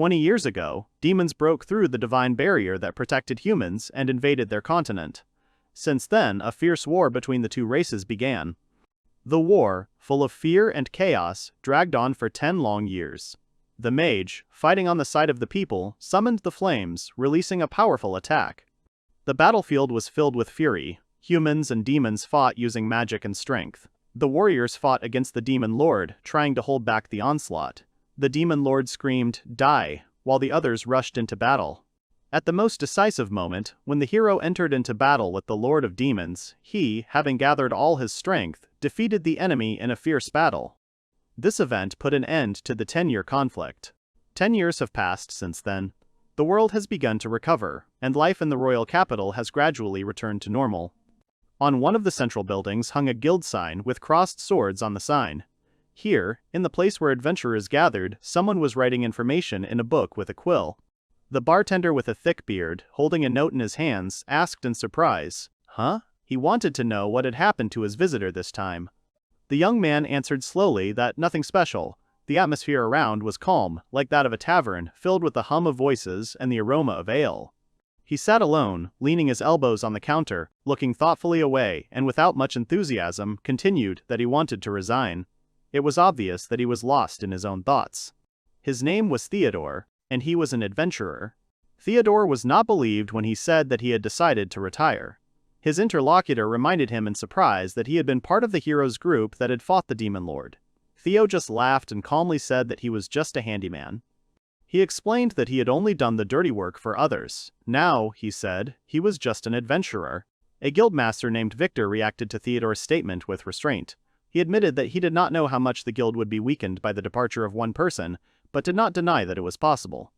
20 years ago, demons broke through the divine barrier that protected humans and invaded their continent. Since then, a fierce war between the two races began. The war, full of fear and chaos, dragged on for 10 long years. The mage, fighting on the side of the people, summoned the flames, releasing a powerful attack. The battlefield was filled with fury. Humans and demons fought using magic and strength. The warriors fought against the demon lord, trying to hold back the onslaught. The demon lord screamed, "Die," while the others rushed into battle. At the most decisive moment, when the hero entered into battle with the Lord of Demons, he, having gathered all his strength, defeated the enemy in a fierce battle. This event put an end to the 10-year conflict. 10 years have passed since then. The world has begun to recover, and life in the royal capital has gradually returned to normal. On one of the central buildings hung a guild sign with crossed swords on the sign. Here, in the place where adventurers gathered, someone was writing information in a book with a quill. The bartender with a thick beard, holding a note in his hands, asked in surprise, "Huh?" He wanted to know what had happened to his visitor this time. The young man answered slowly that nothing special. The atmosphere around was calm, like that of a tavern, filled with the hum of voices and the aroma of ale. He sat alone, leaning his elbows on the counter, looking thoughtfully away, and without much enthusiasm, continued that he wanted to resign. It was obvious that he was lost in his own thoughts. His name was Theodore, and he was an adventurer. Theodore was not believed when he said that he had decided to retire. His interlocutor reminded him in surprise that he had been part of the heroes group that had fought the demon lord. Theo just laughed and calmly said that he was just a handyman. He explained that he had only done the dirty work for others. Now, he said, he was just an adventurer. A guildmaster named Victor reacted to Theodore's statement with restraint. He admitted that he did not know how much the guild would be weakened by the departure of one person, but did not deny that it was possible.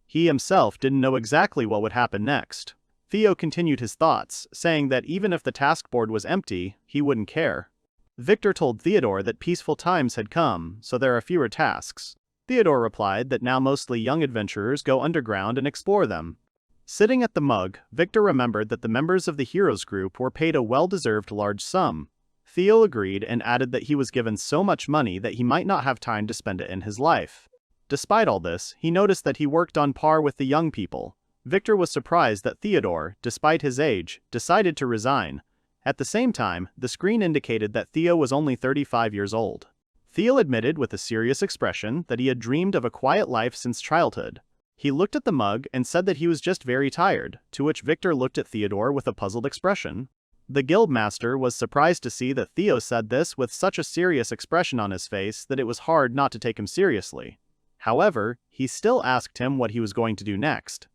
He himself didn't know exactly what would happen next. Theo continued his thoughts, saying that even if the task board was empty, he wouldn't care. Victor told Theodore that peaceful times had come, so there are fewer tasks. Theodore replied that now mostly young adventurers go underground and explore them. Sitting at the mug, Victor remembered that the members of the heroes group were paid a well-deserved large sum. Theo agreed and added that he was given so much money that he might not have time to spend it in his life. Despite all this, he noticed that he worked on par with the young people. Victor was surprised that Theodore, despite his age, decided to resign. At the same time, the screen indicated that Theo was only 35 years old. Theo admitted with a serious expression that he had dreamed of a quiet life since childhood. He looked at the mug and said that he was just very tired, to which Victor looked at Theodore with a puzzled expression. The guildmaster was surprised to see that Theo said this with such a serious expression on his face that it was hard not to take him seriously. However, he still asked him what he was going to do next.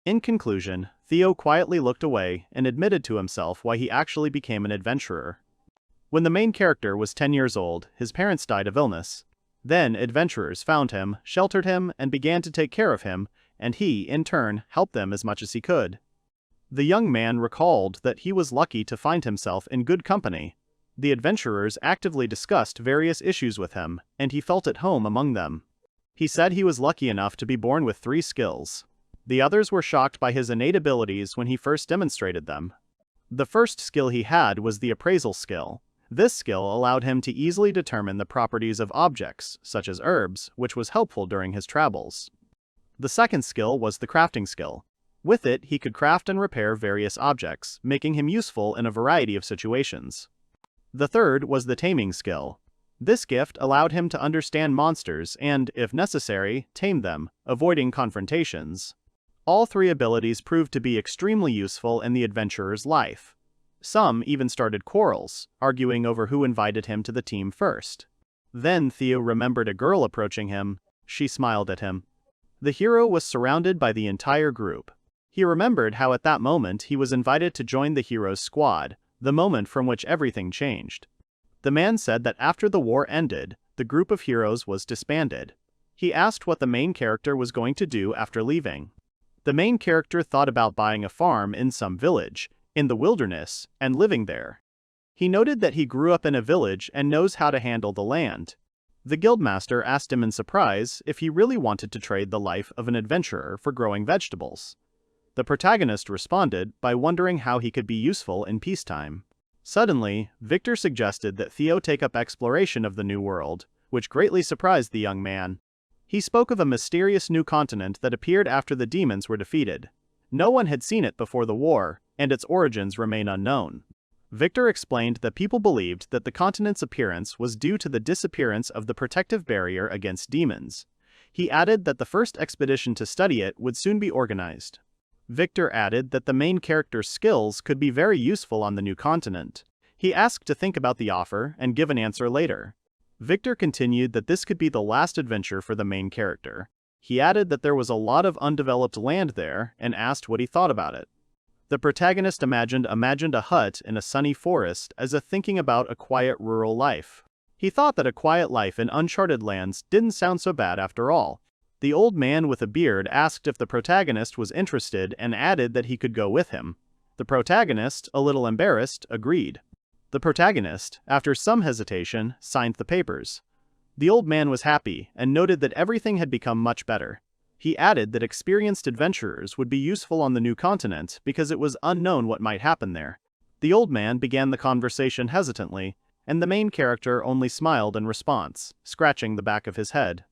In conclusion, Theo quietly looked away and admitted to himself why he actually became an adventurer. When the main character was 10 years old, his parents died of illness. Then adventurers found him, sheltered him, and began to take care of him, and he, in turn, helped them as much as he could. The young man recalled that he was lucky to find himself in good company. The adventurers actively discussed various issues with him, and he felt at home among them. He said he was lucky enough to be born with 3 skills. The others were shocked by his innate abilities when he first demonstrated them. The first skill he had was the appraisal skill. This skill allowed him to easily determine the properties of objects, such as herbs, which was helpful during his travels. The second skill was the crafting skill. With it, he could craft and repair various objects, making him useful in a variety of situations. The third was the taming skill. This gift allowed him to understand monsters and, if necessary, tame them, avoiding confrontations. All 3 abilities proved to be extremely useful in the adventurer's life. Some even started quarrels, arguing over who invited him to the team first. Then Theo remembered a girl approaching him. She smiled at him. The hero was surrounded by the entire group. He remembered how at that moment he was invited to join the hero's squad, the moment from which everything changed. The man said that after the war ended, the group of heroes was disbanded. He asked what the main character was going to do after leaving. The main character thought about buying a farm in some village, in the wilderness, and living there. He noted that he grew up in a village and knows how to handle the land. The guildmaster asked him in surprise if he really wanted to trade the life of an adventurer for growing vegetables. The protagonist responded by wondering how he could be useful in peacetime. Suddenly, Victor suggested that Theo take up exploration of the New World, which greatly surprised the young man. He spoke of a mysterious new continent that appeared after the demons were defeated. No one had seen it before the war, and its origins remain unknown. Victor explained that people believed that the continent's appearance was due to the disappearance of the protective barrier against demons. He added that the first expedition to study it would soon be organized. Victor added that the main character's skills could be very useful on the new continent. He asked to think about the offer and give an answer later. Victor continued that this could be the last adventure for the main character. He added that there was a lot of undeveloped land there and asked what he thought about it. The protagonist imagined a hut in a sunny forest as a thinking about a quiet rural life. He thought that a quiet life in uncharted lands didn't sound so bad after all. The old man with a beard asked if the protagonist was interested and added that he could go with him. The protagonist, a little embarrassed, agreed. The protagonist, after some hesitation, signed the papers. The old man was happy and noted that everything had become much better. He added that experienced adventurers would be useful on the new continent because it was unknown what might happen there. The old man began the conversation hesitantly, and the main character only smiled in response, scratching the back of his head.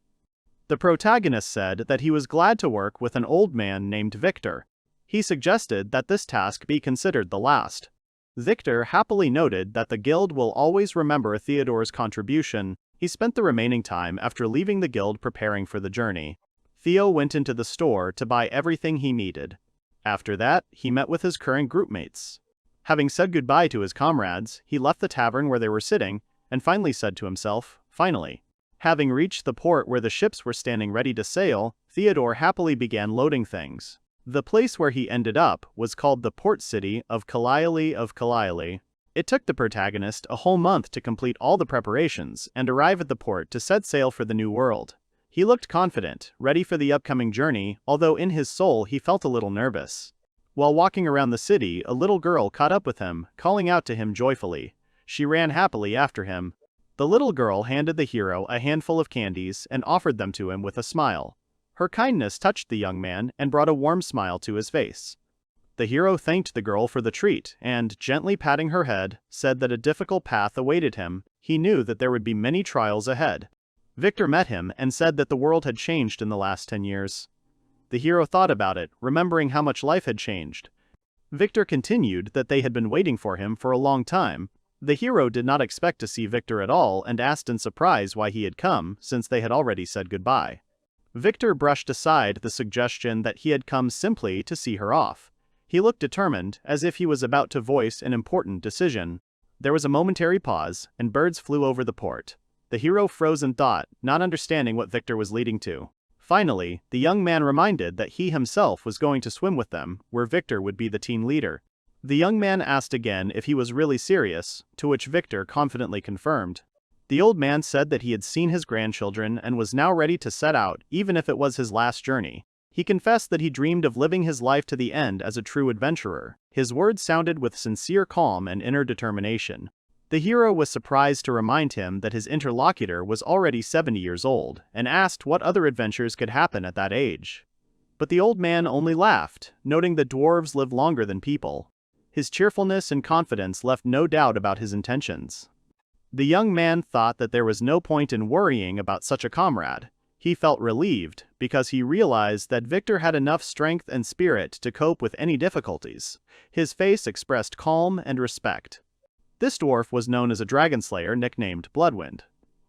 The protagonist said that he was glad to work with an old man named Victor. He suggested that this task be considered the last. Victor happily noted that the guild will always remember Theodore's contribution. He spent the remaining time after leaving the guild preparing for the journey. Theo went into the store to buy everything he needed. After that, he met with his current groupmates. Having said goodbye to his comrades, he left the tavern where they were sitting, and finally said to himself, finally. Having reached the port where the ships were standing ready to sail, Theodore happily began loading things. The place where he ended up was called the port city of Kalaili. It took the protagonist a whole month to complete all the preparations and arrive at the port to set sail for the new world. He looked confident, ready for the upcoming journey, although in his soul he felt a little nervous. While walking around the city, a little girl caught up with him, calling out to him joyfully. She ran happily after him. The little girl handed the hero a handful of candies and offered them to him with a smile. Her kindness touched the young man and brought a warm smile to his face. The hero thanked the girl for the treat and, gently patting her head, said that a difficult path awaited him. He knew that there would be many trials ahead. Victor met him and said that the world had changed in the last 10 years. The hero thought about it, remembering how much life had changed. Victor continued that they had been waiting for him for a long time. The hero did not expect to see Victor at all and asked in surprise why he had come, since they had already said goodbye. Victor brushed aside the suggestion that he had come simply to see her off. He looked determined, as if he was about to voice an important decision. There was a momentary pause, and birds flew over the port. The hero froze in thought, not understanding what Victor was leading to. Finally, the young man reminded that he himself was going to swim with them, where Victor would be the team leader. The young man asked again if he was really serious, to which Victor confidently confirmed. The old man said that he had seen his grandchildren and was now ready to set out, even if it was his last journey. He confessed that he dreamed of living his life to the end as a true adventurer. His words sounded with sincere calm and inner determination. The hero was surprised to remind him that his interlocutor was already 70 years old, and asked what other adventures could happen at that age. But the old man only laughed, noting that dwarves live longer than people. His cheerfulness and confidence left no doubt about his intentions. The young man thought that there was no point in worrying about such a comrade. He felt relieved, because he realized that Victor had enough strength and spirit to cope with any difficulties. His face expressed calm and respect. This dwarf was known as a dragon slayer nicknamed Bloodwind.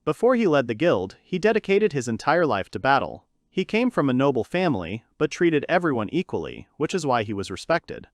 Before he led the guild, he dedicated his entire life to battle. He came from a noble family, but treated everyone equally, which is why he was respected.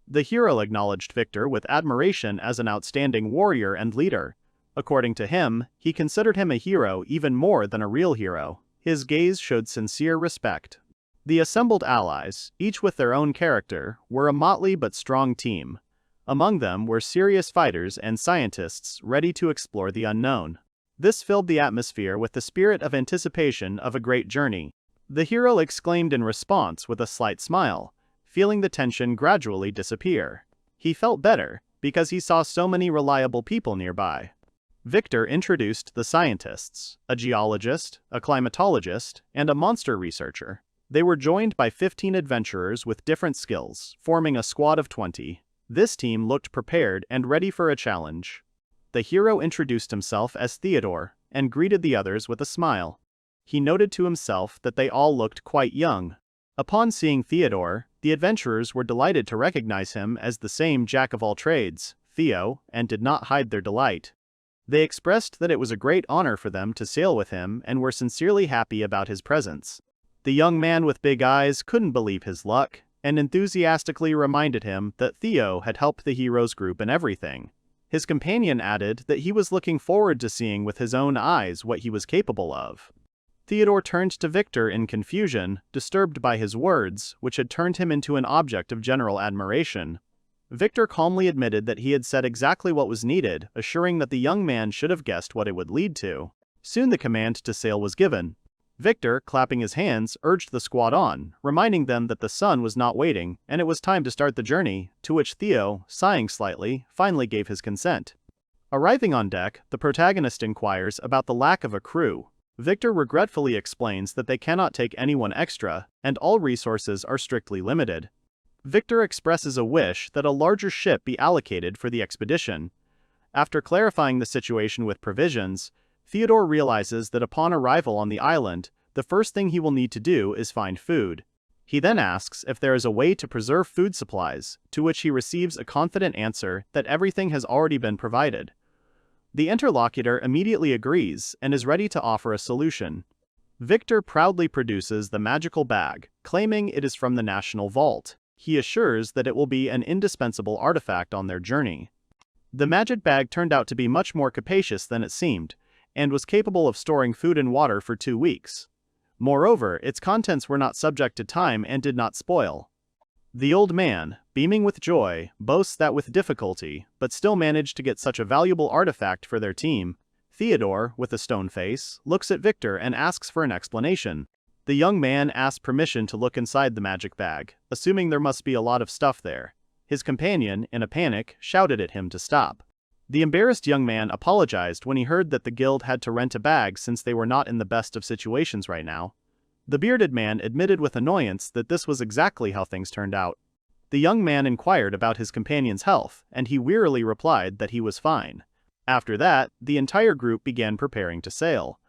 The hero acknowledged Victor with admiration as an outstanding warrior and leader. According to him, he considered him a hero even more than a real hero. His gaze showed sincere respect. The assembled allies, each with their own character, were a motley but strong team. Among them were serious fighters and scientists ready to explore the unknown. This filled the atmosphere with the spirit of anticipation of a great journey. The hero exclaimed in response with a slight smile, feeling the tension gradually disappear. He felt better, because he saw so many reliable people nearby. Victor introduced the scientists, a geologist, a climatologist, and a monster researcher. They were joined by 15 adventurers with different skills, forming a squad of 20. This team looked prepared and ready for a challenge. The hero introduced himself as Theodore, and greeted the others with a smile. he noted to himself that they all looked quite young. Upon seeing Theodore, the adventurers were delighted to recognize him as the same jack-of-all-trades, Theo, and did not hide their delight. They expressed that it was a great honor for them to sail with him and were sincerely happy about his presence. The young man with big eyes couldn't believe his luck, and enthusiastically reminded him that Theo had helped the heroes group in everything. His companion added that he was looking forward to seeing with his own eyes what he was capable of. Theodore turned to Victor in confusion, disturbed by his words, which had turned him into an object of general admiration. Victor calmly admitted that he had said exactly what was needed, assuring that the young man should have guessed what it would lead to. Soon the command to sail was given. Victor, clapping his hands, urged the squad on, reminding them that the sun was not waiting, and it was time to start the journey, to which Theo, sighing slightly, finally gave his consent. Arriving on deck, the protagonist inquires about the lack of a crew. Victor regretfully explains that they cannot take anyone extra, and all resources are strictly limited. Victor expresses a wish that a larger ship be allocated for the expedition. After clarifying the situation with provisions, Theodore realizes that upon arrival on the island, the first thing he will need to do is find food. He then asks if there is a way to preserve food supplies, to which he receives a confident answer that everything has already been provided. The interlocutor immediately agrees and is ready to offer a solution. Victor proudly produces the magical bag, claiming it is from the National Vault. He assures that it will be an indispensable artifact on their journey. The magic bag turned out to be much more capacious than it seemed, and was capable of storing food and water for 2 weeks. Moreover, its contents were not subject to time and did not spoil. The old man, beaming with joy, boasts that with difficulty, but still managed to get such a valuable artifact for their team. Theodore, with a stone face, looks at Victor and asks for an explanation. The young man asks permission to look inside the magic bag, assuming there must be a lot of stuff there. His companion, in a panic, shouted at him to stop. The embarrassed young man apologized when he heard that the guild had to rent a bag since they were not in the best of situations right now. The bearded man admitted with annoyance that this was exactly how things turned out. The young man inquired about his companion's health, and he wearily replied that he was fine. After that, the entire group began preparing to sail.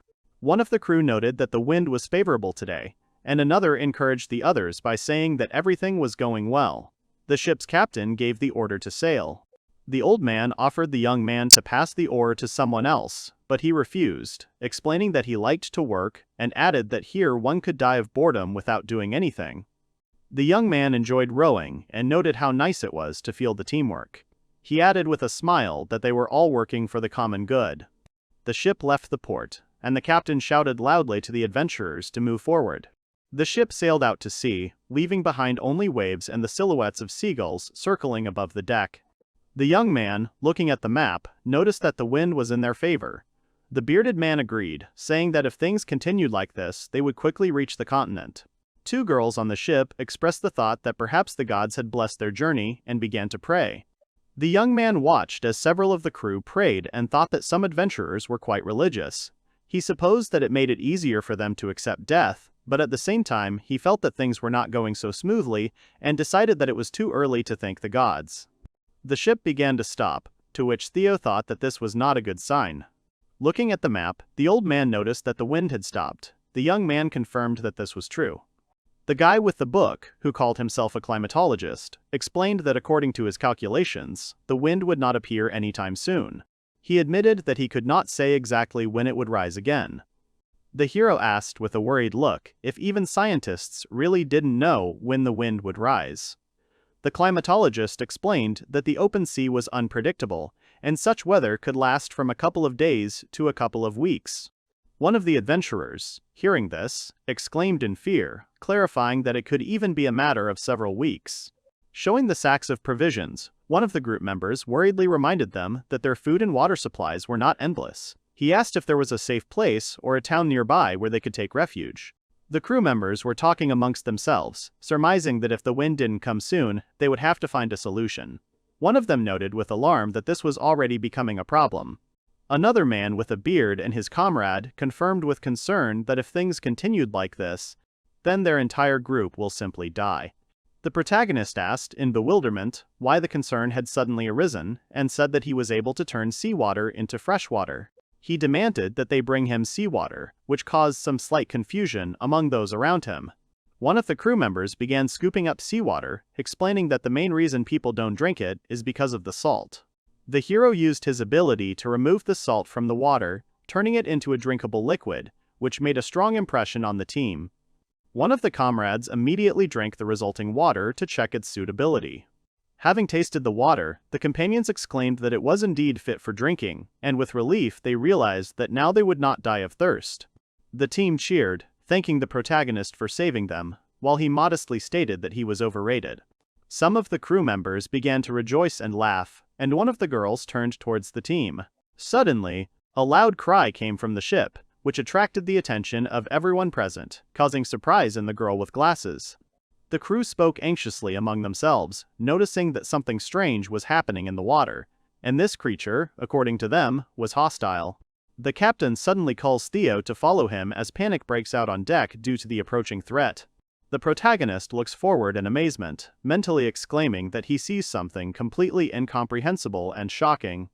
One of the crew noted that the wind was favorable today, and another encouraged the others by saying that everything was going well. The ship's captain gave the order to sail. The old man offered the young man to pass the oar to someone else, but he refused, explaining that he liked to work, and added that here one could die of boredom without doing anything. The young man enjoyed rowing and noted how nice it was to feel the teamwork. He added with a smile that they were all working for the common good. The ship left the port, and the captain shouted loudly to the adventurers to move forward. The ship sailed out to sea, leaving behind only waves and the silhouettes of seagulls circling above the deck. The young man, looking at the map, noticed that the wind was in their favor. The bearded man agreed, saying that if things continued like this, they would quickly reach the continent. 2 girls on the ship expressed the thought that perhaps the gods had blessed their journey and began to pray. The young man watched as several of the crew prayed and thought that some adventurers were quite religious. He supposed that it made it easier for them to accept death, but at the same time he felt that things were not going so smoothly and decided that it was too early to thank the gods. The ship began to stop, to which Theo thought that this was not a good sign. Looking at the map, the old man noticed that the wind had stopped. The young man confirmed that this was true. The guy with the book, who called himself a climatologist, explained that according to his calculations, the wind would not appear anytime soon. He admitted that he could not say exactly when it would rise again. The hero asked with a worried look if even scientists really didn't know when the wind would rise. The climatologist explained that the open sea was unpredictable, and such weather could last from a couple of days to a couple of weeks. One of the adventurers, hearing this, exclaimed in fear, clarifying that it could even be a matter of several weeks. Showing the sacks of provisions, one of the group members worriedly reminded them that their food and water supplies were not endless. He asked if there was a safe place or a town nearby where they could take refuge. The crew members were talking amongst themselves, surmising that if the wind didn't come soon, they would have to find a solution. One of them noted with alarm that this was already becoming a problem. Another man with a beard and his comrade confirmed with concern that if things continued like this, then their entire group will simply die. The protagonist asked, in bewilderment, why the concern had suddenly arisen, and said that he was able to turn seawater into fresh water. He demanded that they bring him seawater, which caused some slight confusion among those around him. One of the crew members began scooping up seawater, explaining that the main reason people don't drink it is because of the salt. The hero used his ability to remove the salt from the water, turning it into a drinkable liquid, which made a strong impression on the team. One of the comrades immediately drank the resulting water to check its suitability. Having tasted the water, the companions exclaimed that it was indeed fit for drinking, and with relief they realized that now they would not die of thirst. The team cheered, thanking the protagonist for saving them, while he modestly stated that he was overrated. Some of the crew members began to rejoice and laugh, and one of the girls turned towards the team. Suddenly, a loud cry came from the ship, which attracted the attention of everyone present, causing surprise in the girl with glasses. The crew spoke anxiously among themselves, noticing that something strange was happening in the water, and this creature, according to them, was hostile. The captain suddenly calls Theo to follow him as panic breaks out on deck due to the approaching threat. The protagonist looks forward in amazement, mentally exclaiming that he sees something completely incomprehensible and shocking.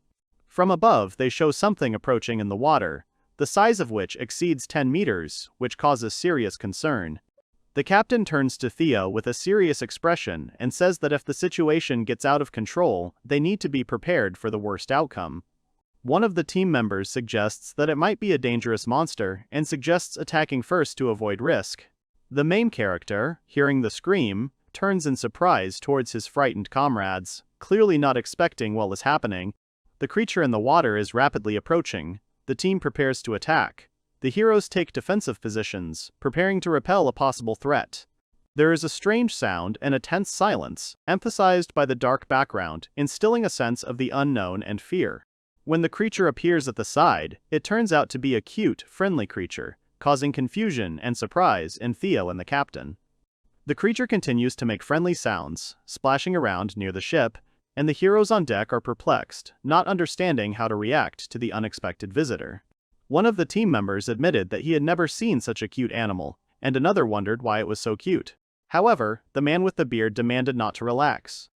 From above they show something approaching in the water, the size of which exceeds 10 meters, which causes serious concern. The captain turns to Theo with a serious expression and says that if the situation gets out of control, they need to be prepared for the worst outcome. One of the team members suggests that it might be a dangerous monster and suggests attacking first to avoid risk. The main character, hearing the scream, turns in surprise towards his frightened comrades, clearly not expecting what was happening. The creature in the water is rapidly approaching. The team prepares to attack. The heroes take defensive positions, preparing to repel a possible threat. There is a strange sound and a tense silence, emphasized by the dark background, instilling a sense of the unknown and fear. When the creature appears at the side, it turns out to be a cute, friendly creature, causing confusion and surprise in Theo and the captain. The creature continues to make friendly sounds, splashing around near the ship, and the heroes on deck are perplexed, not understanding how to react to the unexpected visitor. One of the team members admitted that he had never seen such a cute animal, and another wondered why it was so cute. However, the man with the beard demanded not to relax.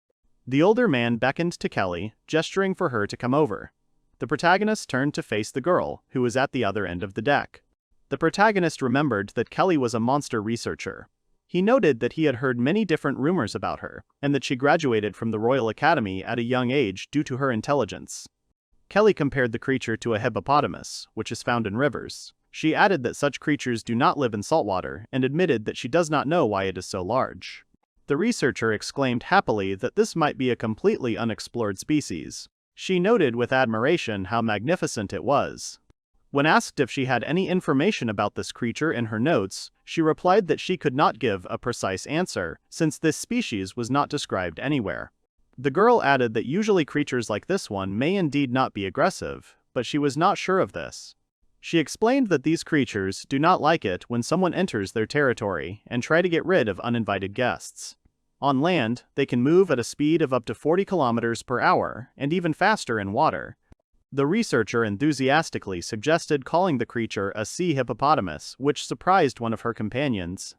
The older man beckoned to Kelly, gesturing for her to come over. The protagonist turned to face the girl, who was at the other end of the deck. The protagonist remembered that Kelly was a monster researcher. He noted that he had heard many different rumors about her, and that she graduated from the Royal Academy at a young age due to her intelligence. Kelly compared the creature to a hippopotamus, which is found in rivers. She added that such creatures do not live in saltwater, and admitted that she does not know why it is so large. The researcher exclaimed happily that this might be a completely unexplored species. She noted with admiration how magnificent it was. When asked if she had any information about this creature in her notes, she replied that she could not give a precise answer, since this species was not described anywhere. The girl added that usually creatures like this one may indeed not be aggressive, but she was not sure of this. She explained that these creatures do not like it when someone enters their territory and try to get rid of uninvited guests. On land, they can move at a speed of up to 40 kilometers per hour, and even faster in water. The researcher enthusiastically suggested calling the creature a sea hippopotamus, which surprised one of her companions.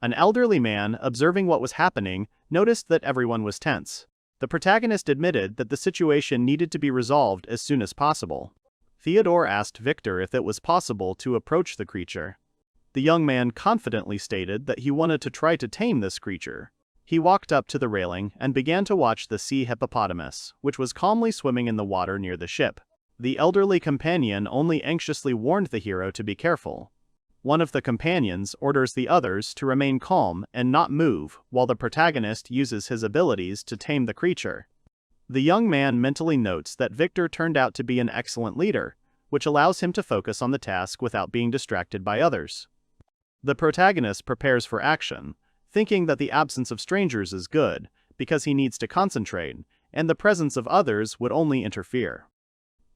An elderly man, observing what was happening, noticed that everyone was tense. The protagonist admitted that the situation needed to be resolved as soon as possible. Theodore asked Victor if it was possible to approach the creature. The young man confidently stated that he wanted to try to tame this creature. He walked up to the railing and began to watch the sea hippopotamus, which was calmly swimming in the water near the ship. The elderly companion only anxiously warned the hero to be careful. One of the companions orders the others to remain calm and not move while the protagonist uses his abilities to tame the creature. The young man mentally notes that Victor turned out to be an excellent leader, which allows him to focus on the task without being distracted by others. The protagonist prepares for action, thinking that the absence of strangers is good, because he needs to concentrate, and the presence of others would only interfere.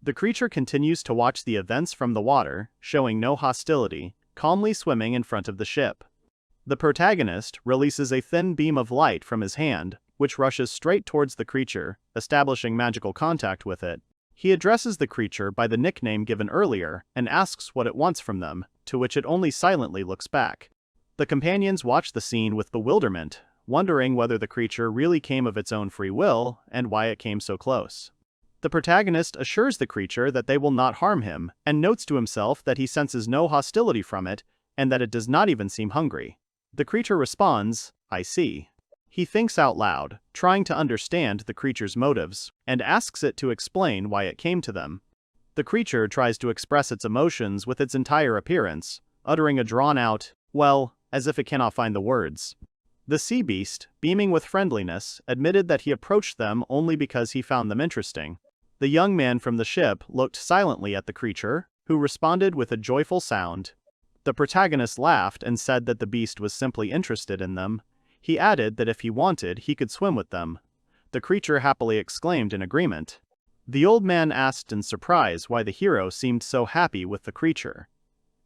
The creature continues to watch the events from the water, showing no hostility, calmly swimming in front of the ship. The protagonist releases a thin beam of light from his hand, which rushes straight towards the creature, establishing magical contact with it. He addresses the creature by the nickname given earlier and asks what it wants from them, to which it only silently looks back. The companions watch the scene with bewilderment, wondering whether the creature really came of its own free will and why it came so close. The protagonist assures the creature that they will not harm him, and notes to himself that he senses no hostility from it, and that it does not even seem hungry. The creature responds, "I see." He thinks out loud, trying to understand the creature's motives, and asks it to explain why it came to them. The creature tries to express its emotions with its entire appearance, uttering a drawn-out, "well," as if it cannot find the words. The sea beast, beaming with friendliness, admitted that he approached them only because he found them interesting. The young man from the ship looked silently at the creature, who responded with a joyful sound. The protagonist laughed and said that the beast was simply interested in them. He added that if he wanted, he could swim with them. The creature happily exclaimed in agreement. The old man asked in surprise why the hero seemed so happy with the creature.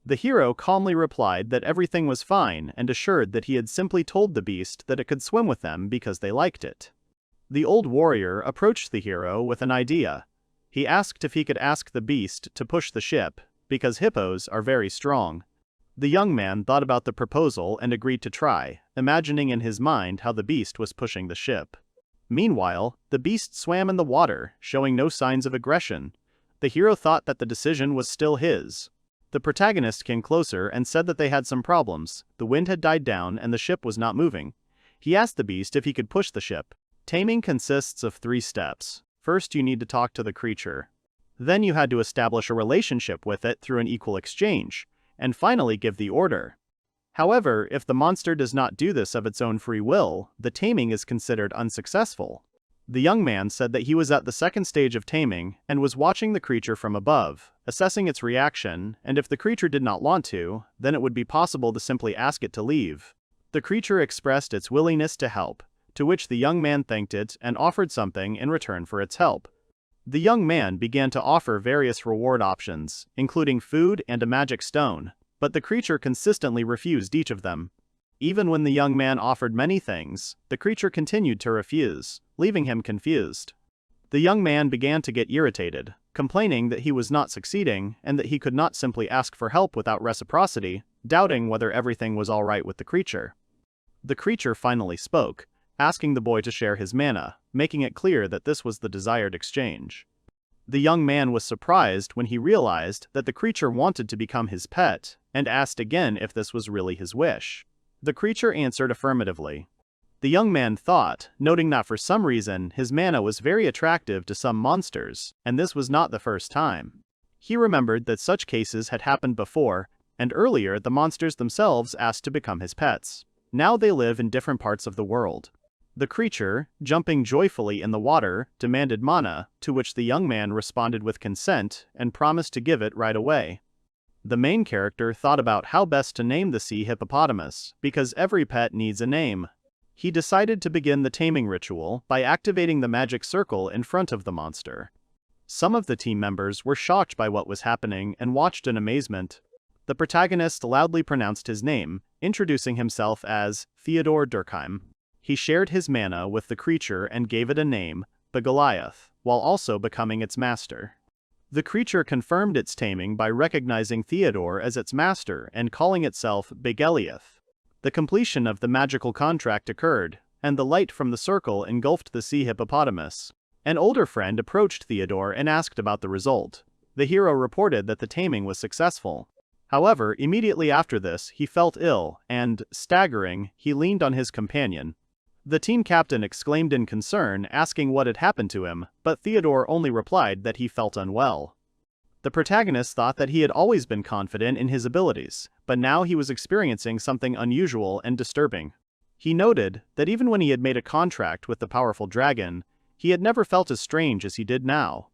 The hero calmly replied that everything was fine and assured that he had simply told the beast that it could swim with them because they liked it. The old warrior approached the hero with an idea. He asked if he could ask the beast to push the ship, because hippos are very strong. The young man thought about the proposal and agreed to try, imagining in his mind how the beast was pushing the ship. Meanwhile, the beast swam in the water, showing no signs of aggression. The hero thought that the decision was still his. The protagonist came closer and said that they had some problems. The wind had died down and the ship was not moving. He asked the beast if he could push the ship. Taming consists of 3 steps. First, you need to talk to the creature. Then you had to establish a relationship with it through an equal exchange, and finally give the order. However, if the monster does not do this of its own free will, the taming is considered unsuccessful. The young man said that he was at the second stage of taming and was watching the creature from above, assessing its reaction, and if the creature did not want to, then it would be possible to simply ask it to leave. The creature expressed its willingness to help, to which the young man thanked it and offered something in return for its help. The young man began to offer various reward options, including food and a magic stone, but the creature consistently refused each of them. Even when the young man offered many things, the creature continued to refuse, leaving him confused. The young man began to get irritated, complaining that he was not succeeding and that he could not simply ask for help without reciprocity, doubting whether everything was all right with the creature. The creature finally spoke, asking the boy to share his mana, making it clear that this was the desired exchange. The young man was surprised when he realized that the creature wanted to become his pet, and asked again if this was really his wish. The creature answered affirmatively. The young man thought, noting that for some reason his mana was very attractive to some monsters, and this was not the first time. He remembered that such cases had happened before, and earlier the monsters themselves asked to become his pets. Now they live in different parts of the world. The creature, jumping joyfully in the water, demanded mana, to which the young man responded with consent and promised to give it right away. The main character thought about how best to name the sea hippopotamus, because every pet needs a name. He decided to begin the taming ritual by activating the magic circle in front of the monster. Some of the team members were shocked by what was happening and watched in amazement. The protagonist loudly pronounced his name, introducing himself as Theodore Durkheim. He shared his mana with the creature and gave it a name, Begoliath, while also becoming its master. The creature confirmed its taming by recognizing Theodore as its master and calling itself Begeliath. The completion of the magical contract occurred, and the light from the circle engulfed the sea hippopotamus. An older friend approached Theodore and asked about the result. The hero reported that the taming was successful. However, immediately after this, he felt ill, and, staggering, he leaned on his companion. The team captain exclaimed in concern, asking what had happened to him, but Theodore only replied that he felt unwell. The protagonist thought that he had always been confident in his abilities, but now he was experiencing something unusual and disturbing. He noted that even when he had made a contract with the powerful dragon, he had never felt as strange as he did now.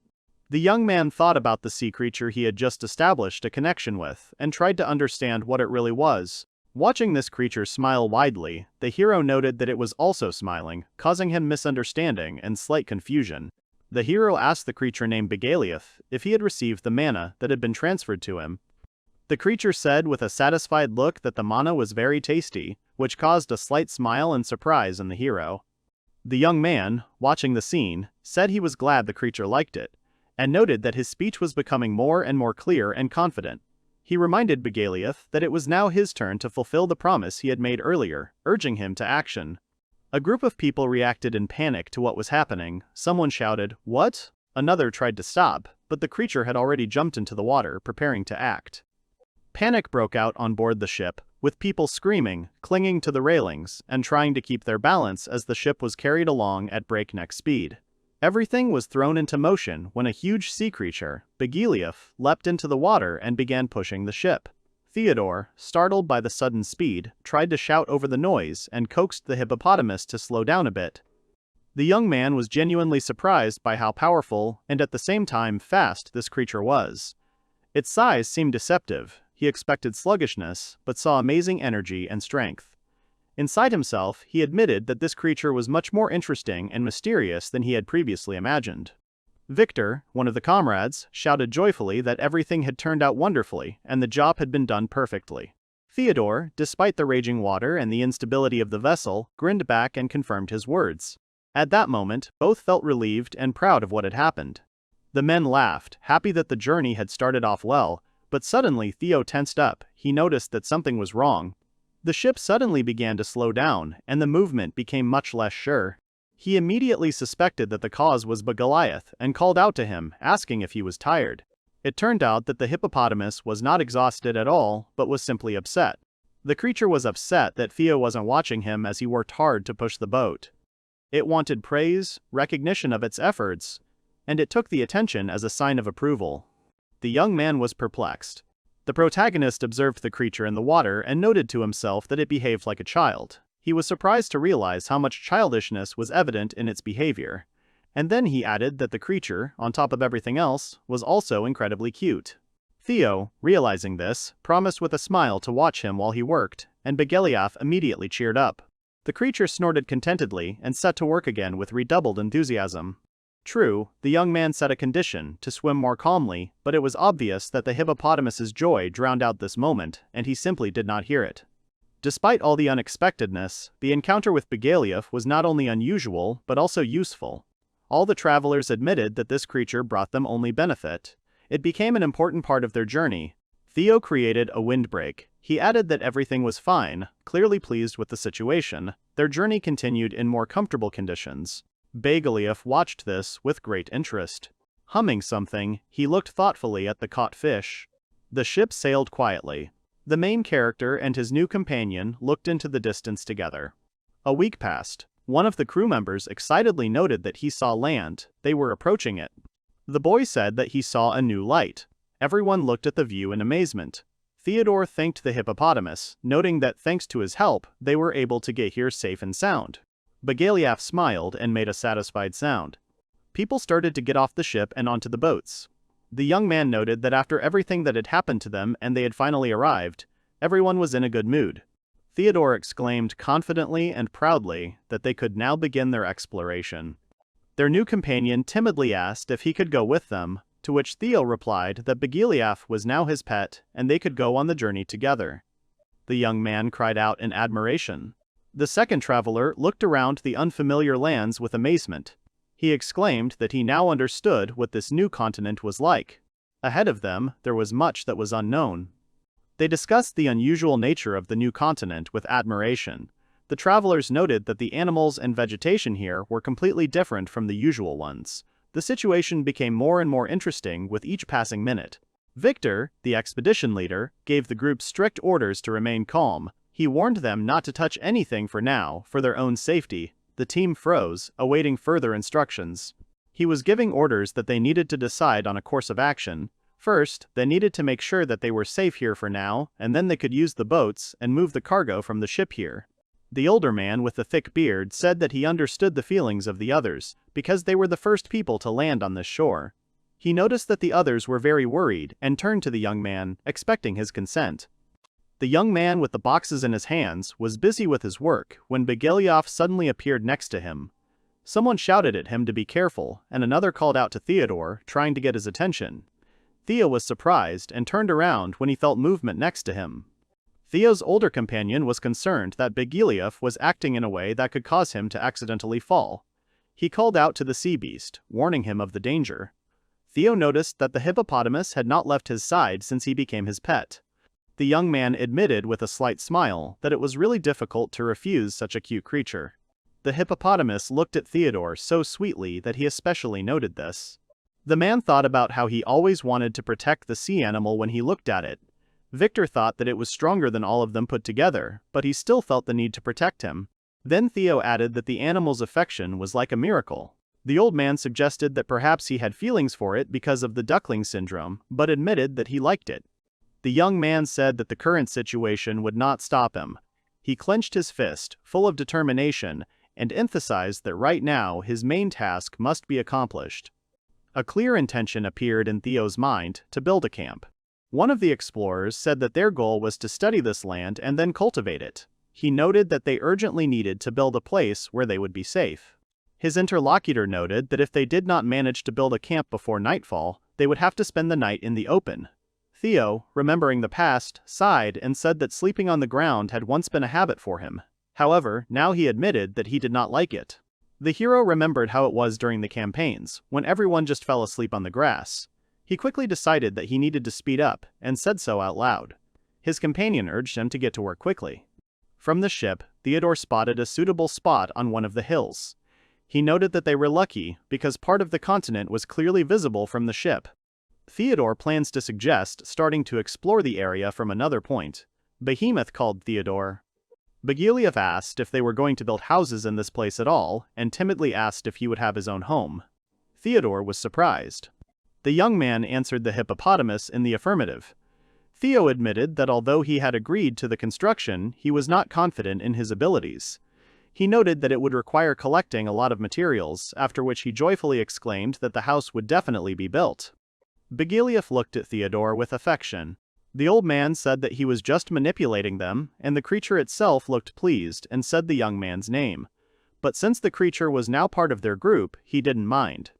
The young man thought about the sea creature he had just established a connection with, and tried to understand what it really was. Watching this creature smile widely, the hero noted that it was also smiling, causing him misunderstanding and slight confusion. The hero asked the creature named Begeliath if he had received the mana that had been transferred to him. The creature said with a satisfied look that the mana was very tasty, which caused a slight smile and surprise in the hero. The young man, watching the scene, said he was glad the creature liked it, and noted that his speech was becoming more and more clear and confident. He reminded Begeliath that it was now his turn to fulfill the promise he had made earlier, urging him to action. A group of people reacted in panic to what was happening. Someone shouted, "What? Another tried to stop, but the creature had already jumped into the water, preparing to act. Panic broke out on board the ship, with people screaming, clinging to the railings, and trying to keep their balance as the ship was carried along at breakneck speed. Everything was thrown into motion when a huge sea creature, Begiliaf, leapt into the water and began pushing the ship. Theodore, startled by the sudden speed, tried to shout over the noise and coaxed the hippopotamus to slow down a bit. The young man was genuinely surprised by how powerful and at the same time fast this creature was. Its size seemed deceptive. He expected sluggishness, but saw amazing energy and strength. Inside himself, he admitted that this creature was much more interesting and mysterious than he had previously imagined. Victor, one of the comrades, shouted joyfully that everything had turned out wonderfully and the job had been done perfectly. Theodore, despite the raging water and the instability of the vessel, grinned back and confirmed his words. At that moment, both felt relieved and proud of what had happened. The men laughed, happy that the journey had started off well, but suddenly Theo tensed up. He noticed that something was wrong. The ship suddenly began to slow down, and the movement became much less sure. He immediately suspected that the cause was Begiliaf and called out to him, asking if he was tired. It turned out that the hippopotamus was not exhausted at all, but was simply upset. The creature was upset that Theo wasn't watching him as he worked hard to push the boat. It wanted praise, recognition of its efforts, and it took the attention as a sign of approval. The young man was perplexed. The protagonist observed the creature in the water and noted to himself that it behaved like a child. He was surprised to realize how much childishness was evident in its behavior. And then he added that the creature, on top of everything else, was also incredibly cute. Theo, realizing this, promised with a smile to watch him while he worked, and Begiliaf immediately cheered up. The creature snorted contentedly and set to work again with redoubled enthusiasm. True, the young man set a condition to swim more calmly, but it was obvious that the hippopotamus's joy drowned out this moment, and he simply did not hear it. Despite all the unexpectedness, the encounter with Begiliaf was not only unusual, but also useful. All the travelers admitted that this creature brought them only benefit. It became an important part of their journey. Theo created a windbreak. He added that everything was fine, clearly pleased with the situation. Their journey continued in more comfortable conditions. Begiliaf watched this with great interest. Humming something, he looked thoughtfully at the caught fish. The ship sailed quietly. The main character and his new companion looked into the distance together. A week passed. One of the crew members excitedly noted that he saw land. They were approaching it. The boy said that he saw a new light. Everyone looked at the view in amazement. Theodore thanked the hippopotamus, noting that thanks to his help, they were able to get here safe and sound. Begiliaf smiled and made a satisfied sound. People started to get off the ship and onto the boats. The young man noted that after everything that had happened to them and they had finally arrived, everyone was in a good mood. Theodore exclaimed confidently and proudly that they could now begin their exploration. Their new companion timidly asked if he could go with them, to which Theo replied that Begiliaf was now his pet and they could go on the journey together. The young man cried out in admiration. The second traveler looked around the unfamiliar lands with amazement. He exclaimed that he now understood what this new continent was like. Ahead of them, there was much that was unknown. They discussed the unusual nature of the new continent with admiration. The travelers noted that the animals and vegetation here were completely different from the usual ones. The situation became more and more interesting with each passing minute. Victor, the expedition leader, gave the group strict orders to remain calm. He warned them not to touch anything for now, for their own safety. The team froze, awaiting further instructions. He was giving orders that they needed to decide on a course of action. First, they needed to make sure that they were safe here for now, and then they could use the boats and move the cargo from the ship here. The older man with the thick beard said that he understood the feelings of the others, because they were the first people to land on this shore. He noticed that the others were very worried and turned to the young man, expecting his consent. The young man with the boxes in his hands was busy with his work when Begiliaf suddenly appeared next to him. Someone shouted at him to be careful, and another called out to Theodore, trying to get his attention. Theo was surprised and turned around when he felt movement next to him. Theo's older companion was concerned that Begiliaf was acting in a way that could cause him to accidentally fall. He called out to the sea beast, warning him of the danger. Theo noticed that the hippopotamus had not left his side since he became his pet. The young man admitted with a slight smile that it was really difficult to refuse such a cute creature. The hippopotamus looked at Theodore so sweetly that he especially noted this. The man thought about how he always wanted to protect the sea animal when he looked at it. Victor thought that it was stronger than all of them put together, but he still felt the need to protect him. Then Theo added that the animal's affection was like a miracle. The old man suggested that perhaps he had feelings for it because of the duckling syndrome, but admitted that he liked it. The young man said that the current situation would not stop him. He clenched his fist, full of determination, and emphasized that right now his main task must be accomplished. A clear intention appeared in Theo's mind to build a camp. One of the explorers said that their goal was to study this land and then cultivate it. He noted that they urgently needed to build a place where they would be safe. His interlocutor noted that if they did not manage to build a camp before nightfall, they would have to spend the night in the open. Theo, remembering the past, sighed and said that sleeping on the ground had once been a habit for him. However, now he admitted that he did not like it. The hero remembered how it was during the campaigns, when everyone just fell asleep on the grass. He quickly decided that he needed to speed up, and said so out loud. His companion urged him to get to work quickly. From the ship, Theodore spotted a suitable spot on one of the hills. He noted that they were lucky because part of the continent was clearly visible from the ship. Theodore plans to suggest starting to explore the area from another point. Behemoth called Theodore. Bagiliev asked if they were going to build houses in this place at all, and timidly asked if he would have his own home. Theodore was surprised. The young man answered the hippopotamus in the affirmative. Theo admitted that although he had agreed to the construction, he was not confident in his abilities. He noted that it would require collecting a lot of materials, after which he joyfully exclaimed that the house would definitely be built. Bagiliev looked at Theodore with affection. The old man said that he was just manipulating them, and the creature itself looked pleased and said the young man's name. But since the creature was now part of their group, he didn't mind.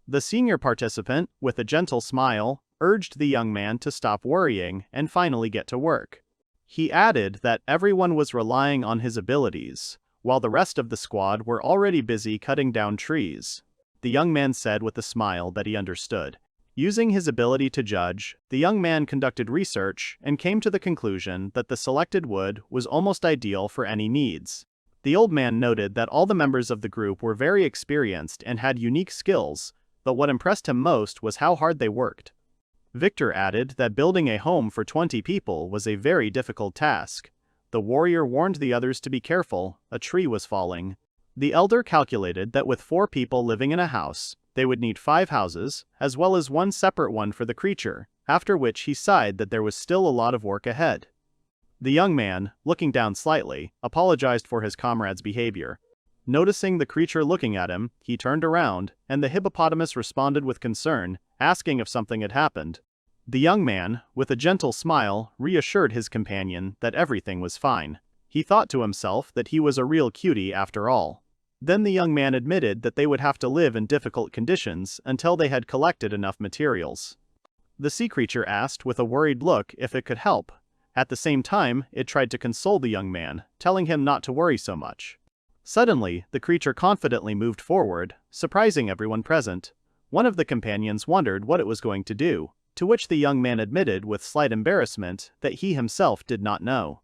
The senior participant, with a gentle smile, urged the young man to stop worrying and finally get to work. He added that everyone was relying on his abilities, while the rest of the squad were already busy cutting down trees. The young man said with a smile that he understood. Using his ability to judge, the young man conducted research and came to the conclusion that the selected wood was almost ideal for any needs. The old man noted that all the members of the group were very experienced and had unique skills, but what impressed him most was how hard they worked. Victor added that building a home for 20 people was a very difficult task. The warrior warned the others to be careful, a tree was falling. The elder calculated that with 4 people living in a house, they would need 5 houses, as well as one separate one for the creature, after which he sighed that there was still a lot of work ahead. The young man, looking down slightly, apologized for his comrade's behavior. Noticing the creature looking at him, he turned around, and the hippopotamus responded with concern, asking if something had happened. The young man, with a gentle smile, reassured his companion that everything was fine. He thought to himself that he was a real cutie after all. Then the young man admitted that they would have to live in difficult conditions until they had collected enough materials. The sea creature asked with a worried look if it could help. At the same time, it tried to console the young man, telling him not to worry so much. Suddenly, the creature confidently moved forward, surprising everyone present. One of the companions wondered what it was going to do, to which the young man admitted with slight embarrassment that he himself did not know.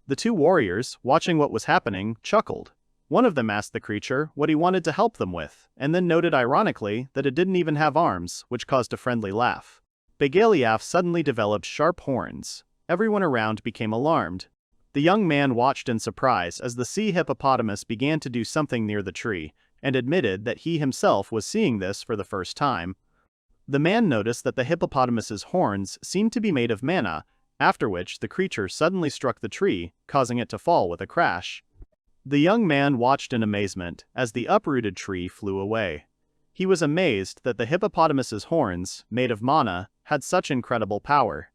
The 2 warriors, watching what was happening, chuckled. One of them asked the creature what he wanted to help them with, and then noted ironically that it didn't even have arms, which caused a friendly laugh. Bagiliev suddenly developed sharp horns. Everyone around became alarmed. The young man watched in surprise as the sea hippopotamus began to do something near the tree, and admitted that he himself was seeing this for the first time. The man noticed that the hippopotamus's horns seemed to be made of mana, after which the creature suddenly struck the tree, causing it to fall with a crash. The young man watched in amazement as the uprooted tree flew away. He was amazed that the hippopotamus's horns, made of mana, had such incredible power.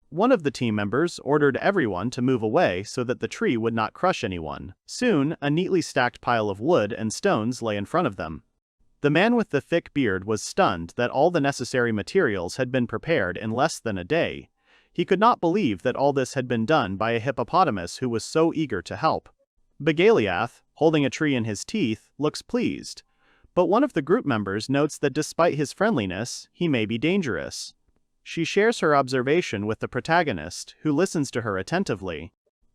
One of the team members ordered everyone to move away so that the tree would not crush anyone. Soon, a neatly stacked pile of wood and stones lay in front of them. The man with the thick beard was stunned that all the necessary materials had been prepared in less than a day. He could not believe that all this had been done by a hippopotamus who was so eager to help. Bagiliev, holding a tree in his teeth, looks pleased. But one of the group members notes that despite his friendliness, he may be dangerous. She shares her observation with the protagonist, who listens to her attentively.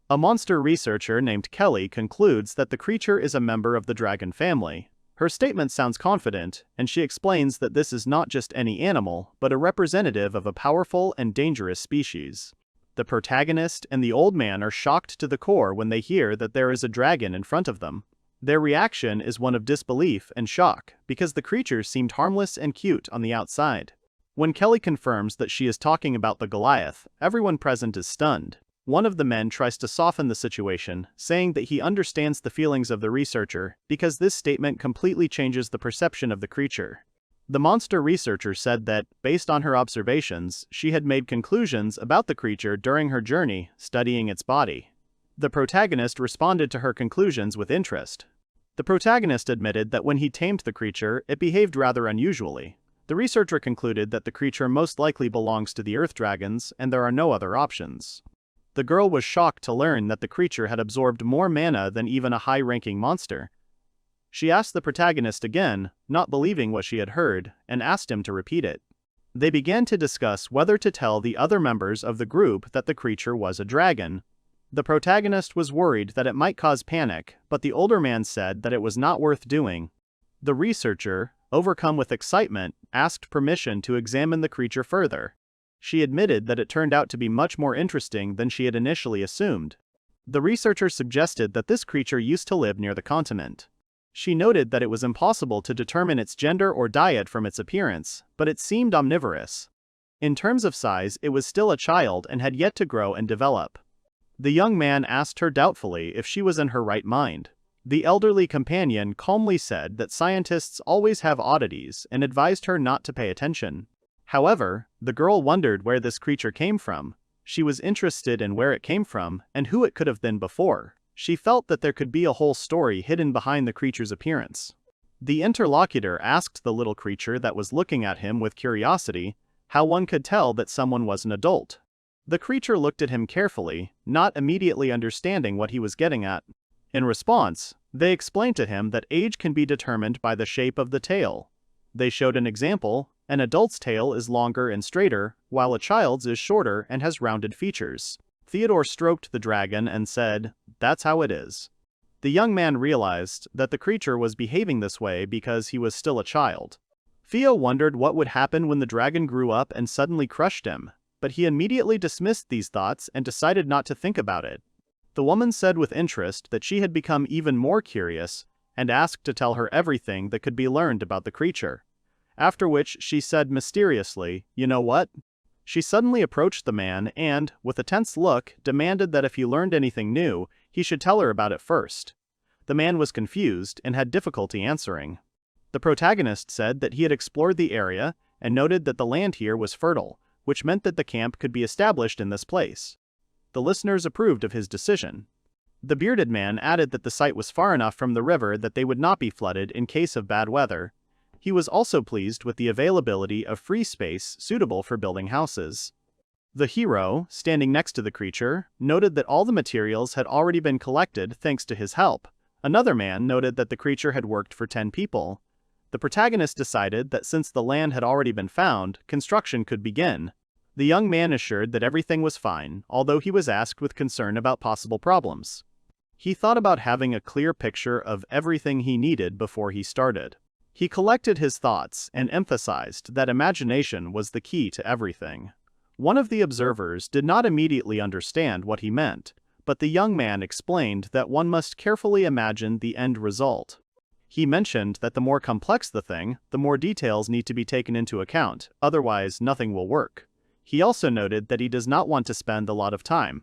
A monster researcher named Kelly concludes that the creature is a member of the dragon family. Her statement sounds confident, and she explains that this is not just any animal, but a representative of a powerful and dangerous species. The protagonist and the old man are shocked to the core when they hear that there is a dragon in front of them. Their reaction is one of disbelief and shock, because the creature seemed harmless and cute on the outside. When Kelly confirms that she is talking about the Goliath, everyone present is stunned. One of the men tries to soften the situation, saying that he understands the feelings of the researcher, because this statement completely changes the perception of the creature. The monster researcher said that, based on her observations, she had made conclusions about the creature during her journey, studying its body. The protagonist responded to her conclusions with interest. The protagonist admitted that when he tamed the creature, it behaved rather unusually. The researcher concluded that the creature most likely belongs to the earth dragons, and there are no other options. The girl was shocked to learn that the creature had absorbed more mana than even a high-ranking monster. She asked the protagonist again, not believing what she had heard, and asked him to repeat it. They began to discuss whether to tell the other members of the group that the creature was a dragon. The protagonist was worried that it might cause panic, but the older man said that it was not worth doing. The researcher, overcome with excitement, asked permission to examine the creature further. She admitted that it turned out to be much more interesting than she had initially assumed. The researcher suggested that this creature used to live near the continent. She noted that it was impossible to determine its gender or diet from its appearance, but it seemed omnivorous. In terms of size, it was still a child and had yet to grow and develop. The young man asked her doubtfully if she was in her right mind. The elderly companion calmly said that scientists always have oddities and advised her not to pay attention. However, the girl wondered where this creature came from. She was interested in where it came from and who it could have been before. She felt that there could be a whole story hidden behind the creature's appearance. The interlocutor asked the little creature that was looking at him with curiosity how one could tell that someone was an adult. The creature looked at him carefully, not immediately understanding what he was getting at. In response, they explained to him that age can be determined by the shape of the tail. They showed an example. An adult's tail is longer and straighter, while a child's is shorter and has rounded features. Theodore stroked the dragon and said, "That's how it is." The young man realized that the creature was behaving this way because he was still a child. Theo wondered what would happen when the dragon grew up and suddenly crushed him, but he immediately dismissed these thoughts and decided not to think about it. The woman said with interest that she had become even more curious and asked to tell her everything that could be learned about the creature. After which she said mysteriously, "You know what?" She suddenly approached the man and, with a tense look, demanded that if he learned anything new, he should tell her about it first. The man was confused and had difficulty answering. The protagonist said that he had explored the area and noted that the land here was fertile, which meant that the camp could be established in this place. The listeners approved of his decision. The bearded man added that the site was far enough from the river that they would not be flooded in case of bad weather. He was also pleased with the availability of free space suitable for building houses. The hero, standing next to the creature, noted that all the materials had already been collected thanks to his help. Another man noted that the creature had worked for 10 people. The protagonist decided that since the land had already been found, construction could begin. The young man assured that everything was fine, although he was asked with concern about possible problems. He thought about having a clear picture of everything he needed before he started. He collected his thoughts and emphasized that imagination was the key to everything. One of the observers did not immediately understand what he meant, but the young man explained that one must carefully imagine the end result. He mentioned that the more complex the thing, the more details need to be taken into account, otherwise nothing will work. He also noted that he does not want to spend a lot of time.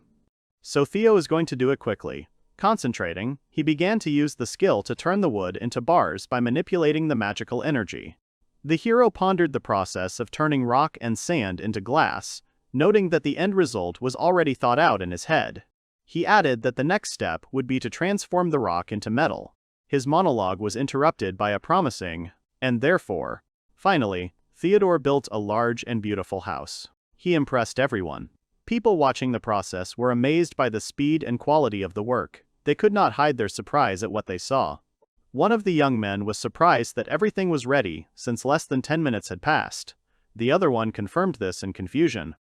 So Theo is going to do it quickly. Concentrating, he began to use the skill to turn the wood into bars by manipulating the magical energy. The hero pondered the process of turning rock and sand into glass, noting that the end result was already thought out in his head. He added that the next step would be to transform the rock into metal. His monologue was interrupted by a promising, "and therefore." Finally, Theodore built a large and beautiful house. He impressed everyone. People watching the process were amazed by the speed and quality of the work. They could not hide their surprise at what they saw. One of the young men was surprised that everything was ready, since less than 10 minutes had passed. The other one confirmed this in confusion.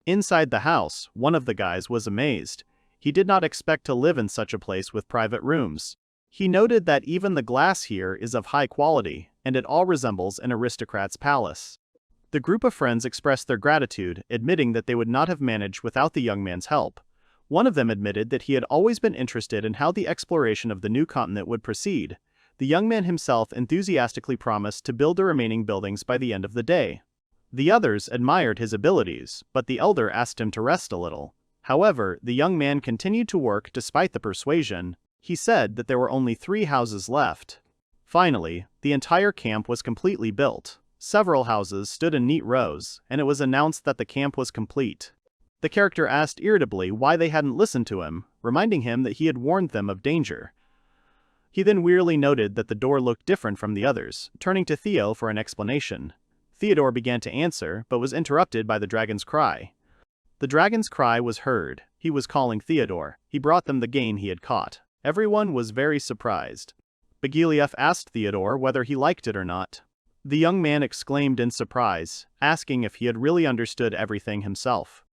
Inside the house, one of the guys was amazed. He did not expect to live in such a place with private rooms. He noted that even the glass here is of high quality, and it all resembles an aristocrat's palace. The group of friends expressed their gratitude, admitting that they would not have managed without the young man's help. One of them admitted that he had always been interested in how the exploration of the new continent would proceed. The young man himself enthusiastically promised to build the remaining buildings by the end of the day. The others admired his abilities, but the elder asked him to rest a little. However, the young man continued to work despite the persuasion. He said that there were only 3 houses left. Finally, the entire camp was completely built. Several houses stood in neat rows, and it was announced that the camp was complete. The character asked irritably why they hadn't listened to him, reminding him that he had warned them of danger. He then wearily noted that the door looked different from the others, turning to Theo for an explanation. Theodore began to answer, but was interrupted by the dragon's cry. The dragon's cry was heard. He was calling Theodore. He brought them the game he had caught. Everyone was very surprised. Bagiliev asked Theodore whether he liked it or not. The young man exclaimed in surprise, asking if he had really understood everything himself.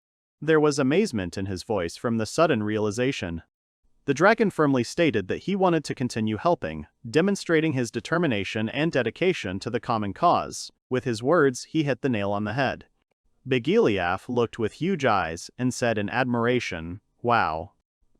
There was amazement in his voice from the sudden realization. The dragon firmly stated that he wanted to continue helping, demonstrating his determination and dedication to the common cause. With his words, he hit the nail on the head. Bagiliev looked with huge eyes and said in admiration, "Wow."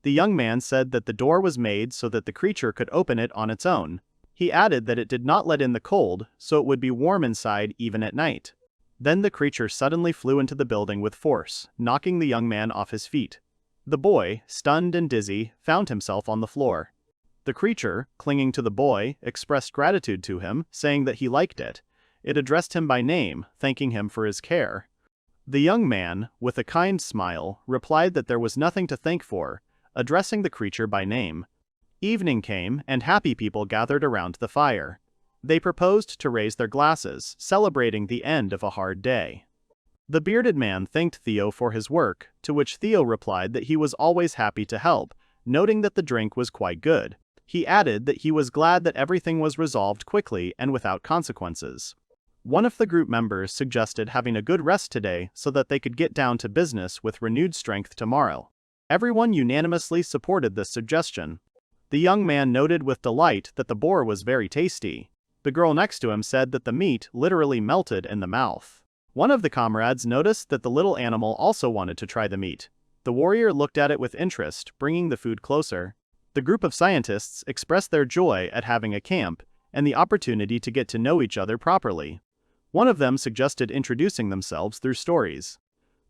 The young man said that the door was made so that the creature could open it on its own. He added that it did not let in the cold, so it would be warm inside even at night. Then the creature suddenly flew into the building with force, knocking the young man off his feet. The boy, stunned and dizzy, found himself on the floor. The creature, clinging to the boy, expressed gratitude to him, saying that he liked it. It addressed him by name, thanking him for his care. The young man, with a kind smile, replied that there was nothing to thank for, addressing the creature by name. Evening came, and happy people gathered around the fire. They proposed to raise their glasses, celebrating the end of a hard day. The bearded man thanked Theo for his work, to which Theo replied that he was always happy to help, noting that the drink was quite good. He added that he was glad that everything was resolved quickly and without consequences. One of the group members suggested having a good rest today so that they could get down to business with renewed strength tomorrow. Everyone unanimously supported this suggestion. The young man noted with delight that the boar was very tasty. The girl next to him said that the meat literally melted in the mouth. One of the comrades noticed that the little animal also wanted to try the meat. The warrior looked at it with interest, bringing the food closer. The group of scientists expressed their joy at having a camp and the opportunity to get to know each other properly. One of them suggested introducing themselves through stories.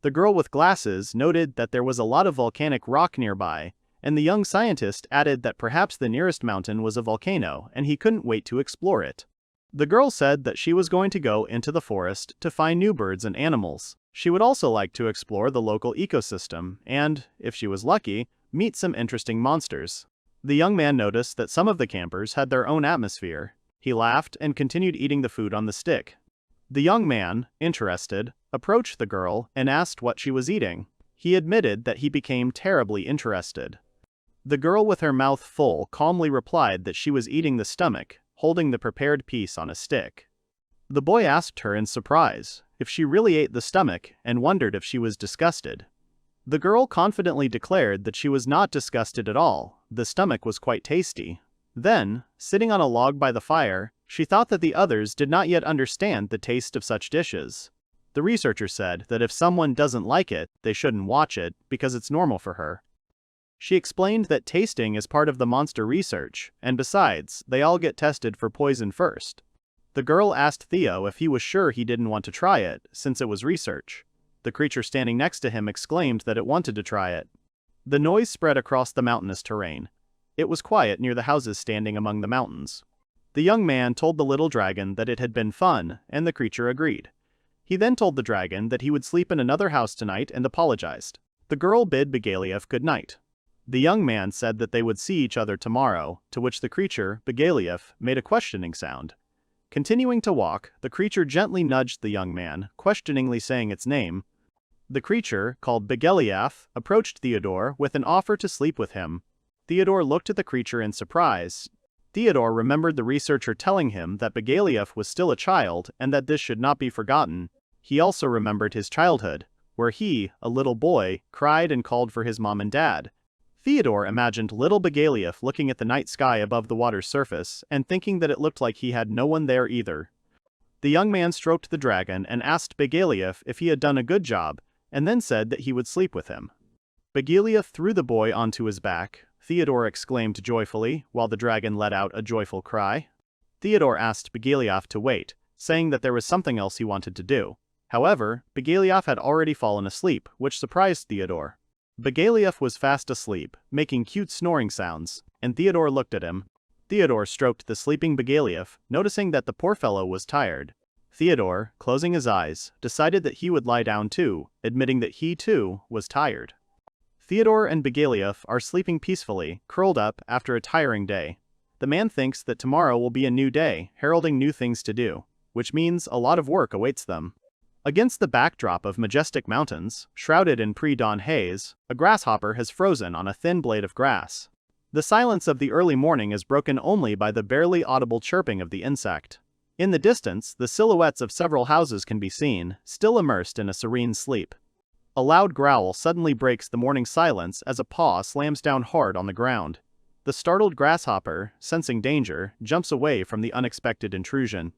The girl with glasses noted that there was a lot of volcanic rock nearby, and the young scientist added that perhaps the nearest mountain was a volcano and he couldn't wait to explore it. The girl said that she was going to go into the forest to find new birds and animals. She would also like to explore the local ecosystem and, if she was lucky, meet some interesting monsters. The young man noticed that some of the campers had their own atmosphere. He laughed and continued eating the food on the stick. The young man, interested, approached the girl and asked what she was eating. He admitted that he became terribly interested. The girl with her mouth full calmly replied that she was eating the stomach, holding the prepared piece on a stick. The boy asked her in surprise if she really ate the stomach and wondered if she was disgusted. The girl confidently declared that she was not disgusted at all. The stomach was quite tasty. Then, sitting on a log by the fire, she thought that the others did not yet understand the taste of such dishes. The researcher said that if someone doesn't like it, they shouldn't watch it because it's normal for her. She explained that tasting is part of the monster research, and besides, they all get tested for poison first. The girl asked Theo if he was sure he didn't want to try it, since it was research. The creature standing next to him exclaimed that it wanted to try it. The noise spread across the mountainous terrain. It was quiet near the houses standing among the mountains. The young man told the little dragon that it had been fun, and the creature agreed. He then told the dragon that he would sleep in another house tonight and apologized. The girl bid Bagiliev good night. The young man said that they would see each other tomorrow, to which the creature, Bagiliev, made a questioning sound. Continuing to walk, the creature gently nudged the young man, questioningly saying its name. The creature, called Bagiliev, approached Theodore with an offer to sleep with him. Theodore looked at the creature in surprise. Theodore remembered the researcher telling him that Bagiliev was still a child and that this should not be forgotten. He also remembered his childhood, where he, a little boy, cried and called for his mom and dad. Theodore imagined little Begaliev looking at the night sky above the water's surface and thinking that it looked like he had no one there either. The young man stroked the dragon and asked Begaliev if he had done a good job, and then said that he would sleep with him. Begaliev threw the boy onto his back, Theodore exclaimed joyfully, while the dragon let out a joyful cry. Theodore asked Begaliev to wait, saying that there was something else he wanted to do. However, Begaliev had already fallen asleep, which surprised Theodore. Begaliev was fast asleep, making cute snoring sounds, and Theodore looked at him. Theodore stroked the sleeping Begaliev, noticing that the poor fellow was tired. Theodore, closing his eyes, decided that he would lie down too, admitting that he too was tired. Theodore and Begaliev are sleeping peacefully, curled up after a tiring day. The man thinks that tomorrow will be a new day, heralding new things to do, which means a lot of work awaits them. Against the backdrop of majestic mountains, shrouded in pre-dawn haze, a grasshopper has frozen on a thin blade of grass. The silence of the early morning is broken only by the barely audible chirping of the insect. In the distance, the silhouettes of several houses can be seen, still immersed in a serene sleep. A loud growl suddenly breaks the morning silence as a paw slams down hard on the ground. The startled grasshopper, sensing danger, jumps away from the unexpected intrusion.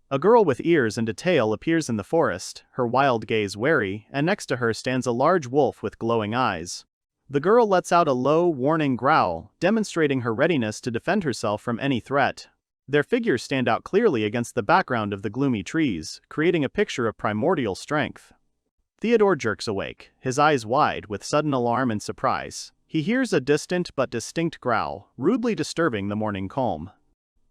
A girl with ears and a tail appears in the forest, her wild gaze wary, and next to her stands a large wolf with glowing eyes. The girl lets out a low, warning growl, demonstrating her readiness to defend herself from any threat. Their figures stand out clearly against the background of the gloomy trees, creating a picture of primordial strength. Theodore jerks awake, his eyes wide with sudden alarm and surprise. He hears a distant but distinct growl, rudely disturbing the morning calm.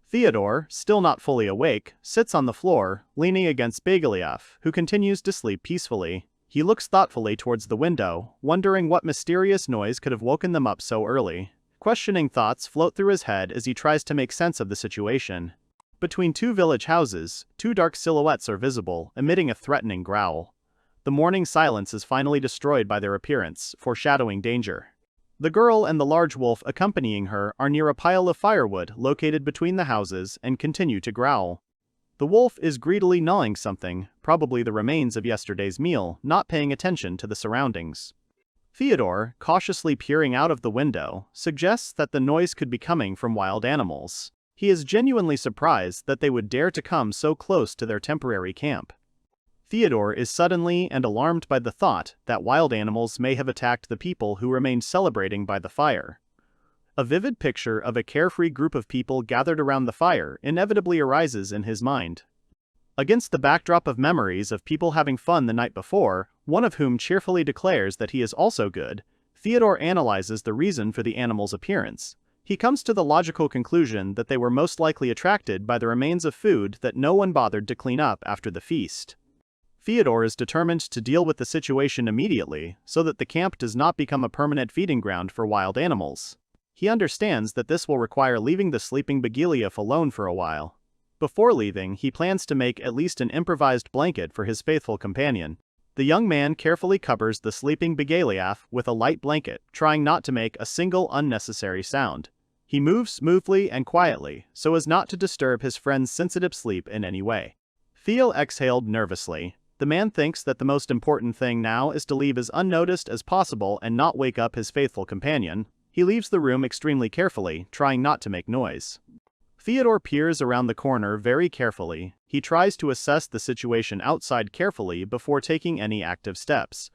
Theodore, still not fully awake, sits on the floor, leaning against Begaliev, who continues to sleep peacefully. He looks thoughtfully towards the window, wondering what mysterious noise could have woken them up so early. Questioning thoughts float through his head as he tries to make sense of the situation. Between two village houses, two dark silhouettes are visible, emitting a threatening growl. The morning silence is finally destroyed by their appearance, foreshadowing danger. The girl and the large wolf accompanying her are near a pile of firewood located between the houses and continue to growl. The wolf is greedily gnawing something, probably the remains of yesterday's meal, not paying attention to the surroundings. Theodore, cautiously peering out of the window, suggests that the noise could be coming from wild animals. He is genuinely surprised that they would dare to come so close to their temporary camp. Theodore is suddenly and alarmed by the thought that wild animals may have attacked the people who remained celebrating by the fire. A vivid picture of a carefree group of people gathered around the fire inevitably arises in his mind. Against the backdrop of memories of people having fun the night before, one of whom cheerfully declares that he is also good, Theodore analyzes the reason for the animals' appearance. He comes to the logical conclusion that they were most likely attracted by the remains of food that no one bothered to clean up after the feast. Theodore is determined to deal with the situation immediately, so that the camp does not become a permanent feeding ground for wild animals. He understands that this will require leaving the sleeping Begaliev alone for a while. Before leaving, he plans to make at least an improvised blanket for his faithful companion. The young man carefully covers the sleeping Begaliev with a light blanket, trying not to make a single unnecessary sound. He moves smoothly and quietly, so as not to disturb his friend's sensitive sleep in any way. Theo exhaled nervously. The man thinks that the most important thing now is to leave as unnoticed as possible and not wake up his faithful companion. He leaves the room extremely carefully, trying not to make noise. Theodore peers around the corner very carefully. He tries to assess the situation outside carefully before taking any active steps.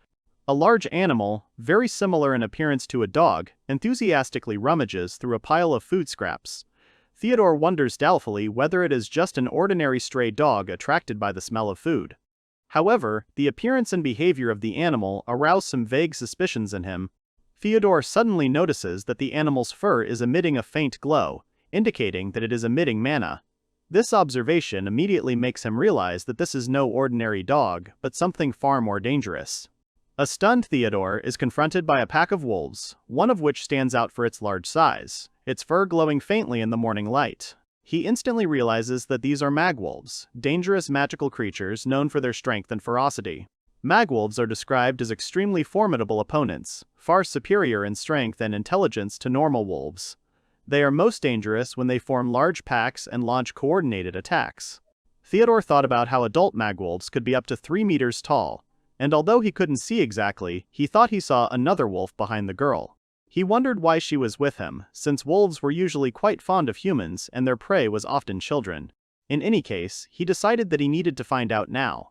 A large animal, very similar in appearance to a dog, enthusiastically rummages through a pile of food scraps. Theodore wonders doubtfully whether it is just an ordinary stray dog attracted by the smell of food. However, the appearance and behavior of the animal arouse some vague suspicions in him. Theodore suddenly notices that the animal's fur is emitting a faint glow, indicating that it is emitting mana. This observation immediately makes him realize that this is no ordinary dog, but something far more dangerous. A stunned Theodore is confronted by a pack of wolves, one of which stands out for its large size, its fur glowing faintly in the morning light. He instantly realizes that these are magwolves, dangerous magical creatures known for their strength and ferocity. Magwolves are described as extremely formidable opponents, far superior in strength and intelligence to normal wolves. They are most dangerous when they form large packs and launch coordinated attacks. Theodore thought about how adult magwolves could be up to 3 meters tall, and although he couldn't see exactly, he thought he saw another wolf behind the girl. He wondered why she was with him, since wolves were usually quite fond of humans and their prey was often children. In any case, he decided that he needed to find out now.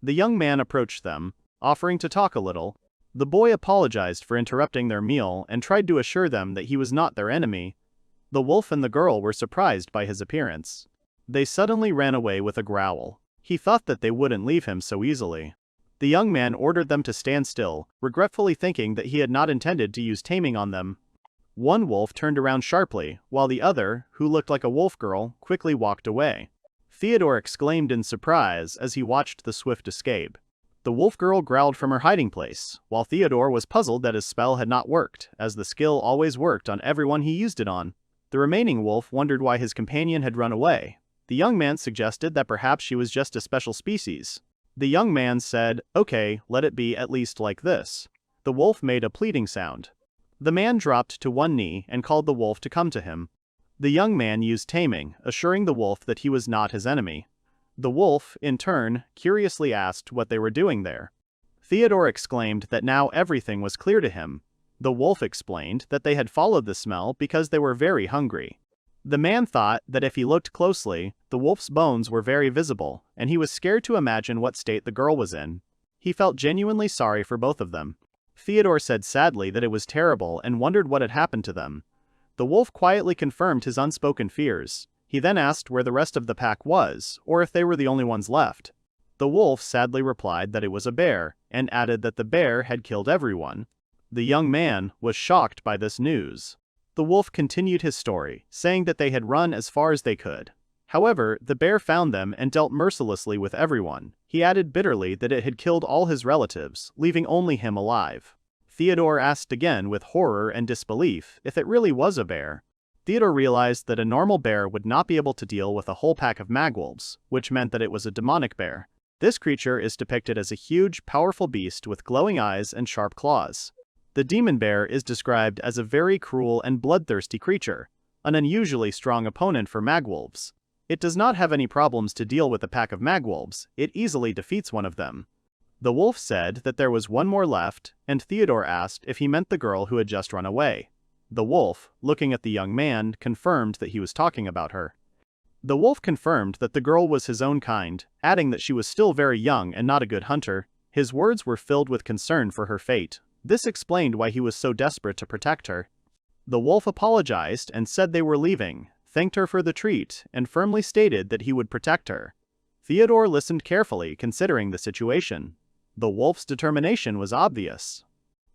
The young man approached them, offering to talk a little. The boy apologized for interrupting their meal and tried to assure them that he was not their enemy. The wolf and the girl were surprised by his appearance. They suddenly ran away with a growl. He thought that they wouldn't leave him so easily. The young man ordered them to stand still, regretfully thinking that he had not intended to use taming on them. One wolf turned around sharply, while the other, who looked like a wolf girl, quickly walked away. Theodore exclaimed in surprise as he watched the swift escape. The wolf girl growled from her hiding place, while Theodore was puzzled that his spell had not worked, as the skill always worked on everyone he used it on. The remaining wolf wondered why his companion had run away. The young man suggested that perhaps she was just a special species. The young man said, "Okay, let it be at least like this." The wolf made a pleading sound. The man dropped to one knee and called the wolf to come to him. The young man used taming, assuring the wolf that he was not his enemy. The wolf, in turn, curiously asked what they were doing there. Theodore exclaimed that now everything was clear to him. The wolf explained that they had followed the smell because they were very hungry. The man thought that if he looked closely, the wolf's bones were very visible, and he was scared to imagine what state the girl was in. He felt genuinely sorry for both of them. Theodore said sadly that it was terrible and wondered what had happened to them. The wolf quietly confirmed his unspoken fears. He then asked where the rest of the pack was, or if they were the only ones left. The wolf sadly replied that it was a bear, and added that the bear had killed everyone. The young man was shocked by this news. The wolf continued his story, saying that they had run as far as they could. However, the bear found them and dealt mercilessly with everyone. He added bitterly that it had killed all his relatives, leaving only him alive. Theodore asked again with horror and disbelief if it really was a bear. Theodore realized that a normal bear would not be able to deal with a whole pack of magwolves, which meant that it was a demonic bear. This creature is depicted as a huge, powerful beast with glowing eyes and sharp claws. The demon bear is described as a very cruel and bloodthirsty creature, an unusually strong opponent for magwolves. It does not have any problems to deal with a pack of magwolves, it easily defeats one of them. The wolf said that there was one more left, and Theodore asked if he meant the girl who had just run away. The wolf, looking at the young man, confirmed that he was talking about her. The wolf confirmed that the girl was his own kind, adding that she was still very young and not a good hunter. His words were filled with concern for her fate. This explained why he was so desperate to protect her. The wolf apologized and said they were leaving, thanked her for the treat, and firmly stated that he would protect her. Theodore listened carefully, considering the situation. The wolf's determination was obvious.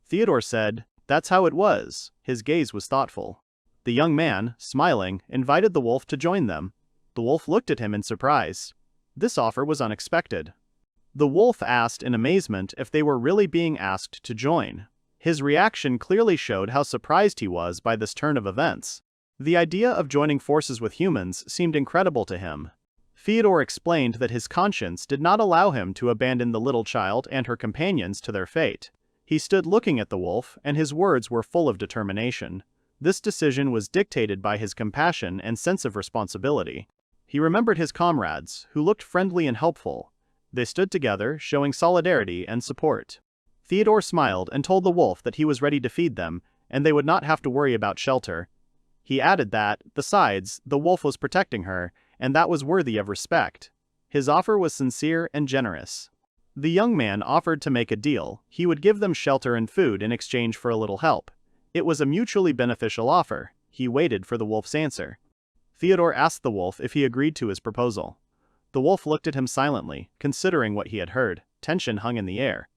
Theodore said, "That's how it was." His gaze was thoughtful. The young man, smiling, invited the wolf to join them. The wolf looked at him in surprise. This offer was unexpected. The wolf asked in amazement if they were really being asked to join. His reaction clearly showed how surprised he was by this turn of events. The idea of joining forces with humans seemed incredible to him. Theodore explained that his conscience did not allow him to abandon the little child and her companions to their fate. He stood looking at the wolf, and his words were full of determination. This decision was dictated by his compassion and sense of responsibility. He remembered his comrades, who looked friendly and helpful. They stood together, showing solidarity and support. Theodore smiled and told the wolf that he was ready to feed them, and they would not have to worry about shelter. He added that, besides, the wolf was protecting her, and that was worthy of respect. His offer was sincere and generous. The young man offered to make a deal. He would give them shelter and food in exchange for a little help. It was a mutually beneficial offer. He waited for the wolf's answer. Theodore asked the wolf if he agreed to his proposal. The wolf looked at him silently, considering what he had heard. Tension hung in the air.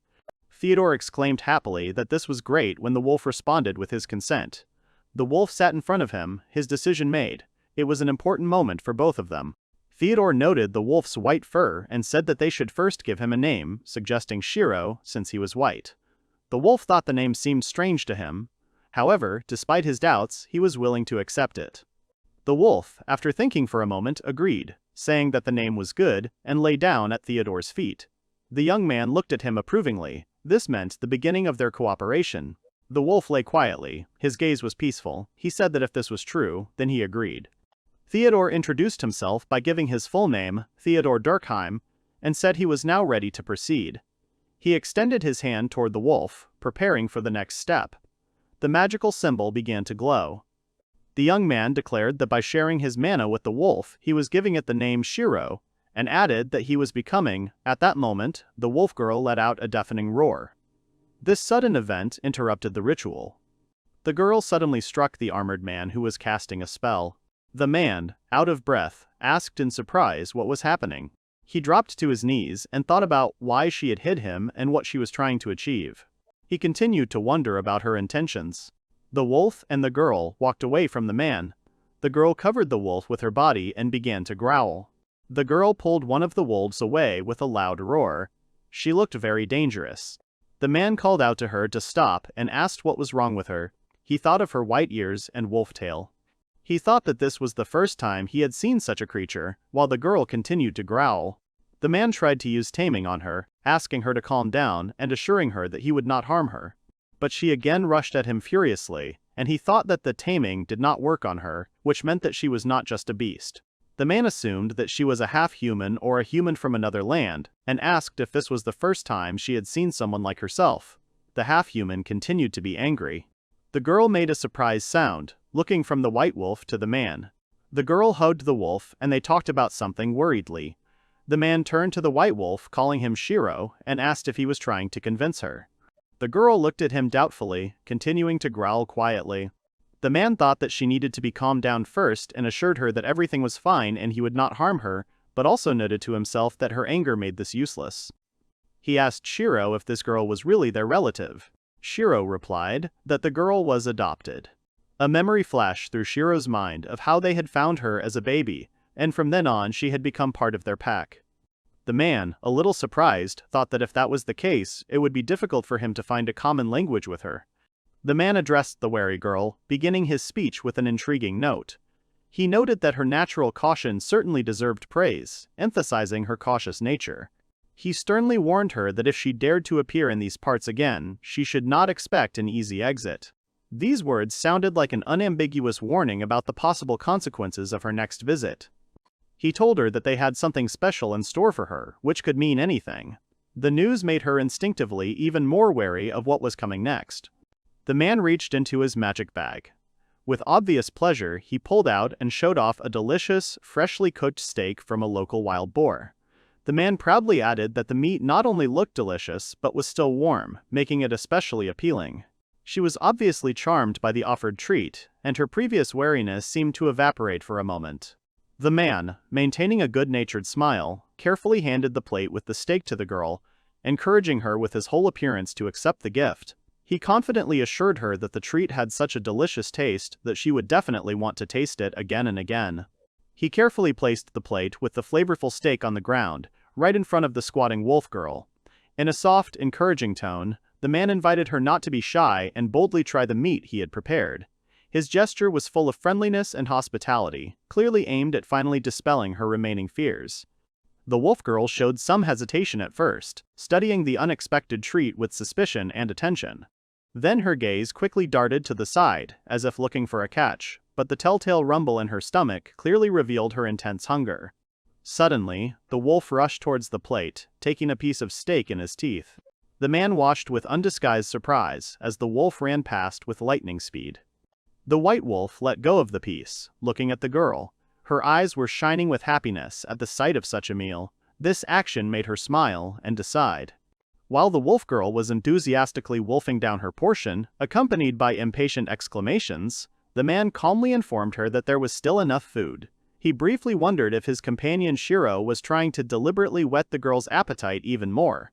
Theodore exclaimed happily that this was great when the wolf responded with his consent. The wolf sat in front of him, his decision made. It was an important moment for both of them. Theodore noted the wolf's white fur and said that they should first give him a name, suggesting Shiro, since he was white. The wolf thought the name seemed strange to him. However, despite his doubts, he was willing to accept it. The wolf, after thinking for a moment, agreed, saying that the name was good, and lay down at Theodore's feet. The young man looked at him approvingly. This meant the beginning of their cooperation. The wolf lay quietly. His gaze was peaceful. He said that if this was true, then he agreed. Theodore introduced himself by giving his full name, Theodore Durkheim, and said he was now ready to proceed. He extended his hand toward the wolf, preparing for the next step. The magical symbol began to glow. The young man declared that by sharing his mana with the wolf, he was giving it the name Shiro, and added that he was becoming. At that moment, the wolf girl let out a deafening roar. This sudden event interrupted the ritual. The girl suddenly struck the armored man who was casting a spell. The man, out of breath, asked in surprise what was happening. He dropped to his knees and thought about why she had hit him and what she was trying to achieve. He continued to wonder about her intentions. The wolf and the girl walked away from the man. The girl covered the wolf with her body and began to growl. The girl pulled one of the wolves away with a loud roar. She looked very dangerous. The man called out to her to stop and asked what was wrong with her. He thought of her white ears and wolf tail. He thought that this was the first time he had seen such a creature, while the girl continued to growl. The man tried to use taming on her, asking her to calm down and assuring her that he would not harm her. But she again rushed at him furiously, and he thought that the taming did not work on her, which meant that she was not just a beast. The man assumed that she was a half-human or a human from another land, and asked if this was the first time she had seen someone like herself. The half-human continued to be angry. The girl made a surprised sound, looking from the white wolf to the man. The girl hugged the wolf and they talked about something worriedly. The man turned to the white wolf, calling him Shiro, and asked if he was trying to convince her. The girl looked at him doubtfully, continuing to growl quietly. The man thought that she needed to be calmed down first and assured her that everything was fine and he would not harm her, but also noted to himself that her anger made this useless. He asked Shiro if this girl was really their relative. Shiro replied that the girl was adopted. A memory flashed through Shiro's mind of how they had found her as a baby, and from then on she had become part of their pack. The man, a little surprised, thought that if that was the case, it would be difficult for him to find a common language with her. The man addressed the wary girl, beginning his speech with an intriguing note. He noted that her natural caution certainly deserved praise, emphasizing her cautious nature. He sternly warned her that if she dared to appear in these parts again, she should not expect an easy exit. These words sounded like an unambiguous warning about the possible consequences of her next visit. He told her that they had something special in store for her, which could mean anything. The news made her instinctively even more wary of what was coming next. The man reached into his magic bag. With obvious pleasure, he pulled out and showed off a delicious, freshly cooked steak from a local wild boar. The man proudly added that the meat not only looked delicious but was still warm, making it especially appealing. She was obviously charmed by the offered treat, and her previous wariness seemed to evaporate for a moment. The man, maintaining a good-natured smile, carefully handed the plate with the steak to the girl, encouraging her with his whole appearance to accept the gift. He confidently assured her that the treat had such a delicious taste that she would definitely want to taste it again and again. He carefully placed the plate with the flavorful steak on the ground, right in front of the squatting wolf girl. In a soft, encouraging tone, the man invited her not to be shy and boldly try the meat he had prepared. His gesture was full of friendliness and hospitality, clearly aimed at finally dispelling her remaining fears. The wolf girl showed some hesitation at first, studying the unexpected treat with suspicion and attention. Then her gaze quickly darted to the side, as if looking for a catch, but the telltale rumble in her stomach clearly revealed her intense hunger. Suddenly, the wolf rushed towards the plate, taking a piece of steak in his teeth. The man watched with undisguised surprise as the wolf ran past with lightning speed. The white wolf let go of the piece, looking at the girl. Her eyes were shining with happiness at the sight of such a meal. This action made her smile and decide. While the wolf girl was enthusiastically wolfing down her portion, accompanied by impatient exclamations, the man calmly informed her that there was still enough food. He briefly wondered if his companion Shiro was trying to deliberately whet the girl's appetite even more.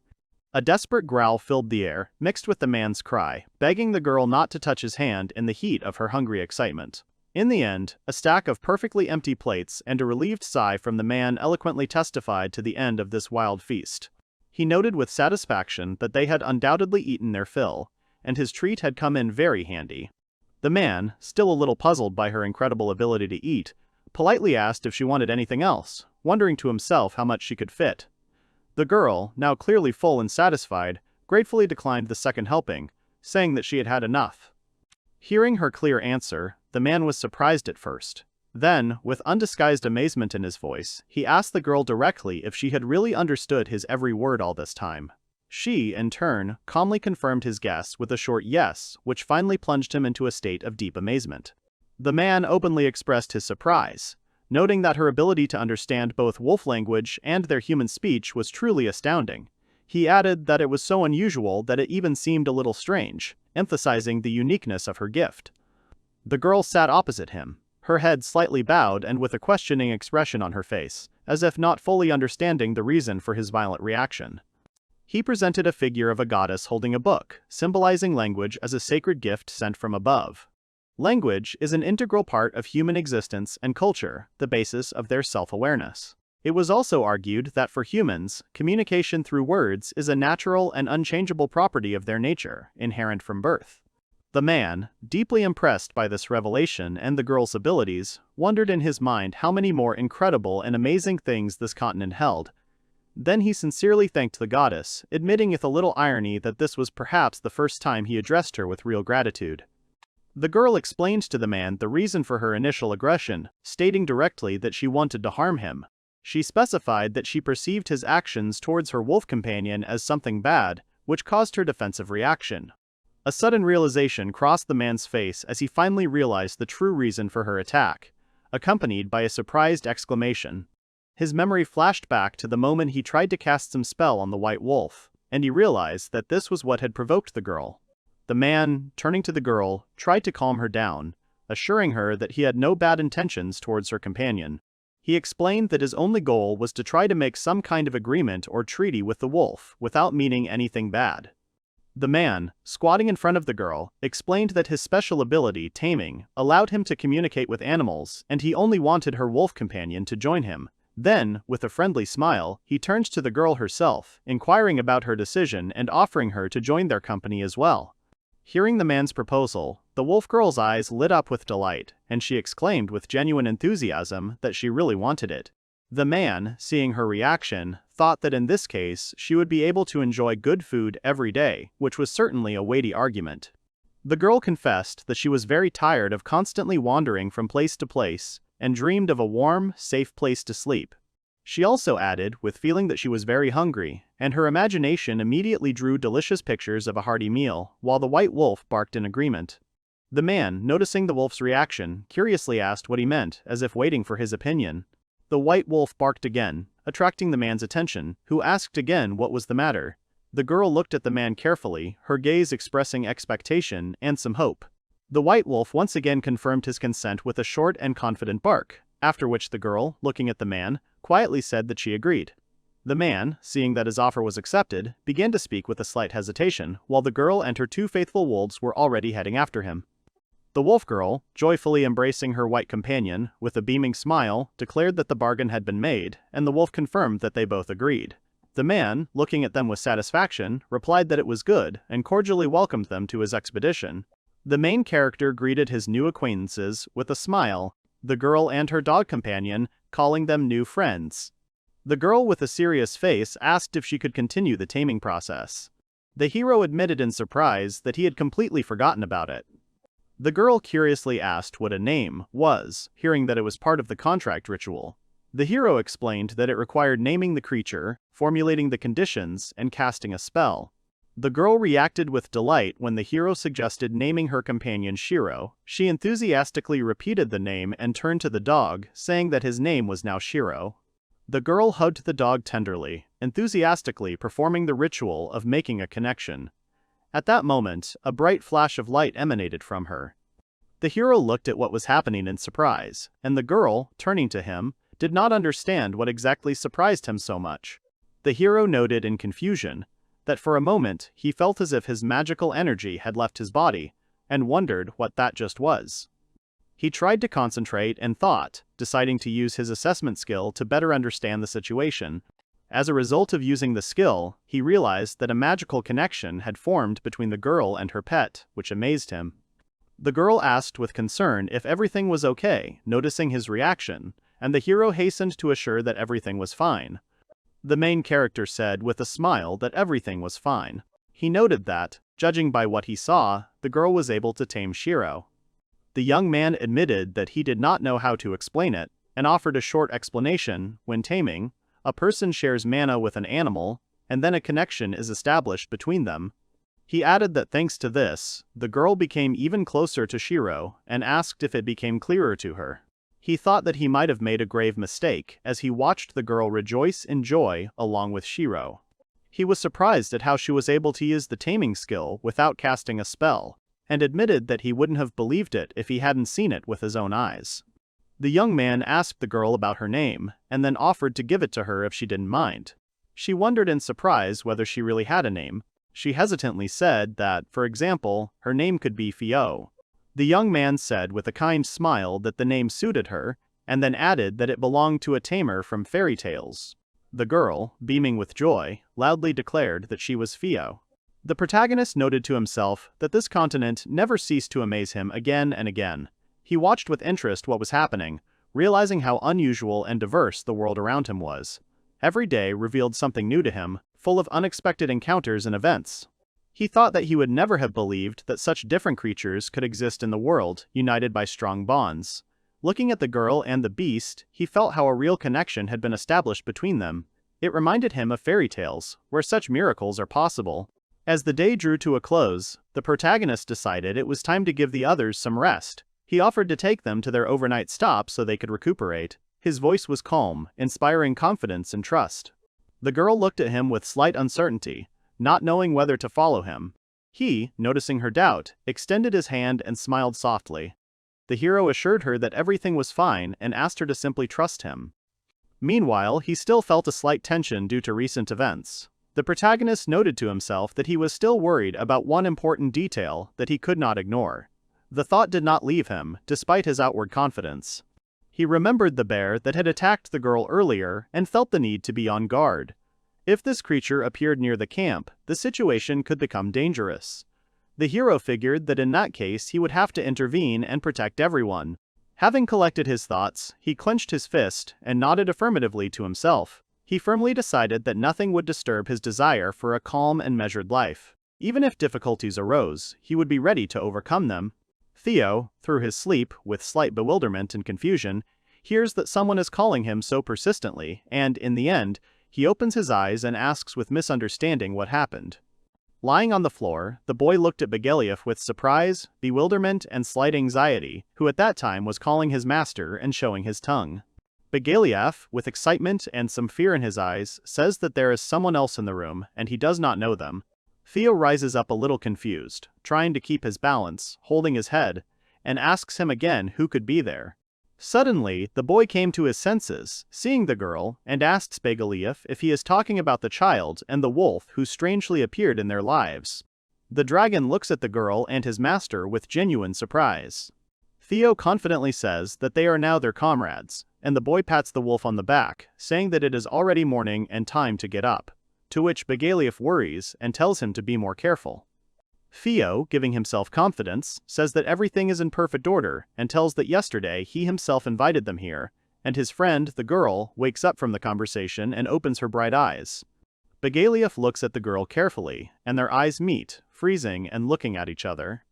A desperate growl filled the air, mixed with the man's cry, begging the girl not to touch his hand in the heat of her hungry excitement. In the end, a stack of perfectly empty plates and a relieved sigh from the man eloquently testified to the end of this wild feast. He noted with satisfaction that they had undoubtedly eaten their fill, and his treat had come in very handy. The man, still a little puzzled by her incredible ability to eat, politely asked if she wanted anything else, wondering to himself how much she could fit. The girl, now clearly full and satisfied, gratefully declined the second helping, saying that she had had enough. Hearing her clear answer, the man was surprised at first. Then, with undisguised amazement in his voice, he asked the girl directly if she had really understood his every word all this time. She, in turn, calmly confirmed his guess with a short yes, which finally plunged him into a state of deep amazement. The man openly expressed his surprise, noting that her ability to understand both wolf language and their human speech was truly astounding. He added that it was so unusual that it even seemed a little strange, emphasizing the uniqueness of her gift. The girl sat opposite him, her head slightly bowed and with a questioning expression on her face, as if not fully understanding the reason for his violent reaction. He presented a figure of a goddess holding a book, symbolizing language as a sacred gift sent from above. Language is an integral part of human existence and culture, the basis of their self-awareness. It was also argued that for humans, communication through words is a natural and unchangeable property of their nature, inherent from birth. The man, deeply impressed by this revelation and the girl's abilities, wondered in his mind how many more incredible and amazing things this continent held. Then he sincerely thanked the goddess, admitting with a little irony that this was perhaps the first time he addressed her with real gratitude. The girl explained to the man the reason for her initial aggression, stating directly that she wanted to harm him. She specified that she perceived his actions towards her wolf companion as something bad, which caused her defensive reaction. A sudden realization crossed the man's face as he finally realized the true reason for her attack, accompanied by a surprised exclamation. His memory flashed back to the moment he tried to cast some spell on the white wolf, and he realized that this was what had provoked the girl. The man, turning to the girl, tried to calm her down, assuring her that he had no bad intentions towards her companion. He explained that his only goal was to try to make some kind of agreement or treaty with the wolf without meaning anything bad. The man, squatting in front of the girl, explained that his special ability, taming, allowed him to communicate with animals and he only wanted her wolf companion to join him. Then, with a friendly smile, he turned to the girl herself, inquiring about her decision and offering her to join their company as well. Hearing the man's proposal, the wolf girl's eyes lit up with delight, and she exclaimed with genuine enthusiasm that she really wanted it. The man, seeing her reaction, thought that in this case she would be able to enjoy good food every day, which was certainly a weighty argument. The girl confessed that she was very tired of constantly wandering from place to place, and dreamed of a warm, safe place to sleep. She also added, with feeling that she was very hungry, and her imagination immediately drew delicious pictures of a hearty meal, while the white wolf barked in agreement. The man, noticing the wolf's reaction, curiously asked what he meant, as if waiting for his opinion. The white wolf barked again, attracting the man's attention, who asked again what was the matter. The girl looked at the man carefully, her gaze expressing expectation and some hope. The white wolf once again confirmed his consent with a short and confident bark, after which the girl, looking at the man, quietly said that she agreed. The man, seeing that his offer was accepted, began to speak with a slight hesitation, while the girl and her two faithful wolves were already heading after him. The wolf girl, joyfully embracing her white companion, with a beaming smile, declared that the bargain had been made, and the wolf confirmed that they both agreed. The man, looking at them with satisfaction, replied that it was good, and cordially welcomed them to his expedition. The main character greeted his new acquaintances with a smile, the girl and her dog companion, calling them new friends. The girl with a serious face asked if she could continue the taming process. The hero admitted in surprise that he had completely forgotten about it. The girl curiously asked what a name was, hearing that it was part of the contract ritual. The hero explained that it required naming the creature, formulating the conditions, and casting a spell. The girl reacted with delight when the hero suggested naming her companion Shiro. She enthusiastically repeated the name and turned to the dog, saying that his name was now Shiro. The girl hugged the dog tenderly, enthusiastically performing the ritual of making a connection. At that moment, a bright flash of light emanated from her. The hero looked at what was happening in surprise, and the girl, turning to him, did not understand what exactly surprised him so much. The hero noted in confusion that for a moment he felt as if his magical energy had left his body, and wondered what that just was. He tried to concentrate and thought, deciding to use his assessment skill to better understand the situation. As a result of using the skill, he realized that a magical connection had formed between the girl and her pet, which amazed him. The girl asked with concern if everything was okay, noticing his reaction, and the hero hastened to assure that everything was fine. The main character said with a smile that everything was fine. He noted that, judging by what he saw, the girl was able to tame Shiro. The young man admitted that he did not know how to explain it, and offered a short explanation. When taming, a person shares mana with an animal, and then a connection is established between them. He added that thanks to this, the girl became even closer to Shiro and asked if it became clearer to her. He thought that he might have made a grave mistake as he watched the girl rejoice in joy along with Shiro. He was surprised at how she was able to use the taming skill without casting a spell, and admitted that he wouldn't have believed it if he hadn't seen it with his own eyes. The young man asked the girl about her name, and then offered to give it to her if she didn't mind. She wondered in surprise whether she really had a name. She hesitantly said that, for example, her name could be Fio. The young man said with a kind smile that the name suited her, and then added that it belonged to a tamer from fairy tales. The girl, beaming with joy, loudly declared that she was Fio. The protagonist noted to himself that this continent never ceased to amaze him again and again. He watched with interest what was happening, realizing how unusual and diverse the world around him was. Every day revealed something new to him, full of unexpected encounters and events. He thought that he would never have believed that such different creatures could exist in the world, united by strong bonds. Looking at the girl and the beast, he felt how a real connection had been established between them. It reminded him of fairy tales, where such miracles are possible. As the day drew to a close, the protagonist decided it was time to give the others some rest. He offered to take them to their overnight stop so they could recuperate. His voice was calm, inspiring confidence and trust. The girl looked at him with slight uncertainty, not knowing whether to follow him. He, noticing her doubt, extended his hand and smiled softly. The hero assured her that everything was fine and asked her to simply trust him. Meanwhile, he still felt a slight tension due to recent events. The protagonist noted to himself that he was still worried about one important detail that he could not ignore. The thought did not leave him, despite his outward confidence. He remembered the bear that had attacked the girl earlier and felt the need to be on guard. If this creature appeared near the camp, the situation could become dangerous. The hero figured that in that case he would have to intervene and protect everyone. Having collected his thoughts, he clenched his fist and nodded affirmatively to himself. He firmly decided that nothing would disturb his desire for a calm and measured life. Even if difficulties arose, he would be ready to overcome them. Theo, through his sleep, with slight bewilderment and confusion, hears that someone is calling him so persistently, and, in the end, he opens his eyes and asks with misunderstanding what happened. Lying on the floor, the boy looked at Begeliev with surprise, bewilderment, and slight anxiety, who at that time was calling his master and showing his tongue. Begeliev, with excitement and some fear in his eyes, says that there is someone else in the room, and he does not know them. Theo rises up a little confused, trying to keep his balance, holding his head, and asks him again who could be there. Suddenly, the boy came to his senses, seeing the girl, and asks Begeliev if he is talking about the child and the wolf who strangely appeared in their lives. The dragon looks at the girl and his master with genuine surprise. Theo confidently says that they are now their comrades, and the boy pats the wolf on the back, saying that it is already morning and time to get up. To which Begeliev worries and tells him to be more careful. Theo, giving himself confidence, says that everything is in perfect order and tells that yesterday he himself invited them here, and his friend, the girl, wakes up from the conversation and opens her bright eyes. Begeliev looks at the girl carefully, and their eyes meet, freezing and looking at each other.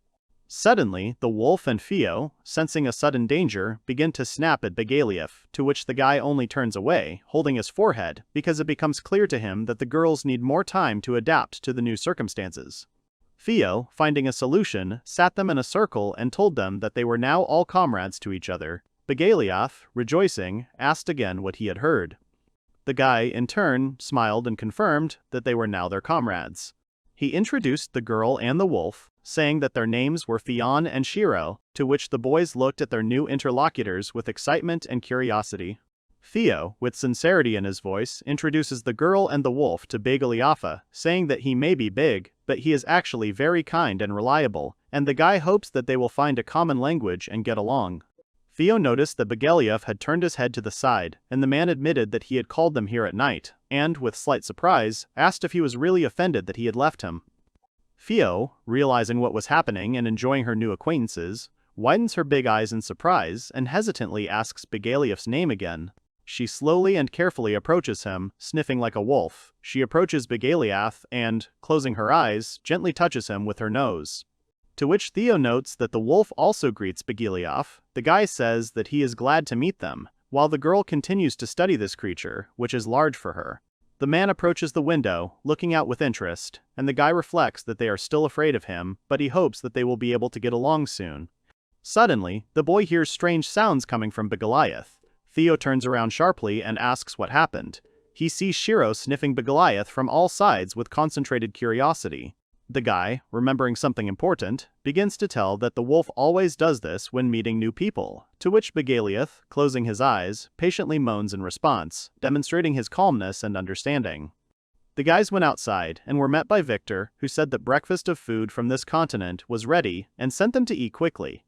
Suddenly, the wolf and Theo, sensing a sudden danger, begin to snap at Begeliev, to which the guy only turns away, holding his forehead, because it becomes clear to him that the girls need more time to adapt to the new circumstances. Theo, finding a solution, sat them in a circle and told them that they were now all comrades to each other. Begeliev, rejoicing, asked again what he had heard. The guy, in turn, smiled and confirmed that they were now their comrades. He introduced the girl and the wolf, saying that their names were Fion and Shiro, to which the boys looked at their new interlocutors with excitement and curiosity. Theo, with sincerity in his voice, introduces the girl and the wolf to Begeliev, saying that he may be big, but he is actually very kind and reliable, and the guy hopes that they will find a common language and get along. Theo noticed that Begeliev had turned his head to the side, and the man admitted that he had called them here at night, and, with slight surprise, asked if he was really offended that he had left him. Theo, realizing what was happening and enjoying her new acquaintances, widens her big eyes in surprise and hesitantly asks Begeliev's name again. She slowly and carefully approaches him, sniffing like a wolf. She approaches Begeliev and, closing her eyes, gently touches him with her nose. To which Theo notes that the wolf also greets Begeliev. The guy says that he is glad to meet them, while the girl continues to study this creature, which is large for her. The man approaches the window, looking out with interest, and the guy reflects that they are still afraid of him, but he hopes that they will be able to get along soon. Suddenly, the boy hears strange sounds coming from Goliath. Theo turns around sharply and asks what happened. He sees Shiro sniffing Goliath from all sides with concentrated curiosity. The guy, remembering something important, begins to tell that the wolf always does this when meeting new people, to which Goliath, closing his eyes, patiently moans in response, demonstrating his calmness and understanding. The guys went outside and were met by Victor, who said that breakfast of food from this continent was ready and sent them to eat quickly.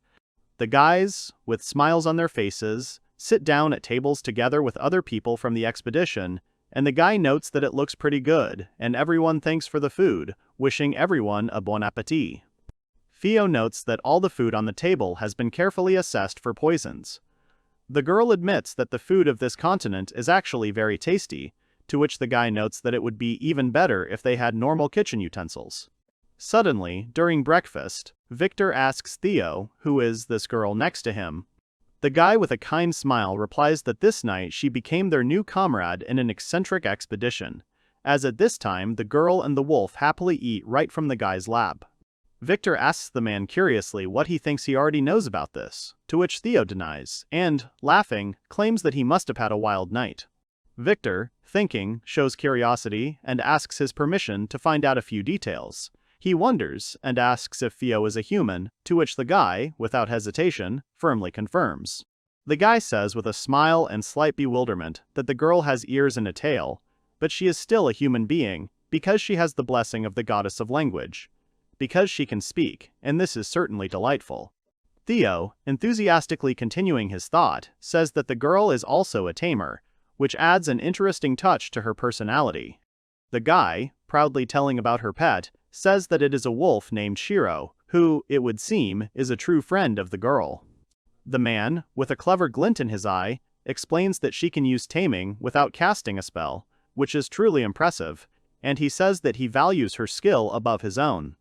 The guys, with smiles on their faces, sit down at tables together with other people from the expedition, and the guy notes that it looks pretty good, and everyone thanks for the food, wishing everyone a bon appétit. Theo notes that all the food on the table has been carefully assessed for poisons. The girl admits that the food of this continent is actually very tasty, to which the guy notes that it would be even better if they had normal kitchen utensils. Suddenly, during breakfast, Victor asks Theo, who is this girl next to him. The guy with a kind smile replies that this night she became their new comrade in an eccentric expedition, as at this time the girl and the wolf happily eat right from the guy's lap. Victor asks the man curiously what he thinks he already knows about this, to which Theo denies, and, laughing, claims that he must have had a wild night. Victor, thinking, shows curiosity and asks his permission to find out a few details. He wonders and asks if Theo is a human, to which the guy, without hesitation, firmly confirms. The guy says with a smile and slight bewilderment that the girl has ears and a tail, but she is still a human being, because she has the blessing of the goddess of language. Because she can speak, and this is certainly delightful. Theo, enthusiastically continuing his thought, says that the girl is also a tamer, which adds an interesting touch to her personality. The guy, proudly telling about her pet, says that it is a wolf named Shiro, who, it would seem, is a true friend of the girl. The man, with a clever glint in his eye, explains that she can use taming without casting a spell, which is truly impressive, and he says that he values her skill above his own.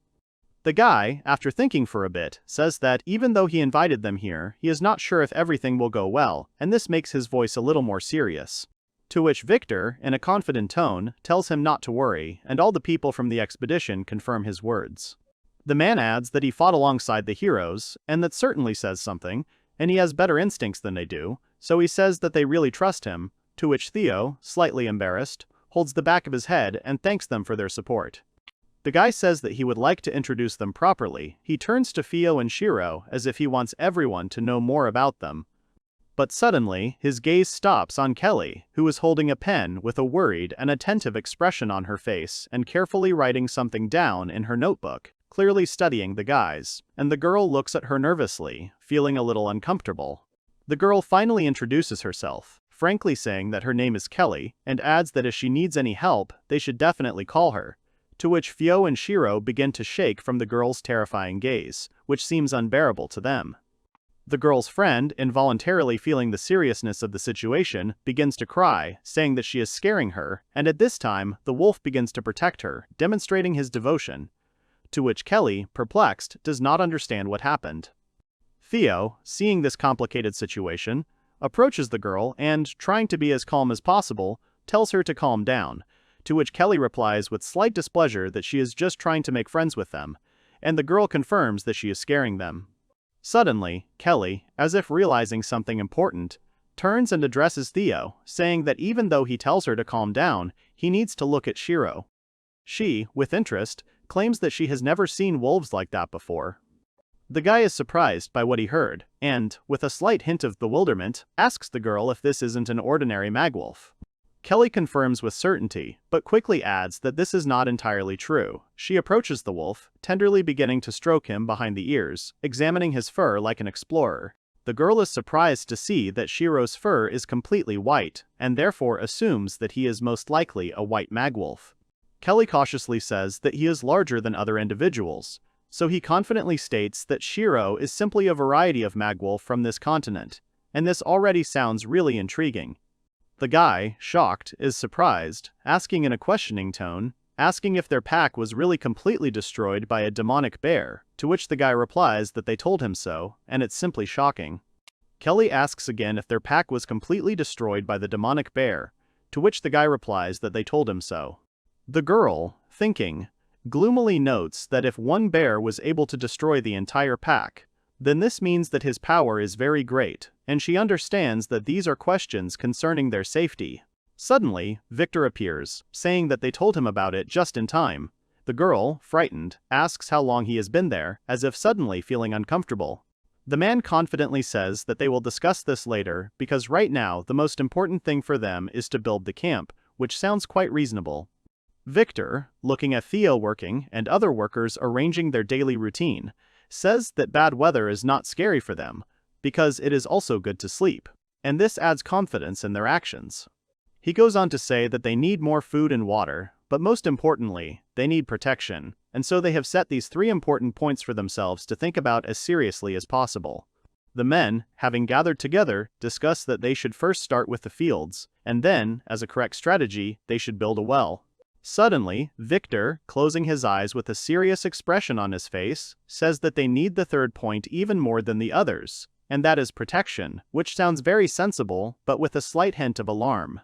The guy, after thinking for a bit, says that even though he invited them here, he is not sure if everything will go well, and this makes his voice a little more serious. To which Victor, in a confident tone, tells him not to worry, and all the people from the expedition confirm his words. The man adds that he fought alongside the heroes, and that certainly says something, and he has better instincts than they do, so he says that they really trust him, to which Theo, slightly embarrassed, holds the back of his head and thanks them for their support. The guy says that he would like to introduce them properly. He turns to Theo and Shiro as if he wants everyone to know more about them. But suddenly, his gaze stops on Kelly, who is holding a pen with a worried and attentive expression on her face and carefully writing something down in her notebook, clearly studying the guys, and the girl looks at her nervously, feeling a little uncomfortable. The girl finally introduces herself, frankly saying that her name is Kelly, and adds that if she needs any help, they should definitely call her, to which Theo and Shiro begin to shake from the girl's terrifying gaze, which seems unbearable to them. The girl's friend, involuntarily feeling the seriousness of the situation, begins to cry, saying that she is scaring her, and at this time, the wolf begins to protect her, demonstrating his devotion. To which Kelly, perplexed, does not understand what happened. Theo, seeing this complicated situation, approaches the girl and, trying to be as calm as possible, tells her to calm down, to which Kelly replies with slight displeasure that she is just trying to make friends with them, and the girl confirms that she is scaring them. Suddenly, Kelly, as if realizing something important, turns and addresses Theo, saying that even though he tells her to calm down, he needs to look at Shiro. She, with interest, claims that she has never seen wolves like that before. The guy is surprised by what he heard, and, with a slight hint of bewilderment, asks the girl if this isn't an ordinary magwolf. Kelly confirms with certainty, but quickly adds that this is not entirely true. She approaches the wolf, tenderly beginning to stroke him behind the ears, examining his fur like an explorer. The girl is surprised to see that Shiro's fur is completely white, and therefore assumes that he is most likely a white magwolf. Kelly cautiously says that he is larger than other individuals, so he confidently states that Shiro is simply a variety of magwolf from this continent, and this already sounds really intriguing. The guy, shocked, is surprised, asking in a questioning tone, asking if their pack was really completely destroyed by a demonic bear, to which the guy replies that they told him so, and it's simply shocking. Kelly asks again if their pack was completely destroyed by the demonic bear, to which the guy replies that they told him so. The girl, thinking, gloomily notes that if one bear was able to destroy the entire pack, then this means that his power is very great, and she understands that these are questions concerning their safety. Suddenly, Victor appears, saying that they told him about it just in time. The girl, frightened, asks how long he has been there, as if suddenly feeling uncomfortable. The man confidently says that they will discuss this later because right now the most important thing for them is to build the camp, which sounds quite reasonable. Victor, looking at Theo working and other workers arranging their daily routine, says that bad weather is not scary for them, because it is also good to sleep, and this adds confidence in their actions. He goes on to say that they need more food and water, but most importantly, they need protection, and so they have set these 3 important points for themselves to think about as seriously as possible. The men, having gathered together, discuss that they should first start with the fields, and then, as a correct strategy, they should build a well. Suddenly, Victor, closing his eyes with a serious expression on his face, says that they need the 3rd point even more than the others, and that is protection, which sounds very sensible, but with a slight hint of alarm.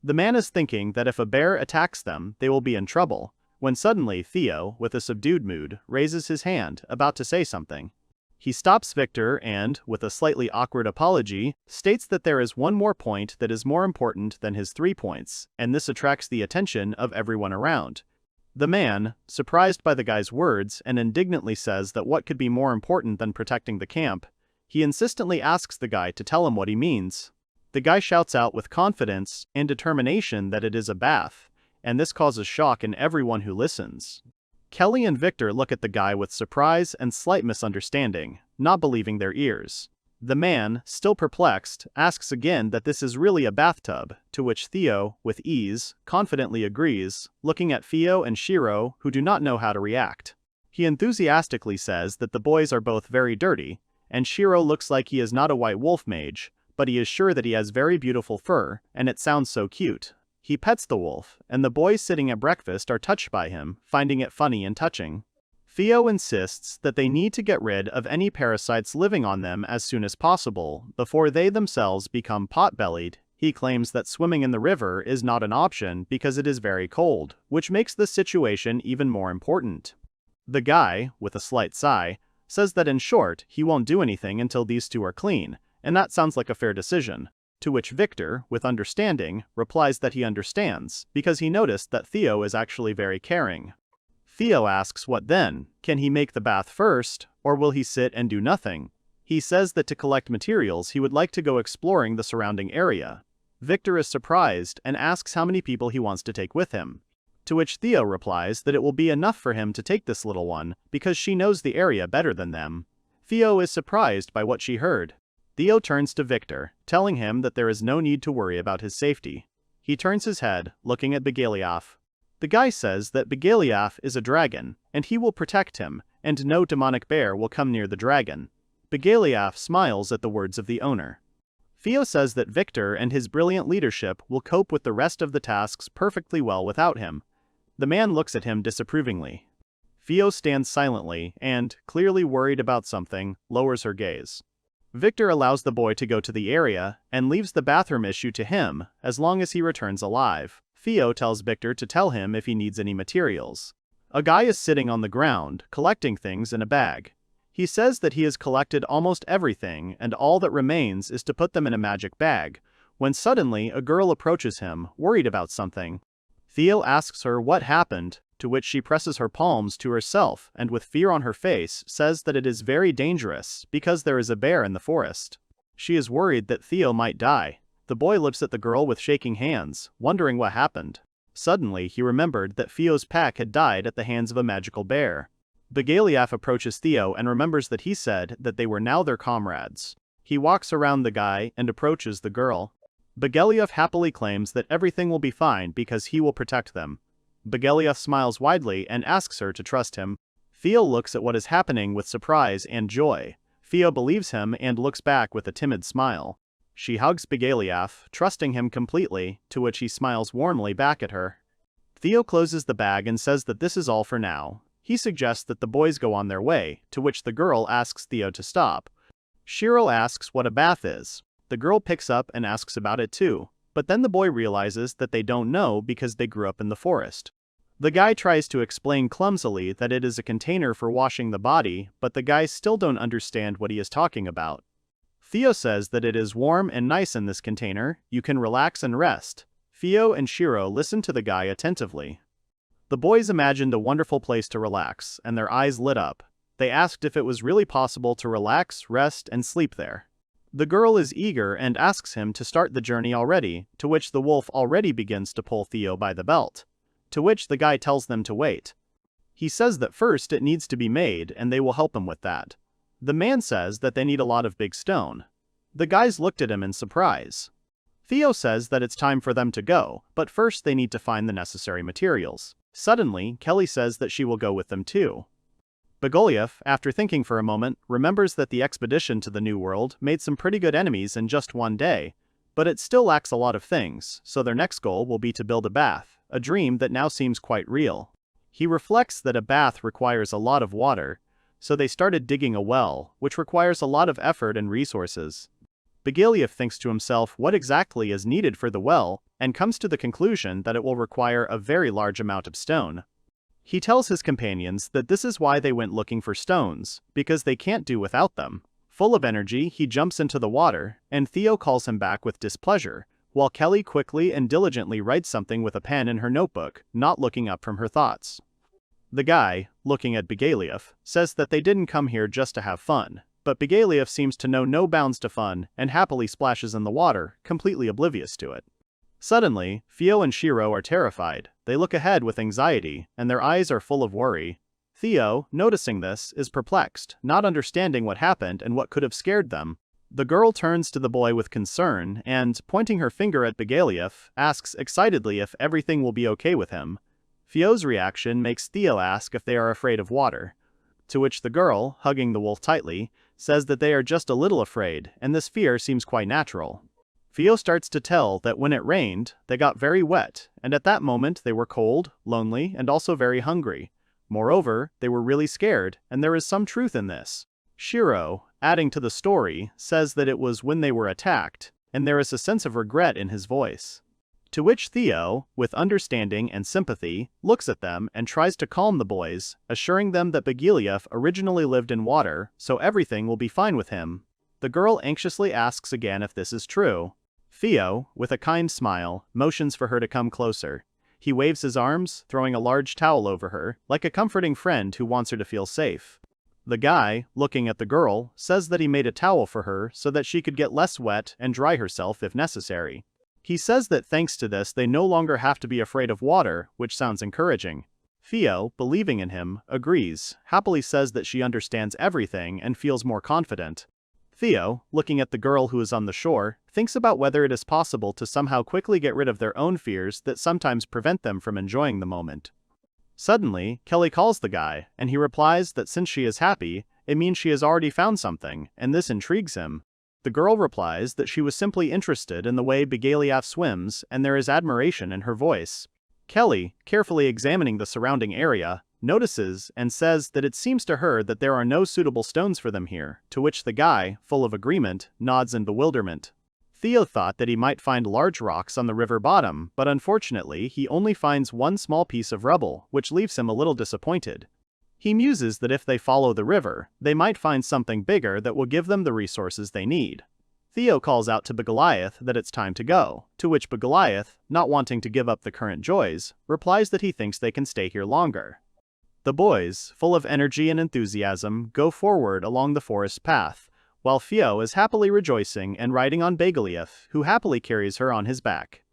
The man is thinking that if a bear attacks them, they will be in trouble, when suddenly Theo, with a subdued mood, raises his hand, about to say something. He stops Victor and, with a slightly awkward apology, states that there is one more point that is more important than his 3 points, and this attracts the attention of everyone around. The man, surprised by the guy's words and indignantly says that what could be more important than protecting the camp, he insistently asks the guy to tell him what he means. The guy shouts out with confidence and determination that it is a bath, and this causes shock in everyone who listens. Kelly and Victor look at the guy with surprise and slight misunderstanding, not believing their ears. The man, still perplexed, asks again that this is really a bathtub, to which Theo, with ease, confidently agrees, looking at Theo and Shiro, who do not know how to react. He enthusiastically says that the boys are both very dirty, and Shiro looks like he is not a white wolf mage, but he is sure that he has very beautiful fur, and it sounds so cute. He pets the wolf, and the boys sitting at breakfast are touched by him, finding it funny and touching. Theo insists that they need to get rid of any parasites living on them as soon as possible, before they themselves become pot-bellied. He claims that swimming in the river is not an option because it is very cold, which makes the situation even more important. The guy, with a slight sigh, says that in short, he won't do anything until these 2 are clean, and that sounds like a fair decision. To which Victor, with understanding, replies that he understands, because he noticed that Theo is actually very caring. Theo asks what then, can he make the bath first, or will he sit and do nothing? He says that to collect materials he would like to go exploring the surrounding area. Victor is surprised and asks how many people he wants to take with him. To which Theo replies that it will be enough for him to take this little one, because she knows the area better than them. Theo is surprised by what she heard. Theo turns to Victor, telling him that there is no need to worry about his safety. He turns his head, looking at Begaliaf. The guy says that Begaliaf is a dragon, and he will protect him, and no demonic bear will come near the dragon. Begaliaf smiles at the words of the owner. Theo says that Victor and his brilliant leadership will cope with the rest of the tasks perfectly well without him. The man looks at him disapprovingly. Theo stands silently and, clearly worried about something, lowers her gaze. Victor allows the boy to go to the area and leaves the bathroom issue to him as long as he returns alive. Theo tells Victor to tell him if he needs any materials. A guy is sitting on the ground, collecting things in a bag. He says that he has collected almost everything and all that remains is to put them in a magic bag, when suddenly a girl approaches him, worried about something. Theo asks her what happened, to which she presses her palms to herself and with fear on her face says that it is very dangerous because there is a bear in the forest. She is worried that Theo might die. The boy looks at the girl with shaking hands, wondering what happened. Suddenly he remembered that Theo's pack had died at the hands of a magical bear. Begaliaf approaches Theo and remembers that he said that they were now their comrades. He walks around the guy and approaches the girl. Begaliaf happily claims that everything will be fine because he will protect them. Begaliaf smiles widely and asks her to trust him. Theo looks at what is happening with surprise and joy. Theo believes him and looks back with a timid smile. She hugs Begaliaf, trusting him completely, to which he smiles warmly back at her. Theo closes the bag and says that this is all for now. He suggests that the boys go on their way, to which the girl asks Theo to stop. Shiro asks what a bath is. The girl picks up and asks about it too. but then the boy realizes that they don't know because they grew up in the forest. The guy tries to explain clumsily that it is a container for washing the body, but the guys still don't understand what he is talking about. Theo says that it is warm and nice in this container, you can relax and rest. Theo and Shiro listen to the guy attentively. The boys imagined a wonderful place to relax, and their eyes lit up. They asked if it was really possible to relax, rest, and sleep there. The girl is eager and asks him to start the journey already, to which the wolf already begins to pull Theo by the belt. To which the guy tells them to wait. He says that first it needs to be made and they will help him with that. The man says that they need a lot of big stone. The guys looked at him in surprise. Theo says that it's time for them to go, but first they need to find the necessary materials. Suddenly, Kelly says that she will go with them too. Bogoliev, after thinking for a moment, remembers that the expedition to the New World made some pretty good enemies in just one day, but it still lacks a lot of things, so their next goal will be to build a bath, a dream that now seems quite real. He reflects that a bath requires a lot of water, so they started digging a well, which requires a lot of effort and resources. Bogoliev thinks to himself what exactly is needed for the well, and comes to the conclusion that it will require a very large amount of stone. He tells his companions that this is why they went looking for stones, because they can't do without them. Full of energy, he jumps into the water, and Theo calls him back with displeasure, while Kelly quickly and diligently writes something with a pen in her notebook, not looking up from her thoughts. The guy, looking at Bogoliev, says that they didn't come here just to have fun, but Bogoliev seems to know no bounds to fun and happily splashes in the water, completely oblivious to it. Suddenly, Theo and Shiro are terrified. They look ahead with anxiety, and their eyes are full of worry. Theo, noticing this, is perplexed, not understanding what happened and what could have scared them. The girl turns to the boy with concern and, pointing her finger at Bogoliev, asks excitedly if everything will be okay with him. Theo's reaction makes Theo ask if they are afraid of water. To which the girl, hugging the wolf tightly, says that they are just a little afraid, and this fear seems quite natural. Theo starts to tell that when it rained, they got very wet, and at that moment they were cold, lonely, and also very hungry. Moreover, they were really scared, and there is some truth in this. Shiro, adding to the story, says that it was when they were attacked, and there is a sense of regret in his voice. To which Theo, with understanding and sympathy, looks at them and tries to calm the boys, assuring them that Bogoliev originally lived in water, so everything will be fine with him. The girl anxiously asks again if this is true. Theo, with a kind smile, motions for her to come closer. He waves his arms, throwing a large towel over her, like a comforting friend who wants her to feel safe. The guy, looking at the girl, says that he made a towel for her so that she could get less wet and dry herself if necessary. He says that thanks to this they no longer have to be afraid of water, which sounds encouraging. Theo, believing in him, agrees, happily says that she understands everything and feels more confident. Theo, looking at the girl who is on the shore, thinks about whether it is possible to somehow quickly get rid of their own fears that sometimes prevent them from enjoying the moment. Suddenly, Kelly calls the guy, and he replies that since she is happy, it means she has already found something, and this intrigues him. The girl replies that she was simply interested in the way Bogoliev swims, and there is admiration in her voice. Kelly, carefully examining the surrounding area, notices and says that it seems to her that there are no suitable stones for them here, to which the guy, full of agreement, nods in bewilderment. Theo thought that he might find large rocks on the river bottom, but unfortunately he only finds one small piece of rubble, which leaves him a little disappointed. He muses that if they follow the river, they might find something bigger that will give them the resources they need. Theo calls out to Bogoliev that it's time to go, to which Bogoliev, not wanting to give up the current joys, replies that he thinks they can stay here longer. The boys, full of energy and enthusiasm, go forward along the forest path, while Theo is happily rejoicing and riding on Bogoliev, who happily carries her on his back.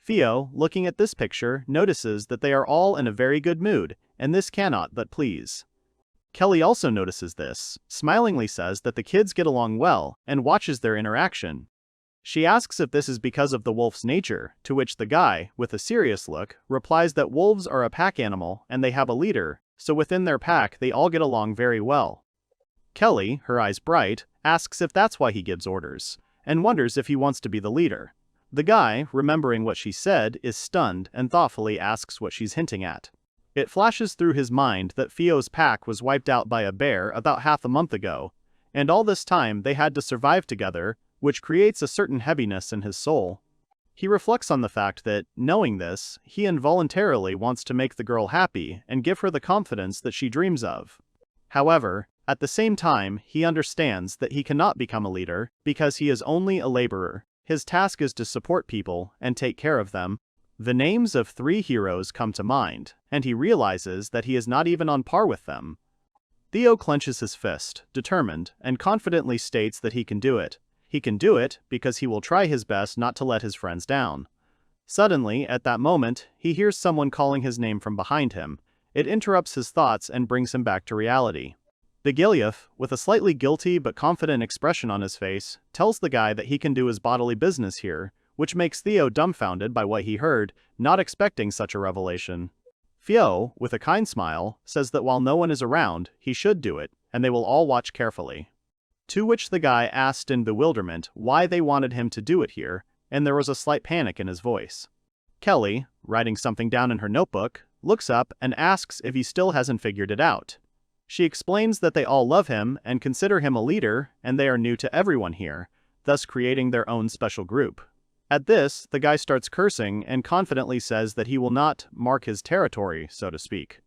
Theo, looking at this picture, notices that they are all in a very good mood, and this cannot but please. Kelly also notices this, smilingly says that the kids get along well, and watches their interaction. She asks if this is because of the wolf's nature, to which the guy, with a serious look, replies that wolves are a pack animal and they have a leader, so within their pack they all get along very well. Kelly, her eyes bright, asks if that's why he gives orders, and wonders if he wants to be the leader. The guy, remembering what she said, is stunned and thoughtfully asks what she's hinting at. It flashes through his mind that Theo's pack was wiped out by a bear about half a month ago, and all this time they had to survive together, which creates a certain heaviness in his soul. He reflects on the fact that, knowing this, he involuntarily wants to make the girl happy and give her the confidence that she dreams of. However, at the same time, he understands that he cannot become a leader because he is only a laborer. His task is to support people and take care of them. The names of 3 heroes come to mind, and he realizes that he is not even on par with them. Theo clenches his fist, determined, and confidently states that he can do it. He can do it because he will try his best not to let his friends down. Suddenly, at that moment, he hears someone calling his name from behind him. It interrupts his thoughts and brings him back to reality. Bigiliev, with a slightly guilty but confident expression on his face, tells the guy that he can do his bodily business here, which makes Theo dumbfounded by what he heard, not expecting such a revelation. Theo, with a kind smile, says that while no one is around, he should do it, and they will all watch carefully. To which the guy asked in bewilderment why they wanted him to do it here, and there was a slight panic in his voice. Kelly, writing something down in her notebook, looks up and asks if he still hasn't figured it out. She explains that they all love him and consider him a leader, and they are new to everyone here, thus creating their own special group. At this, the guy starts cursing and confidently says that he will not mark his territory, so to speak.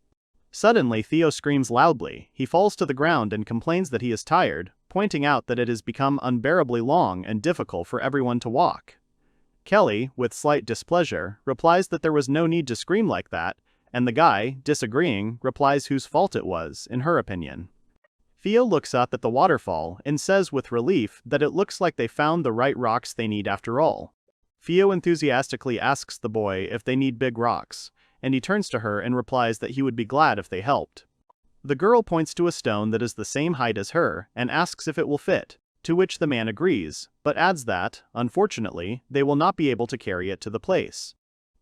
Suddenly, Theo screams loudly. He falls to the ground and complains that he is tired, pointing out that it has become unbearably long and difficult for everyone to walk. Kelly, with slight displeasure, replies that there was no need to scream like that, and the guy, disagreeing, replies whose fault it was, in her opinion. Theo looks up at the waterfall and says with relief that it looks like they found the right rocks they need after all. Theo enthusiastically asks the boy if they need big rocks, and he turns to her and replies that he would be glad if they helped. The girl points to a stone that is the same height as her and asks if it will fit, to which the man agrees, but adds that, unfortunately, they will not be able to carry it to the place.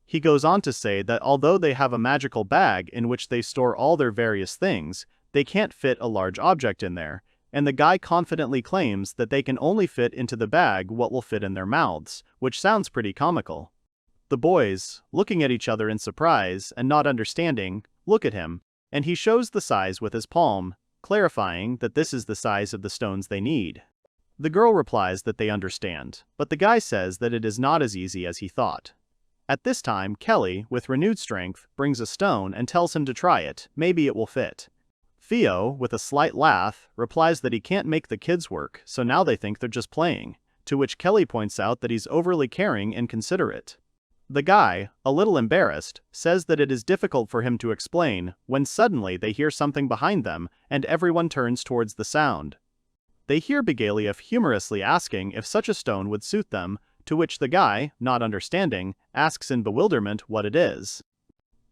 He goes on to say that although they have a magical bag in which they store all their various things, they can't fit a large object in there, and the guy confidently claims that they can only fit into the bag what will fit in their mouths, which sounds pretty comical. The boys, looking at each other in surprise and not understanding, look at him, and he shows the size with his palm, clarifying that this is the size of the stones they need. The girl replies that they understand, but the guy says that it is not as easy as he thought. At this time, Kelly, with renewed strength, brings a stone and tells him to try it, maybe it will fit. Theo, with a slight laugh, replies that he can't make the kids work, so now they think they're just playing, to which Kelly points out that he's overly caring and considerate. The guy, a little embarrassed, says that it is difficult for him to explain, when suddenly they hear something behind them, and everyone turns towards the sound. They hear Bigiliev humorously asking if such a stone would suit them, to which the guy, not understanding, asks in bewilderment what it is.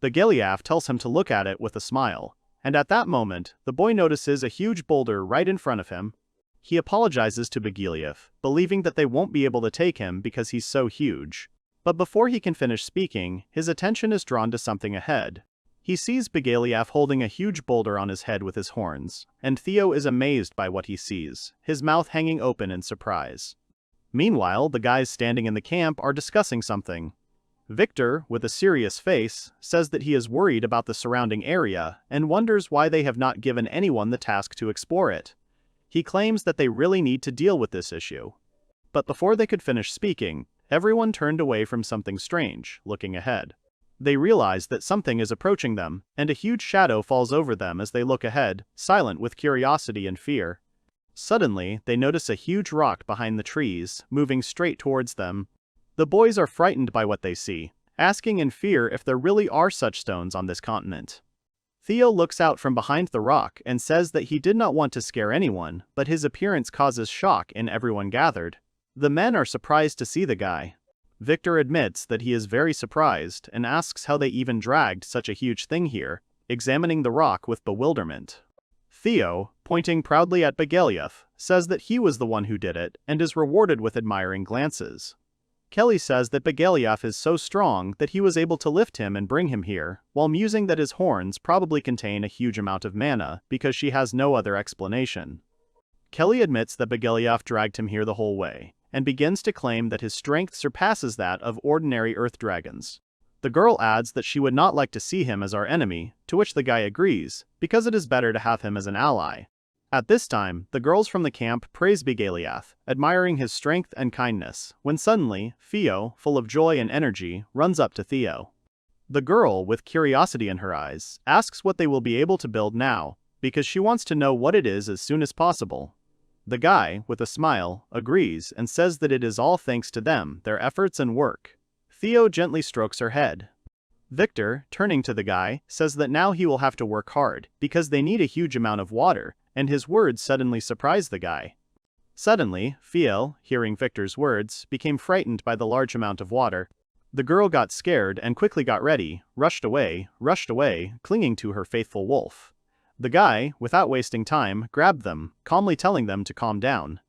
Bigiliev tells him to look at it with a smile, and at that moment, the boy notices a huge boulder right in front of him. He apologizes to Bigiliev, believing that they won't be able to take him because he's so huge. But before he can finish speaking, his attention is drawn to something ahead. He sees Bigiliev holding a huge boulder on his head with his horns, and Theo is amazed by what he sees, his mouth hanging open in surprise. Meanwhile, the guys standing in the camp are discussing something. Victor, with a serious face, says that he is worried about the surrounding area and wonders why they have not given anyone the task to explore it. He claims that they really need to deal with this issue. But before they could finish speaking, everyone turned away from something strange, looking ahead. They realize that something is approaching them, and a huge shadow falls over them as they look ahead, silent with curiosity and fear. Suddenly, they notice a huge rock behind the trees, moving straight towards them. The boys are frightened by what they see, asking in fear if there really are such stones on this continent. Theo looks out from behind the rock and says that he did not want to scare anyone, but his appearance causes shock in everyone gathered. The men are surprised to see the guy. Victor admits that he is very surprised and asks how they even dragged such a huge thing here, examining the rock with bewilderment. Theo, pointing proudly at Bigiliev, says that he was the one who did it and is rewarded with admiring glances. Kelly says that Bigiliev is so strong that he was able to lift him and bring him here, while musing that his horns probably contain a huge amount of mana because she has no other explanation. Kelly admits that Bigiliev dragged him here the whole way, and begins to claim that his strength surpasses that of ordinary earth dragons. The girl adds that she would not like to see him as our enemy, to which the guy agrees, because it is better to have him as an ally. At this time, the girls from the camp praise Begaliath, admiring his strength and kindness, when suddenly, Theo, full of joy and energy, runs up to Theo. The girl, with curiosity in her eyes, asks what they will be able to build now, because she wants to know what it is as soon as possible. The guy, with a smile, agrees and says that it is all thanks to them, their efforts and work. Theo gently strokes her head. Victor, turning to the guy, says that now he will have to work hard, because they need a huge amount of water, and his words suddenly surprise the guy. Suddenly, Theo, hearing Victor's words, became frightened by the large amount of water. The girl got scared and quickly got ready, rushed away, clinging to her faithful wolf. The guy, without wasting time, grabbed them, calmly telling them to calm down.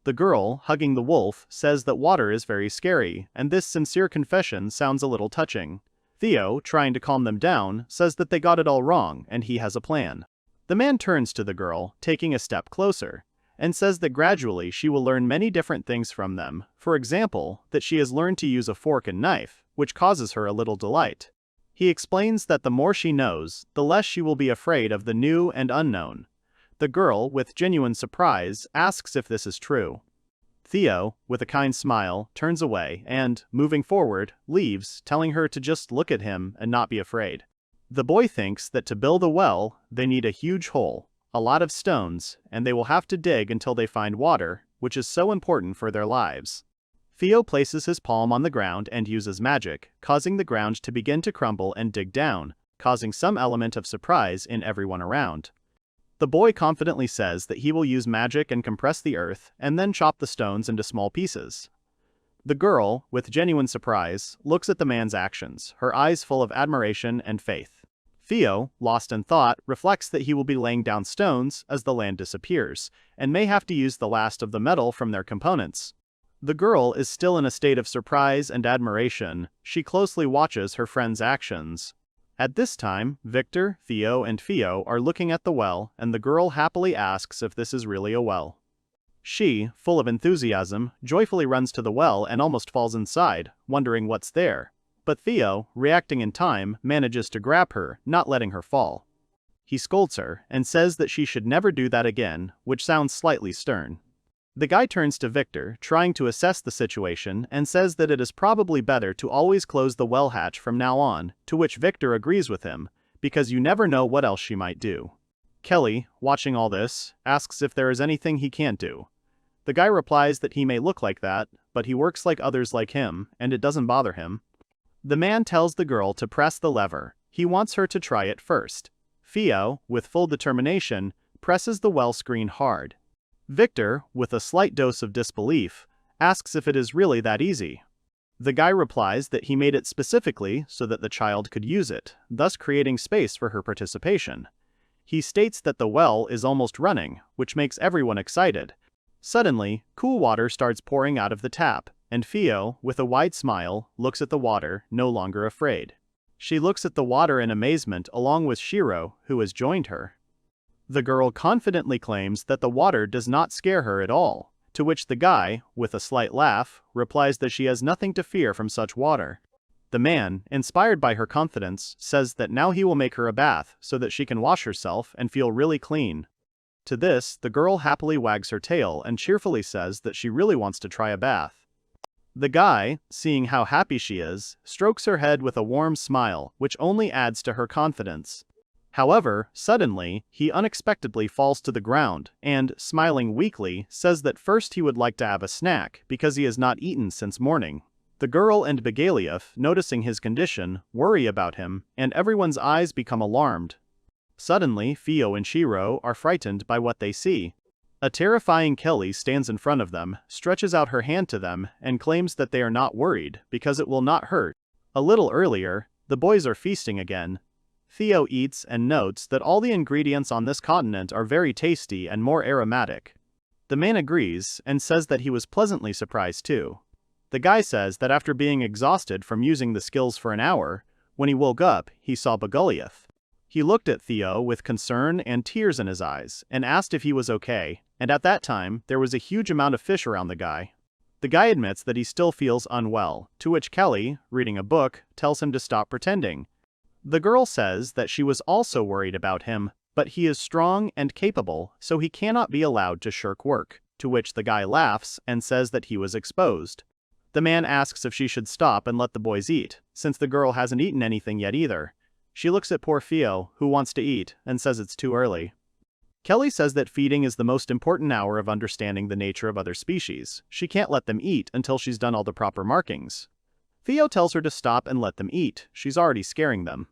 The girl, hugging the wolf, says that water is very scary, and this sincere confession sounds a little touching. Theo, trying to calm them down, says that they got it all wrong and he has a plan. The man turns to the girl, taking a step closer, and says that gradually she will learn many different things from them, for example, that she has learned to use a fork and knife, which causes her a little delight. He explains that the more she knows, the less she will be afraid of the new and unknown. The girl, with genuine surprise, asks if this is true. Theo, with a kind smile, turns away and, moving forward, leaves, telling her to just look at him and not be afraid. The boy thinks that to build a well, they need a huge hole, a lot of stones, and they will have to dig until they find water, which is so important for their lives. Theo places his palm on the ground and uses magic, causing the ground to begin to crumble and dig down, causing some element of surprise in everyone around. The boy confidently says that he will use magic and compress the earth, and then chop the stones into small pieces. The girl, with genuine surprise, looks at the man's actions, her eyes full of admiration and faith. Theo, lost in thought, reflects that he will be laying down stones as the land disappears, and may have to use the last of the metal from their components. The girl is still in a state of surprise and admiration. She closely watches her friend's actions. At this time, Victor, Theo, and Theo are looking at the well, and the girl happily asks if this is really a well. She, full of enthusiasm, joyfully runs to the well and almost falls inside, wondering what's there. But Theo, reacting in time, manages to grab her, not letting her fall. He scolds her and says that she should never do that again, which sounds slightly stern. The guy turns to Victor, trying to assess the situation, and says that it is probably better to always close the well hatch from now on, to which Victor agrees with him, because you never know what else she might do. Kelly, watching all this, asks if there is anything he can't do. The guy replies that he may look like that, but he works like others like him, and it doesn't bother him. The man tells the girl to press the lever. He wants her to try it first. Theo, with full determination, presses the well screen hard. Victor, with a slight dose of disbelief, asks if it is really that easy. The guy replies that he made it specifically so that the child could use it, thus creating space for her participation. He states that the well is almost running, which makes everyone excited. Suddenly, cool water starts pouring out of the tap, and Theo, with a wide smile, looks at the water, no longer afraid. She looks at the water in amazement along with Shiro, who has joined her. The girl confidently claims that the water does not scare her at all, to which the guy, with a slight laugh, replies that she has nothing to fear from such water. The man, inspired by her confidence, says that now he will make her a bath so that she can wash herself and feel really clean. To this, the girl happily wags her tail and cheerfully says that she really wants to try a bath. The guy, seeing how happy she is, strokes her head with a warm smile, which only adds to her confidence. However, suddenly, he unexpectedly falls to the ground and, smiling weakly, says that first he would like to have a snack because he has not eaten since morning. The girl and Begaliath, noticing his condition, worry about him, and everyone's eyes become alarmed. Suddenly, Theo and Shiro are frightened by what they see. A terrifying Kelly stands in front of them, stretches out her hand to them, and claims that they are not worried because it will not hurt. A little earlier, the boys are feasting again. Theo eats and notes that all the ingredients on this continent are very tasty and more aromatic. The man agrees and says that he was pleasantly surprised too. The guy says that after being exhausted from using the skills for an hour, when he woke up, he saw Begaliath. He looked at Theo with concern and tears in his eyes and asked if he was okay, and at that time, there was a huge amount of fish around the guy. The guy admits that he still feels unwell, to which Kelly, reading a book, tells him to stop pretending. The girl says that she was also worried about him, but he is strong and capable, so he cannot be allowed to shirk work, to which the guy laughs and says that he was exposed. The man asks if she should stop and let the boys eat, since the girl hasn't eaten anything yet either. She looks at poor Theo, who wants to eat, and says it's too early. Kelly says that feeding is the most important hour of understanding the nature of other species. She can't let them eat until she's done all the proper markings. Theo tells her to stop and let them eat. She's already scaring them.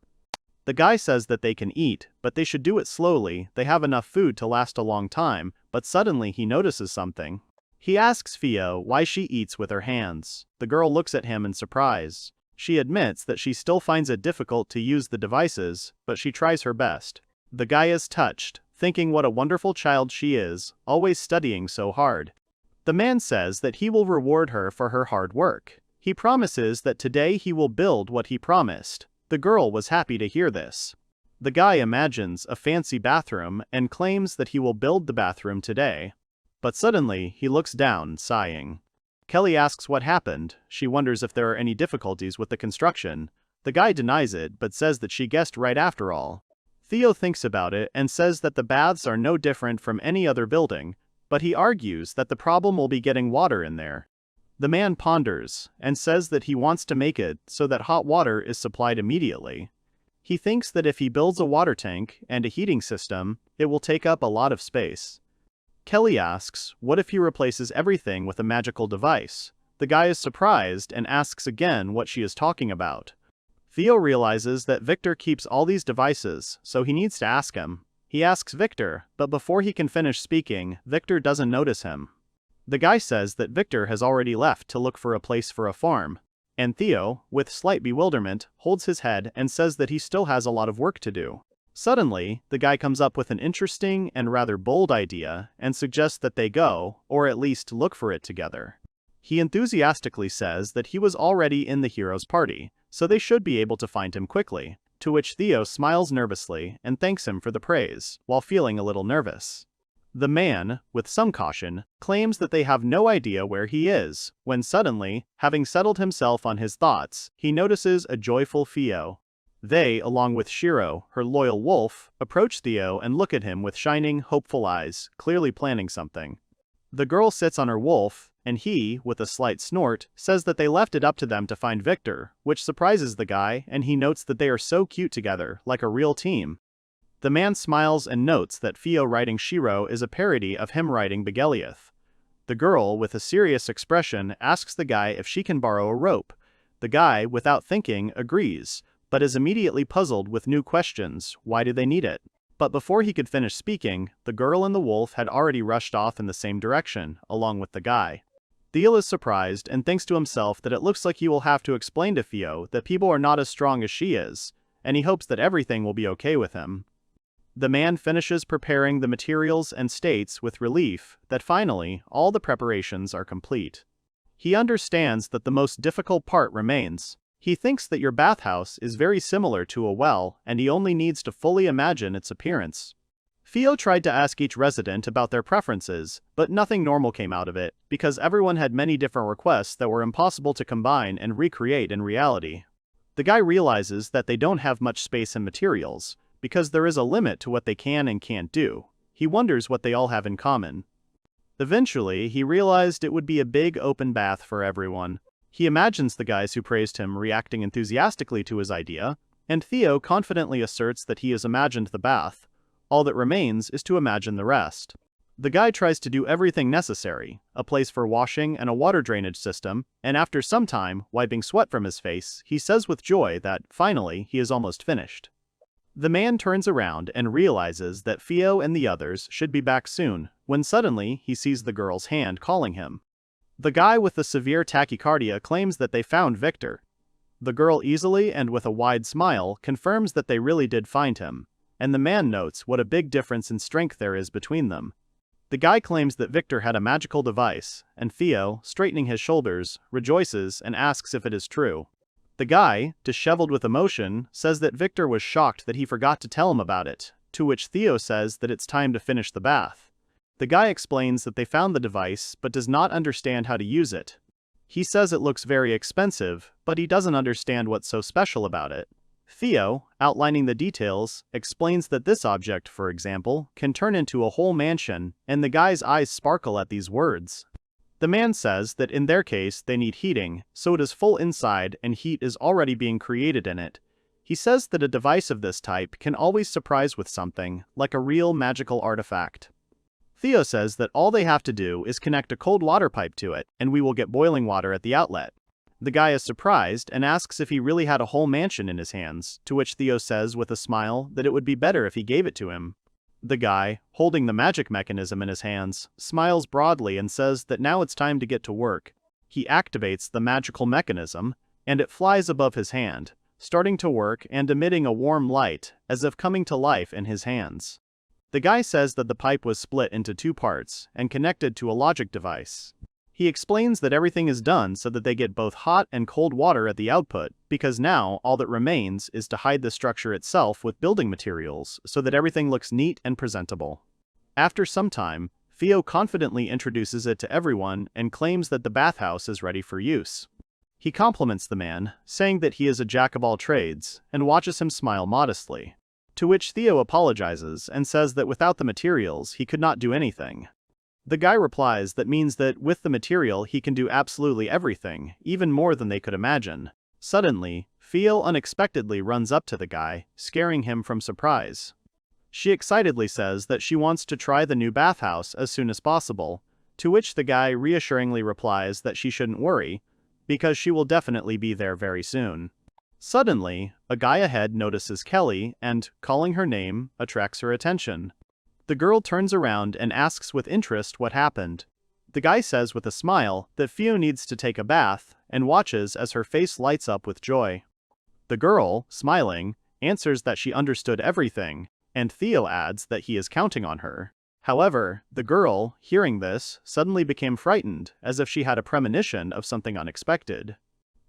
The guy says that they can eat, but they should do it slowly. They have enough food to last a long time, but suddenly he notices something. He asks Theo why she eats with her hands. The girl looks at him in surprise. She admits that she still finds it difficult to use the devices, but she tries her best. The guy is touched, thinking what a wonderful child she is, always studying so hard. The man says that he will reward her for her hard work. He promises that today he will build what he promised. The girl was happy to hear this. The guy imagines a fancy bathroom and claims that he will build the bathroom today. But suddenly, he looks down, sighing. Kelly asks what happened. She wonders if there are any difficulties with the construction. The guy denies it, but says that she guessed right after all. Theo thinks about it and says that the baths are no different from any other building, but he argues that the problem will be getting water in there. The man ponders and says that he wants to make it so that hot water is supplied immediately. He thinks that if he builds a water tank and a heating system, it will take up a lot of space. Kelly asks, what if he replaces everything with a magical device? The guy is surprised and asks again what she is talking about. Theo realizes that Victor keeps all these devices, so he needs to ask him. He asks Victor, but before he can finish speaking, Victor doesn't notice him. The guy says that Victor has already left to look for a place for a farm, and Theo, with slight bewilderment, holds his head and says that he still has a lot of work to do. Suddenly, the guy comes up with an interesting and rather bold idea and suggests that they go, or at least look for it together. He enthusiastically says that he was already in the hero's party, so they should be able to find him quickly, to which Theo smiles nervously and thanks him for the praise, while feeling a little nervous. The man, with some caution, claims that they have no idea where he is, when suddenly, having settled himself on his thoughts, he notices a joyful Theo. They, along with Shiro, her loyal wolf, approach Theo and look at him with shining, hopeful eyes, clearly planning something. The girl sits on her wolf, and he, with a slight snort, says that they left it up to them to find Victor, which surprises the guy, and he notes that they are so cute together, like a real team. The man smiles and notes that Theo riding Shiro is a parody of him riding Begeliath. The girl, with a serious expression, asks the guy if she can borrow a rope. The guy, without thinking, agrees, but is immediately puzzled with new questions. Why do they need it? But before he could finish speaking, the girl and the wolf had already rushed off in the same direction, along with the guy. Theo is surprised and thinks to himself that it looks like he will have to explain to Theo that people are not as strong as she is, and he hopes that everything will be okay with him. The man finishes preparing the materials and states with relief that finally all the preparations are complete. He understands that the most difficult part remains. He thinks that your bathhouse is very similar to a well, and he only needs to fully imagine its appearance. Theo tried to ask each resident about their preferences, but nothing normal came out of it, because everyone had many different requests that were impossible to combine and recreate in reality. The guy realizes that they don't have much space and materials, because there is a limit to what they can and can't do. He wonders what they all have in common. Eventually, he realized it would be a big open bath for everyone. He imagines the guys who praised him reacting enthusiastically to his idea, and Theo confidently asserts that he has imagined the bath. All that remains is to imagine the rest. The guy tries to do everything necessary, a place for washing and a water drainage system, and after some time, wiping sweat from his face, he says with joy that, finally, he is almost finished. The man turns around and realizes that Theo and the others should be back soon, when suddenly he sees the girl's hand calling him. The guy with the severe tachycardia claims that they found Victor. The girl easily and with a wide smile confirms that they really did find him, and the man notes what a big difference in strength there is between them. The guy claims that Victor had a magical device, and Theo, straightening his shoulders, rejoices and asks if it is true. The guy, disheveled with emotion, says that Victor was shocked that he forgot to tell him about it, to which Theo says that it's time to finish the bath. The guy explains that they found the device but does not understand how to use it. He says it looks very expensive, but he doesn't understand what's so special about it. Theo, outlining the details, explains that this object, for example, can turn into a whole mansion, and the guy's eyes sparkle at these words. The man says that in their case they need heating, so it is full inside and heat is already being created in it. He says that a device of this type can always surprise with something, like a real magical artifact. Theo says that all they have to do is connect a cold water pipe to it, and we will get boiling water at the outlet. The guy is surprised and asks if he really had a whole mansion in his hands, to which Theo says with a smile that it would be better if he gave it to him. The guy, holding the magic mechanism in his hands, smiles broadly and says that now it's time to get to work. He activates the magical mechanism, and it flies above his hand, starting to work and emitting a warm light, as if coming to life in his hands. The guy says that the pipe was split into two parts and connected to a logic device. He explains that everything is done so that they get both hot and cold water at the output, because now all that remains is to hide the structure itself with building materials so that everything looks neat and presentable. After some time, Theo confidently introduces it to everyone and claims that the bathhouse is ready for use. He compliments the man, saying that he is a jack of all trades, and watches him smile modestly. To which Theo apologizes and says that without the materials he could not do anything. The guy replies that means that with the material he can do absolutely everything, even more than they could imagine. Suddenly, Theo unexpectedly runs up to the guy, scaring him from surprise. She excitedly says that she wants to try the new bathhouse as soon as possible, to which the guy reassuringly replies that she shouldn't worry, because she will definitely be there very soon. Suddenly, a guy ahead notices Kelly and, calling her name, attracts her attention. The girl turns around and asks with interest what happened. The guy says with a smile that Theo needs to take a bath, and watches as her face lights up with joy. The girl, smiling, answers that she understood everything, and Theo adds that he is counting on her. However, the girl, hearing this, suddenly became frightened, as if she had a premonition of something unexpected.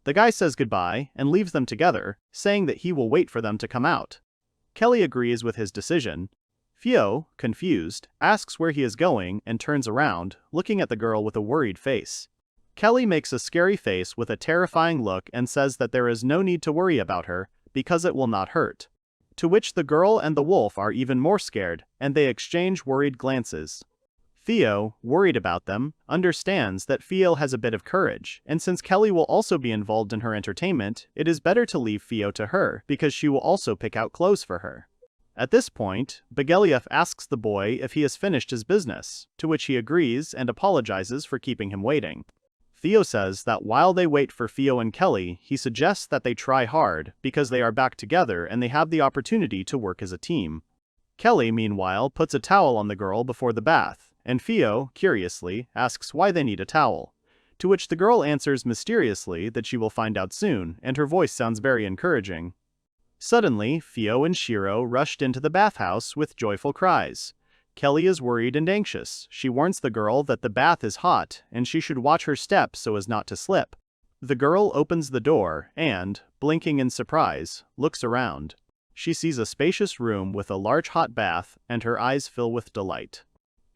The guy says goodbye and leaves them together, saying that he will wait for them to come out. Kelly agrees with his decision. Theo, confused, asks where he is going and turns around, looking at the girl with a worried face. Kelly makes a scary face with a terrifying look and says that there is no need to worry about her, because it will not hurt. To which the girl and the wolf are even more scared, and they exchange worried glances. Theo, worried about them, understands that Theo has a bit of courage, and since Kelly will also be involved in her entertainment, it is better to leave Theo to her, because she will also pick out clothes for her. At this point, Bogeliath asks the boy if he has finished his business, to which he agrees and apologizes for keeping him waiting. Theo says that while they wait for Theo and Kelly, he suggests that they try hard, because they are back together and they have the opportunity to work as a team. Kelly, meanwhile, puts a towel on the girl before the bath, and Theo, curiously, asks why they need a towel. To which the girl answers mysteriously that she will find out soon, and her voice sounds very encouraging. Suddenly, Theo and Shiro rushed into the bathhouse with joyful cries. Kelly is worried and anxious. She warns the girl that the bath is hot, and she should watch her step so as not to slip. The girl opens the door and, blinking in surprise, looks around. She sees a spacious room with a large hot bath, and her eyes fill with delight.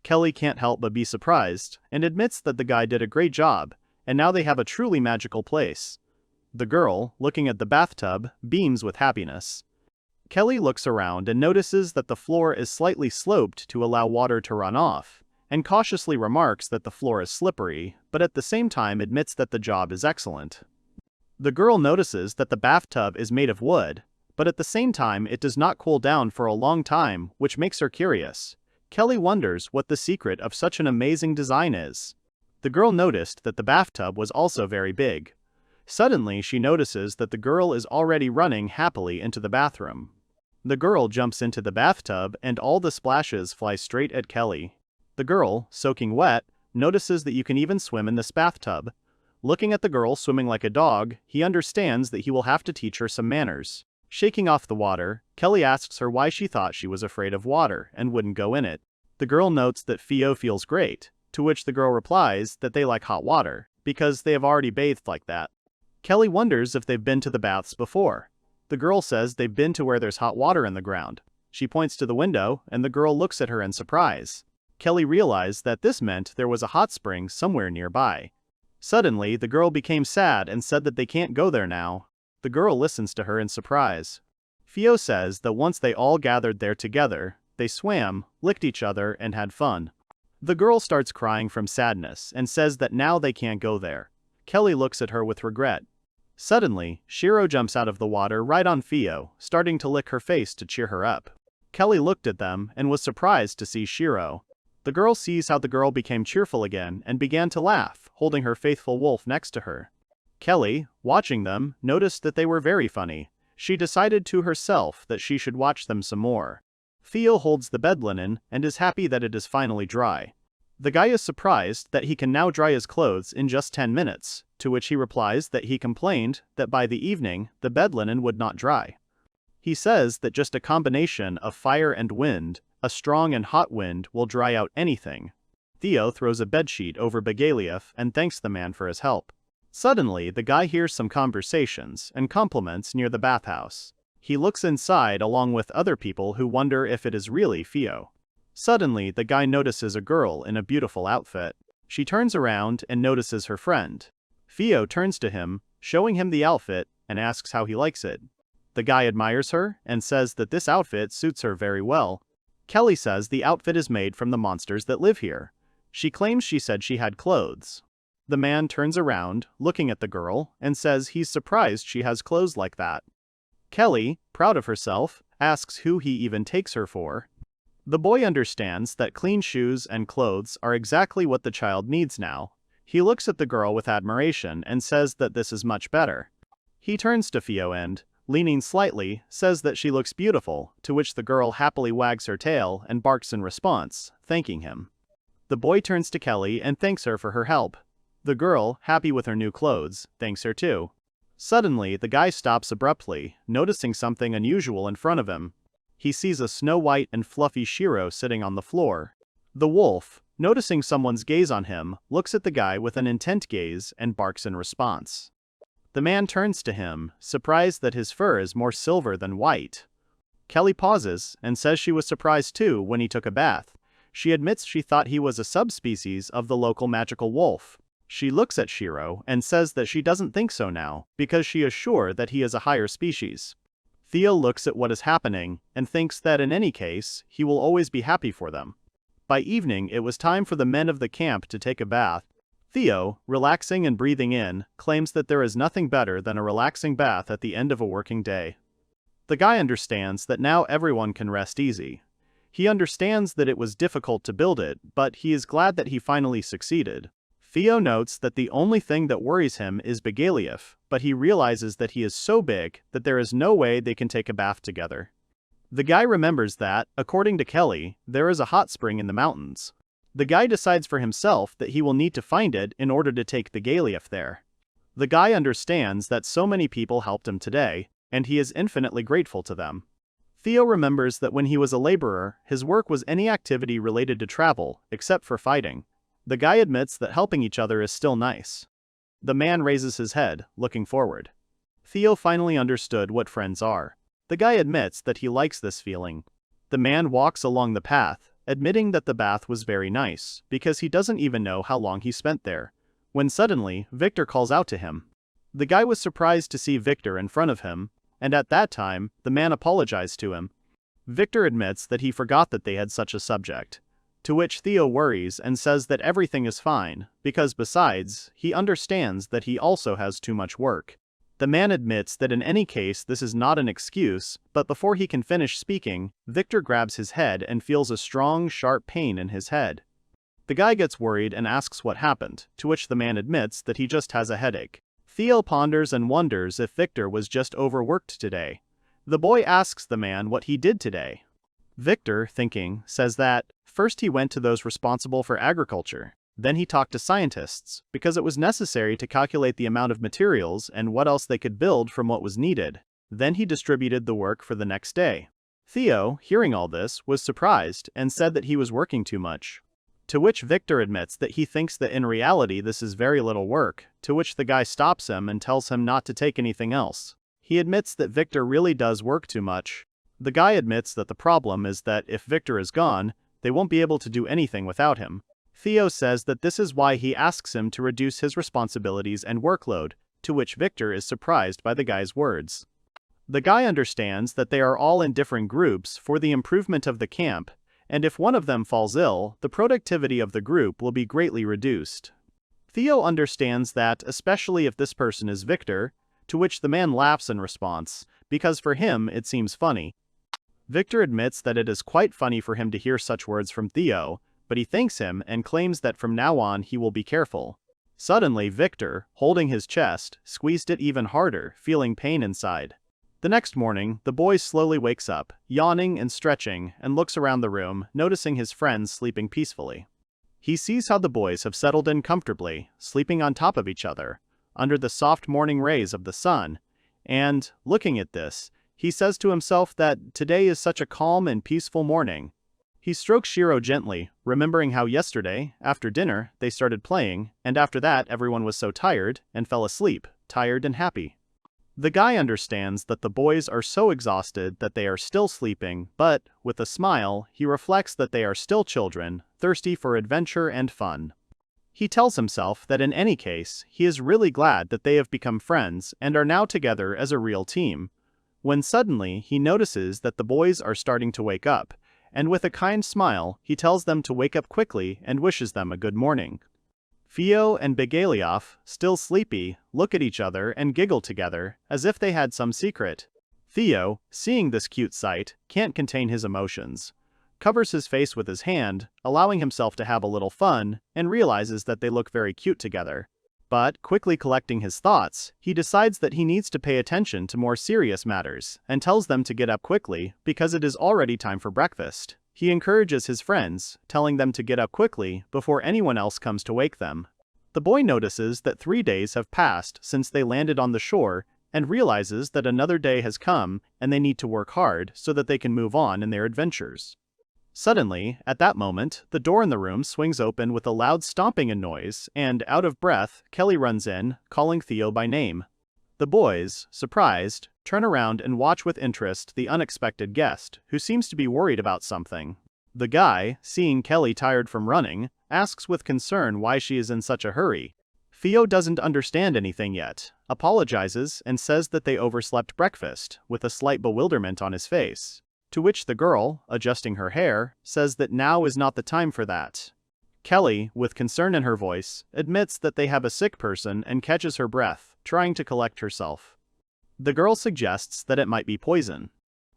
Kelly can't help but be surprised, and admits that the guy did a great job, and now they have a truly magical place. The girl, looking at the bathtub, beams with happiness. Kelly looks around and notices that the floor is slightly sloped to allow water to run off, and cautiously remarks that the floor is slippery, but at the same time admits that the job is excellent. The girl notices that the bathtub is made of wood, but at the same time it does not cool down for a long time, which makes her curious. Kelly wonders what the secret of such an amazing design is. The girl noticed that the bathtub was also very big. Suddenly, she notices that the girl is already running happily into the bathroom. The girl jumps into the bathtub and all the splashes fly straight at Kelly. The girl, soaking wet, notices that you can even swim in this bathtub. Looking at the girl swimming like a dog, he understands that he will have to teach her some manners. Shaking off the water, Kelly asks her why she thought she was afraid of water and wouldn't go in it. The girl notes that Theo feels great, to which the girl replies that they like hot water, because they have already bathed like that. Kelly wonders if they've been to the baths before. The girl says they've been to where there's hot water in the ground. She points to the window, and the girl looks at her in surprise. Kelly realized that this meant there was a hot spring somewhere nearby. Suddenly, the girl became sad and said that they can't go there now. The girl listens to her in surprise. Theo says that once they all gathered there together, they swam, licked each other, and had fun. The girl starts crying from sadness and says that now they can't go there. Kelly looks at her with regret. Suddenly, Shiro jumps out of the water right on Theo, starting to lick her face to cheer her up. Kelly looked at them and was surprised to see Shiro. The girl sees how the girl became cheerful again and began to laugh, holding her faithful wolf next to her. Kelly, watching them, noticed that they were very funny. She decided to herself that she should watch them some more. Theo holds the bed linen and is happy that it is finally dry. The guy is surprised that he can now dry his clothes in just 10 minutes, to which he replies that he complained that by the evening the bed linen would not dry. He says that just a combination of fire and wind, a strong and hot wind, will dry out anything. Theo throws a bedsheet over Bagalief and thanks the man for his help. Suddenly, the guy hears some conversations and compliments near the bathhouse. He looks inside along with other people who wonder if it is really Theo. Suddenly, the guy notices a girl in a beautiful outfit. She turns around and notices her friend. Theo turns to him, showing him the outfit, and asks how he likes it. The guy admires her and says that this outfit suits her very well. Kelly says the outfit is made from the monsters that live here. She claims she said she had clothes. The man turns around, looking at the girl, and says he's surprised she has clothes like that. Kelly, proud of herself, asks who he even takes her for. The boy understands that clean shoes and clothes are exactly what the child needs now. He looks at the girl with admiration and says that this is much better. He turns to Theo and, leaning slightly, says that she looks beautiful, to which the girl happily wags her tail and barks in response, thanking him. The boy turns to Kelly and thanks her for her help. The girl, happy with her new clothes, thanks her too. Suddenly, the guy stops abruptly, noticing something unusual in front of him. He sees a snow-white and fluffy Shiro sitting on the floor. The wolf, noticing someone's gaze on him, looks at the guy with an intent gaze and barks in response. The man turns to him, surprised that his fur is more silver than white. Kelly pauses and says she was surprised too when he took a bath. She admits she thought he was a subspecies of the local magical wolf. She looks at Shiro and says that she doesn't think so now, because she is sure that he is a higher species. Theo looks at what is happening and thinks that in any case, he will always be happy for them. By evening, it was time for the men of the camp to take a bath. Theo, relaxing and breathing in, claims that there is nothing better than a relaxing bath at the end of a working day. The guy understands that now everyone can rest easy. He understands that it was difficult to build it, but he is glad that he finally succeeded. Theo notes that the only thing that worries him is Bagalief, but he realizes that he is so big that there is no way they can take a bath together. The guy remembers that, according to Kelly, there is a hot spring in the mountains. The guy decides for himself that he will need to find it in order to take Bagalief there. The guy understands that so many people helped him today, and he is infinitely grateful to them. Theo remembers that when he was a laborer, his work was any activity related to travel, except for fighting. The guy admits that helping each other is still nice. The man raises his head, looking forward. Theo finally understood what friends are. The guy admits that he likes this feeling. The man walks along the path, admitting that the bath was very nice, because he doesn't even know how long he spent there. When suddenly, Victor calls out to him. The guy was surprised to see Victor in front of him, and at that time, the man apologized to him. Victor admits that he forgot that they had such a subject. To which Theo worries and says that everything is fine, because besides, he understands that he also has too much work. The man admits that in any case this is not an excuse, but before he can finish speaking, Victor grabs his head and feels a strong, sharp pain in his head. The guy gets worried and asks what happened, to which the man admits that he just has a headache. Theo ponders and wonders if Victor was just overworked today. The boy asks the man what he did today. Victor, thinking, says that, first he went to those responsible for agriculture. Then he talked to scientists, because it was necessary to calculate the amount of materials and what else they could build from what was needed. Then he distributed the work for the next day. Theo, hearing all this, was surprised and said that he was working too much. To which Victor admits that he thinks that in reality this is very little work, to which the guy stops him and tells him not to take anything else. He admits that Victor really does work too much. The guy admits that the problem is that if Victor is gone, they won't be able to do anything without him. Theo says that this is why he asks him to reduce his responsibilities and workload, to which Victor is surprised by the guy's words. The guy understands that they are all in different groups for the improvement of the camp, and if one of them falls ill, the productivity of the group will be greatly reduced. Theo understands that, especially if this person is Victor, to which the man laughs in response, because for him it seems funny. Victor admits that it is quite funny for him to hear such words from Theo, but he thanks him and claims that from now on he will be careful. Suddenly Victor, holding his chest, squeezed it even harder, feeling pain inside. The next morning, the boy slowly wakes up, yawning and stretching, and looks around the room, noticing his friends sleeping peacefully. He sees how the boys have settled in comfortably, sleeping on top of each other, under the soft morning rays of the sun, and, looking at this, he says to himself that today is such a calm and peaceful morning. He strokes Shiro gently, remembering how yesterday, after dinner, they started playing, and after that everyone was so tired, and fell asleep, tired and happy. The guy understands that the boys are so exhausted that they are still sleeping, but, with a smile, he reflects that they are still children, thirsty for adventure and fun. He tells himself that in any case, he is really glad that they have become friends and are now together as a real team, when suddenly he notices that the boys are starting to wake up, and with a kind smile, he tells them to wake up quickly and wishes them a good morning. Theo and Begaliov, still sleepy, look at each other and giggle together, as if they had some secret. Theo, seeing this cute sight, can't contain his emotions, covers his face with his hand, allowing himself to have a little fun, and realizes that they look very cute together. But, quickly collecting his thoughts, he decides that he needs to pay attention to more serious matters, and tells them to get up quickly, because it is already time for breakfast. He encourages his friends, telling them to get up quickly before anyone else comes to wake them. The boy notices that 3 days have passed since they landed on the shore, and realizes that another day has come and they need to work hard so that they can move on in their adventures. Suddenly, at that moment, the door in the room swings open with a loud stomping and noise, and, out of breath, Kelly runs in, calling Theo by name. The boys, surprised, turn around and watch with interest the unexpected guest, who seems to be worried about something. The guy, seeing Kelly tired from running, asks with concern why she is in such a hurry. Theo doesn't understand anything yet, apologizes and says that they overslept breakfast, with a slight bewilderment on his face. To which the girl, adjusting her hair, says that now is not the time for that. Kelly, with concern in her voice, admits that they have a sick person and catches her breath, trying to collect herself. The girl suggests that it might be poison.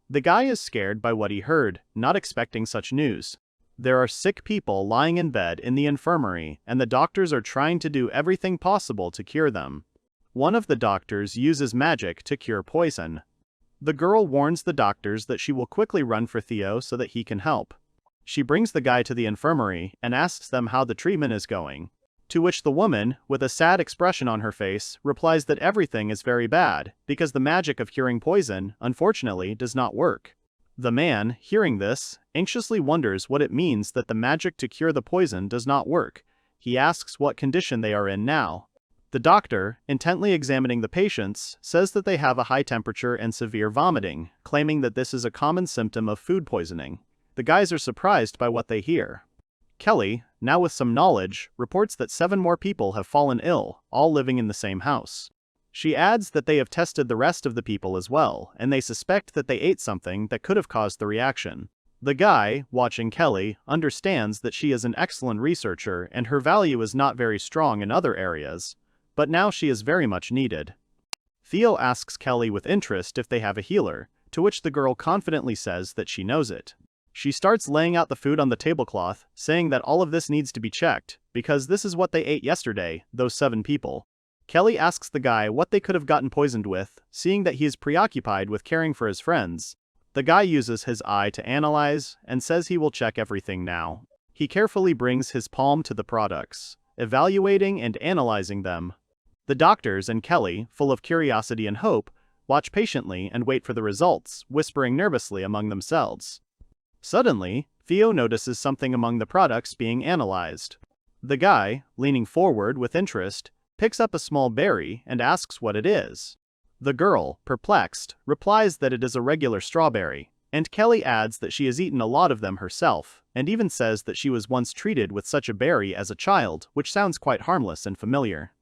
The guy is scared by what he heard, not expecting such news. There are sick people lying in bed in the infirmary, and the doctors are trying to do everything possible to cure them. One of the doctors uses magic to cure poison. The girl warns the doctors that she will quickly run for Theo so that he can help. She brings the guy to the infirmary and asks them how the treatment is going. To which the woman, with a sad expression on her face, replies that everything is very bad, because the magic of curing poison, unfortunately, does not work. The man, hearing this, anxiously wonders what it means that the magic to cure the poison does not work. He asks what condition they are in now. The doctor, intently examining the patients, says that they have a high temperature and severe vomiting, claiming that this is a common symptom of food poisoning. The guys are surprised by what they hear. Kelly, now with some knowledge, reports that 7 more people have fallen ill, all living in the same house. She adds that they have tested the rest of the people as well, and they suspect that they ate something that could have caused the reaction. The guy, watching Kelly, understands that she is an excellent researcher and her value is not very strong in other areas, but now she is very much needed. Theo asks Kelly with interest if they have a healer, to which the girl confidently says that she knows it. She starts laying out the food on the tablecloth, saying that all of this needs to be checked, because this is what they ate yesterday, those 7 people. Kelly asks the guy what they could have gotten poisoned with, seeing that he is preoccupied with caring for his friends. The guy uses his eye to analyze, and says he will check everything now. He carefully brings his palm to the products, evaluating and analyzing them. The doctors and Kelly, full of curiosity and hope, watch patiently and wait for the results, whispering nervously among themselves. Suddenly, Theo notices something among the products being analyzed. The guy, leaning forward with interest, picks up a small berry and asks what it is. The girl, perplexed, replies that it is a regular strawberry, and Kelly adds that she has eaten a lot of them herself, and even says that she was once treated with such a berry as a child, which sounds quite harmless and familiar.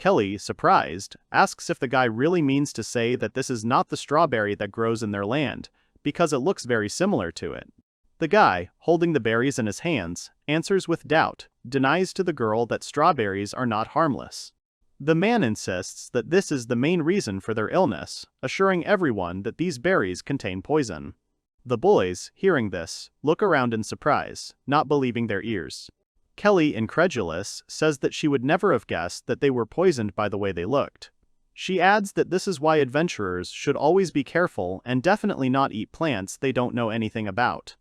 Kelly, surprised, asks if the guy really means to say that this is not the strawberry that grows in their land, because it looks very similar to it. The guy, holding the berries in his hands, answers with doubt, denies to the girl that strawberries are not harmless. The man insists that this is the main reason for their illness, assuring everyone that these berries contain poison. The boys, hearing this, look around in surprise, not believing their ears. Kelly, incredulous, says that she would never have guessed that they were poisoned by the way they looked. She adds that this is why adventurers should always be careful and definitely not eat plants they don't know anything about.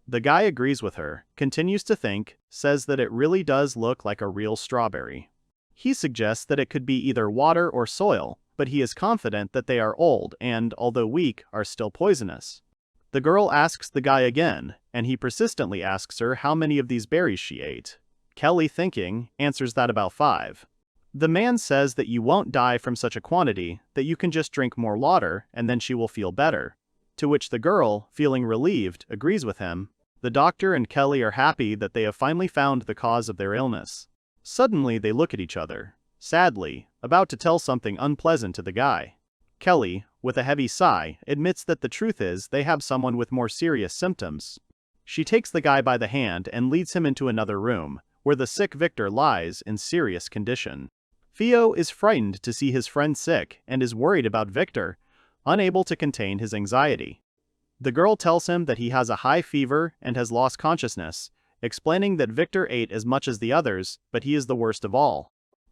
The guy agrees with her, continues to think, says that it really does look like a real strawberry. He suggests that it could be either water or soil, but he is confident that they are old and, although weak, are still poisonous. The girl asks the guy again, and he persistently asks her how many of these berries she ate. Kelly, thinking, answers that about 5. The man says that you won't die from such a quantity, that you can just drink more water and then she will feel better. To which the girl, feeling relieved, agrees with him. The doctor and Kelly are happy that they have finally found the cause of their illness. Suddenly they look at each other, sadly, about to tell something unpleasant to the guy. Kelly, with a heavy sigh, admits that the truth is they have someone with more serious symptoms. She takes the guy by the hand and leads him into another room, where the sick Victor lies in serious condition. Theo is frightened to see his friend sick and is worried about Victor, unable to contain his anxiety. The girl tells him that he has a high fever and has lost consciousness, explaining that Victor ate as much as the others, but he is the worst of all.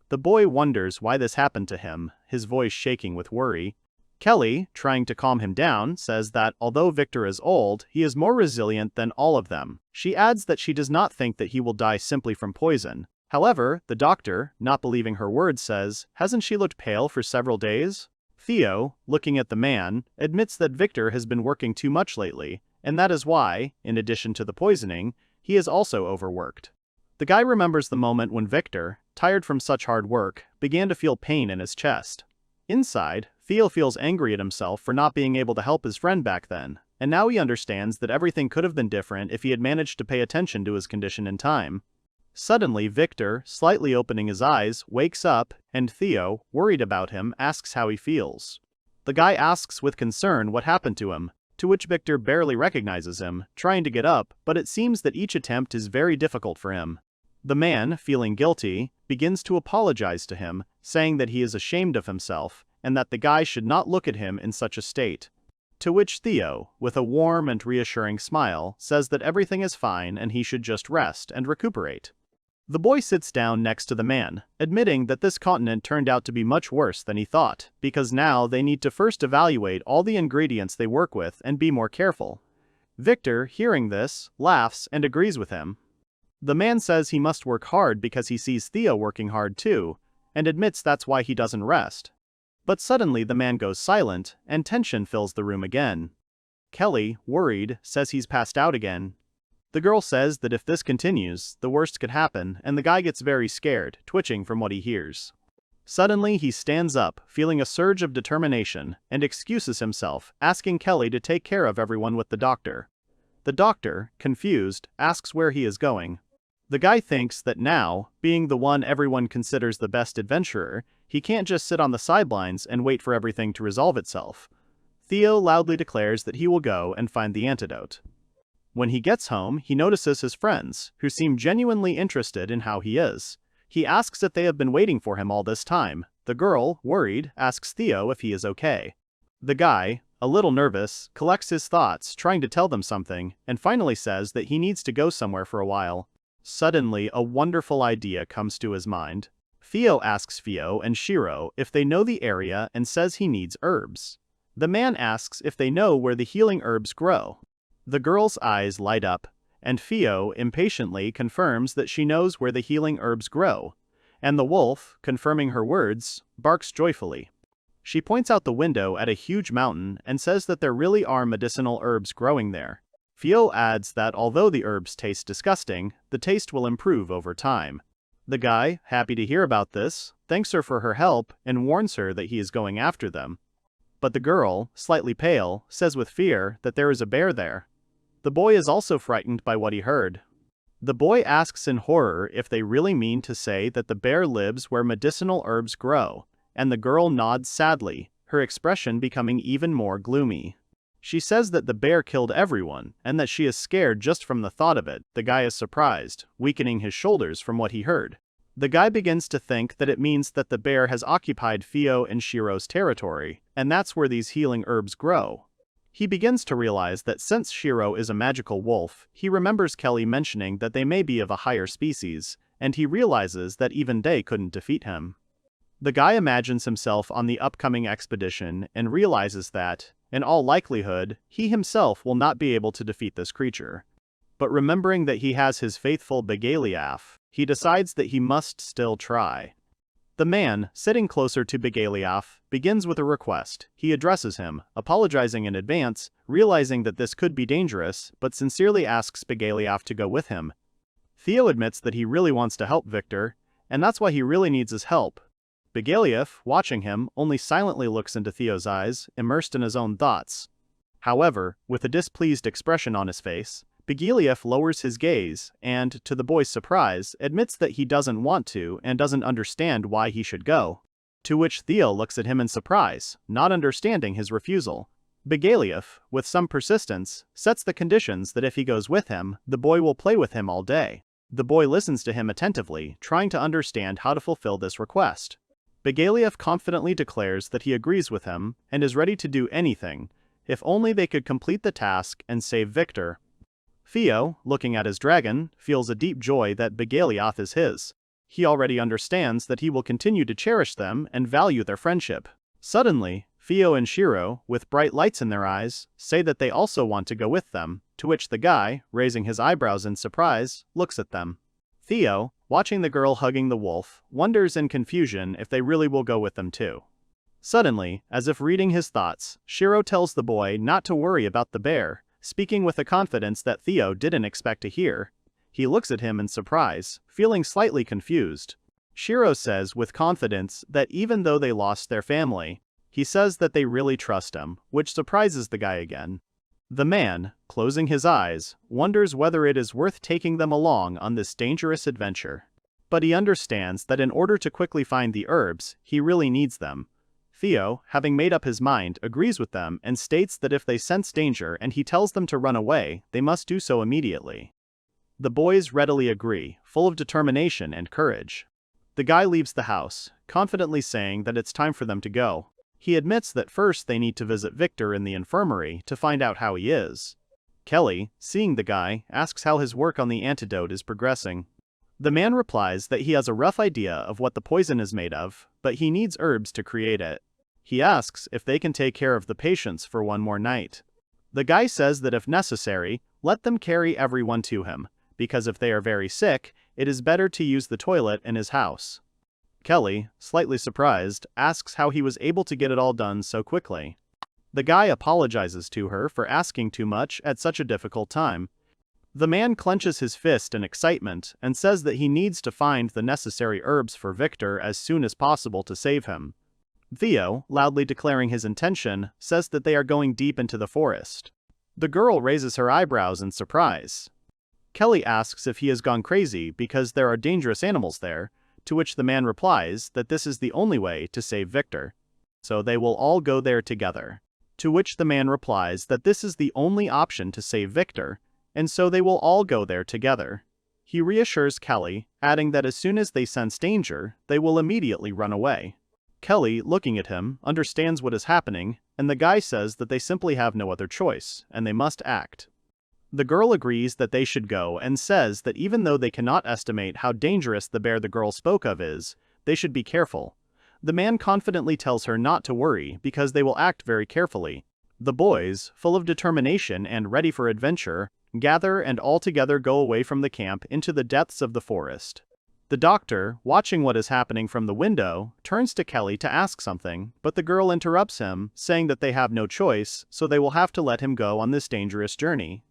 The boy wonders why this happened to him, his voice shaking with worry. Kelly, trying to calm him down, says that although Victor is old, he is more resilient than all of them. She adds that she does not think that he will die simply from poison. However, the doctor, not believing her words, says, "Hasn't she looked pale for several days?" Theo, looking at the man, admits that Victor has been working too much lately, and that is why, in addition to the poisoning, he is also overworked. The guy remembers the moment when Victor, tired from such hard work, began to feel pain in his chest. Inside, Theo feels angry at himself for not being able to help his friend back then, and now he understands that everything could have been different if he had managed to pay attention to his condition in time. Suddenly, Victor, slightly opening his eyes, wakes up, and Theo, worried about him, asks how he feels. The guy asks with concern what happened to him, to which Victor barely recognizes him, trying to get up, but it seems that each attempt is very difficult for him. The man, feeling guilty, begins to apologize to him, saying that he is ashamed of himself, and that the guy should not look at him in such a state. To which Theo, with a warm and reassuring smile, says that everything is fine and he should just rest and recuperate. The boy sits down next to the man, admitting that this continent turned out to be much worse than he thought, because now they need to first evaluate all the ingredients they work with and be more careful. Victor, hearing this, laughs and agrees with him. The man says he must work hard because he sees Theo working hard too, and admits that's why he doesn't rest. But suddenly the man goes silent, and tension fills the room again. Kelly, worried, says he's passed out again. The girl says that if this continues, the worst could happen, and the guy gets very scared, twitching from what he hears. Suddenly he stands up, feeling a surge of determination, and excuses himself, asking Kelly to take care of everyone with the doctor. The doctor, confused, asks where he is going. The guy thinks that now, being the one everyone considers the best adventurer, he can't just sit on the sidelines and wait for everything to resolve itself. Theo loudly declares that he will go and find the antidote. When he gets home, he notices his friends, who seem genuinely interested in how he is. He asks if they have been waiting for him all this time. The girl, worried, asks Theo if he is okay. The guy, a little nervous, collects his thoughts, trying to tell them something, and finally says that he needs to go somewhere for a while. Suddenly, a wonderful idea comes to his mind. Theo asks Theo and Shiro if they know the area and says he needs herbs. The man asks if they know where the healing herbs grow. The girl's eyes light up, and Theo impatiently confirms that she knows where the healing herbs grow, and the wolf, confirming her words, barks joyfully. She points out the window at a huge mountain and says that there really are medicinal herbs growing there. Theo adds that although the herbs taste disgusting, the taste will improve over time. The guy, happy to hear about this, thanks her for her help and warns her that he is going after them. But the girl, slightly pale, says with fear that there is a bear there. The boy is also frightened by what he heard. The boy asks in horror if they really mean to say that the bear lives where medicinal herbs grow, and the girl nods sadly, her expression becoming even more gloomy. She says that the bear killed everyone, and that she is scared just from the thought of it. The guy is surprised, weakening his shoulders from what he heard. The guy begins to think that it means that the bear has occupied Theo and Shiro's territory, and that's where these healing herbs grow. He begins to realize that since Shiro is a magical wolf, he remembers Kelly mentioning that they may be of a higher species, and he realizes that even they couldn't defeat him. The guy imagines himself on the upcoming expedition and realizes that, in all likelihood, he himself will not be able to defeat this creature. But remembering that he has his faithful Begaliaf, he decides that he must still try. The man, sitting closer to Begaliaf, begins with a request. He addresses him, apologizing in advance, realizing that this could be dangerous, but sincerely asks Begaliaf to go with him. Theo admits that he really wants to help Victor, and that's why he really needs his help. Begaliaf, watching him, only silently looks into Theo's eyes, immersed in his own thoughts. However, with a displeased expression on his face, Begaliaf lowers his gaze and, to the boy's surprise, admits that he doesn't want to and doesn't understand why he should go. To which Theo looks at him in surprise, not understanding his refusal. Begaliaf, with some persistence, sets the conditions that if he goes with him, the boy will play with him all day. The boy listens to him attentively, trying to understand how to fulfill this request. Begaliaf confidently declares that he agrees with him and is ready to do anything, if only they could complete the task and save Victor. Theo, looking at his dragon, feels a deep joy that Begaliaf is his. He already understands that he will continue to cherish them and value their friendship. Suddenly, Theo and Shiro, with bright lights in their eyes, say that they also want to go with them, to which the guy, raising his eyebrows in surprise, looks at them. Theo, watching the girl hugging the wolf, wonders in confusion if they really will go with them too. Suddenly, as if reading his thoughts, Shiro tells the boy not to worry about the bear, speaking with a confidence that Theo didn't expect to hear. He looks at him in surprise, feeling slightly confused. Shiro says with confidence that even though they lost their family, he says that they really trust him, which surprises the guy again. The man, closing his eyes, wonders whether it is worth taking them along on this dangerous adventure. But he understands that in order to quickly find the herbs, he really needs them. Theo, having made up his mind, agrees with them and states that if they sense danger and he tells them to run away, they must do so immediately. The boys readily agree, full of determination and courage. The guy leaves the house, confidently saying that it's time for them to go. He admits that first they need to visit Victor in the infirmary to find out how he is. Kelly, seeing the guy, asks how his work on the antidote is progressing. The man replies that he has a rough idea of what the poison is made of, but he needs herbs to create it. He asks if they can take care of the patients for one more night. The guy says that if necessary, let them carry everyone to him, because if they are very sick, it is better to use the toilet in his house. Kelly, slightly surprised, asks how he was able to get it all done so quickly. The guy apologizes to her for asking too much at such a difficult time. The man clenches his fist in excitement and says that he needs to find the necessary herbs for Victor as soon as possible to save him. Theo, loudly declaring his intention, says that they are going deep into the forest. The girl raises her eyebrows in surprise. Kelly asks if he has gone crazy because there are dangerous animals there, to which the man replies that this is the only way to save Victor. So they will all go there together. To which the man replies that this is the only option to save Victor, and so they will all go there together. He reassures Kelly, adding that as soon as they sense danger, they will immediately run away. Kelly, looking at him, understands what is happening, and the guy says that they simply have no other choice, and they must act. The girl agrees that they should go and says that even though they cannot estimate how dangerous the bear the girl spoke of is, they should be careful. The man confidently tells her not to worry because they will act very carefully. The boys, full of determination and ready for adventure, gather and all together go away from the camp into the depths of the forest. The doctor, watching what is happening from the window, turns to Kelly to ask something, but the girl interrupts him, saying that they have no choice, so they will have to let him go on this dangerous journey.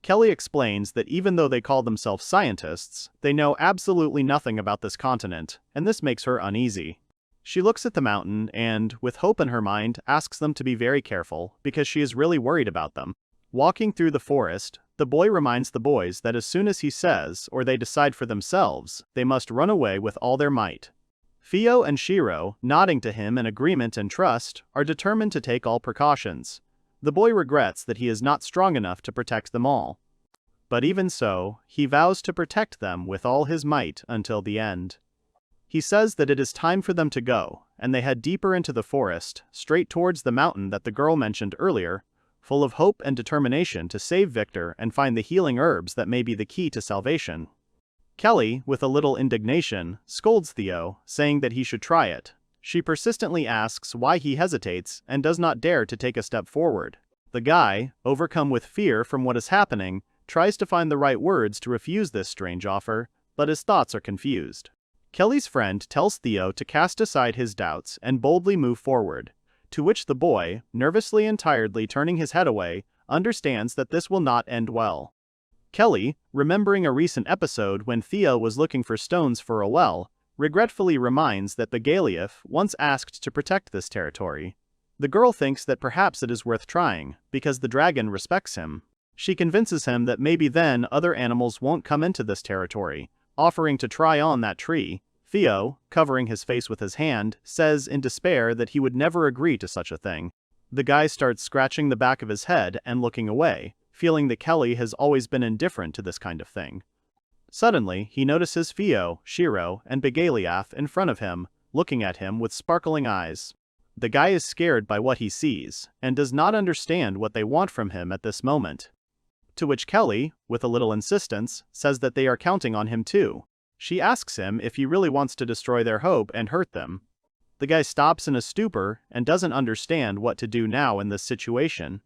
Kelly explains that even though they call themselves scientists, they know absolutely nothing about this continent, and this makes her uneasy. She looks at the mountain and, with hope in her mind, asks them to be very careful, because she is really worried about them. Walking through the forest, the boy reminds the boys that as soon as he says or they decide for themselves, they must run away with all their might. Theo and Shiro, nodding to him in agreement and trust, are determined to take all precautions. The boy regrets that he is not strong enough to protect them all. But even so, he vows to protect them with all his might until the end. He says that it is time for them to go, and they head deeper into the forest, straight towards the mountain that the girl mentioned earlier, full of hope and determination to save Victor and find the healing herbs that may be the key to salvation. Kelly, with a little indignation, scolds Theo, saying that he should try it. She persistently asks why he hesitates and does not dare to take a step forward. The guy, overcome with fear from what is happening, tries to find the right words to refuse this strange offer, but his thoughts are confused. Kelly's friend tells Theo to cast aside his doubts and boldly move forward, to which the boy, nervously and tiredly turning his head away, understands that this will not end well. Kelly, remembering a recent episode when Theo was looking for stones for a well, regretfully reminds that Begalief once asked to protect this territory. The girl thinks that perhaps it is worth trying, because the dragon respects him. She convinces him that maybe then other animals won't come into this territory, offering to try on that tree. Theo, covering his face with his hand, says in despair that he would never agree to such a thing. The guy starts scratching the back of his head and looking away, feeling that Kelly has always been indifferent to this kind of thing. Suddenly, he notices Theo, Shiro, and Begalief in front of him, looking at him with sparkling eyes. The guy is scared by what he sees, and does not understand what they want from him at this moment. To which Kelly, with a little insistence, says that they are counting on him too. She asks him if he really wants to destroy their hope and hurt them. The guy stops in a stupor and doesn't understand what to do now in this situation.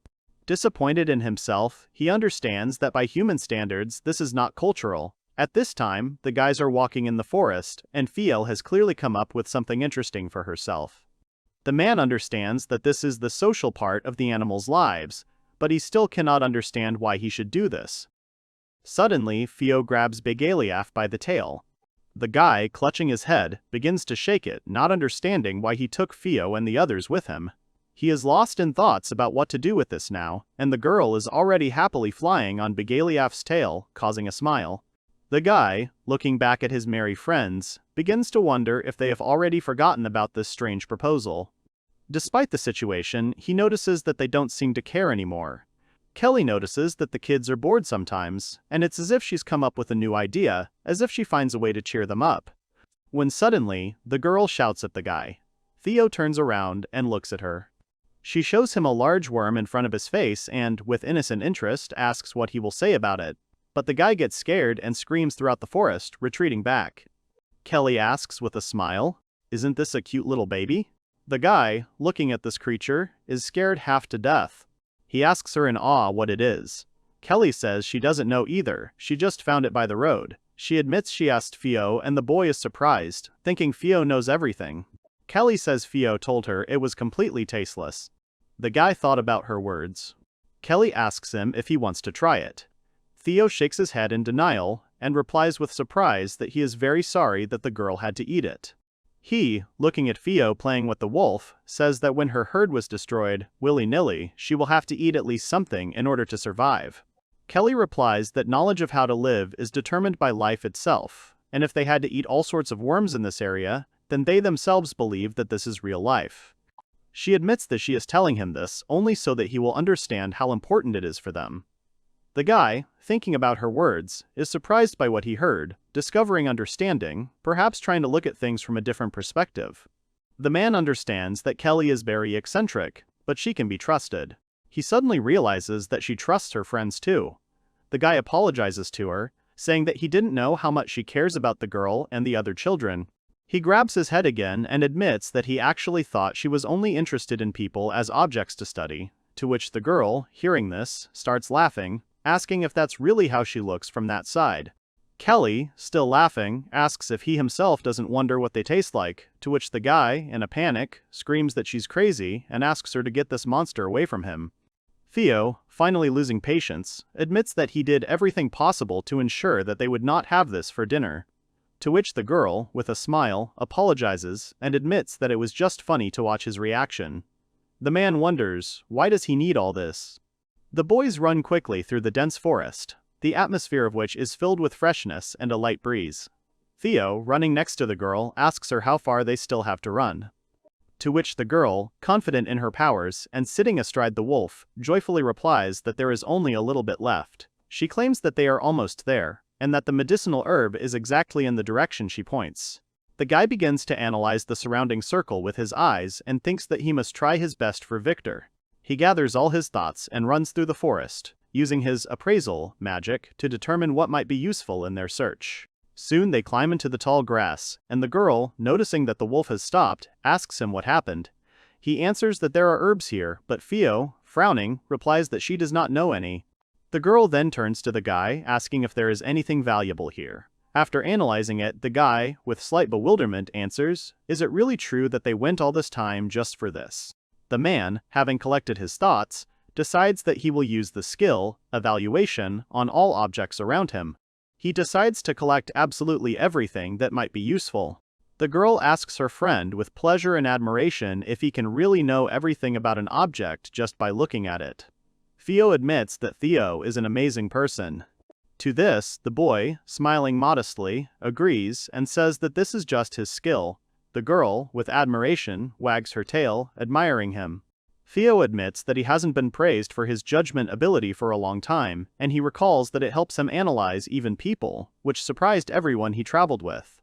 Disappointed in himself, he understands that by human standards this is not cultural. At this time, the guys are walking in the forest, and Theo has clearly come up with something interesting for herself. The man understands that this is the social part of the animals' lives, but he still cannot understand why he should do this. Suddenly, Theo grabs Begalief by the tail. The guy, clutching his head, begins to shake it, not understanding why he took Theo and the others with him. He is lost in thoughts about what to do with this now, and the girl is already happily flying on Begalief's tail, causing a smile. The guy, looking back at his merry friends, begins to wonder if they have already forgotten about this strange proposal. Despite the situation, he notices that they don't seem to care anymore. Kelly notices that the kids are bored sometimes, and it's as if she's come up with a new idea, as if she finds a way to cheer them up. When suddenly, the girl shouts at the guy. Theo turns around and looks at her. She shows him a large worm in front of his face and, with innocent interest, asks what he will say about it. But the guy gets scared and screams throughout the forest, retreating back. Kelly asks with a smile, "Isn't this a cute little baby?" The guy, looking at this creature, is scared half to death. He asks her in awe what it is. Kelly says she doesn't know either, she just found it by the road. She admits she asked Theo and the boy is surprised, thinking Theo knows everything. Kelly says Theo told her it was completely tasteless. The guy thought about her words. Kelly asks him if he wants to try it. Theo shakes his head in denial, and replies with surprise that he is very sorry that the girl had to eat it. He, looking at Theo playing with the wolf, says that when her herd was destroyed, willy-nilly, she will have to eat at least something in order to survive. Kelly replies that knowledge of how to live is determined by life itself, and if they had to eat all sorts of worms in this area, then they themselves believe that this is real life. She admits that she is telling him this only so that he will understand how important it is for them. The guy, thinking about her words, is surprised by what he heard, discovering understanding, perhaps trying to look at things from a different perspective. The man understands that Kelly is very eccentric, but she can be trusted. He suddenly realizes that she trusts her friends too. The guy apologizes to her, saying that he didn't know how much she cares about the girl and the other children. He grabs his head again and admits that he actually thought she was only interested in people as objects to study, to which the girl, hearing this, starts laughing, asking if that's really how she looks from that side. Kelly, still laughing, asks if he himself doesn't wonder what they taste like, to which the guy, in a panic, screams that she's crazy and asks her to get this monster away from him. Theo, finally losing patience, admits that he did everything possible to ensure that they would not have this for dinner. To which the girl, with a smile, apologizes and admits that it was just funny to watch his reaction. The man wonders, why does he need all this? The boys run quickly through the dense forest, the atmosphere of which is filled with freshness and a light breeze. Theo, running next to the girl, asks her how far they still have to run. To which the girl, confident in her powers and sitting astride the wolf, joyfully replies that there is only a little bit left. She claims that they are almost there, and that the medicinal herb is exactly in the direction she points. The guy begins to analyze the surrounding circle with his eyes and thinks that he must try his best for Victor. He gathers all his thoughts and runs through the forest, using his appraisal magic to determine what might be useful in their search. Soon they climb into the tall grass, and the girl, noticing that the wolf has stopped, asks him what happened. He answers that there are herbs here, but Theo, frowning, replies that she does not know any. The girl then turns to the guy, asking if there is anything valuable here. After analyzing it, the guy, with slight bewilderment, answers, "Is it really true that they went all this time just for this?" The man, having collected his thoughts, decides that he will use the skill, evaluation, on all objects around him. He decides to collect absolutely everything that might be useful. The girl asks her friend with pleasure and admiration if he can really know everything about an object just by looking at it. Theo admits that Theo is an amazing person. To this, the boy, smiling modestly, agrees and says that this is just his skill. The girl, with admiration, wags her tail, admiring him. Theo admits that he hasn't been praised for his judgment ability for a long time, and he recalls that it helps him analyze even people, which surprised everyone he traveled with.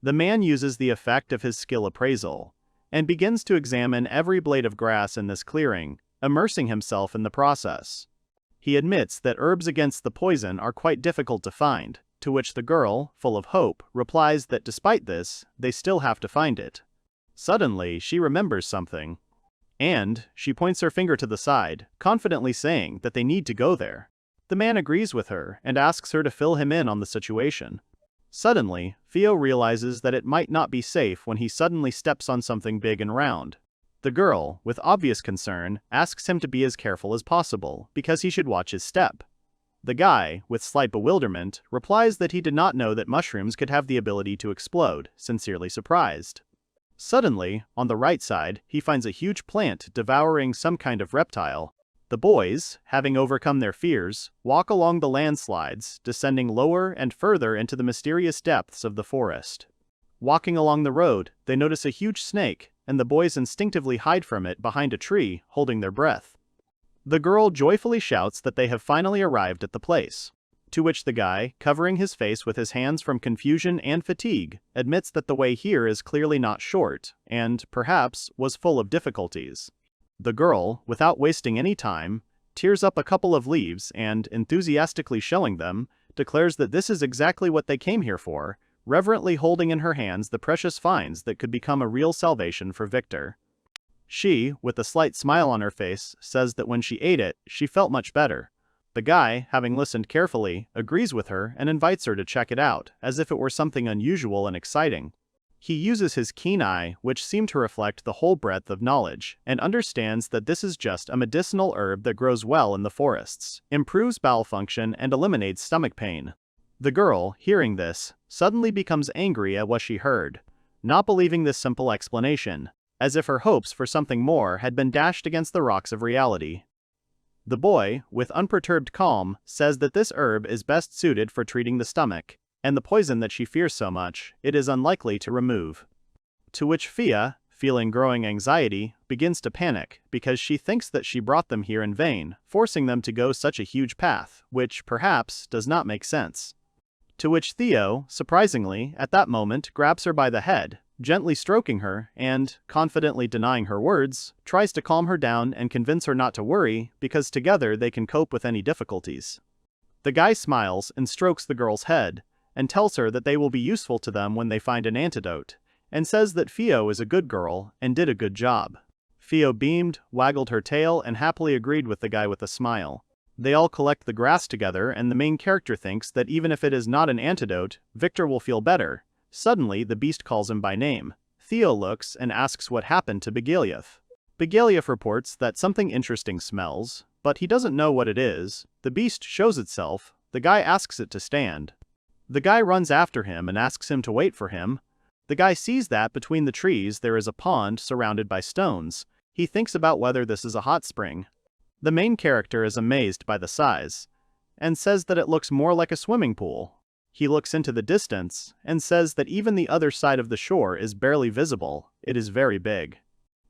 The man uses the effect of his skill appraisal, and begins to examine every blade of grass in this clearing, immersing himself in the process. He admits that herbs against the poison are quite difficult to find, to which the girl, full of hope, replies that despite this, they still have to find it. Suddenly, she remembers something. And she points her finger to the side, confidently saying that they need to go there. The man agrees with her and asks her to fill him in on the situation. Suddenly, Theo realizes that it might not be safe when he suddenly steps on something big and round. The girl, with obvious concern, asks him to be as careful as possible because he should watch his step. The guy, with slight bewilderment, replies that he did not know that mushrooms could have the ability to explode, sincerely surprised. Suddenly, on the right side, he finds a huge plant devouring some kind of reptile. The boys, having overcome their fears, walk along the landslides, descending lower and further into the mysterious depths of the forest. Walking along the road, they notice a huge snake, and the boys instinctively hide from it behind a tree, holding their breath. The girl joyfully shouts that they have finally arrived at the place. To which the guy, covering his face with his hands from confusion and fatigue, admits that the way here is clearly not short, and, perhaps, was full of difficulties. The girl, without wasting any time, tears up a couple of leaves and, enthusiastically showing them, declares that this is exactly what they came here for, reverently holding in her hands the precious finds that could become a real salvation for Victor. She, with a slight smile on her face, says that when she ate it, she felt much better. The guy, having listened carefully, agrees with her and invites her to check it out, as if it were something unusual and exciting. He uses his keen eye, which seemed to reflect the whole breadth of knowledge, and understands that this is just a medicinal herb that grows well in the forests, improves bowel function, and eliminates stomach pain. The girl, hearing this, suddenly becomes angry at what she heard, not believing this simple explanation, as if her hopes for something more had been dashed against the rocks of reality. The boy, with unperturbed calm, says that this herb is best suited for treating the stomach, and the poison that she fears so much, it is unlikely to remove. To which Fia, feeling growing anxiety, begins to panic because she thinks that she brought them here in vain, forcing them to go such a huge path, which, perhaps, does not make sense. To which Theo, surprisingly, at that moment grabs her by the head, gently stroking her, and, confidently denying her words, tries to calm her down and convince her not to worry because together they can cope with any difficulties. The guy smiles and strokes the girl's head, and tells her that they will be useful to them when they find an antidote, and says that Theo is a good girl and did a good job. Theo beamed, waggled her tail, and happily agreed with the guy with a smile. They all collect the grass together, and the main character thinks that even if it is not an antidote, Victor will feel better. Suddenly, the beast calls him by name. Theo looks and asks what happened to Begaliath. Begaliath reports that something interesting smells, but he doesn't know what it is. The beast shows itself. The guy asks it to stand. The guy runs after him and asks him to wait for him. The guy sees that between the trees there is a pond surrounded by stones. He thinks about whether this is a hot spring. The main character is amazed by the size, and says that it looks more like a swimming pool. He looks into the distance, and says that even the other side of the shore is barely visible, it is very big.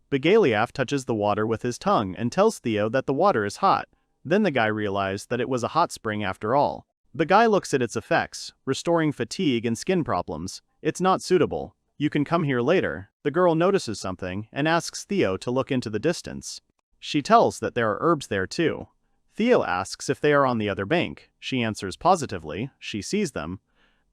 Begaliaf touches the water with his tongue and tells Theo that the water is hot. Then the guy realized that it was a hot spring after all. The guy looks at its effects, restoring fatigue and skin problems. It's not suitable. You can come here later. The girl notices something and asks Theo to look into the distance. She tells that there are herbs there too. Theo asks if they are on the other bank. She answers positively. She sees them.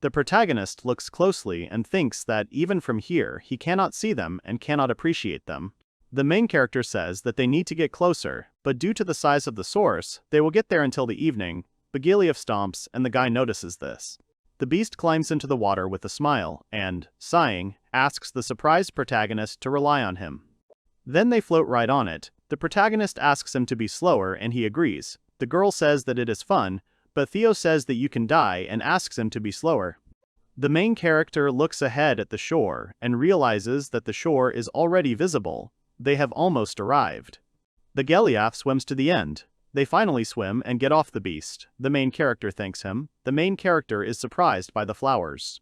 The protagonist looks closely and thinks that even from here he cannot see them and cannot appreciate them. The main character says that they need to get closer, but due to the size of the source, they will get there until the evening. Begaliaf stomps, and the guy notices this. The beast climbs into the water with a smile and, sighing, asks the surprised protagonist to rely on him. Then they float right on it. The protagonist asks him to be slower and he agrees. The girl says that it is fun, but Theo says that you can die and asks him to be slower. The main character looks ahead at the shore and realizes that the shore is already visible. They have almost arrived. Begaliaf swims to the end. They finally swim and get off the beast. The main character thanks him. The main character is surprised by the flowers.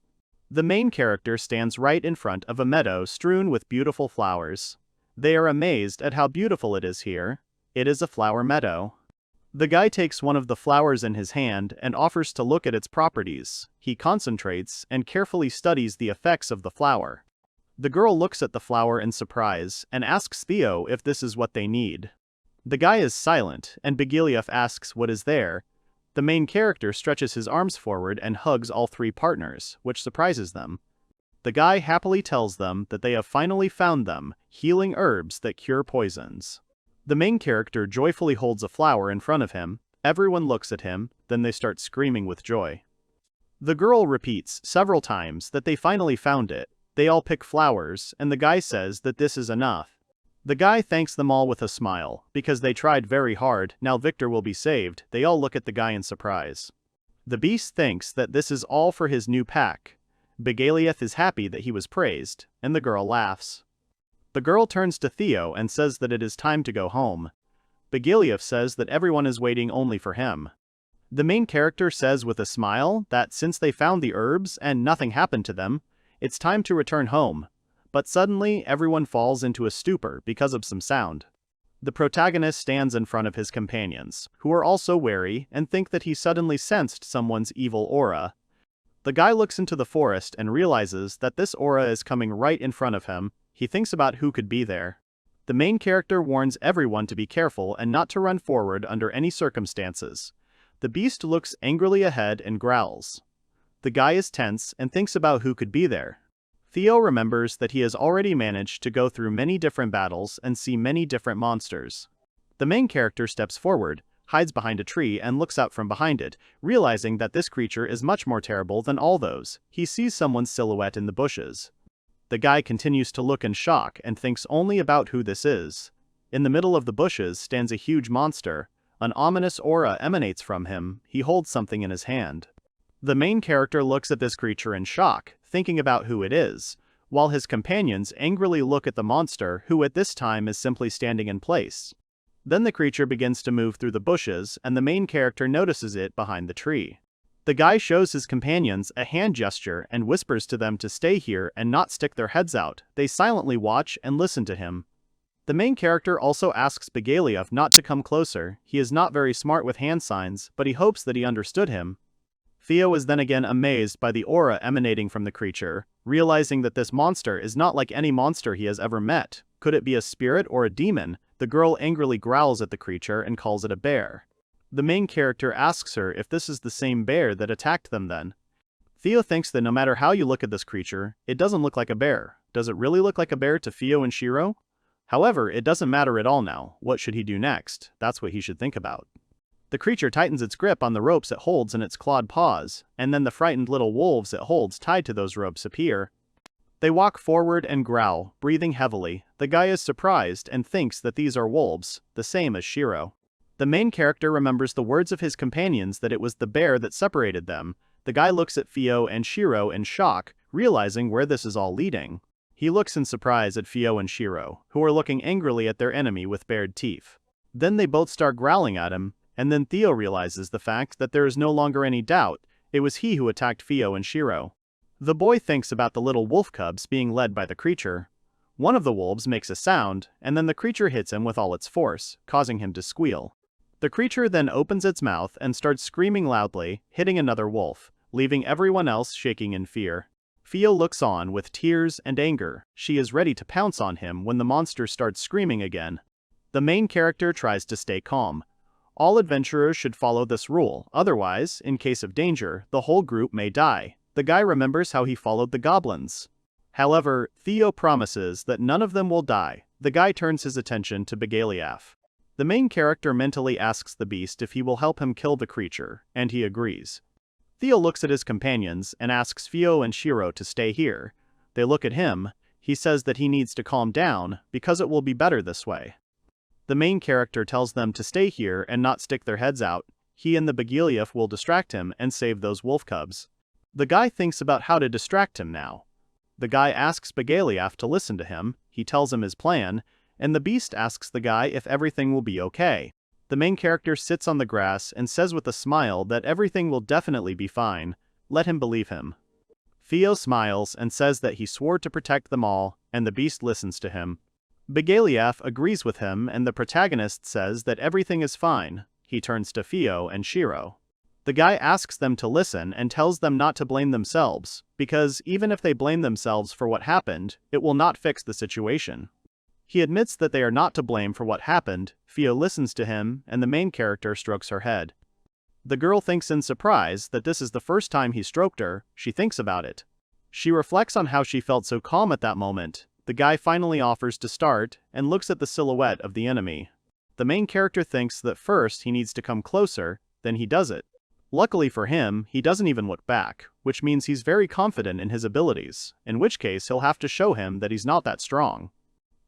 The main character stands right in front of a meadow strewn with beautiful flowers. They are amazed at how beautiful it is here. It is a flower meadow. The guy takes one of the flowers in his hand and offers to look at its properties. He concentrates and carefully studies the effects of the flower. The girl looks at the flower in surprise and asks Theo if this is what they need. The guy is silent, and Begaliaf asks what is there. The main character stretches his arms forward and hugs all three partners, which surprises them. The guy happily tells them that they have finally found them, healing herbs that cure poisons. The main character joyfully holds a flower in front of him. Everyone looks at him, then they start screaming with joy. The girl repeats several times that they finally found it. They all pick flowers, and the guy says that this is enough. The guy thanks them all with a smile, because they tried very hard. Now Victor will be saved. They all look at the guy in surprise. The beast thinks that this is all for his new pack. Begaliaf is happy that he was praised, and the girl laughs. The girl turns to Theo and says that it is time to go home. Begaliaf says that everyone is waiting only for him. The main character says with a smile that since they found the herbs and nothing happened to them, it's time to return home. But suddenly, everyone falls into a stupor because of some sound. The protagonist stands in front of his companions, who are also wary and think that he suddenly sensed someone's evil aura. The guy looks into the forest and realizes that this aura is coming right in front of him. He thinks about who could be there. The main character warns everyone to be careful and not to run forward under any circumstances. The beast looks angrily ahead and growls. The guy is tense and thinks about who could be there. Theo remembers that he has already managed to go through many different battles and see many different monsters. The main character steps forward, hides behind a tree and looks out from behind it, realizing that this creature is much more terrible than all those. He sees someone's silhouette in the bushes. The guy continues to look in shock and thinks only about who this is. In the middle of the bushes stands a huge monster. An ominous aura emanates from him. He holds something in his hand. The main character looks at this creature in shock, thinking about who it is, while his companions angrily look at the monster, who at this time is simply standing in place. Then the creature begins to move through the bushes, and the main character notices it behind the tree. The guy shows his companions a hand gesture and whispers to them to stay here and not stick their heads out. They silently watch and listen to him. The main character also asks Begaliaf not to come closer. He is not very smart with hand signs, but he hopes that he understood him. Theo is then again amazed by the aura emanating from the creature, realizing that this monster is not like any monster he has ever met. Could it be a spirit or a demon? The girl angrily growls at the creature and calls it a bear. The main character asks her if this is the same bear that attacked them then. Theo thinks that no matter how you look at this creature, it doesn't look like a bear. Does it really look like a bear to Theo and Shiro? However, it doesn't matter at all now. What should he do next? That's what he should think about. The creature tightens its grip on the ropes it holds in its clawed paws, and then the frightened little wolves it holds tied to those ropes appear. They walk forward and growl, breathing heavily. The guy is surprised and thinks that these are wolves, the same as Shiro. The main character remembers the words of his companions that it was the bear that separated them. The guy looks at Theo and Shiro in shock, realizing where this is all leading. He looks in surprise at Theo and Shiro, who are looking angrily at their enemy with bared teeth. Then they both start growling at him, and then Theo realizes the fact that there is no longer any doubt, it was he who attacked Theo and Shiro. The boy thinks about the little wolf cubs being led by the creature. One of the wolves makes a sound, and then the creature hits him with all its force, causing him to squeal. The creature then opens its mouth and starts screaming loudly, hitting another wolf, leaving everyone else shaking in fear. Theo looks on with tears and anger. She is ready to pounce on him when the monster starts screaming again. The main character tries to stay calm. All adventurers should follow this rule, otherwise, in case of danger, the whole group may die. The guy remembers how he followed the goblins. However, Theo promises that none of them will die. The guy turns his attention to Begaliaf. The main character mentally asks the beast if he will help him kill the creature, and he agrees. Theo looks at his companions and asks Theo and Shiro to stay here. They look at him. He says that he needs to calm down, because it will be better this way. The main character tells them to stay here and not stick their heads out. He and the Begaliaf will distract him and save those wolf cubs. The guy thinks about how to distract him now. The guy asks Begaliaf to listen to him, he tells him his plan, and the beast asks the guy if everything will be okay. The main character sits on the grass and says with a smile that everything will definitely be fine. Let him believe him. Theo smiles and says that he swore to protect them all, and the beast listens to him. Begaliaf agrees with him and the protagonist says that everything is fine. He turns to Theo and Shiro. The guy asks them to listen and tells them not to blame themselves, because even if they blame themselves for what happened, it will not fix the situation. He admits that they are not to blame for what happened. Theo listens to him, and the main character strokes her head. The girl thinks in surprise that this is the first time he stroked her. She thinks about it. She reflects on how she felt so calm at that moment. The guy finally offers to start, and looks at the silhouette of the enemy. The main character thinks that first he needs to come closer, then he does it. Luckily for him, he doesn't even look back, which means he's very confident in his abilities, in which case he'll have to show him that he's not that strong.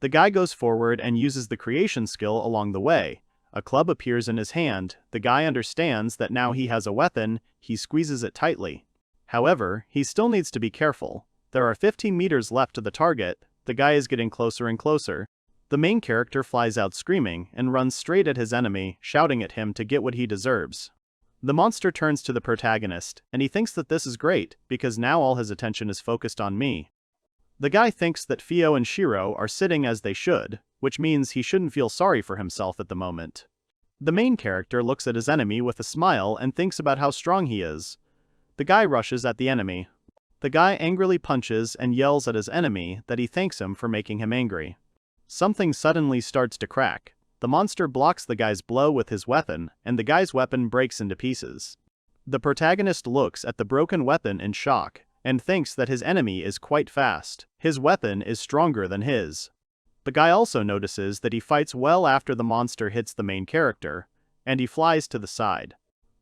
The guy goes forward and uses the creation skill along the way. A club appears in his hand. The guy understands that now he has a weapon. He squeezes it tightly. However, he still needs to be careful. There are 15 meters left to the target. The guy is getting closer and closer. The main character flies out screaming and runs straight at his enemy, shouting at him to get what he deserves. The monster turns to the protagonist, and he thinks that this is great, because now all his attention is focused on me. The guy thinks that Theo and Shiro are sitting as they should, which means he shouldn't feel sorry for himself at the moment. The main character looks at his enemy with a smile and thinks about how strong he is. The guy rushes at the enemy. The guy angrily punches and yells at his enemy that he thanks him for making him angry. Something suddenly starts to crack. The monster blocks the guy's blow with his weapon, and the guy's weapon breaks into pieces. The protagonist looks at the broken weapon in shock, and thinks that his enemy is quite fast. His weapon is stronger than his. The guy also notices that he fights well after the monster hits the main character, and he flies to the side.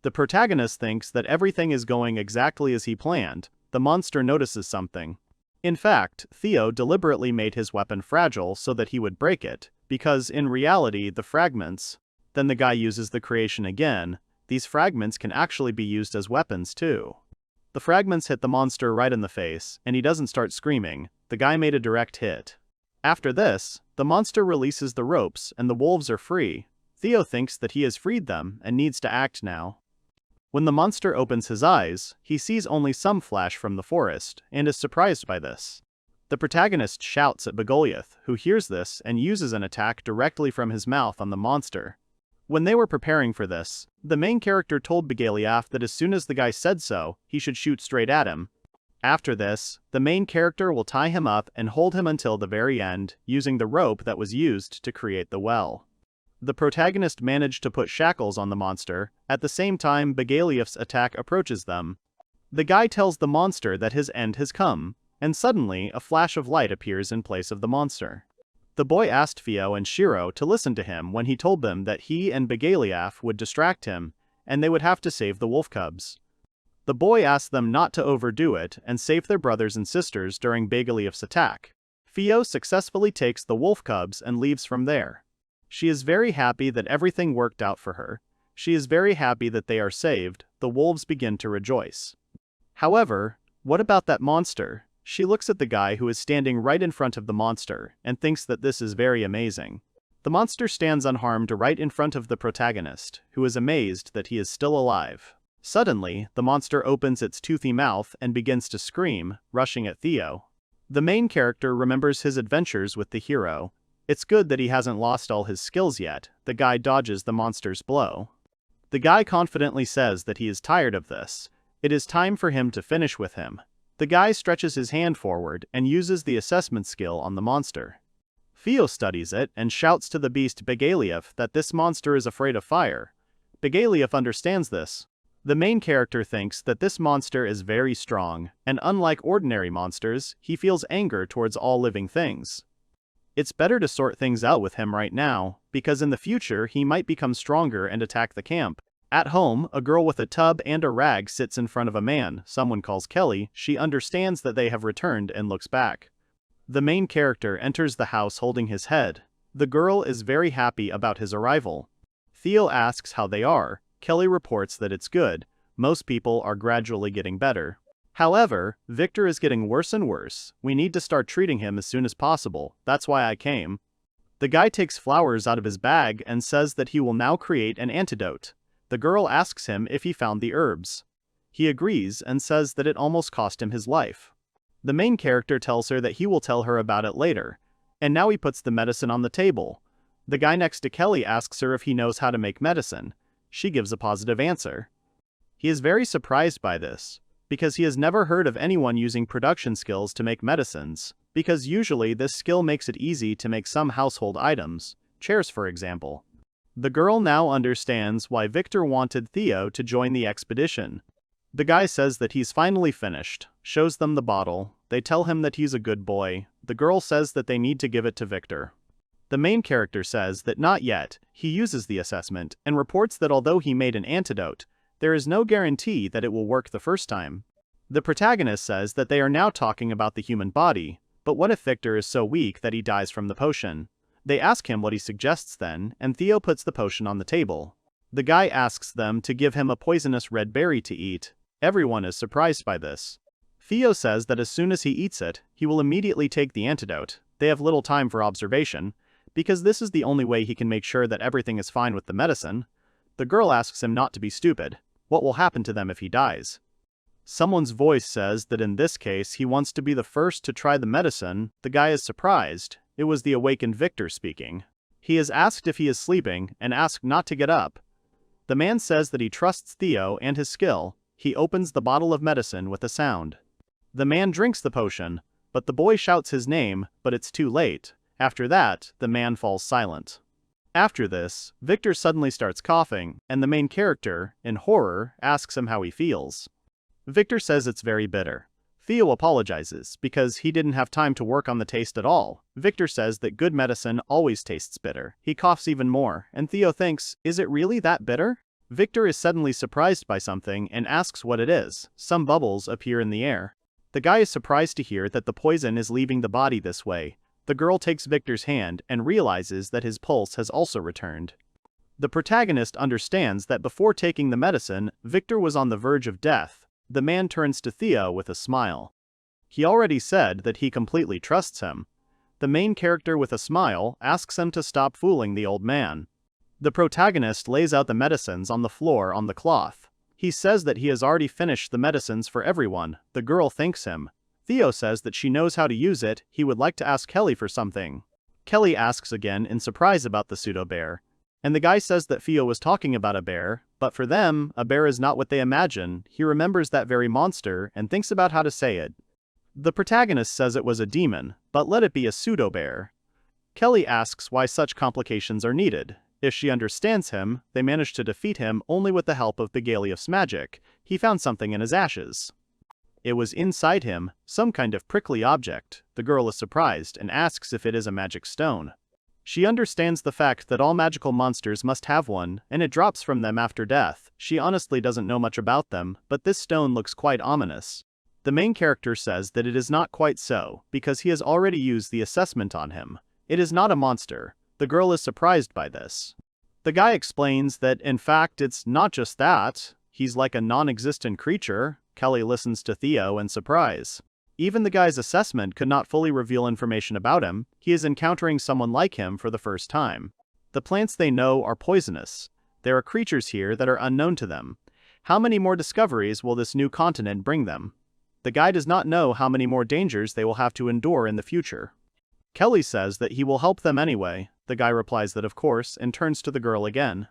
The protagonist thinks that everything is going exactly as he planned. The monster notices something. In fact, Theo deliberately made his weapon fragile so that he would break it, because in reality the fragments, then the guy uses the creation again, these fragments can actually be used as weapons too. The fragments hit the monster right in the face, and he doesn't start screaming. The guy made a direct hit. After this, the monster releases the ropes and the wolves are free. Theo thinks that he has freed them and needs to act now. When the monster opens his eyes, he sees only some flash from the forest, and is surprised by this. The protagonist shouts at Begaliaf, who hears this and uses an attack directly from his mouth on the monster. When they were preparing for this, the main character told Begaliaf that as soon as the guy said so, he should shoot straight at him. After this, the main character will tie him up and hold him until the very end, using the rope that was used to create the well. The protagonist managed to put shackles on the monster. At the same time, Begaliaf's attack approaches them. The guy tells the monster that his end has come, and suddenly a flash of light appears in place of the monster. The boy asked Theo and Shiro to listen to him when he told them that he and Begaliaf would distract him, and they would have to save the wolf cubs. The boy asked them not to overdo it and save their brothers and sisters during Begaliaf's attack. Theo successfully takes the wolf cubs and leaves from there. She is very happy that everything worked out for her. She is very happy that they are saved. The wolves begin to rejoice. However, what about that monster? She looks at the guy who is standing right in front of the monster and thinks that this is very amazing. The monster stands unharmed right in front of the protagonist, who is amazed that he is still alive. Suddenly, the monster opens its toothy mouth and begins to scream, rushing at Theo. The main character remembers his adventures with the hero. It's good that he hasn't lost all his skills yet. The guy dodges the monster's blow. The guy confidently says that he is tired of this. It is time for him to finish with him. The guy stretches his hand forward and uses the assessment skill on the monster. Theo studies it and shouts to the beast Begaliev that this monster is afraid of fire. Begaliev understands this. The main character thinks that this monster is very strong, and unlike ordinary monsters, he feels anger towards all living things. It's better to sort things out with him right now, because in the future he might become stronger and attack the camp. At home, a girl with a tub and a rag sits in front of a man someone calls Kelly. She understands that they have returned and looks back. The main character enters the house holding his head. The girl is very happy about his arrival. Theo asks how they are. Kelly reports that it's good. Most people are gradually getting better. However, Victor is getting worse and worse. We need to start treating him as soon as possible. That's why I came. The guy takes flowers out of his bag and says that he will now create an antidote. The girl asks him if he found the herbs. He agrees and says that it almost cost him his life. The main character tells her that he will tell her about it later. And now he puts the medicine on the table. The guy next to Kelly asks her if he knows how to make medicine. She gives a positive answer. He is very surprised by this, because he has never heard of anyone using production skills to make medicines, because usually this skill makes it easy to make some household items, chairs for example. The girl now understands why Victor wanted Theo to join the expedition. The guy says that he's finally finished, shows them the bottle. They tell him that he's a good boy. The girl says that they need to give it to Victor. The main character says that not yet. He uses the assessment and reports that although he made an antidote, there is no guarantee that it will work the first time. The protagonist says that they are now talking about the human body, but what if Victor is so weak that he dies from the potion? They ask him what he suggests then, and Theo puts the potion on the table. The guy asks them to give him a poisonous red berry to eat. Everyone is surprised by this. Theo says that as soon as he eats it, he will immediately take the antidote. They have little time for observation, because this is the only way he can make sure that everything is fine with the medicine. The girl asks him not to be stupid. What will happen to them if he dies? Someone's voice says that in this case he wants to be the first to try the medicine. The guy is surprised. It was the awakened Victor speaking. He is asked if he is sleeping and asked not to get up. The man says that he trusts Theo and his skill. He opens the bottle of medicine with a sound. The man drinks the potion, but the boy shouts his name, but it's too late. After that, the man falls silent. After this, Victor suddenly starts coughing, and the main character, in horror, asks him how he feels. Victor says it's very bitter. Theo apologizes because he didn't have time to work on the taste at all. Victor says that good medicine always tastes bitter. He coughs even more, and Theo thinks, is it really that bitter? Victor is suddenly surprised by something and asks what it is. Some bubbles appear in the air. The guy is surprised to hear that the poison is leaving the body this way. The girl takes Victor's hand and realizes that his pulse has also returned. The protagonist understands that before taking the medicine, Victor was on the verge of death. The man turns to Theo with a smile. He already said that he completely trusts him. The main character with a smile asks him to stop fooling the old man. The protagonist lays out the medicines on the floor on the cloth. He says that he has already finished the medicines for everyone. The girl thanks him. Theo says that she knows how to use it. He would like to ask Kelly for something. Kelly asks again in surprise about the pseudo-bear. And the guy says that Theo was talking about a bear, but for them, a bear is not what they imagine. He remembers that very monster and thinks about how to say it. The protagonist says it was a demon, but let it be a pseudo-bear. Kelly asks why such complications are needed. If she understands him, they manage to defeat him only with the help of Begaliev's magic. He found something in his ashes. It was inside him, some kind of prickly object. The girl is surprised and asks if it is a magic stone. She understands the fact that all magical monsters must have one, and it drops from them after death. She honestly doesn't know much about them, but this stone looks quite ominous. The main character says that it is not quite so, because he has already used the assessment on him. It is not a monster. The girl is surprised by this. The guy explains that, in fact, it's not just that. He's like a non-existent creature. Kelly listens to Theo in surprise. Even the guy's assessment could not fully reveal information about him. He is encountering someone like him for the first time. The plants they know are poisonous. There are creatures here that are unknown to them. How many more discoveries will this new continent bring them? The guy does not know how many more dangers they will have to endure in the future. Kelly says that he will help them anyway. The guy replies that of course and turns to the girl again.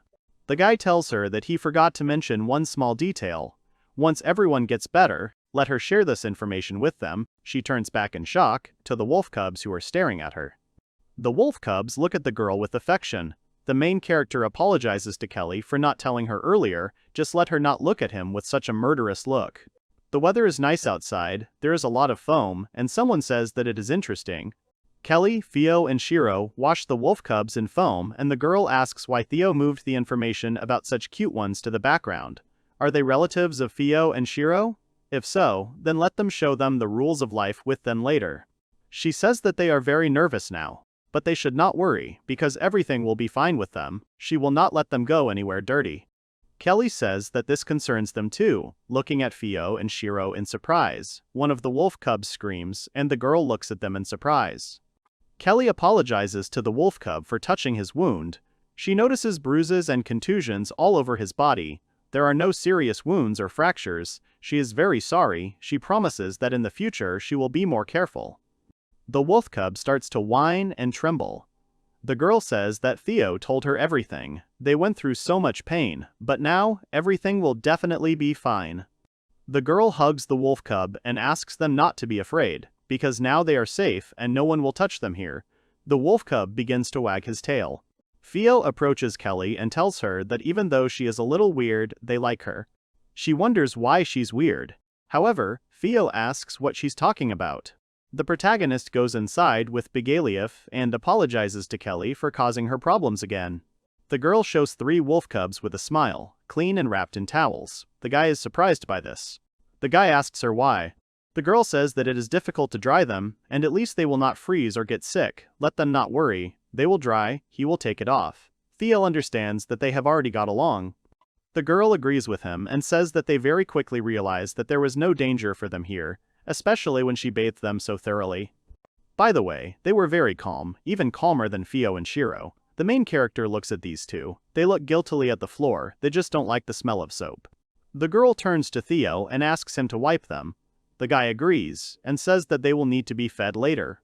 The guy tells her that he forgot to mention one small detail. Once everyone gets better, let her share this information with them. She turns back in shock to the wolf cubs who are staring at her. The wolf cubs look at the girl with affection. The main character apologizes to Kelly for not telling her earlier, just let her not look at him with such a murderous look. The weather is nice outside, there is a lot of foam, and someone says that it is interesting. Kelly, Theo, and Shiro wash the wolf cubs in foam, and the girl asks why Theo moved the information about such cute ones to the background. Are they relatives of Theo and Shiro? If so, then let them show them the rules of life with them later. She says that they are very nervous now, but they should not worry, because everything will be fine with them. She will not let them go anywhere dirty. Kelly says that this concerns them too, looking at Theo and Shiro in surprise. One of the wolf cubs screams, and the girl looks at them in surprise. Kelly apologizes to the wolf cub for touching his wound. She notices bruises and contusions all over his body. There are no serious wounds or fractures. She is very sorry. She promises that in the future she will be more careful. The wolf cub starts to whine and tremble. The girl says that Theo told her everything. They went through so much pain, but now everything will definitely be fine. The girl hugs the wolf cub and asks them not to be afraid, because now they are safe and no one will touch them here. The wolf cub begins to wag his tail. Theo approaches Kelly and tells her that even though she is a little weird, they like her. She wonders why she's weird. However, Theo asks what she's talking about. The protagonist goes inside with Begalief and apologizes to Kelly for causing her problems again. The girl shows 3 wolf cubs with a smile, clean and wrapped in towels. The guy is surprised by this. The guy asks her why. The girl says that it is difficult to dry them, and at least they will not freeze or get sick. Let them not worry. They will dry, he will take it off. Theo understands that they have already got along. The girl agrees with him and says that they very quickly realized that there was no danger for them here, especially when she bathed them so thoroughly. By the way, they were very calm, even calmer than Theo and Shiro. The main character looks at these two. They look guiltily at the floor, they just don't like the smell of soap. The girl turns to Theo and asks him to wipe them. The guy agrees, and says that they will need to be fed later.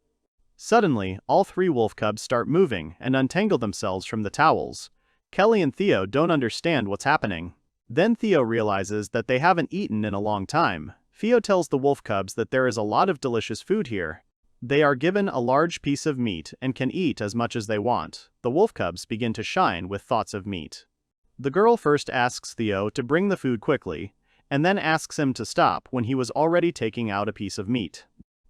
Suddenly, all 3 wolf cubs start moving and untangle themselves from the towels. Kelly and Theo don't understand what's happening. Then Theo realizes that they haven't eaten in a long time. Theo tells the wolf cubs that there is a lot of delicious food here. They are given a large piece of meat and can eat as much as they want. The wolf cubs begin to shine with thoughts of meat. The girl first asks Theo to bring the food quickly, and then asks him to stop when he was already taking out a piece of meat.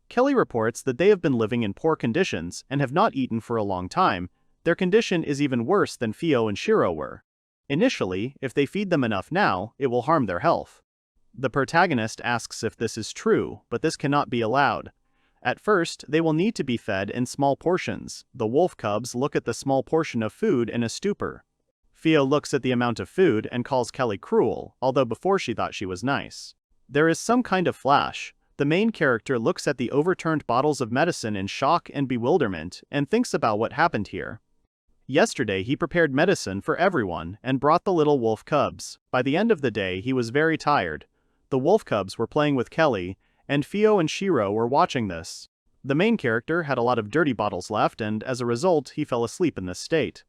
Kelly reports that they have been living in poor conditions and have not eaten for a long time. Their condition is even worse than Theo and Shiro were. Initially, if they feed them enough now, it will harm their health. The protagonist asks if this is true, but this cannot be allowed. At first, they will need to be fed in small portions. The wolf cubs look at the small portion of food in a stupor. Theo looks at the amount of food and calls Kelly cruel, although before she thought she was nice. There is some kind of flash. The main character looks at the overturned bottles of medicine in shock and bewilderment and thinks about what happened here. Yesterday he prepared medicine for everyone and brought the little wolf cubs. By the end of the day he was very tired. The wolf cubs were playing with Kelly, and Theo and Shiro were watching this. The main character had a lot of dirty bottles left and as a result he fell asleep in this state.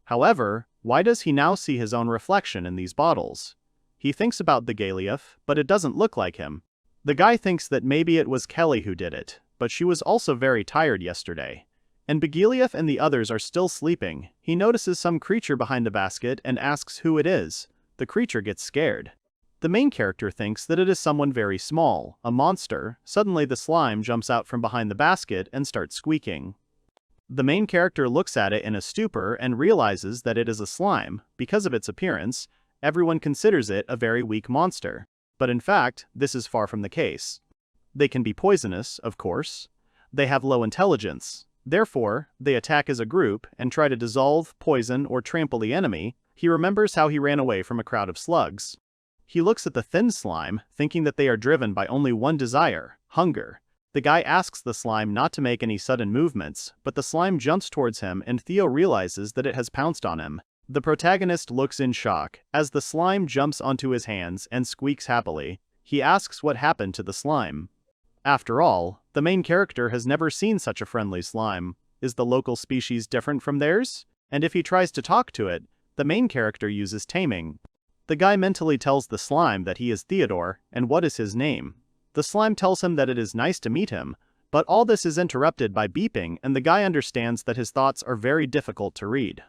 However, why does he now see his own reflection in these bottles? He thinks about the Begalief, but it doesn't look like him. The guy thinks that maybe it was Kelly who did it, but she was also very tired yesterday. And Begalief and the others are still sleeping. He notices some creature behind the basket and asks who it is. The creature gets scared. The main character thinks that it is someone very small, a monster. Suddenly the slime jumps out from behind the basket and starts squeaking. The main character looks at it in a stupor and realizes that it is a slime. Because of its appearance, everyone considers it a very weak monster. But in fact, this is far from the case. They can be poisonous, of course. They have low intelligence. Therefore, they attack as a group and try to dissolve, poison, or trample the enemy. He remembers how he ran away from a crowd of slugs. He looks at the thin slime, thinking that they are driven by only one desire, hunger. The guy asks the slime not to make any sudden movements, but the slime jumps towards him and Theo realizes that it has pounced on him. The protagonist looks in shock as the slime jumps onto his hands and squeaks happily. He asks what happened to the slime. After all, the main character has never seen such a friendly slime. Is the local species different from theirs? And if he tries to talk to it, the main character uses taming. The guy mentally tells the slime that he is Theodore, and what is his name. The slime tells him that it is nice to meet him, but all this is interrupted by beeping and the guy understands that his thoughts are very difficult to read.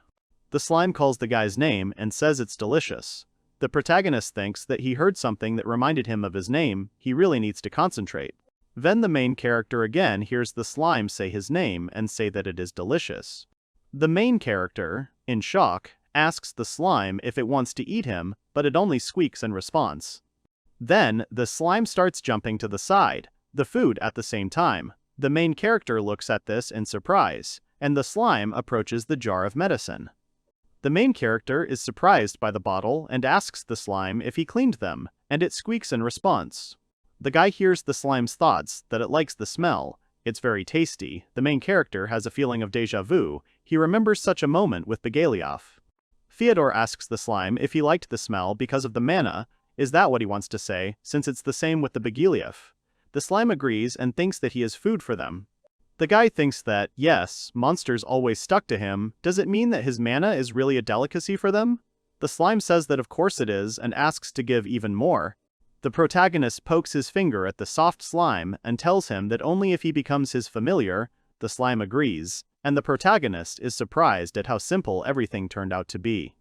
The slime calls the guy's name and says it's delicious. The protagonist thinks that he heard something that reminded him of his name. He really needs to concentrate. Then the main character again hears the slime say his name and say that it is delicious. The main character, in shock, asks the slime if it wants to eat him, but it only squeaks in response. Then, the slime starts jumping to the side, the food at the same time. The main character looks at this in surprise, and the slime approaches the jar of medicine. The main character is surprised by the bottle and asks the slime if he cleaned them, and it squeaks in response. The guy hears the slime's thoughts that it likes the smell. It's very tasty. The main character has a feeling of déjà vu. He remembers such a moment with Begaliaf. Theodore asks the slime if he liked the smell because of the mana. Is that what he wants to say, since it's the same with the Begaliaf? The slime agrees and thinks that he is food for them. The guy thinks that, yes, monsters always stuck to him. Does it mean that his mana is really a delicacy for them? The slime says that of course it is and asks to give even more. The protagonist pokes his finger at the soft slime and tells him that only if he becomes his familiar. The slime agrees, and the protagonist is surprised at how simple everything turned out to be.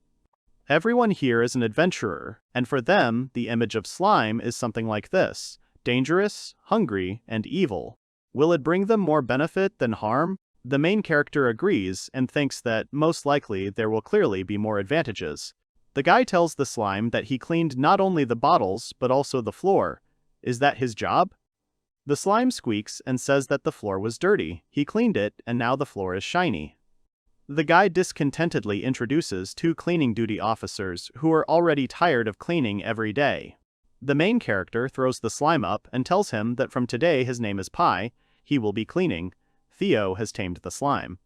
Everyone here is an adventurer, and for them, the image of slime is something like this: dangerous, hungry, and evil. Will it bring them more benefit than harm? The main character agrees and thinks that, most likely, there will clearly be more advantages. The guy tells the slime that he cleaned not only the bottles, but also the floor. Is that his job? The slime squeaks and says that the floor was dirty. He cleaned it, and now the floor is shiny. The guy discontentedly introduces two cleaning duty officers who are already tired of cleaning every day. The main character throws the slime up and tells him that from today his name is Pi. He will be cleaning. Theo has tamed the slime.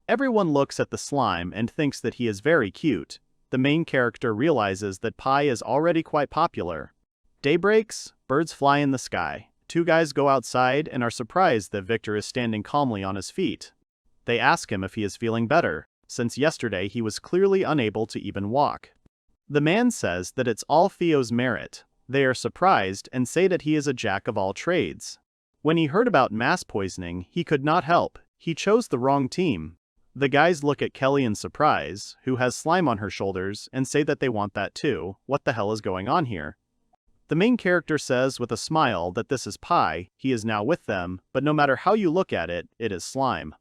Everyone looks at the slime and thinks that he is very cute. The main character realizes that Pi is already quite popular. Day breaks, birds fly in the sky. Two guys go outside and are surprised that Victor is standing calmly on his feet. They ask him if he is feeling better, since yesterday he was clearly unable to even walk. The man says that it's all Theo's merit. They are surprised and say that he is a jack of all trades. When he heard about mass poisoning, he could not help. He chose the wrong team. The guys look at Kelly in surprise, who has slime on her shoulders, and say that they want that too. What the hell is going on here? The main character says with a smile that this is Pi. He is now with them, but no matter how you look at it, it is slime.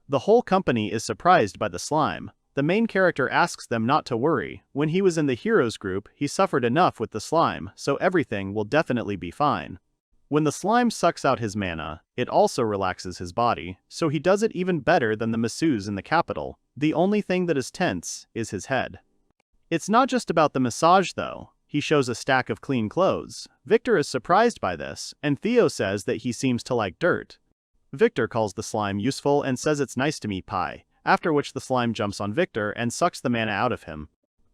The whole company is surprised by the slime. The main character asks them not to worry. When he was in the heroes group, he suffered enough with the slime, so everything will definitely be fine. When the slime sucks out his mana, it also relaxes his body, so he does it even better than the masseurs in the capital. The only thing that is tense is his head. It's not just about the massage though. He shows a stack of clean clothes. Victor is surprised by this, and Theo says that he seems to like dirt. Victor calls the slime useful and says it's nice to meet Pi, after which the slime jumps on Victor and sucks the mana out of him.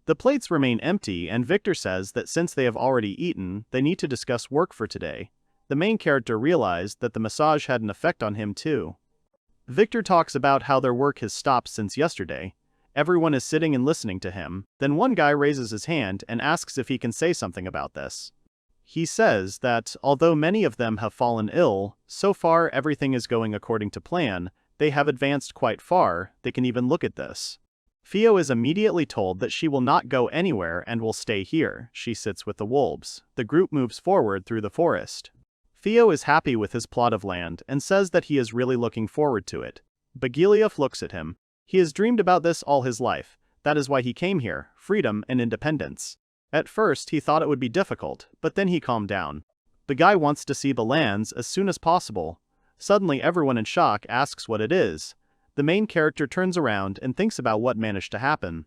The plates remain empty and Victor says that since they have already eaten, they need to discuss work for today. The main character realized that the massage had an effect on him too. Victor talks about how their work has stopped since yesterday. Everyone is sitting and listening to him. Then one guy raises his hand and asks if he can say something about this. He says that, although many of them have fallen ill, so far everything is going according to plan. They have advanced quite far. They can even look at this. Theo is immediately told that she will not go anywhere and will stay here. She sits with the wolves. The group moves forward through the forest. Theo is happy with his plot of land and says that he is really looking forward to it. Begaliaf looks at him. He has dreamed about this all his life. That is why he came here, freedom and independence. At first he thought it would be difficult, but then he calmed down. The guy wants to see the lands as soon as possible. Suddenly everyone in shock asks what it is. The main character turns around and thinks about what managed to happen.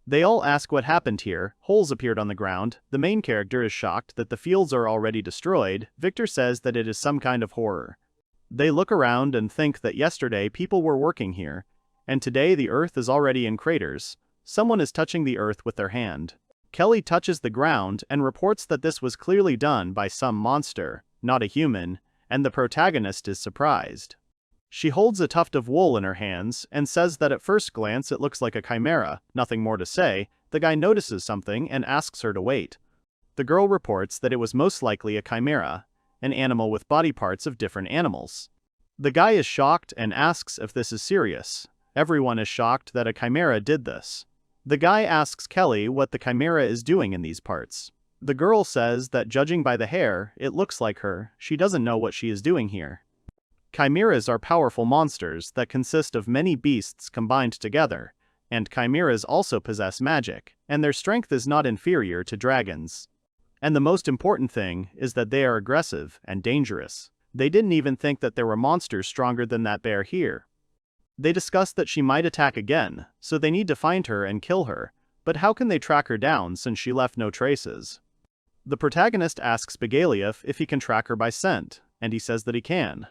They all ask what happened here. Holes appeared on the ground. The main character is shocked that the fields are already destroyed. Victor says that it is some kind of horror. They look around and think that yesterday people were working here, and today the earth is already in craters. Someone is touching the earth with their hand. Kelly touches the ground and reports that this was clearly done by some monster, not a human, and the protagonist is surprised. She holds a tuft of wool in her hands and says that at first glance it looks like a chimera. Nothing more to say. The guy notices something and asks her to wait. The girl reports that it was most likely a chimera, an animal with body parts of different animals. The guy is shocked and asks if this is serious. Everyone is shocked that a chimera did this. The guy asks Kelly what the chimera is doing in these parts. The girl says that judging by the hair, it looks like her. She doesn't know what she is doing here. Chimeras are powerful monsters that consist of many beasts combined together, and chimeras also possess magic, and their strength is not inferior to dragons. And the most important thing is that they are aggressive and dangerous. They didn't even think that there were monsters stronger than that bear here. They discuss that she might attack again, so they need to find her and kill her, but how can they track her down since she left no traces? The protagonist asks Bagaliaf if he can track her by scent, and he says that he can.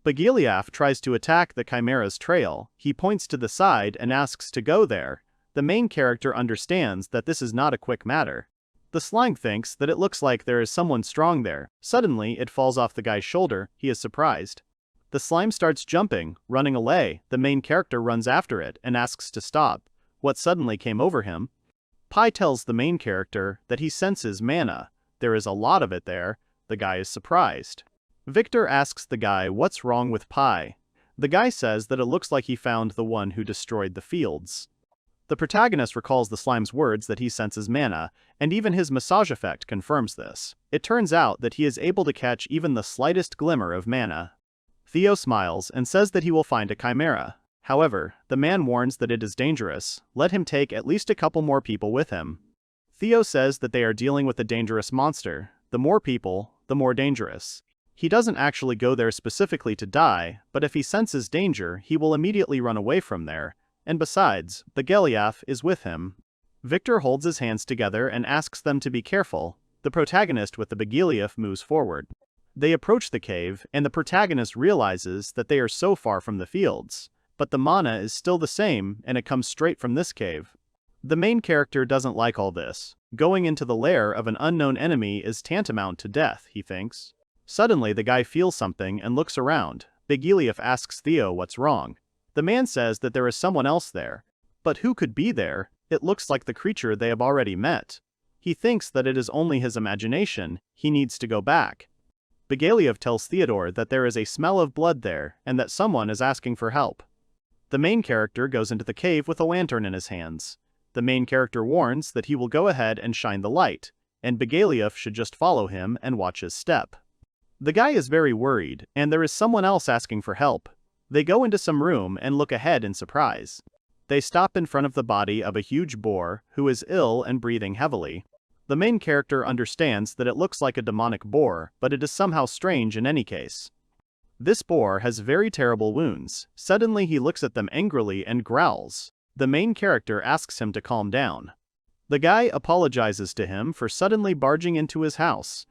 Bagaliaf tries to attack the chimera's trail. He points to the side and asks to go there. The main character understands that this is not a quick matter. The slime thinks that it looks like there is someone strong there. Suddenly, it falls off the guy's shoulder. He is surprised. The slime starts jumping, running away. The main character runs after it and asks to stop. What suddenly came over him? Pai tells the main character that he senses mana. There is a lot of it there. The guy is surprised. Victor asks the guy what's wrong with Pai. The guy says that it looks like he found the one who destroyed the fields. The protagonist recalls the slime's words that he senses mana, and even his massage effect confirms this. It turns out that he is able to catch even the slightest glimmer of mana. Theo smiles and says that he will find a chimera. However, the man warns that it is dangerous. Let him take at least a couple more people with him. Theo says that they are dealing with a dangerous monster. The more people, the more dangerous. He doesn't actually go there specifically to die, but if he senses danger, he will immediately run away from there. And besides, Bagaliaf is with him. Victor holds his hands together and asks them to be careful. The protagonist with the Bagaliaf moves forward. They approach the cave, and the protagonist realizes that they are so far from the fields. But the mana is still the same, and it comes straight from this cave. The main character doesn't like all this. Going into the lair of an unknown enemy is tantamount to death, he thinks. Suddenly the guy feels something and looks around. Bagaliaf asks Theo what's wrong. The man says that there is someone else there. But who could be there? It looks like the creature they have already met. He thinks that it is only his imagination. He needs to go back. Bagaliaf tells Theodore that there is a smell of blood there, and that someone is asking for help. The main character goes into the cave with a lantern in his hands. The main character warns that he will go ahead and shine the light, and Bagaliaf should just follow him and watch his step. The guy is very worried, and there is someone else asking for help. They go into some room and look ahead in surprise. They stop in front of the body of a huge boar, who is ill and breathing heavily. The main character understands that it looks like a demonic boar, but it is somehow strange in any case. This boar has very terrible wounds. Suddenly he looks at them angrily and growls. The main character asks him to calm down. The guy apologizes to him for suddenly barging into his house.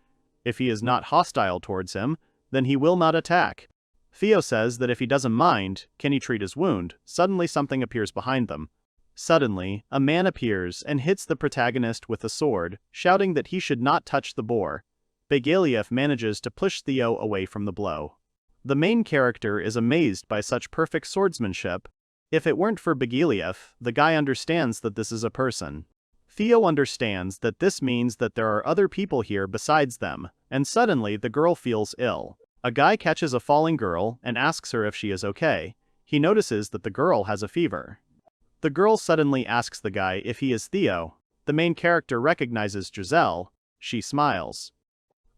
If he is not hostile towards him, then he will not attack. Theo says that if he doesn't mind, can he treat his wound? Suddenly something appears behind them. Suddenly, a man appears and hits the protagonist with a sword, shouting that he should not touch the boar. Bagaliaf manages to push Theo away from the blow. The main character is amazed by such perfect swordsmanship. If it weren't for Bagaliaf, the guy understands that this is a person. Theo understands that this means that there are other people here besides them, and suddenly the girl feels ill. A guy catches a falling girl and asks her if she is okay. He notices that the girl has a fever. The girl suddenly asks the guy if he is Theo. The main character recognizes Giselle. She smiles.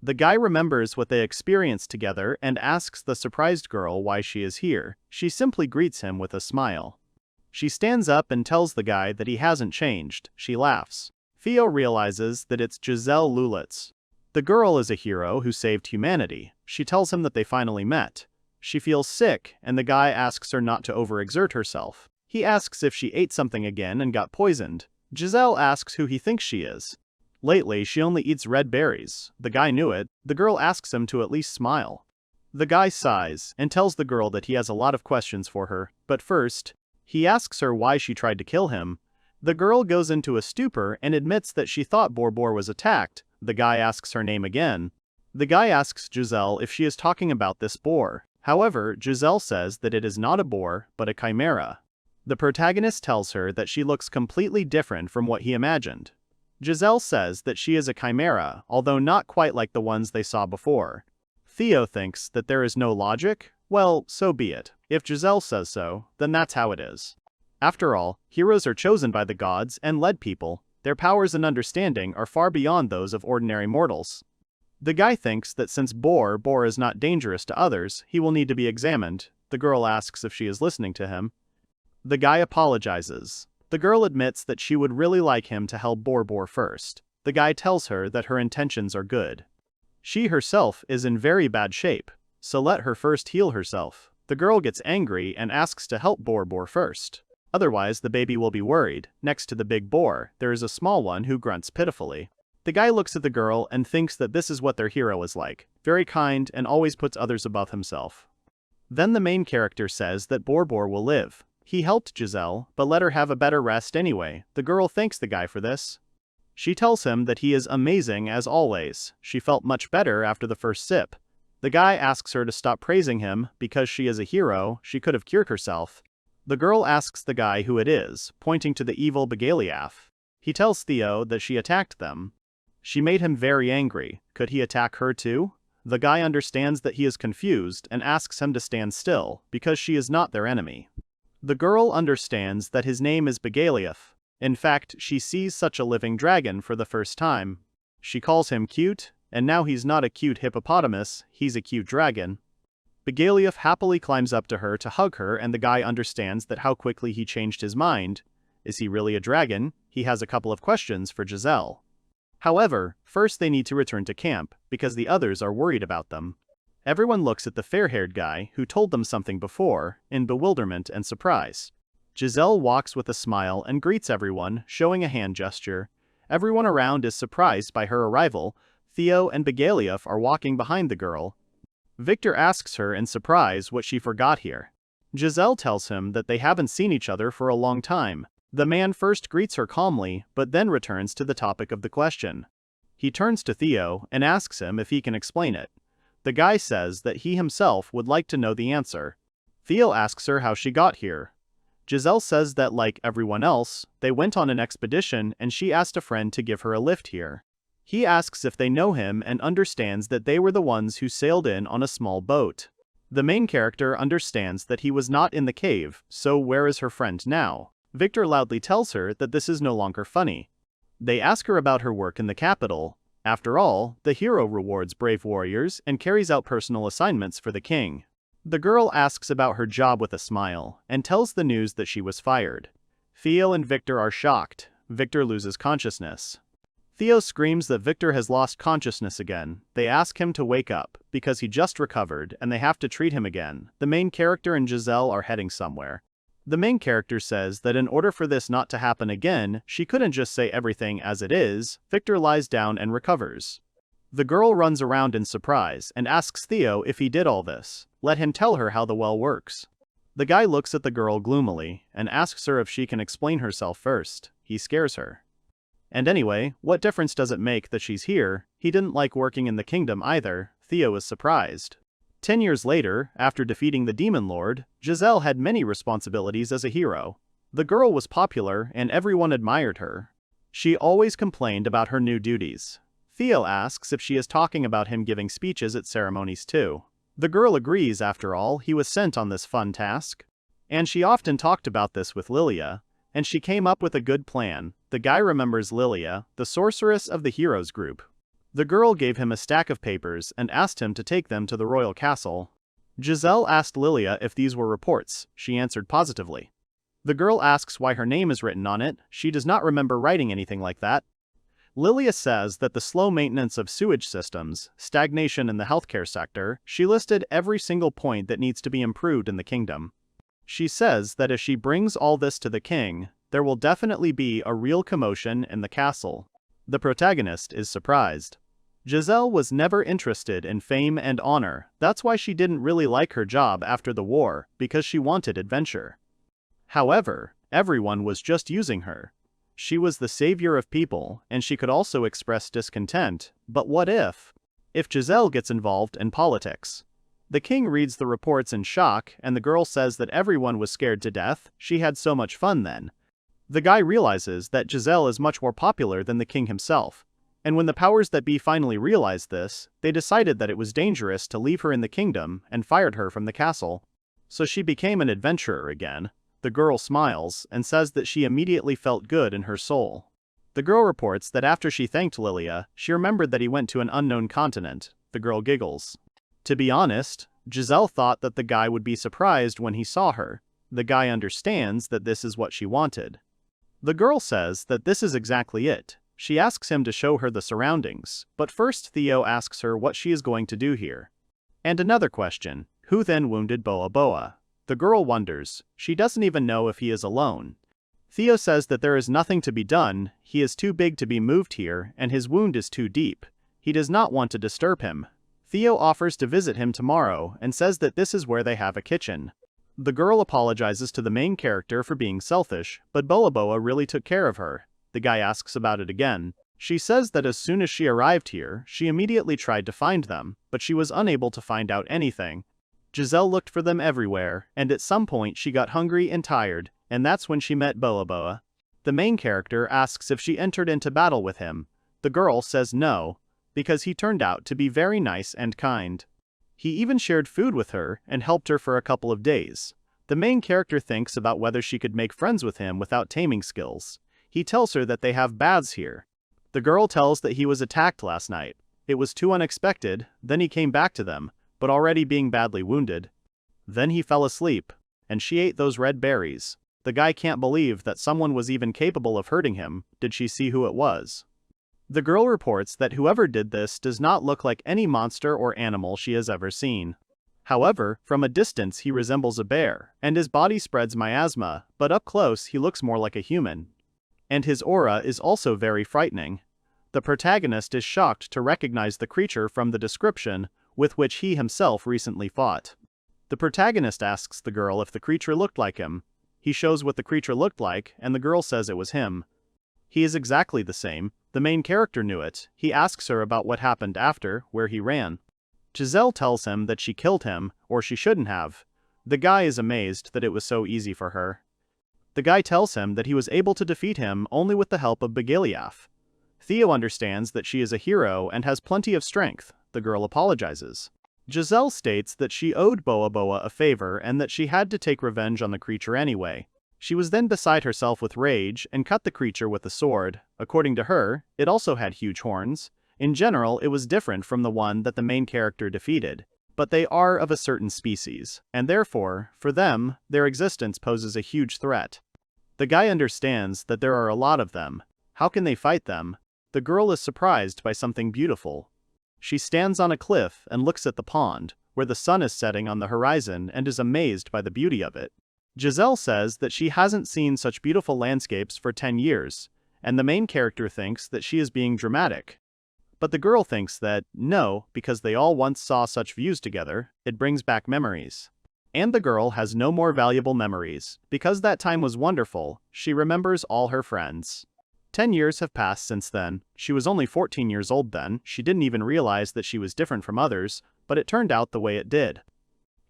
The guy remembers what they experienced together and asks the surprised girl why she is here. She simply greets him with a smile. She stands up and tells the guy that he hasn't changed. She laughs. Theo realizes that it's Giselle Lulitz. The girl is a hero who saved humanity. She tells him that they finally met. She feels sick, and the guy asks her not to overexert herself. He asks if she ate something again and got poisoned. Giselle asks who he thinks she is. Lately, she only eats red berries. The guy knew it. The girl asks him to at least smile. The guy sighs and tells the girl that he has a lot of questions for her, but first, he asks her why she tried to kill him. The girl goes into a stupor and admits that she thought Borbor was attacked. The guy asks her name again. The guy asks Giselle if she is talking about this boar. However, Giselle says that it is not a boar, but a chimera. The protagonist tells her that she looks completely different from what he imagined. Giselle says that she is a chimera, although not quite like the ones they saw before. Theo thinks that there is no logic. Well, so be it. If Giselle says so, then that's how it is. After all, heroes are chosen by the gods and led people. Their powers and understanding are far beyond those of ordinary mortals. The guy thinks that since Boar is not dangerous to others, he will need to be examined. The girl asks if she is listening to him. The guy apologizes. The girl admits that she would really like him to help Borbor first. The guy tells her that her intentions are good. She herself is in very bad shape, so let her first heal herself. The girl gets angry and asks to help Borbor first. Otherwise, the baby will be worried. Next to the big boar, there is a small one who grunts pitifully. The guy looks at the girl and thinks that this is what their hero is like. Very kind and always puts others above himself. Then the main character says that Borbor will live. He helped Giselle, but let her have a better rest anyway. The girl thanks the guy for this. She tells him that he is amazing as always. She felt much better after the first sip. The guy asks her to stop praising him because she is a hero, she could have cured herself. The girl asks the guy who it is, pointing to the evil Begaliaf. He tells Theo that she attacked them. She made him very angry. Could he attack her too? The guy understands that he is confused and asks him to stand still, because she is not their enemy. The girl understands that his name is Begaliaf. In fact, she sees such a living dragon for the first time. She calls him cute, and now he's not a cute hippopotamus, he's a cute dragon. Begaliaf happily climbs up to her to hug her, and the guy understands that how quickly he changed his mind. Is he really a dragon? He has a couple of questions for Giselle. However, first they need to return to camp, because the others are worried about them. Everyone looks at the fair-haired guy who told them something before, in bewilderment and surprise. Giselle walks with a smile and greets everyone, showing a hand gesture. Everyone around is surprised by her arrival. Theo and Begaliaf are walking behind the girl. Victor asks her in surprise what she forgot here. Giselle tells him that they haven't seen each other for a long time. The man first greets her calmly, but then returns to the topic of the question. He turns to Theo and asks him if he can explain it. The guy says that he himself would like to know the answer. Theo asks her how she got here. Giselle says that like everyone else, they went on an expedition and she asked a friend to give her a lift here. He asks if they know him and understands that they were the ones who sailed in on a small boat. The main character understands that he was not in the cave, so where is her friend now? Victor loudly tells her that this is no longer funny. They ask her about her work in the capital. After all, the hero rewards brave warriors and carries out personal assignments for the king. The girl asks about her job with a smile, and tells the news that she was fired. Theo and Victor are shocked. Victor loses consciousness. Theo screams that Victor has lost consciousness again. They ask him to wake up, because he just recovered and they have to treat him again. The main character and Giselle are heading somewhere. The main character says that in order for this not to happen again, she couldn't just say everything as it is. Victor lies down and recovers. The girl runs around in surprise and asks Theo if he did all this. Let him tell her how the well works. The guy looks at the girl gloomily and asks her if she can explain herself first. He scares her. And anyway, what difference does it make that she's here? He didn't like working in the kingdom either. Theo is surprised. 10 years later, after defeating the Demon Lord, Giselle had many responsibilities as a hero. The girl was popular and everyone admired her. She always complained about her new duties. Theo asks if she is talking about him giving speeches at ceremonies too. The girl agrees, after all, he was sent on this fun task. And she often talked about this with Lilia, and she came up with a good plan. The guy remembers Lilia, the sorceress of the heroes group. The girl gave him a stack of papers and asked him to take them to the royal castle. Giselle asked Lilia if these were reports. She answered positively. The girl asks why her name is written on it. She does not remember writing anything like that. Lilia says that the slow maintenance of sewage systems, stagnation in the healthcare sector, she listed every single point that needs to be improved in the kingdom. She says that if she brings all this to the king, there will definitely be a real commotion in the castle. The protagonist is surprised. Giselle was never interested in fame and honor. That's why she didn't really like her job after the war, because she wanted adventure. However, everyone was just using her. She was the savior of people, and she could also express discontent, but what if Giselle gets involved in politics? The king reads the reports in shock, and the girl says that everyone was scared to death. She had so much fun then. The guy realizes that Giselle is much more popular than the king himself. And when the powers that be finally realized this, they decided that it was dangerous to leave her in the kingdom and fired her from the castle. So she became an adventurer again. The girl smiles and says that she immediately felt good in her soul. The girl reports that after she thanked Lilia, she remembered that he went to an unknown continent. The girl giggles. To be honest, Giselle thought that the guy would be surprised when he saw her. The guy understands that this is what she wanted. The girl says that this is exactly it. She asks him to show her the surroundings, but first Theo asks her what she is going to do here. And another question, who then wounded Boa Boa? The girl wonders. She doesn't even know if he is alone. Theo says that there is nothing to be done, he is too big to be moved here, and his wound is too deep. He does not want to disturb him. Theo offers to visit him tomorrow and says that this is where they have a kitchen. The girl apologizes to the main character for being selfish, but Boa Boa really took care of her. The guy asks about it again. She says that as soon as she arrived here, she immediately tried to find them, but she was unable to find out anything. Giselle looked for them everywhere, and at some point she got hungry and tired, and that's when she met Boa Boa. The main character asks if she entered into battle with him. The girl says no, because he turned out to be very nice and kind. He even shared food with her and helped her for a couple of days. The main character thinks about whether she could make friends with him without taming skills. He tells her that they have baths here. The girl tells that he was attacked last night. It was too unexpected, then he came back to them, but already being badly wounded. Then he fell asleep, and she ate those red berries. The guy can't believe that someone was even capable of hurting him. Did she see who it was? The girl reports that whoever did this does not look like any monster or animal she has ever seen. However, from a distance he resembles a bear, and his body spreads miasma, but up close he looks more like a human. And his aura is also very frightening. The protagonist is shocked to recognize the creature from the description with which he himself recently fought. The protagonist asks the girl if the creature looked like him. He shows what the creature looked like, and the girl says it was him. He is exactly the same. The main character knew it. He asks her about what happened after, where he ran. Giselle tells him that she killed him, or she shouldn't have. The guy is amazed that it was so easy for her. The guy tells him that he was able to defeat him only with the help of Bagiliath. Theo understands that she is a hero and has plenty of strength. The girl apologizes. Giselle states that she owed Boa Boa a favor and that she had to take revenge on the creature anyway. She was then beside herself with rage and cut the creature with a sword. According to her, it also had huge horns. In general, it was different from the one that the main character defeated. But they are of a certain species, and therefore, for them, their existence poses a huge threat. The guy understands that there are a lot of them. How can they fight them? The girl is surprised by something beautiful. She stands on a cliff and looks at the pond, where the sun is setting on the horizon, and is amazed by the beauty of it. Giselle says that she hasn't seen such beautiful landscapes for 10 years, and the main character thinks that she is being dramatic. But the girl thinks that, no, because they all once saw such views together, it brings back memories. And the girl has no more valuable memories. Because that time was wonderful, she remembers all her friends. 10 years have passed since then. She was only 14 years old then. She didn't even realize that she was different from others, but it turned out the way it did.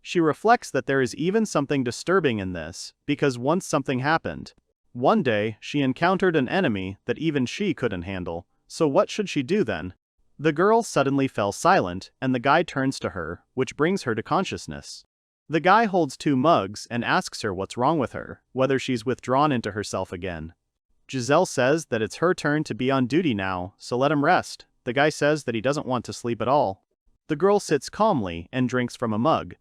She reflects that there is even something disturbing in this, because once something happened. One day, she encountered an enemy that even she couldn't handle. So what should she do then? The girl suddenly fell silent, and the guy turns to her, which brings her to consciousness. The guy holds 2 mugs and asks her what's wrong with her, whether she's withdrawn into herself again. Giselle says that it's her turn to be on duty now, so let him rest. The guy says that he doesn't want to sleep at all. The girl sits calmly and drinks from a mug.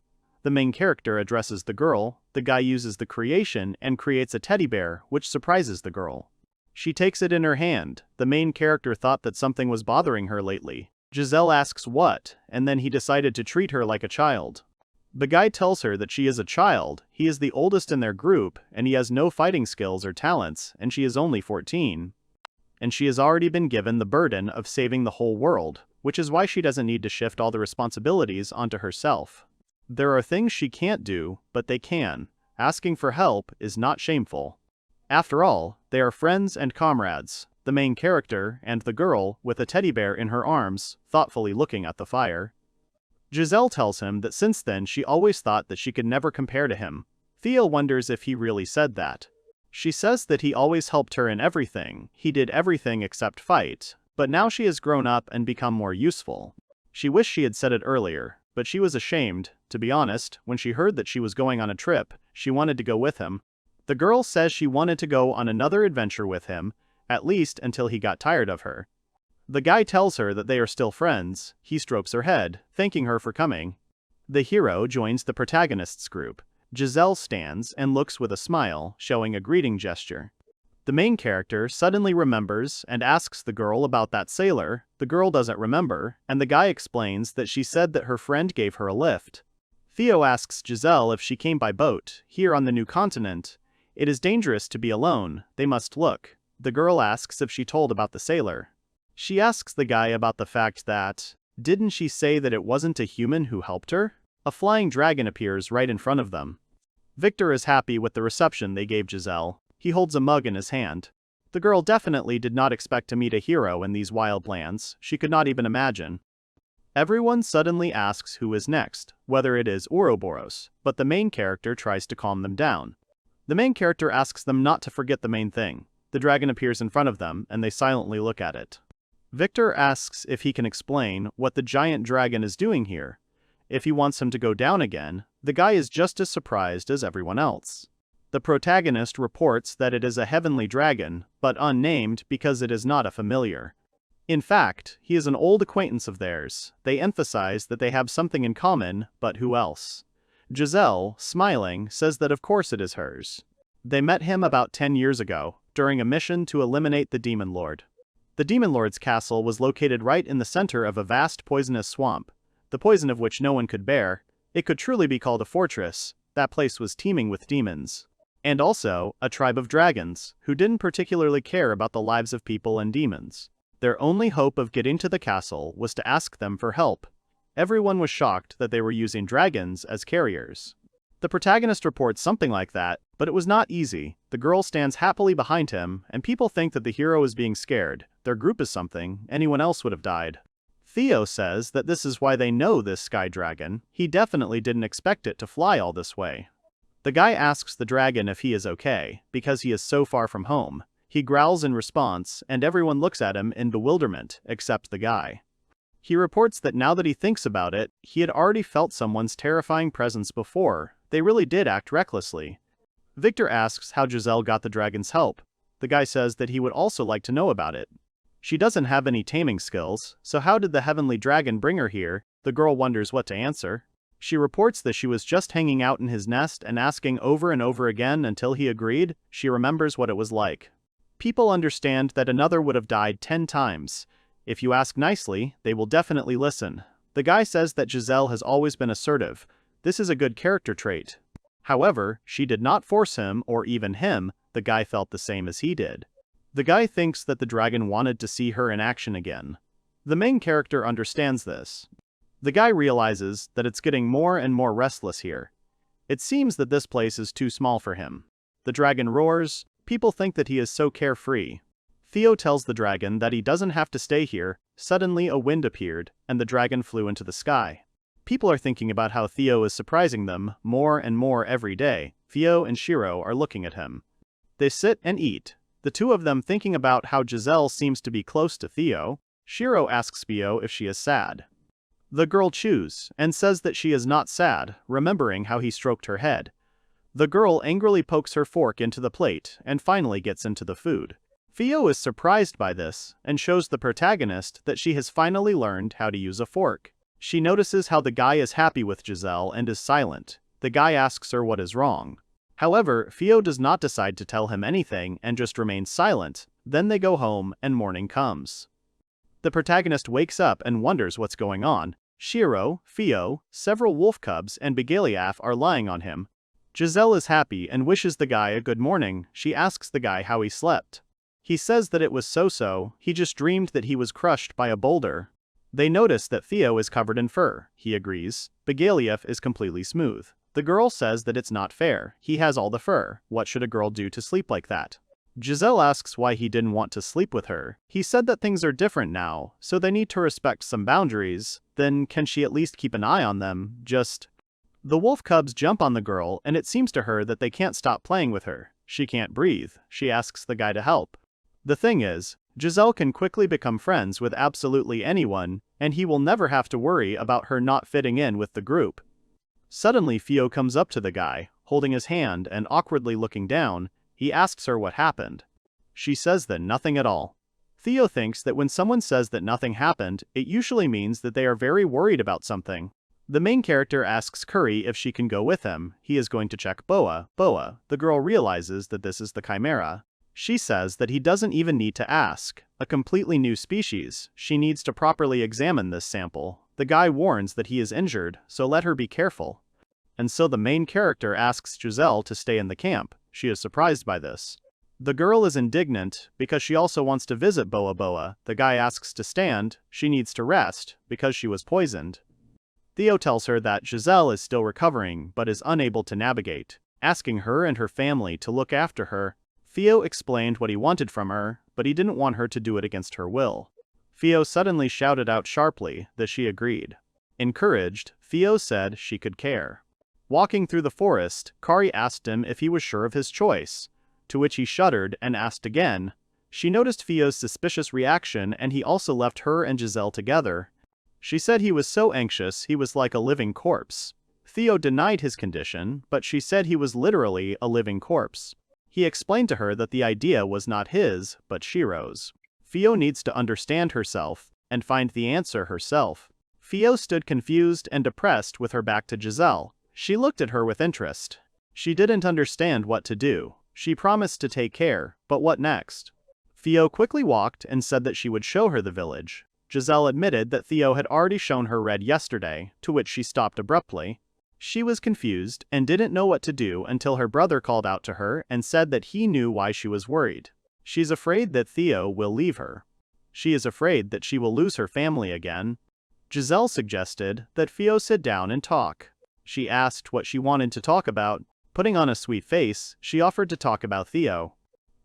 The main character addresses the girl. The guy uses the creation and creates a teddy bear, which surprises the girl. She takes it in her hand. The main character thought that something was bothering her lately. Giselle asks what, and then he decided to treat her like a child. The guy tells her that she is a child, he is the oldest in their group, and he has no fighting skills or talents, and she is only 14. And she has already been given the burden of saving the whole world. which is why she doesn't need to shift all the responsibilities onto herself. There are things she can't do, but they can. Asking for help is not shameful. After all, they are friends and comrades, the main character and the girl with a teddy bear in her arms, thoughtfully looking at the fire. Giselle tells him that since then she always thought that she could never compare to him. Theo wonders if he really said that. She says that he always helped her in everything, he did everything except fight, but now she has grown up and become more useful. She wished she had said it earlier, but she was ashamed. To be honest, when she heard that she was going on a trip, she wanted to go with him. The girl says she wanted to go on another adventure with him, at least until he got tired of her. The guy tells her that they are still friends. He strokes her head, thanking her for coming. The hero joins the protagonist's group. Giselle stands and looks with a smile, showing a greeting gesture. The main character suddenly remembers and asks the girl about that sailor. The girl doesn't remember, and the guy explains that she said that her friend gave her a lift. Theo asks Giselle if she came by boat, here on the new continent. It is dangerous to be alone, they must look. The girl asks if she told about the sailor. She asks the guy about the fact that, didn't she say that it wasn't a human who helped her? A flying dragon appears right in front of them. Victor is happy with the reception they gave Giselle. He holds a mug in his hand. The girl definitely did not expect to meet a hero in these wild lands, she could not even imagine. Everyone suddenly asks who is next, whether it is Ouroboros, but the main character tries to calm them down. The main character asks them not to forget the main thing. The dragon appears in front of them, and they silently look at it. Victor asks if he can explain what the giant dragon is doing here. If he wants him to go down again, the guy is just as surprised as everyone else. The protagonist reports that it is a heavenly dragon, but unnamed because it is not a familiar. In fact, he is an old acquaintance of theirs. They emphasize that they have something in common, but who else? Giselle, smiling, says that of course it is hers. They met him about 10 years ago, during a mission to eliminate the Demon Lord. The Demon Lord's castle was located right in the center of a vast poisonous swamp, the poison of which no one could bear. It could truly be called a fortress. That place was teeming with demons. And also, a tribe of dragons, who didn't particularly care about the lives of people and demons. Their only hope of getting to the castle was to ask them for help. Everyone was shocked that they were using dragons as carriers. The protagonist reports something like that, but it was not easy. The girl stands happily behind him, and people think that the hero is being scared. Their group is something, anyone else would have died. Theo says that this is why they know this sky dragon. He definitely didn't expect it to fly all this way. The guy asks the dragon if he is okay, because he is so far from home. He growls in response, and everyone looks at him in bewilderment, except the guy. He reports that now that he thinks about it, he had already felt someone's terrifying presence before. They really did act recklessly. Victor asks how Giselle got the dragon's help. The guy says that he would also like to know about it. She doesn't have any taming skills, so how did the heavenly dragon bring her here? The girl wonders what to answer. She reports that she was just hanging out in his nest and asking over and over again until he agreed. She remembers what it was like. People understand that another would have died 10 times. If you ask nicely, they will definitely listen. The guy says that Giselle has always been assertive. This is a good character trait. However, she did not force him or even him. The guy felt the same as he did. The guy thinks that the dragon wanted to see her in action again. The main character understands this. The guy realizes that it's getting more and more restless here. It seems that this place is too small for him. The dragon roars. People think that he is so carefree. Theo tells the dragon that he doesn't have to stay here. Suddenly a wind appeared, and the dragon flew into the sky. People are thinking about how Theo is surprising them more and more every day. Theo and Shiro are looking at him. They sit and eat, the two of them thinking about how Giselle seems to be close to Theo. Shiro asks Theo if she is sad. The girl chews and says that she is not sad, remembering how he stroked her head. The girl angrily pokes her fork into the plate and finally gets into the food. Theo is surprised by this and shows the protagonist that she has finally learned how to use a fork. She notices how the guy is happy with Giselle and is silent. The guy asks her what is wrong. However, Theo does not decide to tell him anything and just remains silent. Then they go home and morning comes. The protagonist wakes up and wonders what's going on. Shiro, Theo, several wolf cubs and Begaliaf are lying on him. Giselle is happy and wishes the guy a good morning. She asks the guy how he slept. He says that it was so-so, he just dreamed that he was crushed by a boulder. They notice that Theo is covered in fur. He agrees. Bagalief is completely smooth. The girl says that it's not fair. He has all the fur. What should a girl do to sleep like that? Giselle asks why he didn't want to sleep with her. He said that things are different now, so they need to respect some boundaries. Then can she at least keep an eye on them? The wolf cubs jump on the girl, and it seems to her that they can't stop playing with her. She can't breathe. She asks the guy to help. The thing is, Giselle can quickly become friends with absolutely anyone, and he will never have to worry about her not fitting in with the group. Suddenly Theo comes up to the guy, holding his hand and awkwardly looking down. He asks her what happened. She says that nothing at all. Theo thinks that when someone says that nothing happened, it usually means that they are very worried about something. The main character asks Curry if she can go with him. He is going to check Boa. The girl realizes that this is the Chimera. She says that he doesn't even need to ask. A completely new species. She needs to properly examine this sample. The guy warns that he is injured, so let her be careful. And so the main character asks Giselle to stay in the camp. She is surprised by this. The girl is indignant because she also wants to visit Boa. The guy asks to stand. She needs to rest because she was poisoned. Theo tells her that Giselle is still recovering but is unable to navigate, asking her and her family to look after her. Theo explained what he wanted from her, but he didn't want her to do it against her will. Theo suddenly shouted out sharply that she agreed. Encouraged, Theo said she could care. Walking through the forest, Kari asked him if he was sure of his choice, to which he shuddered and asked again. She noticed Theo's suspicious reaction, and he also left her and Giselle together. She said he was so anxious he was like a living corpse. Theo denied his condition, but she said he was literally a living corpse. He explained to her that the idea was not his, but Shiro's. Theo needs to understand herself and find the answer herself. Theo stood confused and depressed with her back to Giselle. She looked at her with interest. She didn't understand what to do. She promised to take care, but what next? Theo quickly walked and said that she would show her the village. Giselle admitted that Theo had already shown her red yesterday, to which she stopped abruptly. She was confused and didn't know what to do until her brother called out to her and said that he knew why she was worried. She's afraid that Theo will leave her. She is afraid that she will lose her family again. Giselle suggested that Theo sit down and talk. She asked what she wanted to talk about. Putting on a sweet face, she offered to talk about Theo.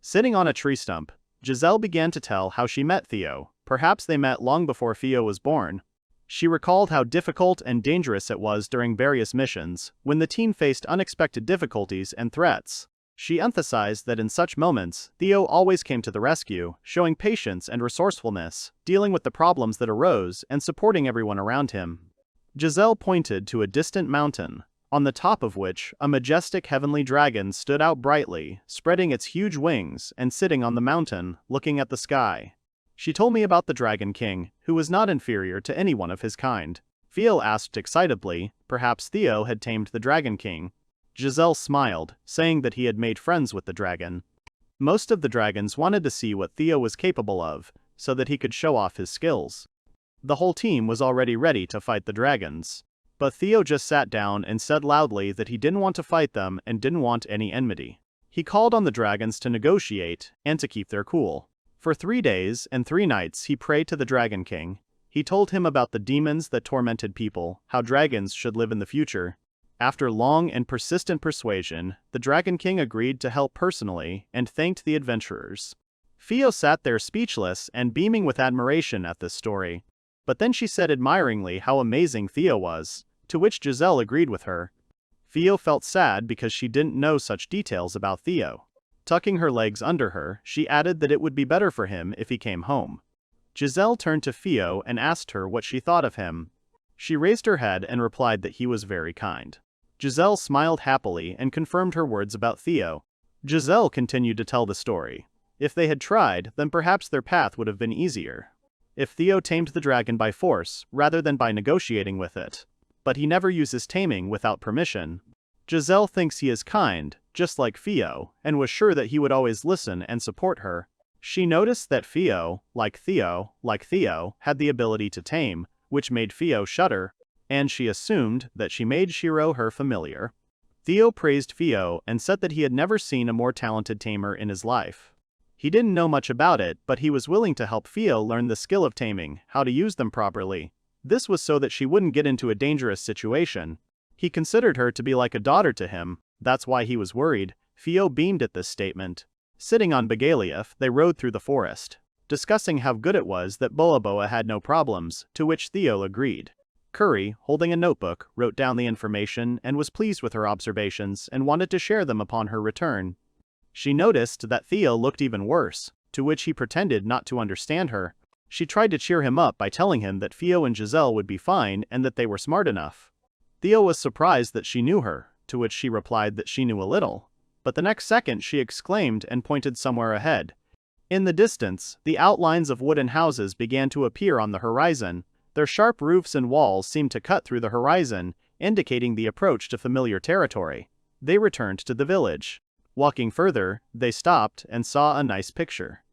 Sitting on a tree stump, Giselle began to tell how she met Theo. Perhaps they met long before Theo was born. She recalled how difficult and dangerous it was during various missions, when the team faced unexpected difficulties and threats. She emphasized that in such moments, Theo always came to the rescue, showing patience and resourcefulness, dealing with the problems that arose and supporting everyone around him. Giselle pointed to a distant mountain, on the top of which a majestic heavenly dragon stood out brightly, spreading its huge wings and sitting on the mountain, looking at the sky. She told me about the Dragon King, who was not inferior to anyone of his kind. Theo asked excitedly, perhaps Theo had tamed the Dragon King. Giselle smiled, saying that he had made friends with the dragon. Most of the dragons wanted to see what Theo was capable of, so that he could show off his skills. The whole team was already ready to fight the dragons. But Theo just sat down and said loudly that he didn't want to fight them and didn't want any enmity. He called on the dragons to negotiate and to keep their cool. For 3 days and 3 nights he prayed to the Dragon King. He told him about the demons that tormented people, how dragons should live in the future. After long and persistent persuasion, the Dragon King agreed to help personally and thanked the adventurers. Theo sat there speechless and beaming with admiration at this story. But then she said admiringly how amazing Theo was, to which Giselle agreed with her. Theo felt sad because she didn't know such details about Theo. Tucking her legs under her, she added that it would be better for him if he came home. Giselle turned to Theo and asked her what she thought of him. She raised her head and replied that he was very kind. Giselle smiled happily and confirmed her words about Theo. Giselle continued to tell the story. If they had tried, then perhaps their path would have been easier. If Theo tamed the dragon by force, rather than by negotiating with it. But he never uses taming without permission. Giselle thinks he is kind, just like Theo, and was sure that he would always listen and support her. She noticed that Theo, like Theo, had the ability to tame, which made Theo shudder, and she assumed that she made Shiro her familiar. Theo praised Theo and said that he had never seen a more talented tamer in his life. He didn't know much about it, but he was willing to help Theo learn the skill of taming, how to use them properly. This was so that she wouldn't get into a dangerous situation. He considered her to be like a daughter to him, that's why he was worried. Theo beamed at this statement. Sitting on Bagalief, they rode through the forest, discussing how good it was that Boa had no problems, to which Theo agreed. Curry, holding a notebook, wrote down the information and was pleased with her observations and wanted to share them upon her return. She noticed that Theo looked even worse, to which he pretended not to understand her. She tried to cheer him up by telling him that Theo and Giselle would be fine and that they were smart enough. Theo was surprised that she knew her, to which she replied that she knew a little. But the next second she exclaimed and pointed somewhere ahead. In the distance, the outlines of wooden houses began to appear on the horizon. Their sharp roofs and walls seemed to cut through the horizon, indicating the approach to familiar territory. They returned to the village. Walking further, they stopped and saw a nice picture.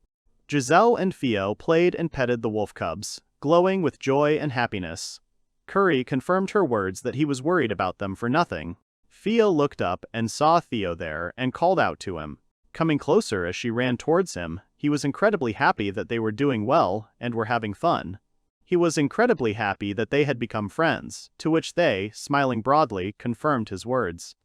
Giselle and Theo played and petted the wolf cubs, glowing with joy and happiness. Curry confirmed her words that he was worried about them for nothing. Theo looked up and saw Theo there and called out to him. Coming closer as she ran towards him, he was incredibly happy that they were doing well and were having fun. He was incredibly happy that they had become friends, to which they, smiling broadly, confirmed his words.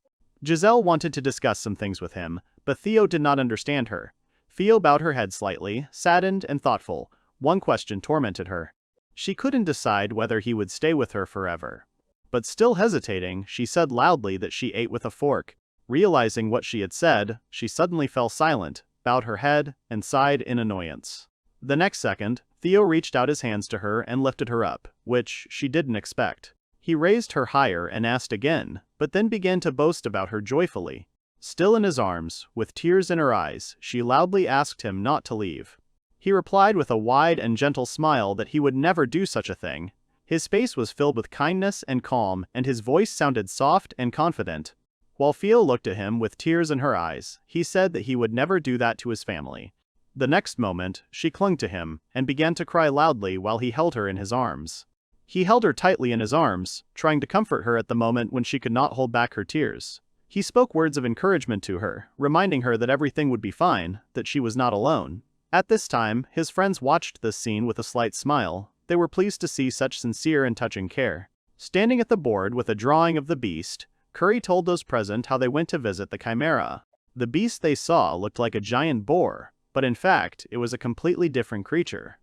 Giselle wanted to discuss some things with him, but Theo did not understand her. Theo bowed her head slightly, saddened and thoughtful. One question tormented her. She couldn't decide whether he would stay with her forever. But still hesitating, she said loudly that she ate with a fork. Realizing what she had said, she suddenly fell silent, bowed her head, and sighed in annoyance. The next second, Theo reached out his hands to her and lifted her up, which she didn't expect. He raised her higher and asked again, but then began to boast about her joyfully. Still in his arms, with tears in her eyes, she loudly asked him not to leave. He replied with a wide and gentle smile that he would never do such a thing. His face was filled with kindness and calm, and his voice sounded soft and confident. While Theo looked at him with tears in her eyes, he said that he would never do that to his family. The next moment, she clung to him, and began to cry loudly while he held her in his arms. He held her tightly in his arms, trying to comfort her at the moment when she could not hold back her tears. He spoke words of encouragement to her, reminding her that everything would be fine, that she was not alone. At this time, his friends watched this scene with a slight smile. They were pleased to see such sincere and touching care. Standing at the board with a drawing of the beast, Curry told those present how they went to visit the chimera. The beast they saw looked like a giant boar, but in fact, it was a completely different creature.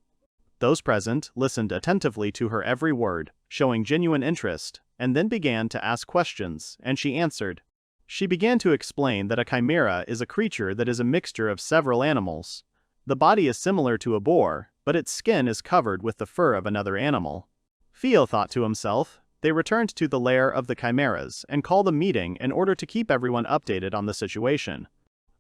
Those present listened attentively to her every word, showing genuine interest, and then began to ask questions, and she answered. She began to explain that a chimera is a creature that is a mixture of several animals. The body is similar to a boar, but its skin is covered with the fur of another animal. Theo thought to himself. They returned to the lair of the chimeras and called a meeting in order to keep everyone updated on the situation.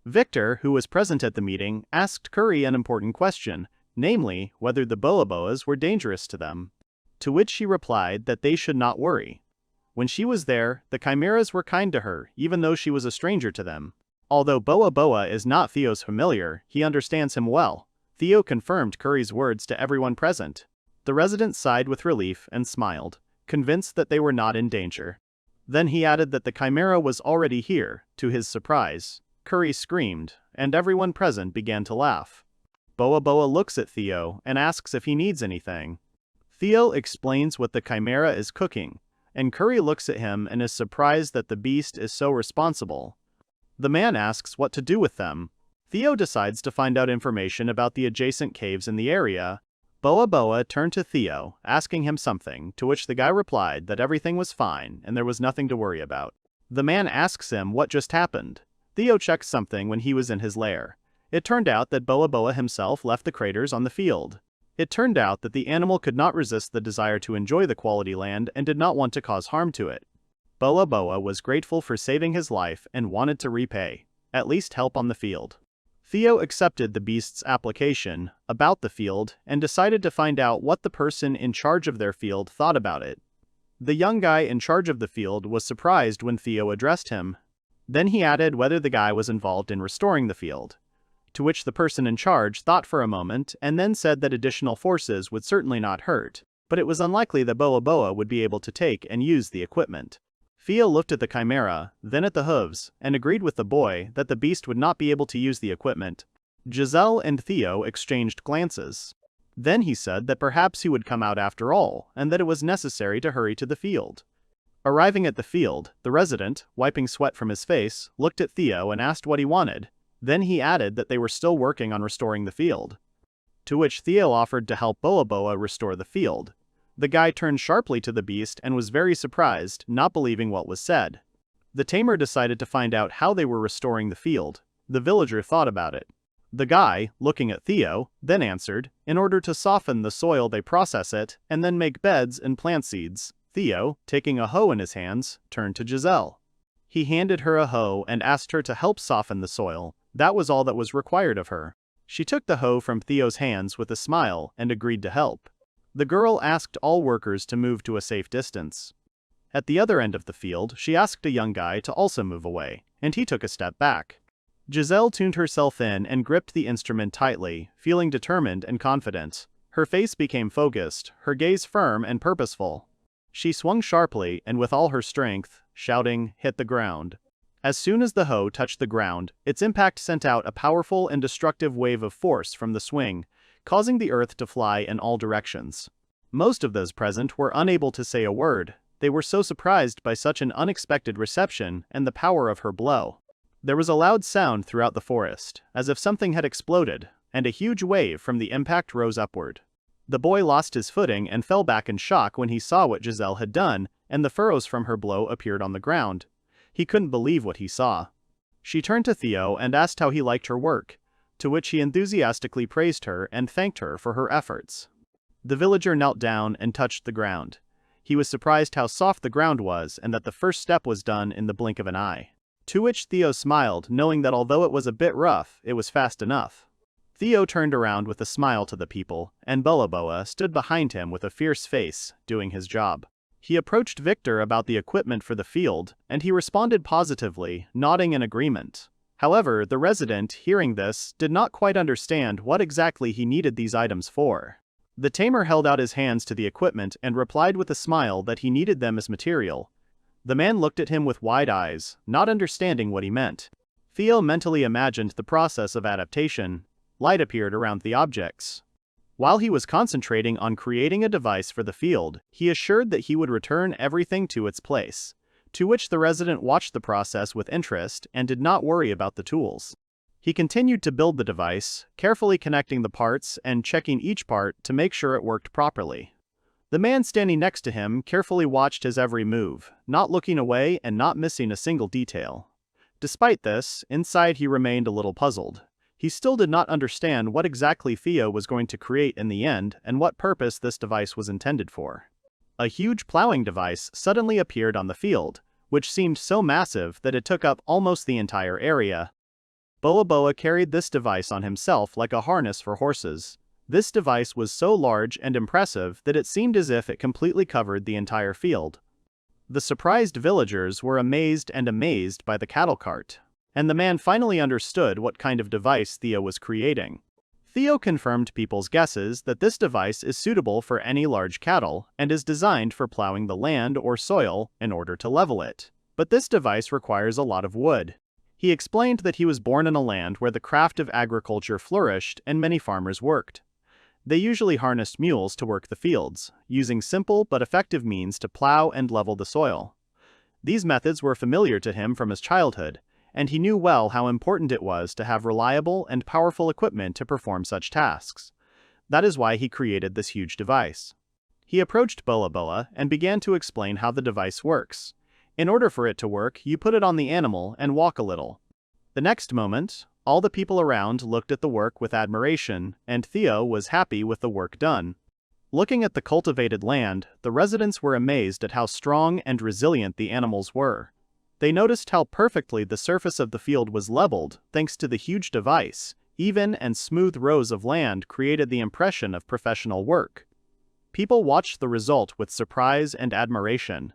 Victor, who was present at the meeting, asked Curry an important question, namely, whether the boas were dangerous to them. To which she replied that they should not worry. When she was there, the chimeras were kind to her, even though she was a stranger to them. Although Boa is not Theo's familiar, he understands him well. Theo confirmed Curry's words to everyone present. The resident sighed with relief and smiled, convinced that they were not in danger. Then he added that the chimera was already here. To his surprise, Curry screamed, and everyone present began to laugh. Boa looks at Theo and asks if he needs anything. Theo explains what the chimera is cooking, and Curry looks at him and is surprised that the beast is so responsible. The man asks what to do with them. Theo decides to find out information about the adjacent caves in the area. Boa turned to Theo, asking him something, to which the guy replied that everything was fine and there was nothing to worry about. The man asks him what just happened. Theo checks something when he was in his lair. It turned out that Boa himself left the craters on the field. It turned out that the animal could not resist the desire to enjoy the quality land and did not want to cause harm to it. Boa was grateful for saving his life and wanted to repay, at least help on the field. Theo accepted the beast's application about the field and decided to find out what the person in charge of their field thought about it. The young guy in charge of the field was surprised when Theo addressed him. Then he added whether the guy was involved in restoring the field. To which the person in charge thought for a moment and then said that additional forces would certainly not hurt, but it was unlikely that Boa would be able to take and use the equipment. Theo looked at the chimera, then at the hooves, and agreed with the boy that the beast would not be able to use the equipment. Giselle and Theo exchanged glances. Then he said that perhaps he would come out after all, and that it was necessary to hurry to the field. Arriving at the field, the resident, wiping sweat from his face, looked at Theo and asked what he wanted. Then he added that they were still working on restoring the field. To which Theo offered to help Boa restore the field. The guy turned sharply to the beast and was very surprised, not believing what was said. The tamer decided to find out how they were restoring the field. The villager thought about it. The guy, looking at Theo, then answered, in order to soften the soil they process it, and then make beds and plant seeds. Theo, taking a hoe in his hands, turned to Giselle. He handed her a hoe and asked her to help soften the soil. That was all that was required of her. She took the hoe from Theo's hands with a smile and agreed to help. The girl asked all workers to move to a safe distance. At the other end of the field, she asked a young guy to also move away, and he took a step back. Giselle tuned herself in and gripped the instrument tightly, feeling determined and confident. Her face became focused, her gaze firm and purposeful. She swung sharply and with all her strength, shouting, hit the ground. As soon as the hoe touched the ground, its impact sent out a powerful and destructive wave of force from the swing, causing the earth to fly in all directions. Most of those present were unable to say a word. They were so surprised by such an unexpected reception and the power of her blow. There was a loud sound throughout the forest, as if something had exploded, and a huge wave from the impact rose upward. The boy lost his footing and fell back in shock when he saw what Giselle had done, and the furrows from her blow appeared on the ground. He couldn't believe what he saw. She turned to Theo and asked how he liked her work, to which he enthusiastically praised her and thanked her for her efforts. The villager knelt down and touched the ground. He was surprised how soft the ground was and that the first step was done in the blink of an eye. To which Theo smiled, knowing that although it was a bit rough, it was fast enough. Theo turned around with a smile to the people, and Boa stood behind him with a fierce face, doing his job. He approached Victor about the equipment for the field, and he responded positively, nodding in agreement. However, the resident, hearing this, did not quite understand what exactly he needed these items for. The tamer held out his hands to the equipment and replied with a smile that he needed them as material. The man looked at him with wide eyes, not understanding what he meant. Theo mentally imagined the process of adaptation. Light appeared around the objects. While he was concentrating on creating a device for the field, he assured that he would return everything to its place, to which the resident watched the process with interest and did not worry about the tools. He continued to build the device, carefully connecting the parts and checking each part to make sure it worked properly. The man standing next to him carefully watched his every move, not looking away and not missing a single detail. Despite this, inside he remained a little puzzled. He still did not understand what exactly Theo was going to create in the end and what purpose this device was intended for. A huge plowing device suddenly appeared on the field, which seemed so massive that it took up almost the entire area. Boa carried this device on himself like a harness for horses. This device was so large and impressive that it seemed as if it completely covered the entire field. The surprised villagers were amazed by the cattle cart. And the man finally understood what kind of device Theo was creating. Theo confirmed people's guesses that this device is suitable for any large cattle and is designed for plowing the land or soil in order to level it. But this device requires a lot of wood. He explained that he was born in a land where the craft of agriculture flourished and many farmers worked. They usually harnessed mules to work the fields, using simple but effective means to plow and level the soil. These methods were familiar to him from his childhood, and he knew well how important it was to have reliable and powerful equipment to perform such tasks. That is why he created this huge device. He approached Boa and began to explain how the device works. In order for it to work, you put it on the animal and walk a little. The next moment, all the people around looked at the work with admiration, and Theo was happy with the work done. Looking at the cultivated land, the residents were amazed at how strong and resilient the animals were. They noticed how perfectly the surface of the field was leveled thanks to the huge device. Even and smooth rows of land created the impression of professional work. People watched the result with surprise and admiration.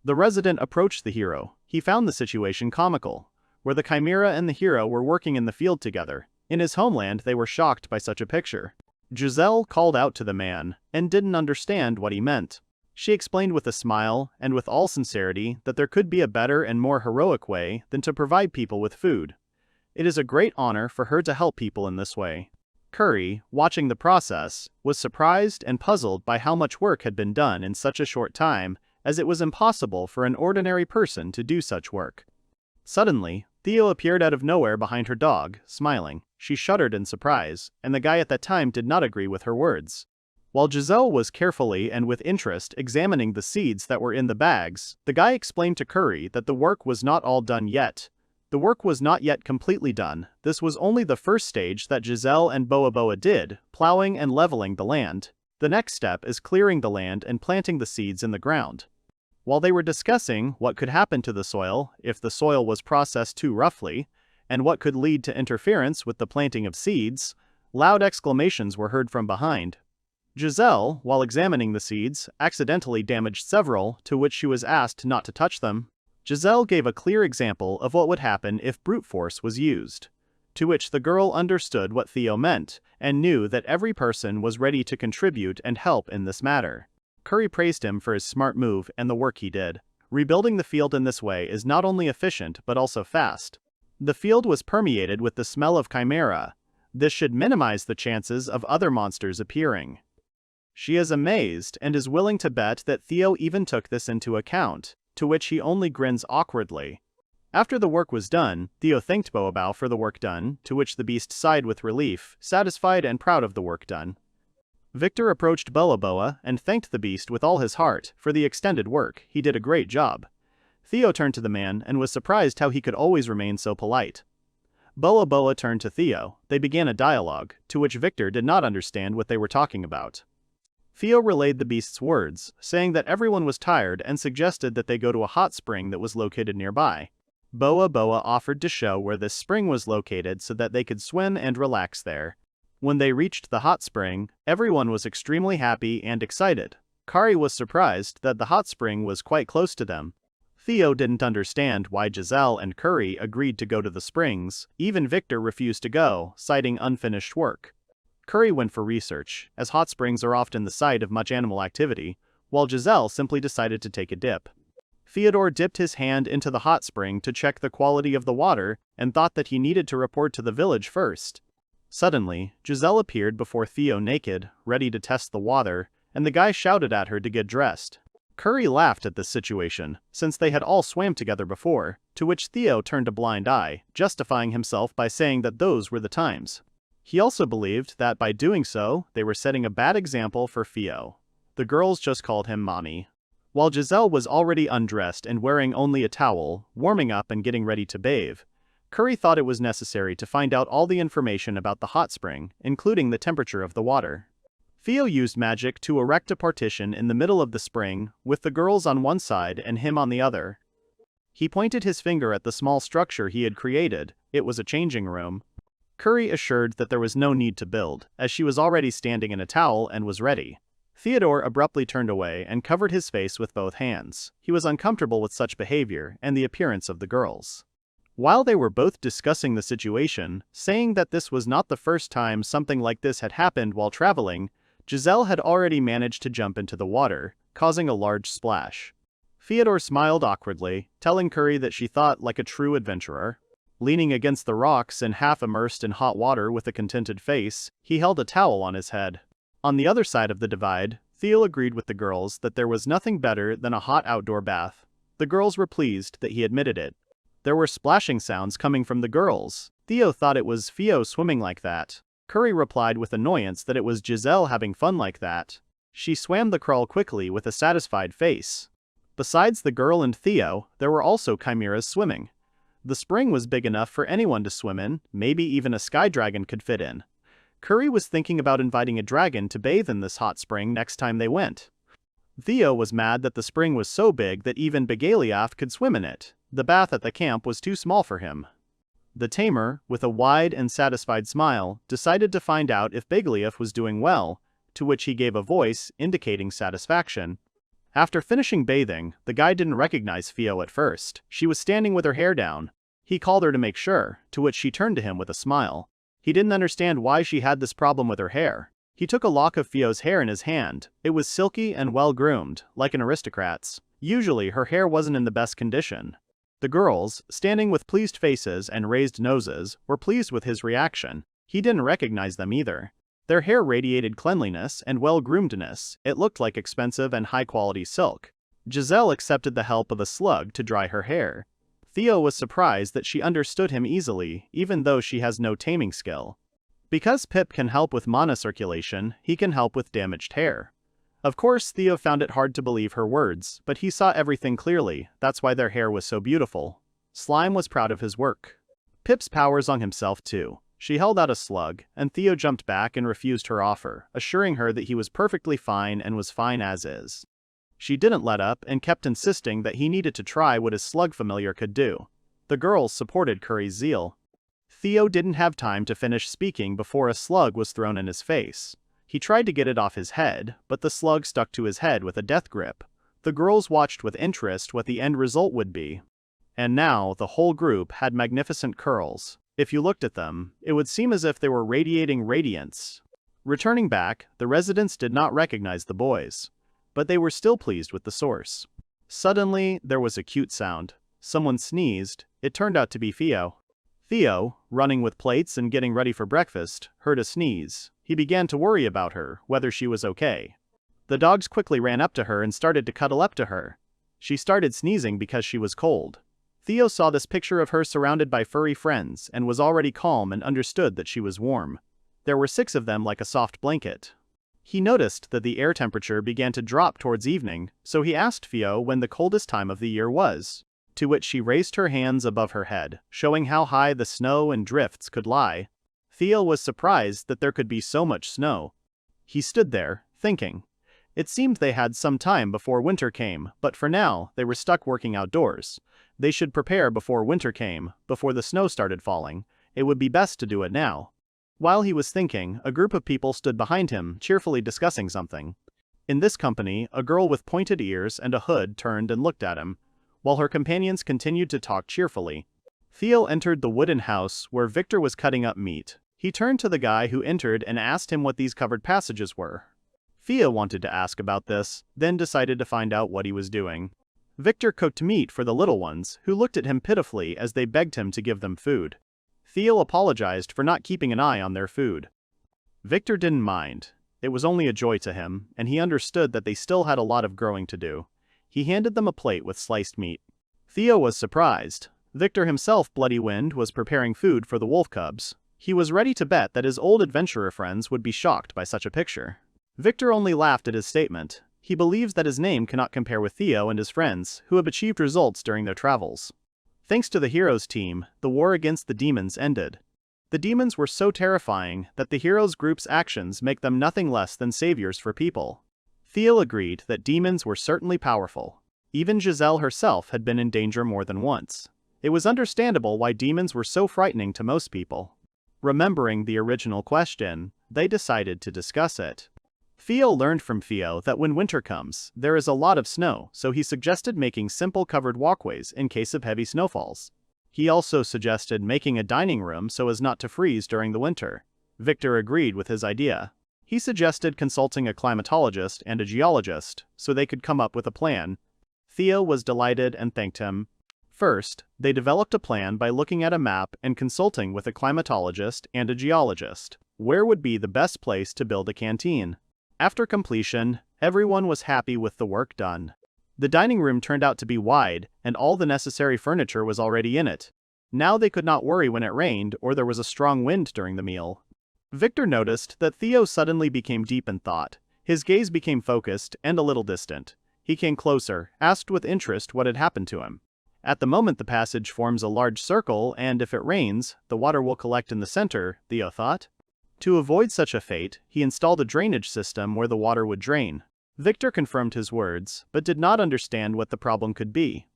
The resident approached the hero. He found the situation comical, where the chimera and the hero were working in the field together. In his homeland, they were shocked by such a picture. Giselle called out to the man and didn't understand what he meant. She explained with a smile and with all sincerity that there could be a better and more heroic way than to provide people with food. It is a great honor for her to help people in this way. Kuri, watching the process, was surprised and puzzled by how much work had been done in such a short time, as it was impossible for an ordinary person to do such work. Suddenly, Theo appeared out of nowhere behind her dog, smiling. She shuddered in surprise, and the guy at that time did not agree with her words. While Giselle was carefully and with interest examining the seeds that were in the bags, the guy explained to Kuri that the work was not all done yet. The work was not yet completely done. This was only the first stage that Giselle and Boa Boa did, plowing and leveling the land. The next step is clearing the land and planting the seeds in the ground. While they were discussing what could happen to the soil if the soil was processed too roughly, and what could lead to interference with the planting of seeds, loud exclamations were heard from behind. Giselle, while examining the seeds, accidentally damaged several, to which she was asked not to touch them. Giselle gave a clear example of what would happen if brute force was used, to which the girl understood what Theo meant, and knew that every person was ready to contribute and help in this matter. Kuri praised him for his smart move and the work he did. Rebuilding the field in this way is not only efficient but also fast. The field was permeated with the smell of chimera. This should minimize the chances of other monsters appearing. She is amazed and is willing to bet that Theo even took this into account, to which he only grins awkwardly. After the work was done, Theo thanked Boa Boa for the work done, to which the beast sighed with relief, satisfied and proud of the work done. Victor approached Boa Boa and thanked the beast with all his heart for the extended work. He did a great job. Theo turned to the man and was surprised how he could always remain so polite. Boa Boa turned to Theo. They began a dialogue, to which Victor did not understand what they were talking about. Theo relayed the beast's words, saying that everyone was tired and suggested that they go to a hot spring that was located nearby. Boa Boa offered to show where this spring was located so that they could swim and relax there. When they reached the hot spring, everyone was extremely happy and excited. Kari was surprised that the hot spring was quite close to them. Theo didn't understand why Giselle and Kuri agreed to go to the springs. Even Victor refused to go, citing unfinished work. Kuri went for research, as hot springs are often the site of much animal activity, while Giselle simply decided to take a dip. Theodore dipped his hand into the hot spring to check the quality of the water and thought that he needed to report to the village first. Suddenly, Giselle appeared before Theo naked, ready to test the water, and the guy shouted at her to get dressed. Kuri laughed at this situation, since they had all swam together before, to which Theo turned a blind eye, justifying himself by saying that those were the times. He also believed that by doing so, they were setting a bad example for Theo. The girls just called him Mommy. While Giselle was already undressed and wearing only a towel, warming up and getting ready to bathe, Kuri thought it was necessary to find out all the information about the hot spring, including the temperature of the water. Theo used magic to erect a partition in the middle of the spring, with the girls on one side and him on the other. He pointed his finger at the small structure he had created. It was a changing room. Kuri assured that there was no need to build, as she was already standing in a towel and was ready. Theodore abruptly turned away and covered his face with both hands. He was uncomfortable with such behavior and the appearance of the girls. While they were both discussing the situation, saying that this was not the first time something like this had happened while traveling, Giselle had already managed to jump into the water, causing a large splash. Theodore smiled awkwardly, telling Kuri that she thought like a true adventurer. Leaning against the rocks and half immersed in hot water with a contented face, he held a towel on his head. On the other side of the divide, Theo agreed with the girls that there was nothing better than a hot outdoor bath. The girls were pleased that he admitted it. There were splashing sounds coming from the girls. Theo thought it was Theo swimming like that. Kuri replied with annoyance that it was Giselle having fun like that. She swam the crawl quickly with a satisfied face. Besides the girl and Theo, there were also chimeras swimming. The spring was big enough for anyone to swim in, maybe even a sky dragon could fit in. Kuri was thinking about inviting a dragon to bathe in this hot spring next time they went. Theo was mad that the spring was so big that even Begaliath could swim in it. The bath at the camp was too small for him. The tamer, with a wide and satisfied smile, decided to find out if Begaliath was doing well, to which he gave a voice indicating satisfaction. After finishing bathing, the guy didn't recognize Theo at first. She was standing with her hair down. He called her to make sure, to which she turned to him with a smile. He didn't understand why she had this problem with her hair. He took a lock of Theo's hair in his hand. It was silky and well-groomed, like an aristocrat's. Usually her hair wasn't in the best condition. The girls, standing with pleased faces and raised noses, were pleased with his reaction. He didn't recognize them either. Their hair radiated cleanliness and well-groomedness. It looked like expensive and high-quality silk. Giselle accepted the help of a slug to dry her hair. Theo was surprised that she understood him easily, even though she has no taming skill. Because Pip can help with mana circulation, he can help with damaged hair. Of course, Theo found it hard to believe her words, but he saw everything clearly. That's why their hair was so beautiful. Slime was proud of his work. Pip's powers on himself too. She held out a slug, and Theo jumped back and refused her offer, assuring her that he was perfectly fine and was fine as is. She didn't let up and kept insisting that he needed to try what his slug familiar could do. The girls supported Curry's zeal. Theo didn't have time to finish speaking before a slug was thrown in his face. He tried to get it off his head, but the slug stuck to his head with a death grip. The girls watched with interest what the end result would be. And now, the whole group had magnificent curls. If you looked at them, it would seem as if they were radiating radiance. Returning back, the residents did not recognize the boys. But they were still pleased with the source. Suddenly, there was a cute sound. Someone sneezed. It turned out to be Theo. Theo, running with plates and getting ready for breakfast, heard a sneeze. He began to worry about her, whether she was okay. The dogs quickly ran up to her and started to cuddle up to her. She started sneezing because she was cold. Theo saw this picture of her surrounded by furry friends and was already calm and understood that she was warm. There were 6 of them like a soft blanket. He noticed that the air temperature began to drop towards evening, so he asked Theo when the coldest time of the year was. To which she raised her hands above her head, showing how high the snow and drifts could lie. Theo was surprised that there could be so much snow. He stood there, thinking. It seemed they had some time before winter came, but for now, they were stuck working outdoors. They should prepare before winter came, before the snow started falling. It would be best to do it now. While he was thinking, a group of people stood behind him, cheerfully discussing something. In this company, a girl with pointed ears and a hood turned and looked at him, while her companions continued to talk cheerfully. Theo entered the wooden house where Victor was cutting up meat. He turned to the guy who entered and asked him what these covered passages were. Theo wanted to ask about this, then decided to find out what he was doing. Victor cooked meat for the little ones, who looked at him pitifully as they begged him to give them food. Theo apologized for not keeping an eye on their food. Victor didn't mind. It was only a joy to him, and he understood that they still had a lot of growing to do. He handed them a plate with sliced meat. Theo was surprised. Victor himself, Bloody Wind, was preparing food for the wolf cubs. He was ready to bet that his old adventurer friends would be shocked by such a picture. Victor only laughed at his statement. He believes that his name cannot compare with Theo and his friends, who have achieved results during their travels. Thanks to the heroes' team, the war against the demons ended. The demons were so terrifying that the heroes' group's actions make them nothing less than saviors for people. Theo agreed that demons were certainly powerful. Even Giselle herself had been in danger more than once. It was understandable why demons were so frightening to most people. Remembering the original question, they decided to discuss it. Theo learned from Theo that when winter comes, there is a lot of snow, so he suggested making simple covered walkways in case of heavy snowfalls. He also suggested making a dining room so as not to freeze during the winter. Victor agreed with his idea. He suggested consulting a climatologist and a geologist, so they could come up with a plan. Theo was delighted and thanked him. First, they developed a plan by looking at a map and consulting with a climatologist and a geologist. Where would be the best place to build a canteen? After completion, everyone was happy with the work done. The dining room turned out to be wide, and all the necessary furniture was already in it. Now they could not worry when it rained or there was a strong wind during the meal. Victor noticed that Theo suddenly became deep in thought. His gaze became focused and a little distant. He came closer, asked with interest what had happened to him. At the moment the passage forms a large circle, and if it rains, the water will collect in the center, Theo thought. To avoid such a fate, he installed a drainage system where the water would drain. Victor confirmed his words, but did not understand what the problem could be.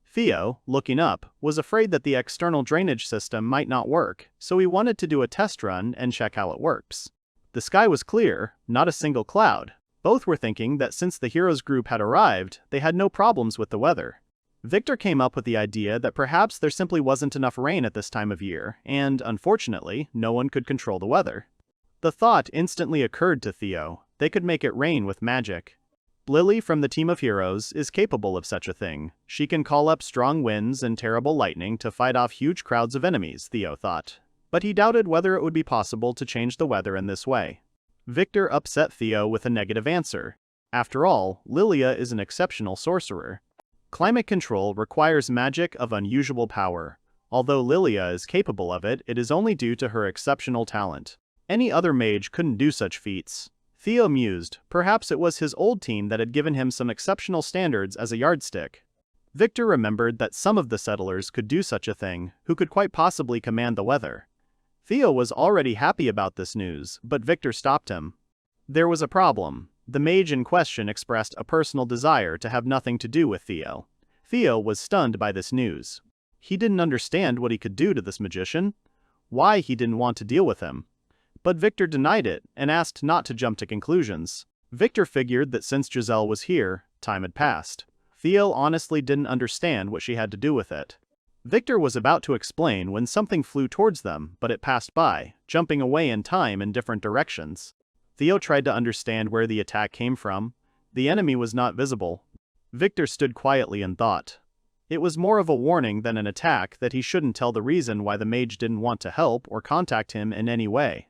Theo, looking up, was afraid that the external drainage system might not work, so he wanted to do a test run and check how it works. The sky was clear, not a single cloud. Both were thinking that since the heroes group had arrived, they had no problems with the weather. Victor came up with the idea that perhaps there simply wasn't enough rain at this time of year, and, unfortunately, no one could control the weather. The thought instantly occurred to Theo. They could make it rain with magic. Lily from the team of heroes is capable of such a thing. She can call up strong winds and terrible lightning to fight off huge crowds of enemies, Theo thought. But he doubted whether it would be possible to change the weather in this way. Victor upset Theo with a negative answer. After all, Lilia is an exceptional sorcerer. Climate control requires magic of unusual power. Although Lilia is capable of it, it is only due to her exceptional talent. Any other mage couldn't do such feats. Theo mused, perhaps it was his old team that had given him some exceptional standards as a yardstick. Victor remembered that some of the settlers could do such a thing, who could quite possibly command the weather. Theo was already happy about this news, but Victor stopped him. There was a problem. The mage in question expressed a personal desire to have nothing to do with Theo. Theo was stunned by this news. He didn't understand what he could do to this magician, why he didn't want to deal with him. But Victor denied it and asked not to jump to conclusions. Victor figured that since Giselle was here, time had passed. Theo honestly didn't understand what she had to do with it. Victor was about to explain when something flew towards them, but it passed by, jumping away in time in different directions. Theo tried to understand where the attack came from. The enemy was not visible. Victor stood quietly and thought. It was more of a warning than an attack that he shouldn't tell the reason why the mage didn't want to help or contact him in any way.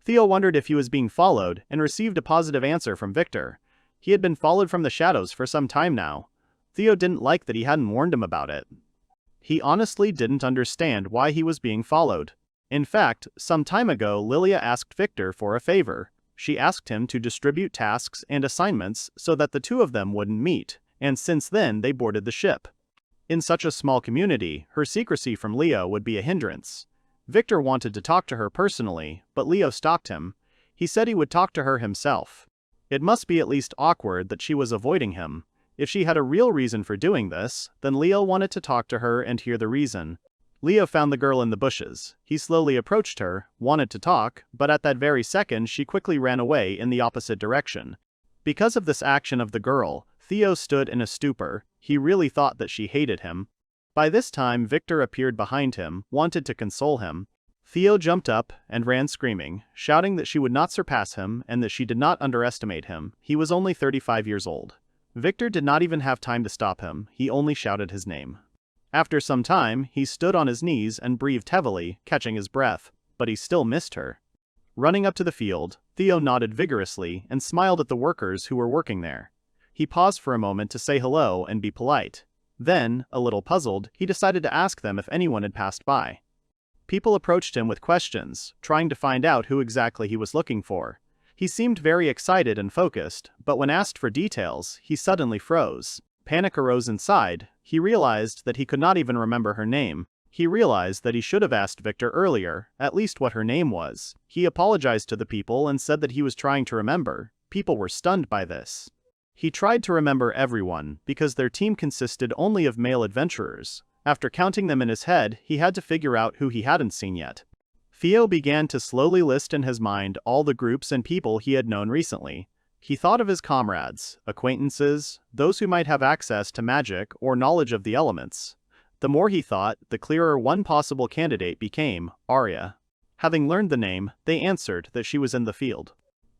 Theo wondered if he was being followed and received a positive answer from Victor. He had been followed from the shadows for some time now. Theo didn't like that he hadn't warned him about it. He honestly didn't understand why he was being followed. In fact, some time ago Lilia asked Victor for a favor. She asked him to distribute tasks and assignments so that the two of them wouldn't meet, and since then they boarded the ship. In such a small community, her secrecy from Leo would be a hindrance. Victor wanted to talk to her personally, but Leo stopped him. He said he would talk to her himself. It must be at least awkward that she was avoiding him. If she had a real reason for doing this, then Leo wanted to talk to her and hear the reason. Leo found the girl in the bushes. He slowly approached her, wanted to talk, but at that very second she quickly ran away in the opposite direction. Because of this action of the girl, Theo stood in a stupor. He really thought that she hated him. By this time Victor appeared behind him, wanted to console him. Theo jumped up and ran screaming, shouting that she would not surpass him and that she did not underestimate him. He was only 35 years old. Victor did not even have time to stop him, he only shouted his name. After some time, he stood on his knees and breathed heavily, catching his breath, but he still missed her. Running up to the field, Theo nodded vigorously and smiled at the workers who were working there. He paused for a moment to say hello and be polite. Then, a little puzzled, he decided to ask them if anyone had passed by. People approached him with questions, trying to find out who exactly he was looking for. He seemed very excited and focused, but when asked for details, he suddenly froze. Panic arose inside. He realized that he could not even remember her name. He realized that he should have asked Victor earlier, at least what her name was. He apologized to the people and said that he was trying to remember. People were stunned by this. He tried to remember everyone, because their team consisted only of male adventurers. After counting them in his head, he had to figure out who he hadn't seen yet. Theo began to slowly list in his mind all the groups and people he had known recently. He thought of his comrades, acquaintances, those who might have access to magic or knowledge of the elements. The more he thought, the clearer one possible candidate became, Arya. Having learned the name, they answered that she was in the field.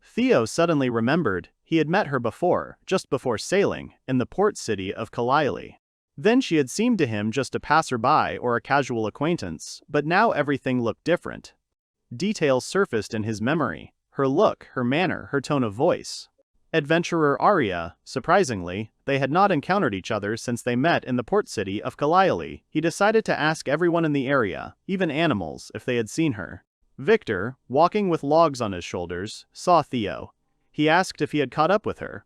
Theo suddenly remembered he had met her before, just before sailing, in the port city of Kalaili. Then she had seemed to him just a passerby or a casual acquaintance, but now everything looked different. Details surfaced in his memory. Her look, her manner, her tone of voice. Adventurer Arya, surprisingly, they had not encountered each other since they met in the port city of Kalaili. He decided to ask everyone in the area, even animals, if they had seen her. Victor, walking with logs on his shoulders, saw Theo. He asked if he had caught up with her.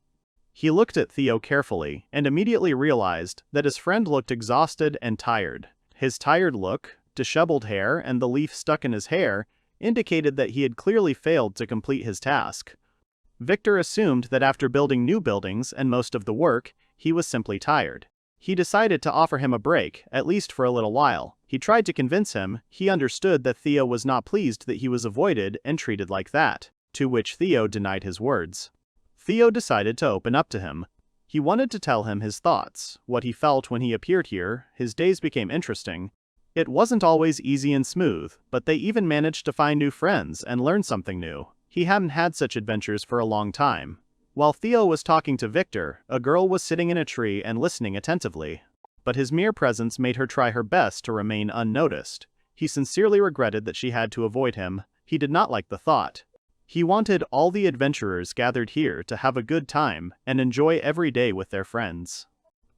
He looked at Theo carefully and immediately realized that his friend looked exhausted and tired. His tired look, disheveled hair, and the leaf stuck in his hair indicated that he had clearly failed to complete his task. Victor assumed that after building new buildings and most of the work, he was simply tired. He decided to offer him a break, at least for a little while. He tried to convince him. He understood that Theo was not pleased that he was avoided and treated like that, to which Theo denied his words. Theo decided to open up to him. He wanted to tell him his thoughts, what he felt when he appeared here. His days became interesting. It wasn't always easy and smooth, but they even managed to find new friends and learn something new. He hadn't had such adventures for a long time. While Theo was talking to Victor, a girl was sitting in a tree and listening attentively. But his mere presence made her try her best to remain unnoticed. He sincerely regretted that she had to avoid him. He did not like the thought. He wanted all the adventurers gathered here to have a good time and enjoy every day with their friends.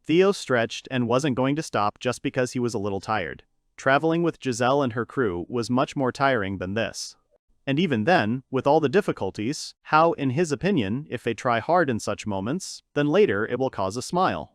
Theo stretched and wasn't going to stop just because he was a little tired. Traveling with Giselle and her crew was much more tiring than this. And even then, with all the difficulties, how, in his opinion, if they try hard in such moments, then later it will cause a smile.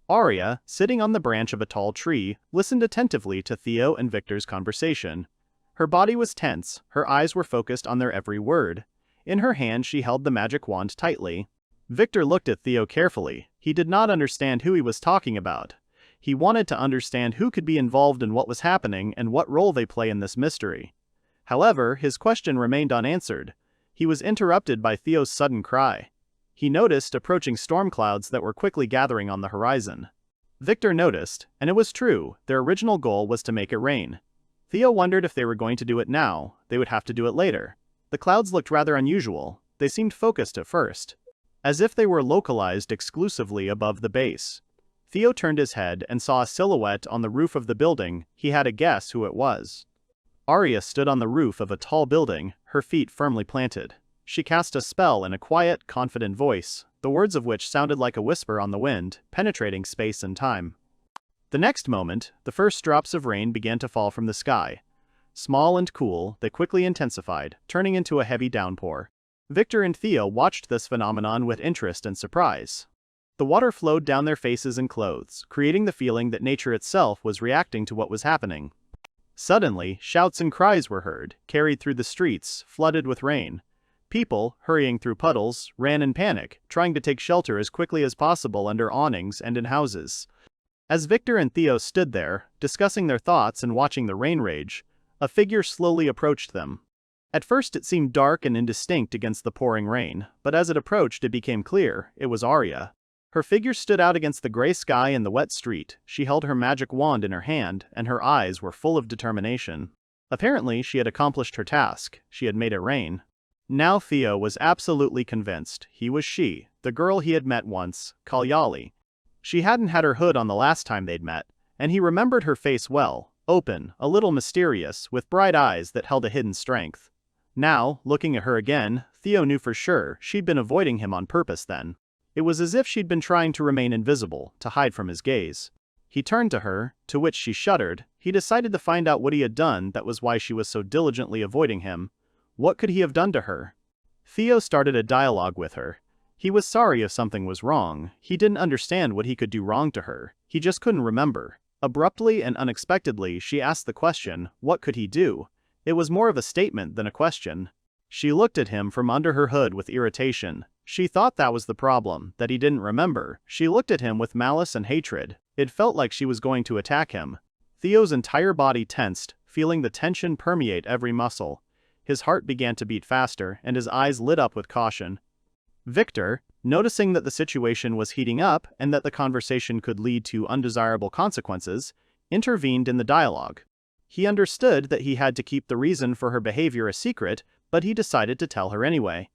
Arya, sitting on the branch of a tall tree, listened attentively to Theo and Victor's conversation. Her body was tense, her eyes were focused on their every word. In her hand she held the magic wand tightly. Victor looked at Theo carefully. He did not understand who he was talking about. He wanted to understand who could be involved in what was happening and what role they play in this mystery. However, his question remained unanswered. He was interrupted by Theo's sudden cry. He noticed approaching storm clouds that were quickly gathering on the horizon. Victor noticed, and it was true, their original goal was to make it rain. Theo wondered if they were going to do it now, they would have to do it later. The clouds looked rather unusual. They seemed focused at first, as if they were localized exclusively above the base. Theo turned his head and saw a silhouette on the roof of the building. He had a guess who it was. Arya stood on the roof of a tall building, her feet firmly planted. She cast a spell in a quiet, confident voice, the words of which sounded like a whisper on the wind, penetrating space and time. The next moment, the first drops of rain began to fall from the sky. Small and cool, they quickly intensified, turning into a heavy downpour. Victor and Theo watched this phenomenon with interest and surprise. The water flowed down their faces and clothes, creating the feeling that nature itself was reacting to what was happening. Suddenly, shouts and cries were heard, carried through the streets, flooded with rain. People, hurrying through puddles, ran in panic, trying to take shelter as quickly as possible under awnings and in houses. As Victor and Theo stood there, discussing their thoughts and watching the rain rage, a figure slowly approached them. At first it seemed dark and indistinct against the pouring rain, but as it approached it became clear, it was Arya. Her figure stood out against the gray sky and the wet street. She held her magic wand in her hand, and her eyes were full of determination. Apparently she had accomplished her task. She had made it rain. Now Theo was absolutely convinced. He was she, the girl he had met once, Kalyali. She hadn't had her hood on the last time they'd met, and he remembered her face well, open, a little mysterious, with bright eyes that held a hidden strength. Now, looking at her again, Theo knew for sure she'd been avoiding him on purpose then. It was as if she'd been trying to remain invisible, to hide from his gaze. He turned to her, to which she shuddered. He decided to find out what he had done that was why she was so diligently avoiding him. What could he have done to her? Theo started a dialogue with her. He was sorry if something was wrong. He didn't understand what he could do wrong to her. He just couldn't remember. Abruptly and unexpectedly, she asked the question, what could he do? It was more of a statement than a question. She looked at him from under her hood with irritation. She thought that was the problem, that he didn't remember. She looked at him with malice and hatred. It felt like she was going to attack him. Theo's entire body tensed, feeling the tension permeate every muscle. His heart began to beat faster, and his eyes lit up with caution. Victor, noticing that the situation was heating up and that the conversation could lead to undesirable consequences, intervened in the dialogue. He understood that he had to keep the reason for her behavior a secret, but he decided to tell her anyway.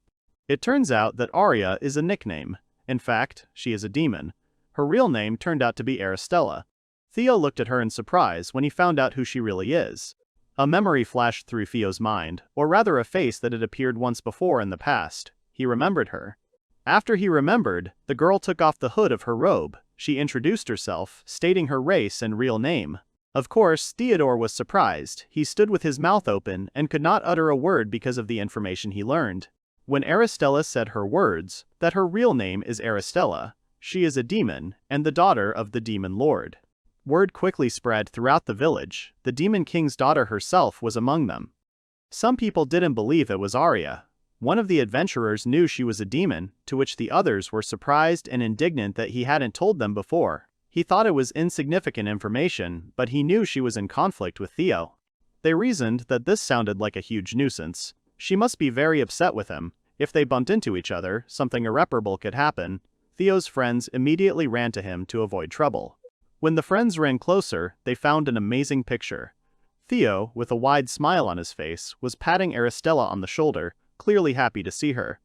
It turns out that Arya is a nickname. In fact, she is a demon. Her real name turned out to be Aristella. Theo looked at her in surprise when he found out who she really is. A memory flashed through Theo's mind, or rather a face that had appeared once before in the past. He remembered her. After he remembered, the girl took off the hood of her robe. She introduced herself, stating her race and real name. Of course, Theodore was surprised. He stood with his mouth open and could not utter a word because of the information he learned. When Aristella said her words, that her real name is Aristella, she is a demon, and the daughter of the demon lord. Word quickly spread throughout the village. The demon king's daughter herself was among them. Some people didn't believe it was Arya. One of the adventurers knew she was a demon, to which the others were surprised and indignant that he hadn't told them before. He thought it was insignificant information, but he knew she was in conflict with Theo. They reasoned that this sounded like a huge nuisance. She must be very upset with him. If they bumped into each other, something irreparable could happen. Theo's friends immediately ran to him to avoid trouble. When the friends ran closer, they found an amazing picture. Theo, with a wide smile on his face, was patting Aristella on the shoulder, clearly happy to see her.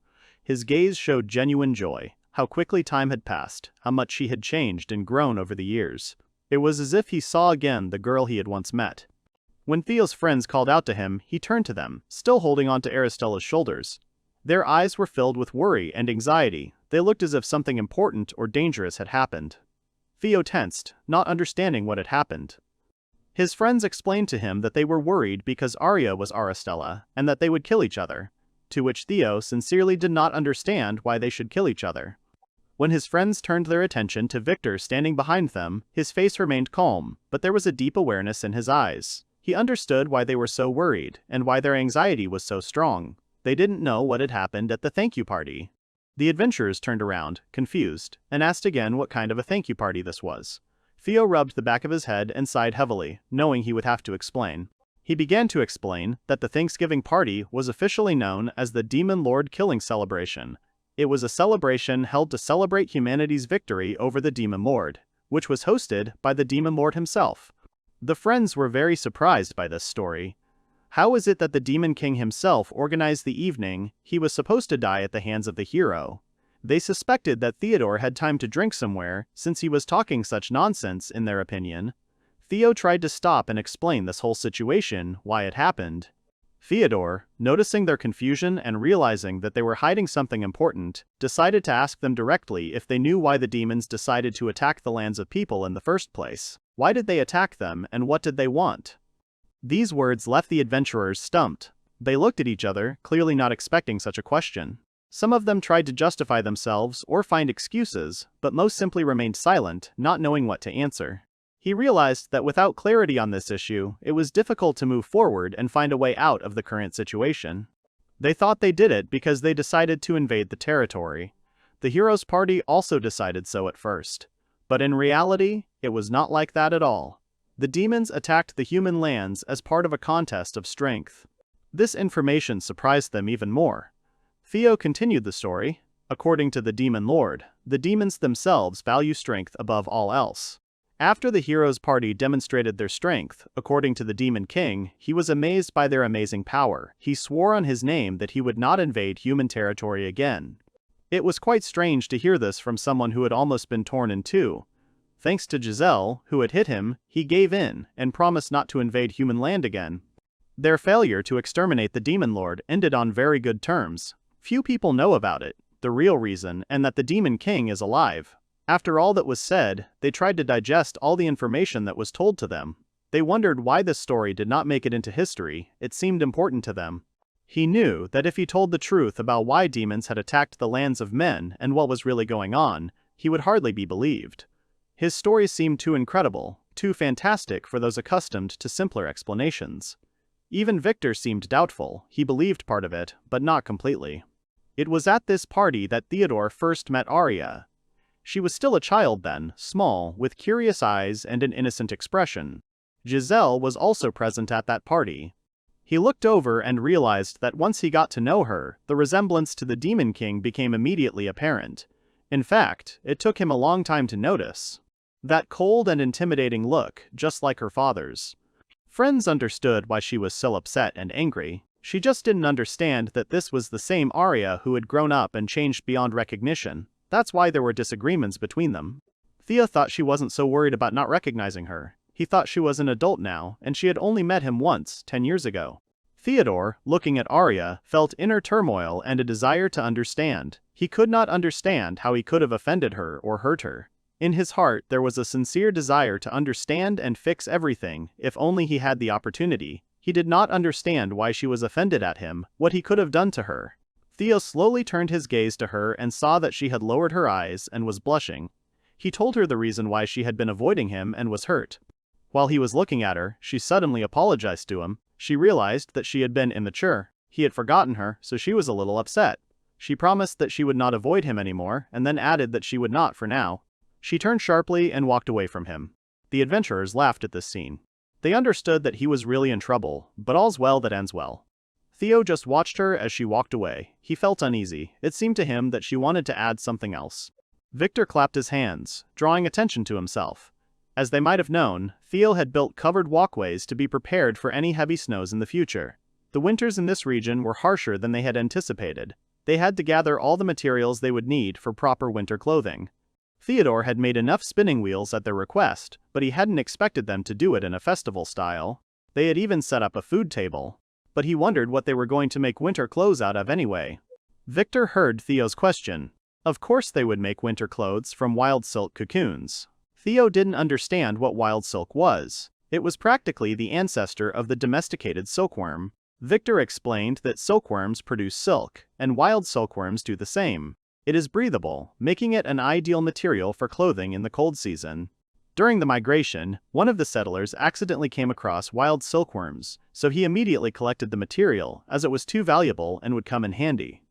His gaze showed genuine joy, how quickly time had passed, how much she had changed and grown over the years. It was as if he saw again the girl he had once met. When Theo's friends called out to him, he turned to them, still holding on to Aristella's shoulders. Their eyes were filled with worry and anxiety. They looked as if something important or dangerous had happened. Theo tensed, not understanding what had happened. His friends explained to him that they were worried because Arya was Aristella, and that they would kill each other, to which Theo sincerely did not understand why they should kill each other. When his friends turned their attention to Victor standing behind them, his face remained calm, but there was a deep awareness in his eyes. He understood why they were so worried, and why their anxiety was so strong. They didn't know what had happened at the thank you party. The adventurers turned around, confused, and asked again what kind of a thank you party this was. Theo rubbed the back of his head and sighed heavily, knowing he would have to explain. He began to explain that the Thanksgiving party was officially known as the Demon Lord Killing Celebration. It was a celebration held to celebrate humanity's victory over the Demon Lord, which was hosted by the Demon Lord himself. The friends were very surprised by this story. How is it that the Demon King himself organized the evening he was supposed to die at the hands of the hero? They suspected that Theodore had time to drink somewhere, since he was talking such nonsense in their opinion. Theo tried to stop and explain this whole situation, why it happened. Theodore, noticing their confusion and realizing that they were hiding something important, decided to ask them directly if they knew why the demons decided to attack the lands of people in the first place. Why did they attack them, and what did they want? These words left the adventurers stumped. They looked at each other, clearly not expecting such a question. Some of them tried to justify themselves or find excuses, but most simply remained silent, not knowing what to answer. He realized that without clarity on this issue, it was difficult to move forward and find a way out of the current situation. They thought they did it because they decided to invade the territory. The heroes' party also decided so at first. But in reality, it was not like that at all. The demons attacked the human lands as part of a contest of strength. This information surprised them even more. Theo continued the story. According to the Demon Lord, the demons themselves value strength above all else. After the heroes' party demonstrated their strength, according to the Demon King, he was amazed by their amazing power. He swore on his name that he would not invade human territory again. It was quite strange to hear this from someone who had almost been torn in two. Thanks to Giselle, who had hit him, he gave in and promised not to invade human land again. Their failure to exterminate the Demon Lord ended on very good terms. Few people know about it, the real reason, and that the Demon King is alive. After all that was said, they tried to digest all the information that was told to them. They wondered why this story did not make it into history. It seemed important to them. He knew that if he told the truth about why demons had attacked the lands of men and what was really going on, he would hardly be believed. His story seemed too incredible, too fantastic for those accustomed to simpler explanations. Even Victor seemed doubtful. He believed part of it, but not completely. It was at this party that Theodore first met Arya. She was still a child then, small, with curious eyes and an innocent expression. Giselle was also present at that party. He looked over and realized that once he got to know her, the resemblance to the Demon King became immediately apparent. In fact, it took him a long time to notice. That cold and intimidating look, just like her father's. Friends understood why she was so upset and angry. She just didn't understand that this was the same Arya who had grown up and changed beyond recognition. That's why there were disagreements between them. Thea thought she wasn't so worried about not recognizing her. He thought she was an adult now, and she had only met him once, 10 years ago. Theodore, looking at Arya, felt inner turmoil and a desire to understand. He could not understand how he could have offended her or hurt her. In his heart there was a sincere desire to understand and fix everything, if only he had the opportunity. He did not understand why she was offended at him, what he could have done to her. Theo slowly turned his gaze to her and saw that she had lowered her eyes and was blushing. He told her the reason why she had been avoiding him and was hurt. While he was looking at her, she suddenly apologized to him. She realized that she had been immature. He had forgotten her, so she was a little upset. She promised that she would not avoid him anymore, and then added that she would not for now. She turned sharply and walked away from him. The adventurers laughed at this scene. They understood that he was really in trouble, but all's well that ends well. Theo just watched her as she walked away. He felt uneasy. It seemed to him that she wanted to add something else. Victor clapped his hands, drawing attention to himself. As they might have known, Theo had built covered walkways to be prepared for any heavy snows in the future. The winters in this region were harsher than they had anticipated. They had to gather all the materials they would need for proper winter clothing. Theodore had made enough spinning wheels at their request, but he hadn't expected them to do it in a festival style. They had even set up a food table. But he wondered what they were going to make winter clothes out of anyway. Victor heard Theo's question. Of course they would make winter clothes from wild silk cocoons. Theo didn't understand what wild silk was. It was practically the ancestor of the domesticated silkworm. Victor explained that silkworms produce silk, and wild silkworms do the same. It is breathable, making it an ideal material for clothing in the cold season. During the migration, one of the settlers accidentally came across wild silkworms, so he immediately collected the material, as it was too valuable and would come in handy.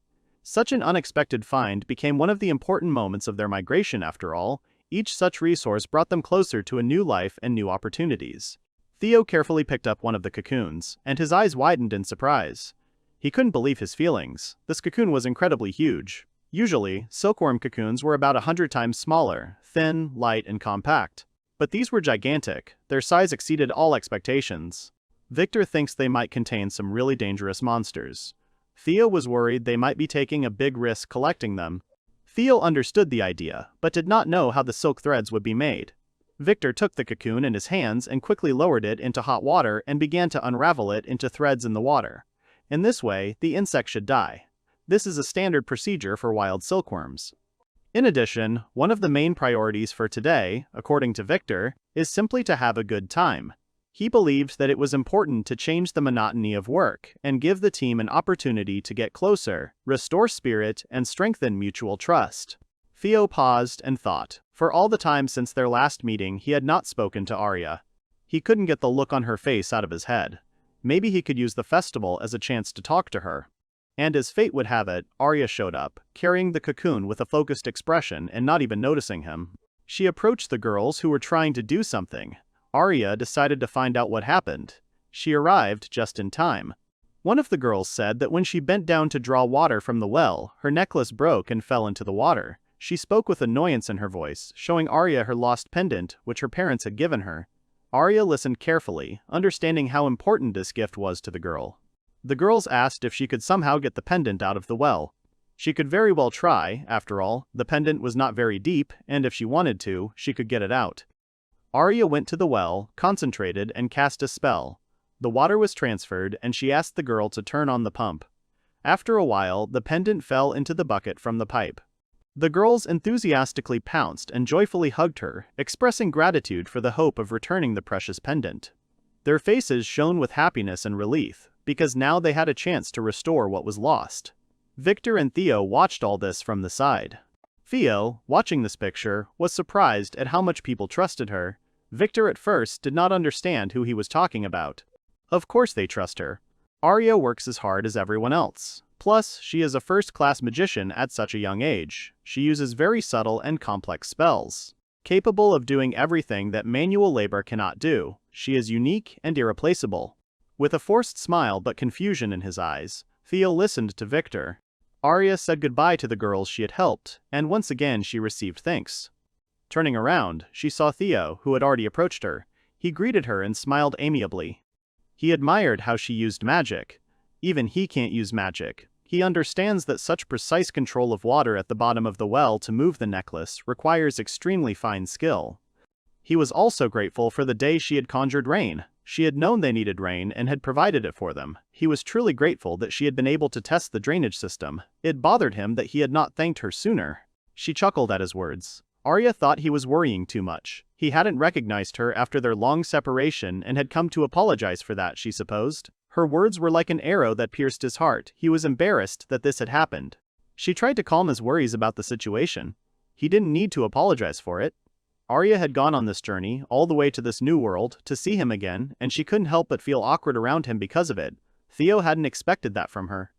Such an unexpected find became one of the important moments of their migration after all. Each such resource brought them closer to a new life and new opportunities. Theo carefully picked up one of the cocoons, and his eyes widened in surprise. He couldn't believe his feelings. This cocoon was incredibly huge. Usually, silkworm cocoons were about 100 times smaller, thin, light, and compact. But these were gigantic. Their size exceeded all expectations. Victor thinks they might contain some really dangerous monsters. Theo was worried they might be taking a big risk collecting them. Theo understood the idea, but did not know how the silk threads would be made. Victor took the cocoon in his hands and quickly lowered it into hot water and began to unravel it into threads in the water. In this way, the insect should die. This is a standard procedure for wild silkworms. In addition, one of the main priorities for today, according to Victor, is simply to have a good time. He believed that it was important to change the monotony of work and give the team an opportunity to get closer, restore spirit, and strengthen mutual trust. Theo paused and thought. For all the time since their last meeting, he had not spoken to Arya. He couldn't get the look on her face out of his head. Maybe he could use the festival as a chance to talk to her. And as fate would have it, Arya showed up, carrying the cocoon with a focused expression and not even noticing him. She approached the girls who were trying to do something. Arya decided to find out what happened. She arrived just in time. One of the girls said that when she bent down to draw water from the well, her necklace broke and fell into the water. She spoke with annoyance in her voice, showing Arya her lost pendant, which her parents had given her. Arya listened carefully, understanding how important this gift was to the girl. The girls asked if she could somehow get the pendant out of the well. She could very well try, after all, the pendant was not very deep, and if she wanted to, she could get it out. Arya went to the well, concentrated, and cast a spell. The water was transferred, and she asked the girl to turn on the pump. After a while, the pendant fell into the bucket from the pipe. The girls enthusiastically pounced and joyfully hugged her, expressing gratitude for the hope of returning the precious pendant. Their faces shone with happiness and relief, because now they had a chance to restore what was lost. Victor and Theo watched all this from the side. Theo, watching this picture, was surprised at how much people trusted her. Victor at first did not understand who he was talking about. Of course they trust her. Arya works as hard as everyone else. Plus, she is a first-class magician at such a young age. She uses very subtle and complex spells. Capable of doing everything that manual labor cannot do, she is unique and irreplaceable. With a forced smile but confusion in his eyes, Theo listened to Victor. Arya said goodbye to the girls she had helped, and once again she received thanks. Turning around, she saw Theo, who had already approached her. He greeted her and smiled amiably. He admired how she used magic. Even he can't use magic. He understands that such precise control of water at the bottom of the well to move the necklace requires extremely fine skill. He was also grateful for the day she had conjured rain. She had known they needed rain and had provided it for them. He was truly grateful that she had been able to test the drainage system. It bothered him that he had not thanked her sooner. She chuckled at his words. Arya thought he was worrying too much. He hadn't recognized her after their long separation and had come to apologize for that, she supposed. Her words were like an arrow that pierced his heart. He was embarrassed that this had happened. She tried to calm his worries about the situation. He didn't need to apologize for it. Arya had gone on this journey, all the way to this new world, to see him again, and she couldn't help but feel awkward around him because of it. Theo hadn't expected that from her.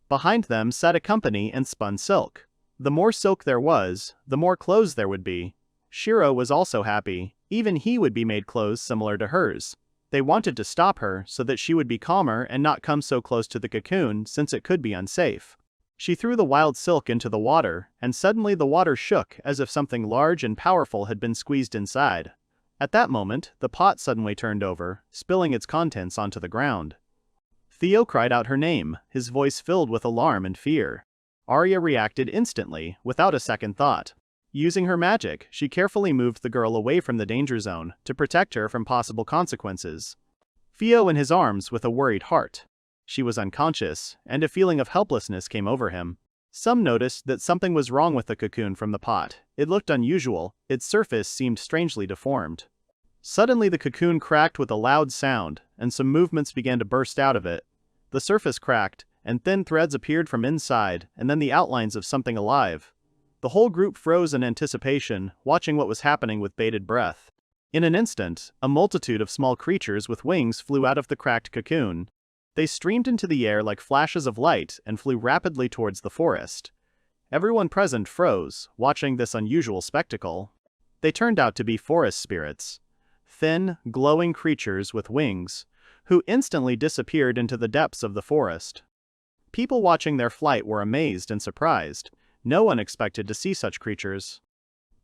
Behind them sat a company and spun silk. The more silk there was, the more clothes there would be. Shiro was also happy. Even he would be made clothes similar to hers. They wanted to stop her so that she would be calmer and not come so close to the cocoon since it could be unsafe. She threw the wild silk into the water, and suddenly the water shook as if something large and powerful had been squeezed inside. At that moment, the pot suddenly turned over, spilling its contents onto the ground. Theo cried out her name, his voice filled with alarm and fear. Arya reacted instantly, without a second thought. Using her magic, she carefully moved the girl away from the danger zone to protect her from possible consequences. Theo in his arms with a worried heart. She was unconscious, and a feeling of helplessness came over him. Some noticed that something was wrong with the cocoon from the pot. It looked unusual, its surface seemed strangely deformed. Suddenly the cocoon cracked with a loud sound, and some movements began to burst out of it. The surface cracked, and thin threads appeared from inside, and then the outlines of something alive. The whole group froze in anticipation, watching what was happening with bated breath. In an instant, a multitude of small creatures with wings flew out of the cracked cocoon. They streamed into the air like flashes of light and flew rapidly towards the forest. Everyone present froze, watching this unusual spectacle. They turned out to be forest spirits. Thin, glowing creatures with wings, who instantly disappeared into the depths of the forest. People watching their flight were amazed and surprised. No one expected to see such creatures.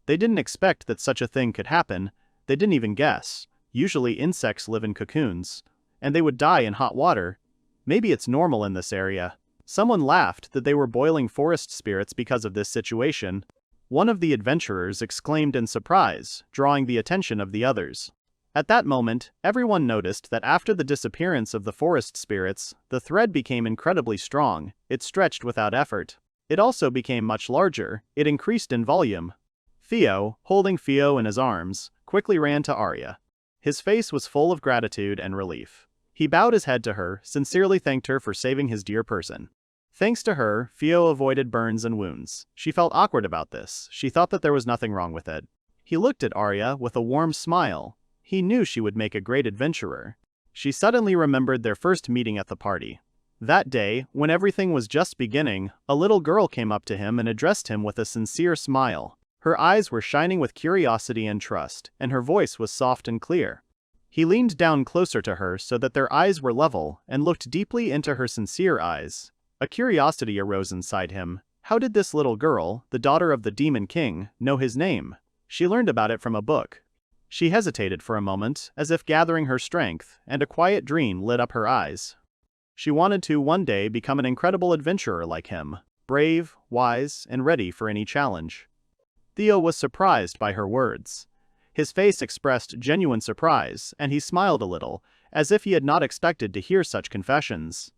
They didn't expect that such a thing could happen. They didn't even guess. Usually insects live in cocoons, and they would die in hot water. Maybe it's normal in this area. Someone laughed that they were boiling forest spirits because of this situation. One of the adventurers exclaimed in surprise, drawing the attention of the others. At that moment, everyone noticed that after the disappearance of the forest spirits, the thread became incredibly strong. It stretched without effort. It also became much larger. It increased in volume. Theo, holding Theo in his arms, quickly ran to Arya. His face was full of gratitude and relief. He bowed his head to her, sincerely thanked her for saving his dear person. Thanks to her, Theo avoided burns and wounds. She felt awkward about this. She thought that there was nothing wrong with it. He looked at Arya with a warm smile. He knew she would make a great adventurer. She suddenly remembered their first meeting at the party. That day, when everything was just beginning, a little girl came up to him and addressed him with a sincere smile. Her eyes were shining with curiosity and trust, and her voice was soft and clear. He leaned down closer to her so that their eyes were level and looked deeply into her sincere eyes. A curiosity arose inside him. How did this little girl, the daughter of the Demon King, know his name? She learned about it from a book. She hesitated for a moment, as if gathering her strength, and a quiet dream lit up her eyes. She wanted to one day become an incredible adventurer like him, brave, wise, and ready for any challenge. Theo was surprised by her words. His face expressed genuine surprise, and he smiled a little, as if he had not expected to hear such confessions.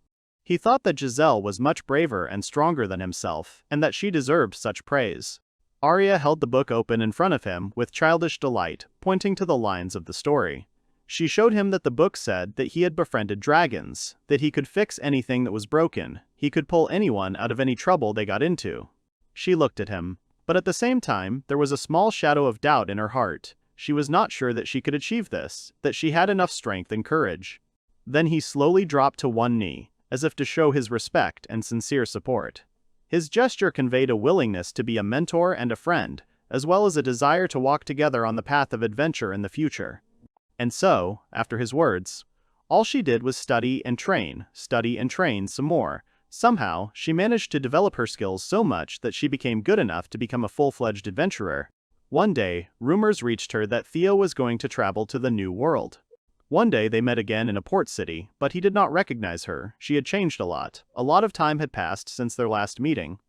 He thought that Giselle was much braver and stronger than himself, and that she deserved such praise. Arya held the book open in front of him with childish delight, pointing to the lines of the story. She showed him that the book said that he had befriended dragons, that he could fix anything that was broken, he could pull anyone out of any trouble they got into. She looked at him, but at the same time, there was a small shadow of doubt in her heart. She was not sure that she could achieve this, that she had enough strength and courage. Then he slowly dropped to one knee, as if to show his respect and sincere support. His gesture conveyed a willingness to be a mentor and a friend, as well as a desire to walk together on the path of adventure in the future. And so, after his words, all she did was study and train some more. Somehow, she managed to develop her skills so much that she became good enough to become a full-fledged adventurer. One day, rumors reached her that Theo was going to travel to the New World. One day they met again in a port city, but he did not recognize her. She had changed a lot. A lot of time had passed since their last meeting.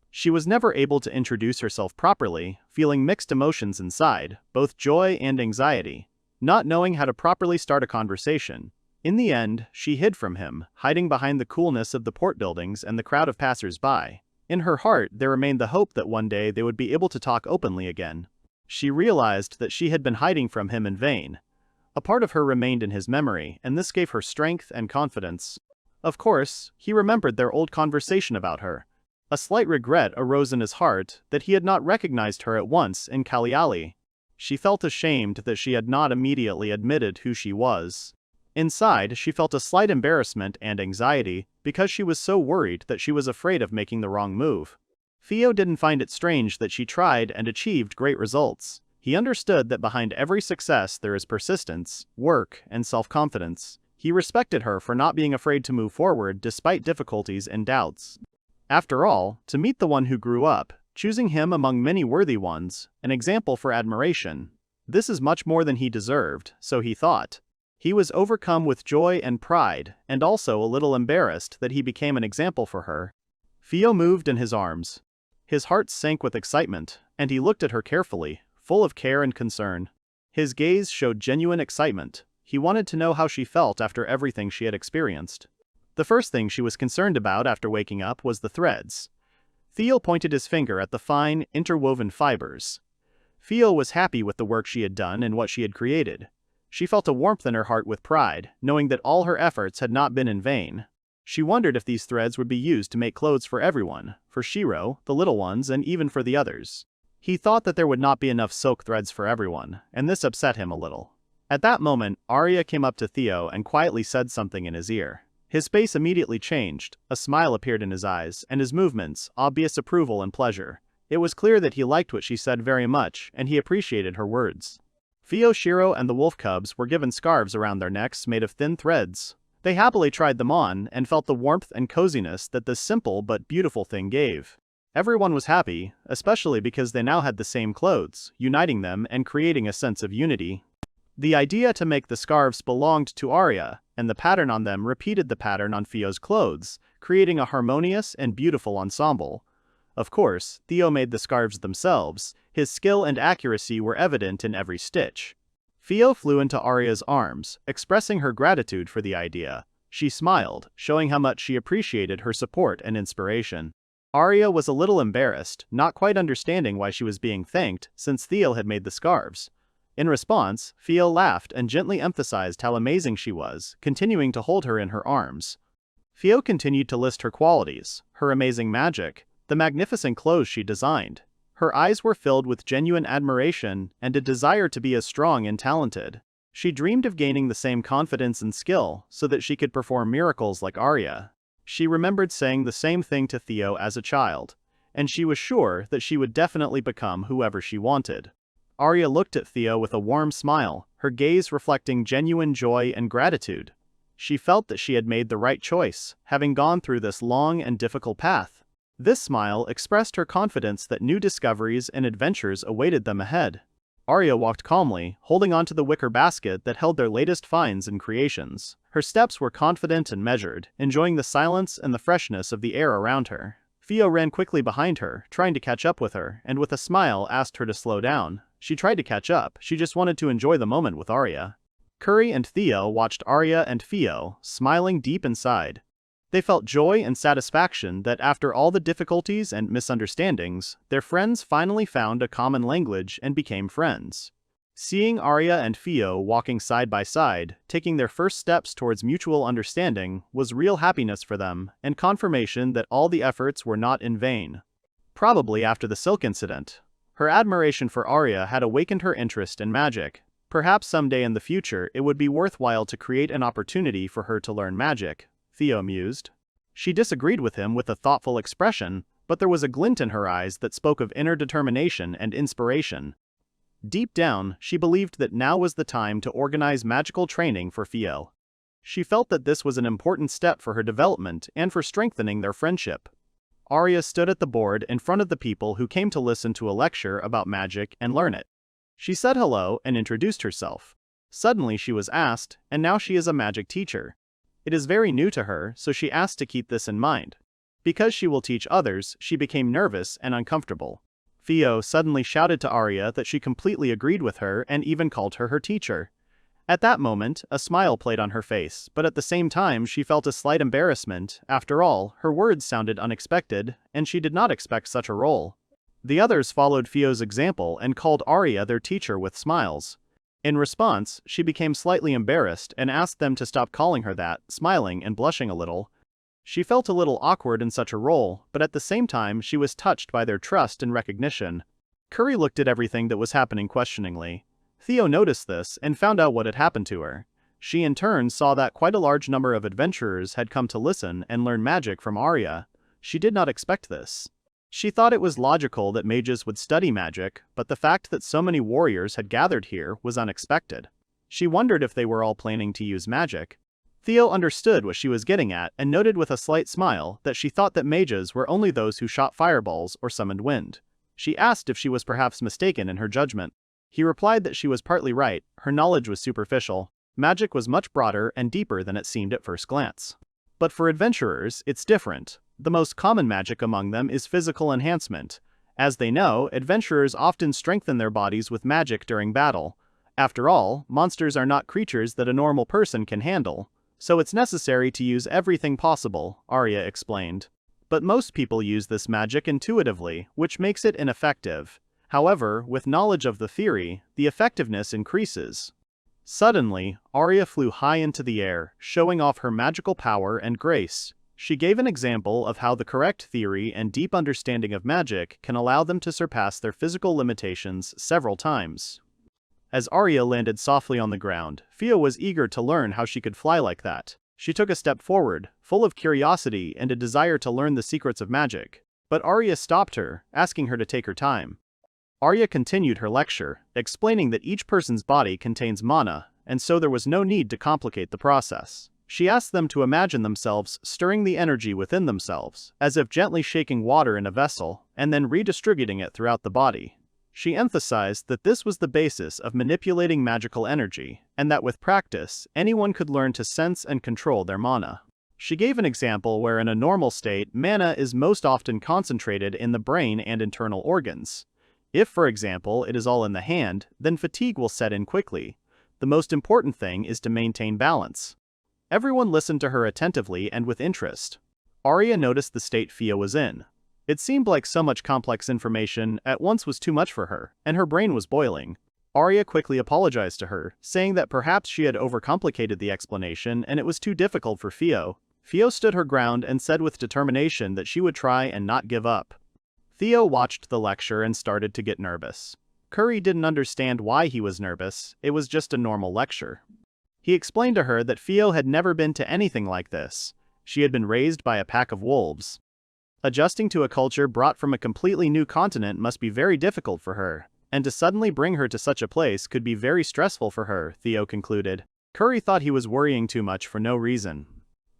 She was never able to introduce herself properly, feeling mixed emotions inside, both joy and anxiety, not knowing how to properly start a conversation. In the end, she hid from him, hiding behind the coolness of the port buildings and the crowd of passers-by. In her heart, there remained the hope that one day they would be able to talk openly again. She realized that she had been hiding from him in vain. A part of her remained in his memory, and this gave her strength and confidence. Of course, he remembered their old conversation about her. A slight regret arose in his heart that he had not recognized her at once in Kaliali. She felt ashamed that she had not immediately admitted who she was. Inside, she felt a slight embarrassment and anxiety, because she was so worried that she was afraid of making the wrong move. Theo didn't find it strange that she tried and achieved great results. He understood that behind every success there is persistence, work, and self-confidence. He respected her for not being afraid to move forward despite difficulties and doubts. After all, to meet the one who grew up, choosing him among many worthy ones, an example for admiration. This is much more than he deserved, so he thought. He was overcome with joy and pride, and also a little embarrassed that he became an example for her. Theo moved in his arms. His heart sank with excitement, and he looked at her carefully, full of care and concern. His gaze showed genuine excitement. He wanted to know how she felt after everything she had experienced. The first thing she was concerned about after waking up was the threads. Theo pointed his finger at the fine, interwoven fibers. Theo was happy with the work she had done and what she had created. She felt a warmth in her heart with pride, knowing that all her efforts had not been in vain. She wondered if these threads would be used to make clothes for everyone, for Shiro, the little ones, and even for the others. He thought that there would not be enough silk threads for everyone, and this upset him a little. At that moment, Arya came up to Theo and quietly said something in his ear. His face immediately changed, a smile appeared in his eyes, and his movements, obvious approval and pleasure. It was clear that he liked what she said very much, and he appreciated her words. Theo, Shiro, and the wolf cubs were given scarves around their necks made of thin threads. They happily tried them on and felt the warmth and coziness that this simple but beautiful thing gave. Everyone was happy, especially because they now had the same clothes, uniting them and creating a sense of unity. The idea to make the scarves belonged to Arya, and the pattern on them repeated the pattern on Theo's clothes, creating a harmonious and beautiful ensemble. Of course, Theo made the scarves themselves. His skill and accuracy were evident in every stitch. Theo flew into Arya's arms, expressing her gratitude for the idea. She smiled, showing how much she appreciated her support and inspiration. Arya was a little embarrassed, not quite understanding why she was being thanked, since Theo had made the scarves. In response, Theo laughed and gently emphasized how amazing she was, continuing to hold her in her arms. Theo continued to list her qualities, her amazing magic, the magnificent clothes she designed. Her eyes were filled with genuine admiration and a desire to be as strong and talented. She dreamed of gaining the same confidence and skill so that she could perform miracles like Arya. She remembered saying the same thing to Theo as a child, and she was sure that she would definitely become whoever she wanted. Arya looked at Theo with a warm smile, her gaze reflecting genuine joy and gratitude. She felt that she had made the right choice, having gone through this long and difficult path. This smile expressed her confidence that new discoveries and adventures awaited them ahead. Arya walked calmly, holding onto the wicker basket that held their latest finds and creations. Her steps were confident and measured, enjoying the silence and the freshness of the air around her. Theo ran quickly behind her, trying to catch up with her, and with a smile asked her to slow down. She tried to catch up, she just wanted to enjoy the moment with Arya. Curry and Theo watched Arya and Theo, smiling deep inside. They felt joy and satisfaction that after all the difficulties and misunderstandings, their friends finally found a common language and became friends. Seeing Arya and Theo walking side by side, taking their first steps towards mutual understanding, was real happiness for them, and confirmation that all the efforts were not in vain. Probably after the silk incident, her admiration for Arya had awakened her interest in magic. Perhaps someday in the future it would be worthwhile to create an opportunity for her to learn magic, Theo mused. She disagreed with him with a thoughtful expression, but there was a glint in her eyes that spoke of inner determination and inspiration. Deep down, she believed that now was the time to organize magical training for Theo. She felt that this was an important step for her development and for strengthening their friendship. Arya stood at the board in front of the people who came to listen to a lecture about magic and learn it. She said hello and introduced herself. Suddenly she was asked, and now she is a magic teacher. It is very new to her, so she asked to keep this in mind. Because she will teach others, she became nervous and uncomfortable. Theo suddenly shouted to Arya that she completely agreed with her and even called her teacher. At that moment, a smile played on her face, but at the same time she felt a slight embarrassment. After all, her words sounded unexpected, and she did not expect such a role. The others followed Theo's example and called Arya their teacher with smiles. In response, she became slightly embarrassed and asked them to stop calling her that, smiling and blushing a little. She felt a little awkward in such a role, but at the same time she was touched by their trust and recognition. Curry looked at everything that was happening questioningly. Theo noticed this and found out what had happened to her. She in turn saw that quite a large number of adventurers had come to listen and learn magic from Arya. She did not expect this. She thought it was logical that mages would study magic, but the fact that so many warriors had gathered here was unexpected. She wondered if they were all planning to use magic. Theo understood what she was getting at and noted with a slight smile that she thought that mages were only those who shot fireballs or summoned wind. She asked if she was perhaps mistaken in her judgment. He replied that she was partly right, her knowledge was superficial. Magic was much broader and deeper than it seemed at first glance. But for adventurers, it's different. The most common magic among them is physical enhancement. As they know, adventurers often strengthen their bodies with magic during battle. After all, monsters are not creatures that a normal person can handle, so it's necessary to use everything possible, Arya explained. But most people use this magic intuitively, which makes it ineffective. However, with knowledge of the theory, the effectiveness increases. Suddenly, Arya flew high into the air, showing off her magical power and grace. She gave an example of how the correct theory and deep understanding of magic can allow them to surpass their physical limitations several times. As Arya landed softly on the ground, Theo was eager to learn how she could fly like that. She took a step forward, full of curiosity and a desire to learn the secrets of magic. But Arya stopped her, asking her to take her time. Arya continued her lecture, explaining that each person's body contains mana, and so there was no need to complicate the process. She asked them to imagine themselves stirring the energy within themselves, as if gently shaking water in a vessel, and then redistributing it throughout the body. She emphasized that this was the basis of manipulating magical energy, and that with practice, anyone could learn to sense and control their mana. She gave an example where in a normal state, mana is most often concentrated in the brain and internal organs. If, for example, it is all in the hand, then fatigue will set in quickly. The most important thing is to maintain balance. Everyone listened to her attentively and with interest. Arya noticed the state Theo was in. It seemed like so much complex information at once was too much for her, and her brain was boiling. Arya quickly apologized to her, saying that perhaps she had overcomplicated the explanation and it was too difficult for Theo. Theo stood her ground and said with determination that she would try and not give up. Theo watched the lecture and started to get nervous. Curry didn't understand why he was nervous, it was just a normal lecture. He explained to her that Theo had never been to anything like this. She had been raised by a pack of wolves. Adjusting to a culture brought from a completely new continent must be very difficult for her, and to suddenly bring her to such a place could be very stressful for her, Theo concluded. Curry thought he was worrying too much for no reason.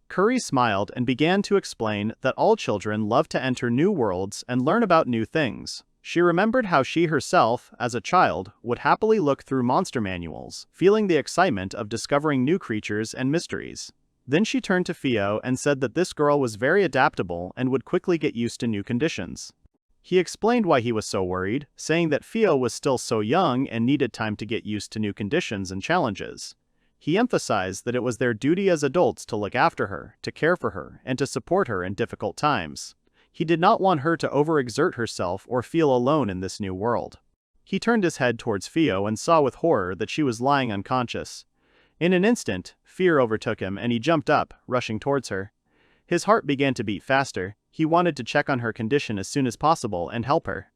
Curry smiled and began to explain that all children love to enter new worlds and learn about new things. She remembered how she herself, as a child, would happily look through monster manuals, feeling the excitement of discovering new creatures and mysteries. Then she turned to Theo and said that this girl was very adaptable and would quickly get used to new conditions. He explained why he was so worried, saying that Theo was still so young and needed time to get used to new conditions and challenges. He emphasized that it was their duty as adults to look after her, to care for her, and to support her in difficult times. He did not want her to overexert herself or feel alone in this new world. He turned his head towards Theo and saw with horror that she was lying unconscious. In an instant, fear overtook him and he jumped up, rushing towards her. His heart began to beat faster. He wanted to check on her condition as soon as possible and help her.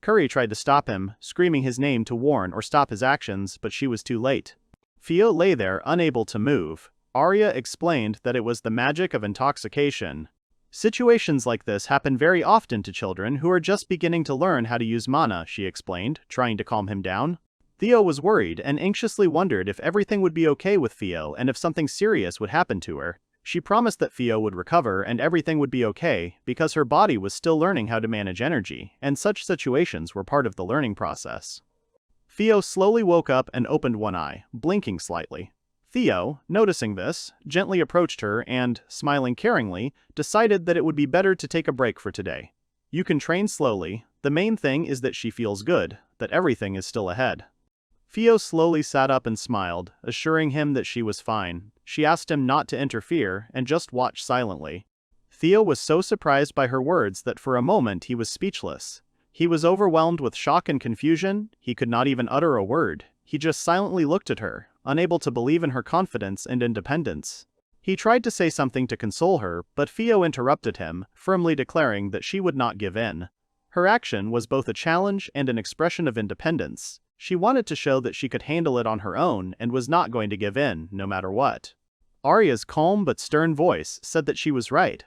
Curry tried to stop him, screaming his name to warn or stop his actions, but she was too late. Theo lay there unable to move. Arya explained that it was the magic of intoxication. Situations like this happen very often to children who are just beginning to learn how to use mana, she explained, trying to calm him down. Theo was worried and anxiously wondered if everything would be okay with Theo and if something serious would happen to her. She promised that Theo would recover and everything would be okay because her body was still learning how to manage energy, and such situations were part of the learning process. Theo slowly woke up and opened one eye, blinking slightly. Theo, noticing this, gently approached her and, smiling caringly, decided that it would be better to take a break for today. You can train slowly, the main thing is that she feels good, that everything is still ahead. Theo slowly sat up and smiled, assuring him that she was fine. She asked him not to interfere and just watch silently. Theo was so surprised by her words that for a moment he was speechless. He was overwhelmed with shock and confusion, he could not even utter a word. He just silently looked at her, unable to believe in her confidence and independence. He tried to say something to console her, but Theo interrupted him, firmly declaring that she would not give in. Her action was both a challenge and an expression of independence. She wanted to show that she could handle it on her own and was not going to give in, no matter what. Arya's calm but stern voice said that she was right.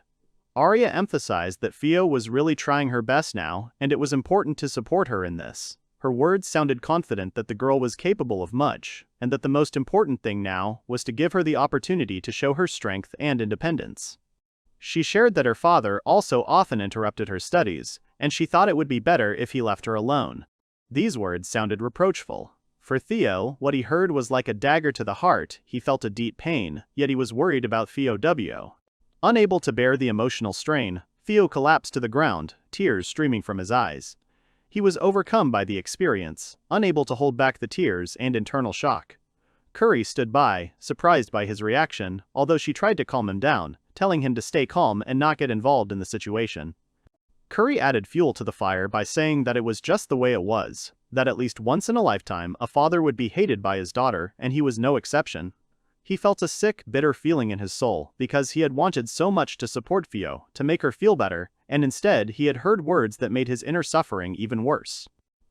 Arya emphasized that Theo was really trying her best now, and it was important to support her in this. Her words sounded confident that the girl was capable of much, and that the most important thing now was to give her the opportunity to show her strength and independence. She shared that her father also often interrupted her studies, and she thought it would be better if he left her alone. These words sounded reproachful. For Theo, what he heard was like a dagger to the heart. He felt a deep pain, yet he was worried about Theodore. Unable to bear the emotional strain, Theo collapsed to the ground, tears streaming from his eyes. He was overcome by the experience, unable to hold back the tears and internal shock. Kuri stood by, surprised by his reaction, although she tried to calm him down, telling him to stay calm and not get involved in the situation. Kuri added fuel to the fire by saying that it was just the way it was, that at least once in a lifetime a father would be hated by his daughter, and he was no exception. He felt a sick, bitter feeling in his soul because he had wanted so much to support Theo, to make her feel better, and instead he had heard words that made his inner suffering even worse.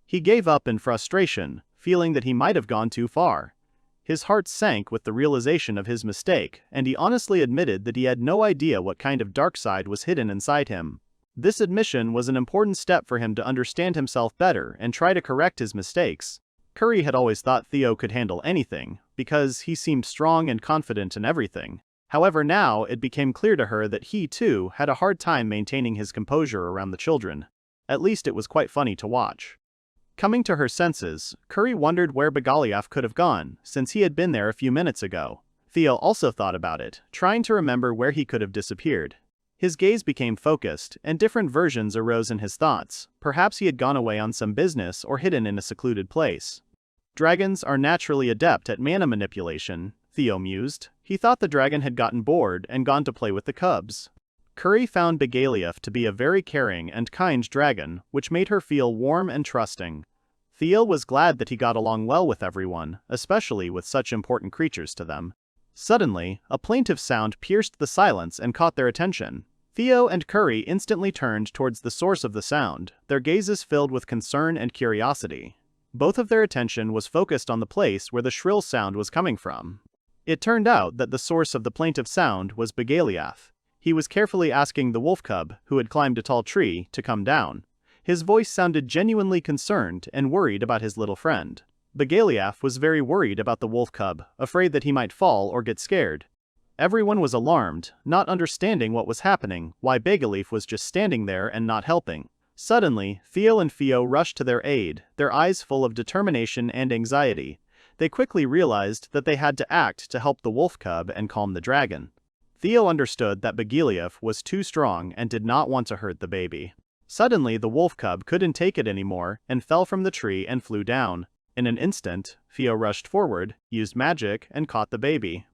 He gave up in frustration, feeling that he might have gone too far. His heart sank with the realization of his mistake, and he honestly admitted that he had no idea what kind of dark side was hidden inside him. This admission was an important step for him to understand himself better and try to correct his mistakes. Kuri had always thought Theo could handle anything, because he seemed strong and confident in everything. However, now it became clear to her that he, too, had a hard time maintaining his composure around the children. At least it was quite funny to watch. Coming to her senses, Kuri wondered where Begaliaf could have gone, since he had been there a few minutes ago. Theo also thought about it, trying to remember where he could have disappeared. His gaze became focused, and different versions arose in his thoughts. Perhaps he had gone away on some business or hidden in a secluded place. Dragons are naturally adept at mana manipulation, Theo mused. He thought the dragon had gotten bored and gone to play with the cubs. Kuri found Begaliaf to be a very caring and kind dragon, which made her feel warm and trusting. Theo was glad that he got along well with everyone, especially with such important creatures to them. Suddenly, a plaintive sound pierced the silence and caught their attention. Theo and Kuri instantly turned towards the source of the sound, their gazes filled with concern and curiosity. Both of their attention was focused on the place where the shrill sound was coming from. It turned out that the source of the plaintive sound was Begaliaf. He was carefully asking the wolf cub, who had climbed a tall tree, to come down. His voice sounded genuinely concerned and worried about his little friend. Begaliaf was very worried about the wolf cub, afraid that he might fall or get scared. Everyone was alarmed, not understanding what was happening, why Begaliaf was just standing there and not helping. Suddenly, Theo and Theo rushed to their aid, their eyes full of determination and anxiety. They quickly realized that they had to act to help the wolf cub and calm the dragon. Theo understood that Begaliaf was too strong and did not want to hurt the baby. Suddenly, the wolf cub couldn't take it anymore and fell from the tree and flew down. In an instant, Theo rushed forward, used magic, and caught the baby.